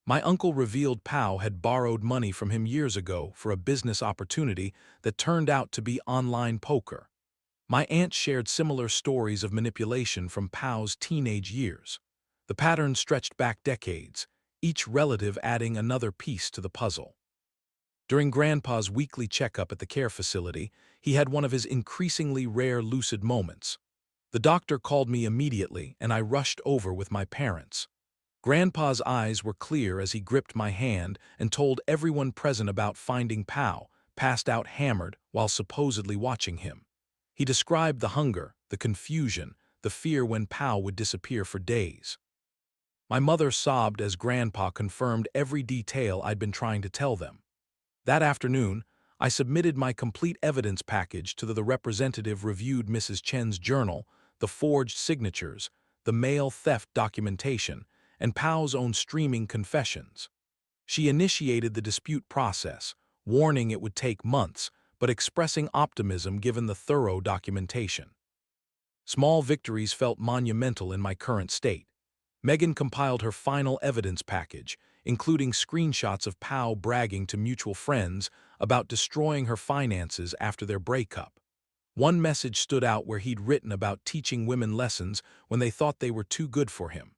My uncle revealed Pow had borrowed money from him years ago for a business opportunity that turned out to be online poker. My aunt shared similar stories of manipulation from Pow's teenage years. The pattern stretched back decades, each relative adding another piece to the puzzle. During Grandpa's weekly checkup at the care facility, he had one of his increasingly rare lucid moments. The doctor called me immediately, and I rushed over with my parents. Grandpa's eyes were clear as he gripped my hand and told everyone present about finding Pow, passed out hammered while supposedly watching him. He described the hunger, the confusion, the fear when Pow would disappear for days. My mother sobbed as Grandpa confirmed every detail I'd been trying to tell them. That afternoon, I submitted my complete evidence package to the representative reviewed Mrs. Chen's journal, the forged signatures, the mail theft documentation, and Pow's own streaming confessions. She initiated the dispute process, warning it would take months, but expressing optimism given the thorough documentation. Small victories felt monumental in my current state. Megan compiled her final evidence package, including screenshots of Pao bragging to mutual friends about destroying her finances after their breakup. One message stood out where he'd written about teaching women lessons when they thought they were too good for him.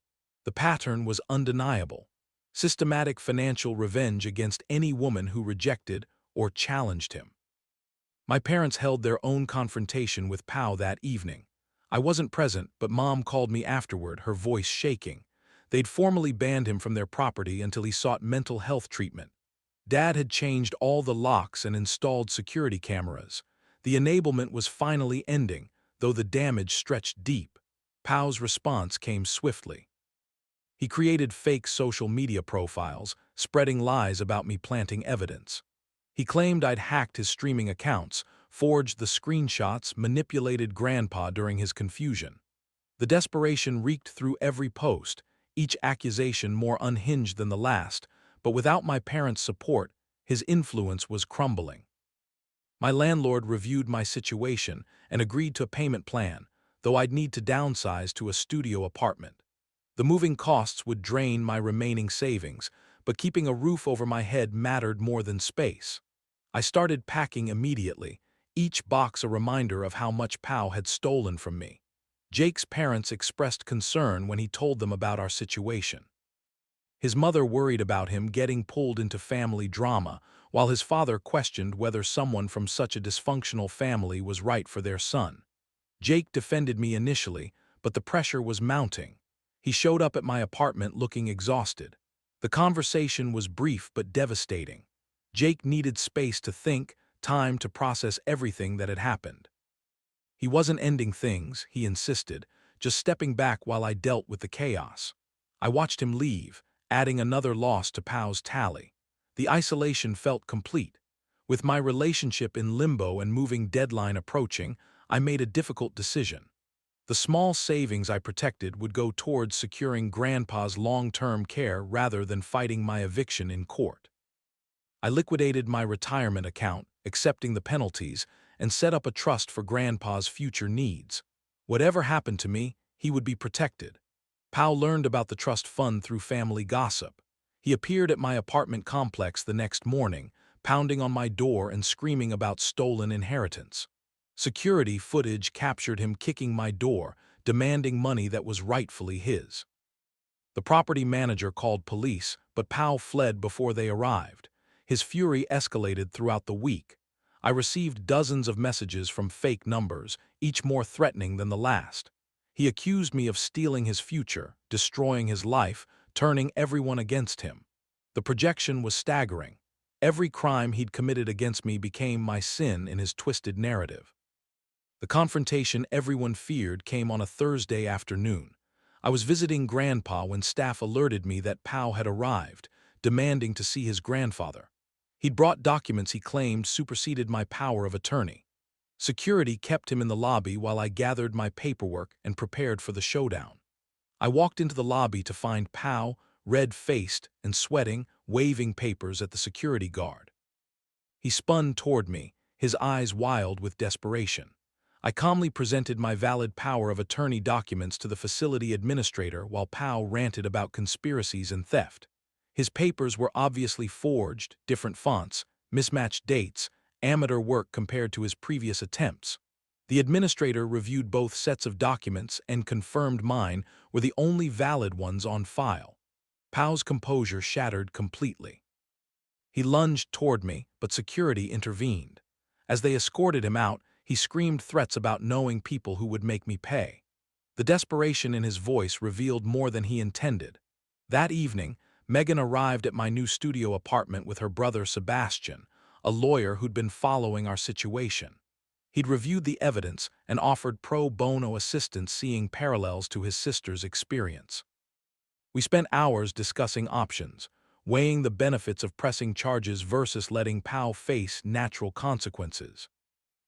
The pattern was undeniable: systematic financial revenge against any woman who rejected or challenged him. My parents held their own confrontation with Pao that evening. I wasn't present, but Mom called me afterward, her voice shaking. They'd formally banned him from their property until he sought mental health treatment. Dad had changed all the locks and installed security cameras. The enablement was finally ending, though the damage stretched deep. Pao's response came swiftly. He created fake social media profiles, spreading lies about me planting evidence. He claimed I'd hacked his streaming accounts, forged the screenshots, manipulated Grandpa during his confusion. The desperation reeked through every post, each accusation more unhinged than the last, but without my parents' support, his influence was crumbling. My landlord reviewed my situation and agreed to a payment plan, though I'd need to downsize to a studio apartment. The moving costs would drain my remaining savings, but keeping a roof over my head mattered more than space. I started packing immediately, each box a reminder of how much Pao had stolen from me. Jake's parents expressed concern when he told them about our situation. His mother worried about him getting pulled into family drama, while his father questioned whether someone from such a dysfunctional family was right for their son. Jake defended me initially, but the pressure was mounting. He showed up at my apartment looking exhausted. The conversation was brief but devastating. Jake needed space to think, time to process everything that had happened. He wasn't ending things, he insisted, just stepping back while I dealt with the chaos. I watched him leave, adding another loss to Pao's tally. The isolation felt complete. With my relationship in limbo and moving deadline approaching, I made a difficult decision. The small savings I protected would go towards securing Grandpa's long-term care rather than fighting my eviction in court. I liquidated my retirement account, accepting the penalties, and set up a trust for Grandpa's future needs. Whatever happened to me, he would be protected. Pao learned about the trust fund through family gossip. He appeared at my apartment complex the next morning, pounding on my door and screaming about stolen inheritance. Security footage captured him kicking my door, demanding money that was rightfully his. The property manager called police, but Pao fled before they arrived. His fury escalated throughout the week. I received dozens of messages from fake numbers, each more threatening than the last. He accused me of stealing his future, destroying his life, turning everyone against him. The projection was staggering. Every crime he'd committed against me became my sin in his twisted narrative. The confrontation everyone feared came on a Thursday afternoon. I was visiting Grandpa when staff alerted me that Pao had arrived, demanding to see his grandfather. He'd brought documents he claimed superseded my power of attorney. Security kept him in the lobby while I gathered my paperwork and prepared for the showdown. I walked into the lobby to find Pao, red-faced and sweating, waving papers at the security guard. He spun toward me, his eyes wild with desperation. I calmly presented my valid power of attorney documents to the facility administrator while Pao ranted about conspiracies and theft. His papers were obviously forged, different fonts, mismatched dates, amateur work compared to his previous attempts. The administrator reviewed both sets of documents and confirmed mine were the only valid ones on file. Pao's composure shattered completely. He lunged toward me, but security intervened. As they escorted him out, he screamed threats about knowing people who would make me pay. The desperation in his voice revealed more than he intended. That evening, Megan arrived at my new studio apartment with her brother Sebastian, a lawyer who'd been following our situation. He'd reviewed the evidence and offered pro bono assistance, seeing parallels to his sister's experience. We spent hours discussing options, weighing the benefits of pressing charges versus letting Pao face natural consequences.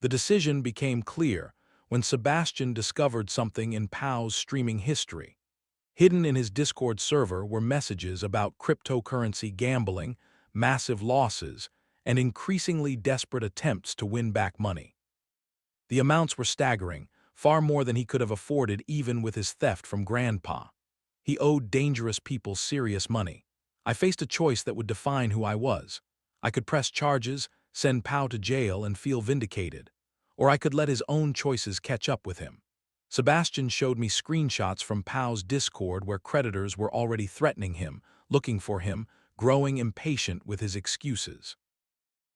The decision became clear when Sebastian discovered something in Pao's streaming history. Hidden in his Discord server were messages about cryptocurrency gambling, massive losses, and increasingly desperate attempts to win back money. The amounts were staggering, far more than he could have afforded even with his theft from Grandpa. He owed dangerous people serious money. I faced a choice that would define who I was. I could press charges, send Pau to jail, and feel vindicated. Or I could let his own choices catch up with him. Sebastian showed me screenshots from Pau's Discord where creditors were already threatening him, looking for him, growing impatient with his excuses.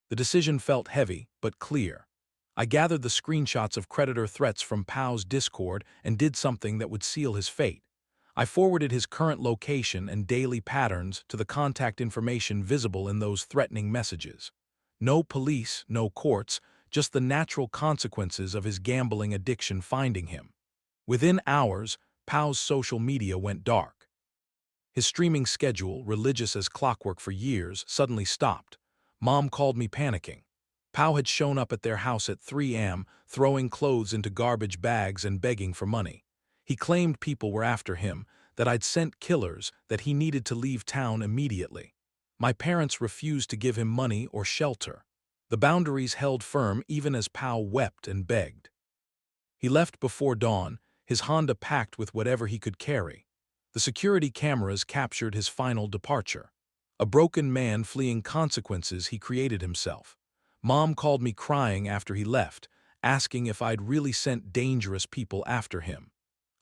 The decision felt heavy, but clear. I gathered the screenshots of creditor threats from Pau's Discord and did something that would seal his fate. I forwarded his current location and daily patterns to the contact information visible in those threatening messages. No police, no courts, just the natural consequences of his gambling addiction finding him. Within hours, Pau's social media went dark. His streaming schedule, religious as clockwork for years, suddenly stopped. Mom called me panicking. Pau had shown up at their house at 3 a.m., throwing clothes into garbage bags and begging for money. He claimed people were after him, that I'd sent killers, that he needed to leave town immediately. My parents refused to give him money or shelter. The boundaries held firm even as Pau wept and begged. He left before dawn, his Honda packed with whatever he could carry. The security cameras captured his final departure. A broken man fleeing consequences he created himself. Mom called me crying after he left, asking if I'd really sent dangerous people after him.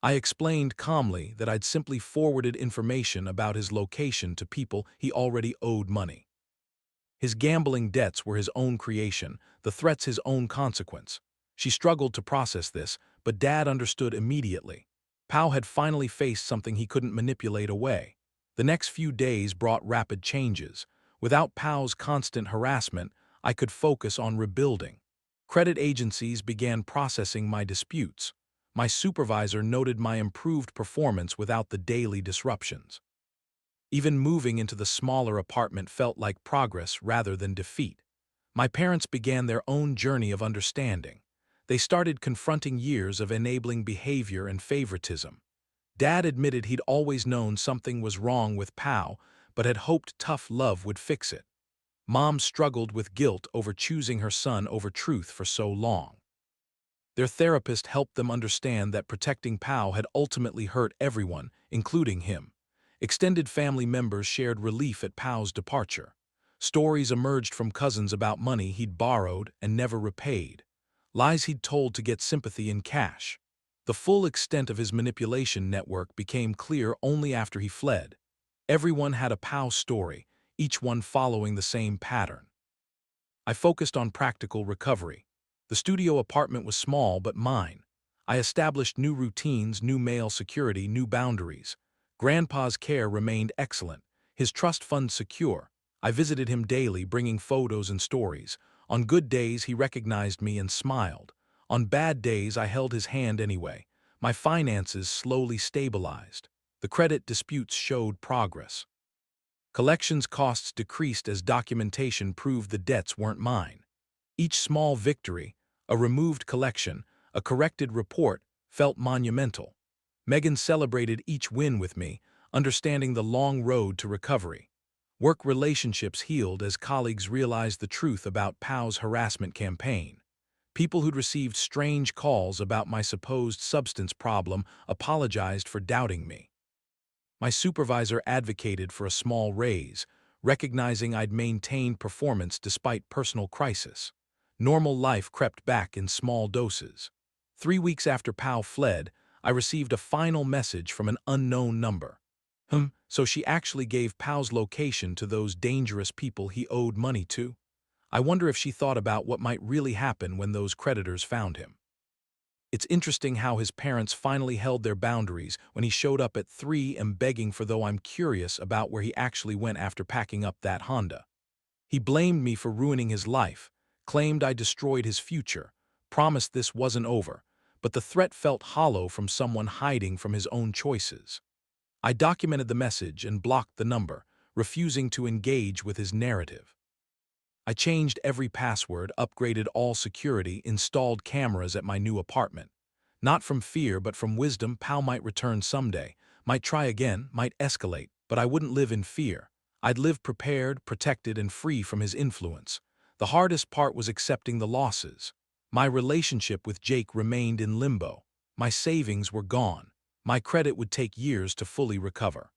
I explained calmly that I'd simply forwarded information about his location to people he already owed money. His gambling debts were his own creation, the threats his own consequence. She struggled to process this, but Dad understood immediately. Pau had finally faced something he couldn't manipulate away. The next few days brought rapid changes. Without Pau's constant harassment, I could focus on rebuilding. Credit agencies began processing my disputes. My supervisor noted my improved performance without the daily disruptions. Even moving into the smaller apartment felt like progress rather than defeat. My parents began their own journey of understanding. They started confronting years of enabling behavior and favoritism. Dad admitted he'd always known something was wrong with Pau, but had hoped tough love would fix it. Mom struggled with guilt over choosing her son over truth for so long. Their therapist helped them understand that protecting Pau had ultimately hurt everyone, including him. Extended family members shared relief at Pau's departure. Stories emerged from cousins about money he'd borrowed and never repaid. Lies he'd told to get sympathy in cash. The full extent of his manipulation network became clear only after he fled. Everyone had a Pau story, each one following the same pattern. I focused on practical recovery. The studio apartment was small but mine. I established new routines, new mail security, new boundaries. Grandpa's care remained excellent, his trust fund secure. I visited him daily, bringing photos and stories. On good days, he recognized me and smiled. On bad days, I held his hand anyway. My finances slowly stabilized. The credit disputes showed progress. Collections costs decreased as documentation proved the debts weren't mine. Each small victory, a removed collection, a corrected report, felt monumental. Megan celebrated each win with me, understanding the long road to recovery. Work relationships healed as colleagues realized the truth about Pau's harassment campaign. People who'd received strange calls about my supposed substance problem apologized for doubting me. My supervisor advocated for a small raise, recognizing I'd maintained performance despite personal crisis. Normal life crept back in small doses. 3 weeks after Pau fled, I received a final message from an unknown number. So she actually gave Pau's location to those dangerous people he owed money to? I wonder if she thought about what might really happen when those creditors found him. It's interesting how his parents finally held their boundaries when he showed up at 3 and begging for, though I'm curious about where he actually went after packing up that Honda. He blamed me for ruining his life, claimed I destroyed his future, promised this wasn't over, but the threat felt hollow from someone hiding from his own choices. I documented the message and blocked the number, refusing to engage with his narrative. I changed every password, upgraded all security, installed cameras at my new apartment. Not from fear, but from wisdom. Pau might return someday, might try again, might escalate, but I wouldn't live in fear. I'd live prepared, protected, and free from his influence. The hardest part was accepting the losses. My relationship with Jake remained in limbo. My savings were gone. my credit would take years to fully recover.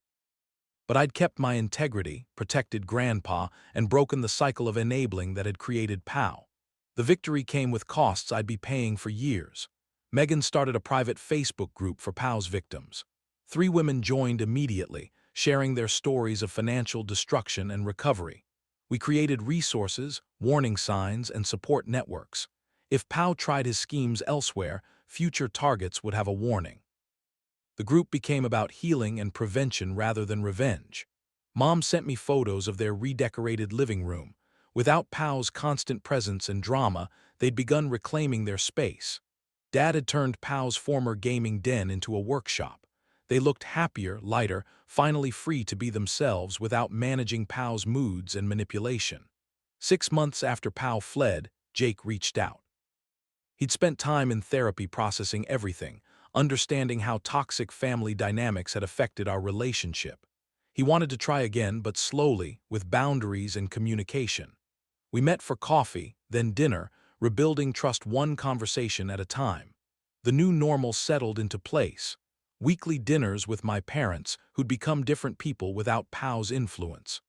But I'd kept my integrity, protected Grandpa, and broken the cycle of enabling that had created POW. The victory came with costs I'd be paying for years. Megan started a private Facebook group for POW's victims. 3 women joined immediately, sharing their stories of financial destruction and recovery. We created resources, warning signs, and support networks. If POW tried his schemes elsewhere, future targets would have a warning. The group became about healing and prevention rather than revenge. Mom sent me photos of their redecorated living room. Without POW's constant presence and drama, they'd begun reclaiming their space. Dad had turned POW's former gaming den into a workshop. They looked happier, lighter, finally free to be themselves without managing POW's moods and manipulation. 6 months after POW fled, Jake reached out. He'd spent time in therapy processing everything, understanding how toxic family dynamics had affected our relationship. He wanted to try again, but slowly, with boundaries and communication. We met for coffee, then dinner, rebuilding trust one conversation at a time. The new normal settled into place. Weekly dinners with my parents, who'd become different people without POW's influence.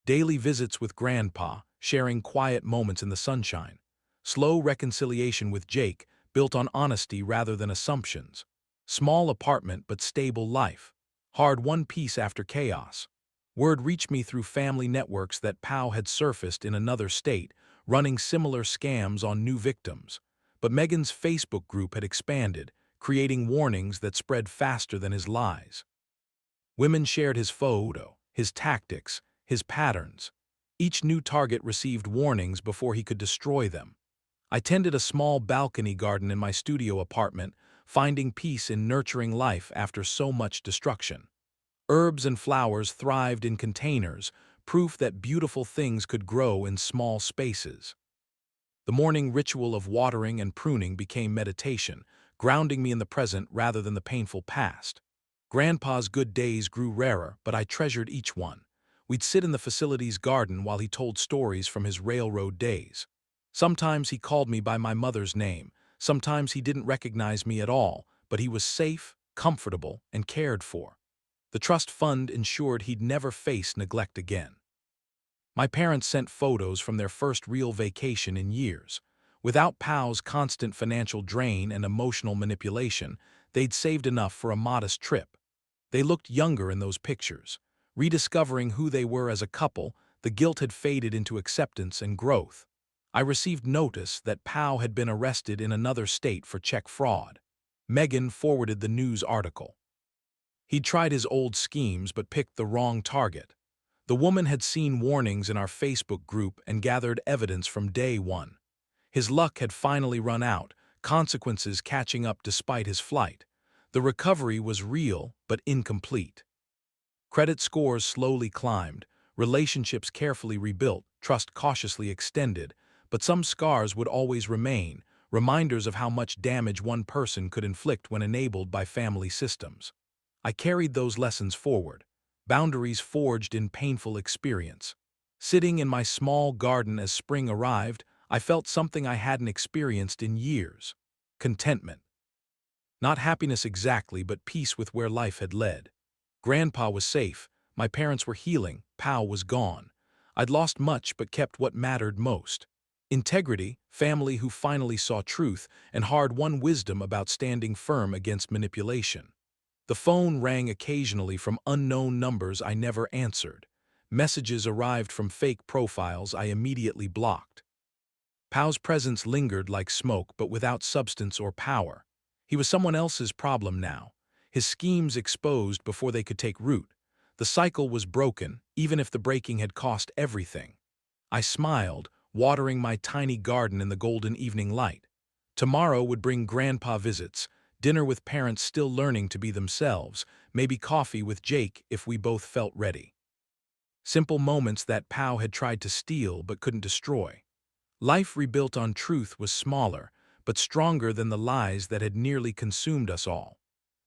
Daily visits with Grandpa, sharing quiet moments in the sunshine. Slow reconciliation with Jake, built on honesty rather than assumptions. Small apartment but stable life. Hard-won peace after chaos. Word reached me through family networks that POW had surfaced in another state, running similar scams on new victims. But Megan's Facebook group had expanded, creating warnings that spread faster than his lies. Women shared his photo, his tactics, his patterns. Each new target received warnings before he could destroy them. I tended a small balcony garden in my studio apartment, finding peace in nurturing life after so much destruction. Herbs and flowers thrived in containers, proof that beautiful things could grow in small spaces. The morning ritual of watering and pruning became meditation, grounding me in the present rather than the painful past. Grandpa's good days grew rarer, but I treasured each one. We'd sit in the facility's garden while he told stories from his railroad days. Sometimes he called me by my mother's name. Sometimes he didn't recognize me at all, but he was safe, comfortable, and cared for. The trust fund ensured he'd never face neglect again. My parents sent photos from their first real vacation in years. Without POW's constant financial drain and emotional manipulation, they'd saved enough for a modest trip. They looked younger in those pictures. Rediscovering who they were as a couple, the guilt had faded into acceptance and growth. I received notice that POW had been arrested in another state for check fraud. Megan forwarded the news article. He'd tried his old schemes but picked the wrong target. The woman had seen warnings in our Facebook group and gathered evidence from day one. His luck had finally run out, consequences catching up despite his flight. The recovery was real but incomplete. Credit scores slowly climbed, relationships carefully rebuilt, trust cautiously extended, but some scars would always remain, reminders of how much damage one person could inflict when enabled by family systems. I carried those lessons forward, boundaries forged in painful experience. Sitting in my small garden as spring arrived, I felt something I hadn't experienced in years: contentment. Not happiness exactly, but peace with where life had led. Grandpa was safe, my parents were healing, POW was gone. I'd lost much but kept what mattered most: integrity, family who finally saw truth, and hard-won wisdom about standing firm against manipulation. The phone rang occasionally from unknown numbers I never answered. Messages arrived from fake profiles I immediately blocked. POW's presence lingered like smoke but without substance or power. He was someone else's problem now, his schemes exposed before they could take root. The cycle was broken, even if the breaking had cost everything. I smiled, watering my tiny garden in the golden evening light. Tomorrow would bring Grandpa visits, dinner with parents still learning to be themselves, maybe coffee with Jake if we both felt ready. Simple moments that POW had tried to steal but couldn't destroy. Life rebuilt on truth was smaller, but stronger than the lies that had nearly consumed us all.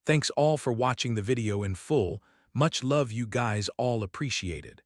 Thanks all for watching the video in full. Much love, you guys all appreciated.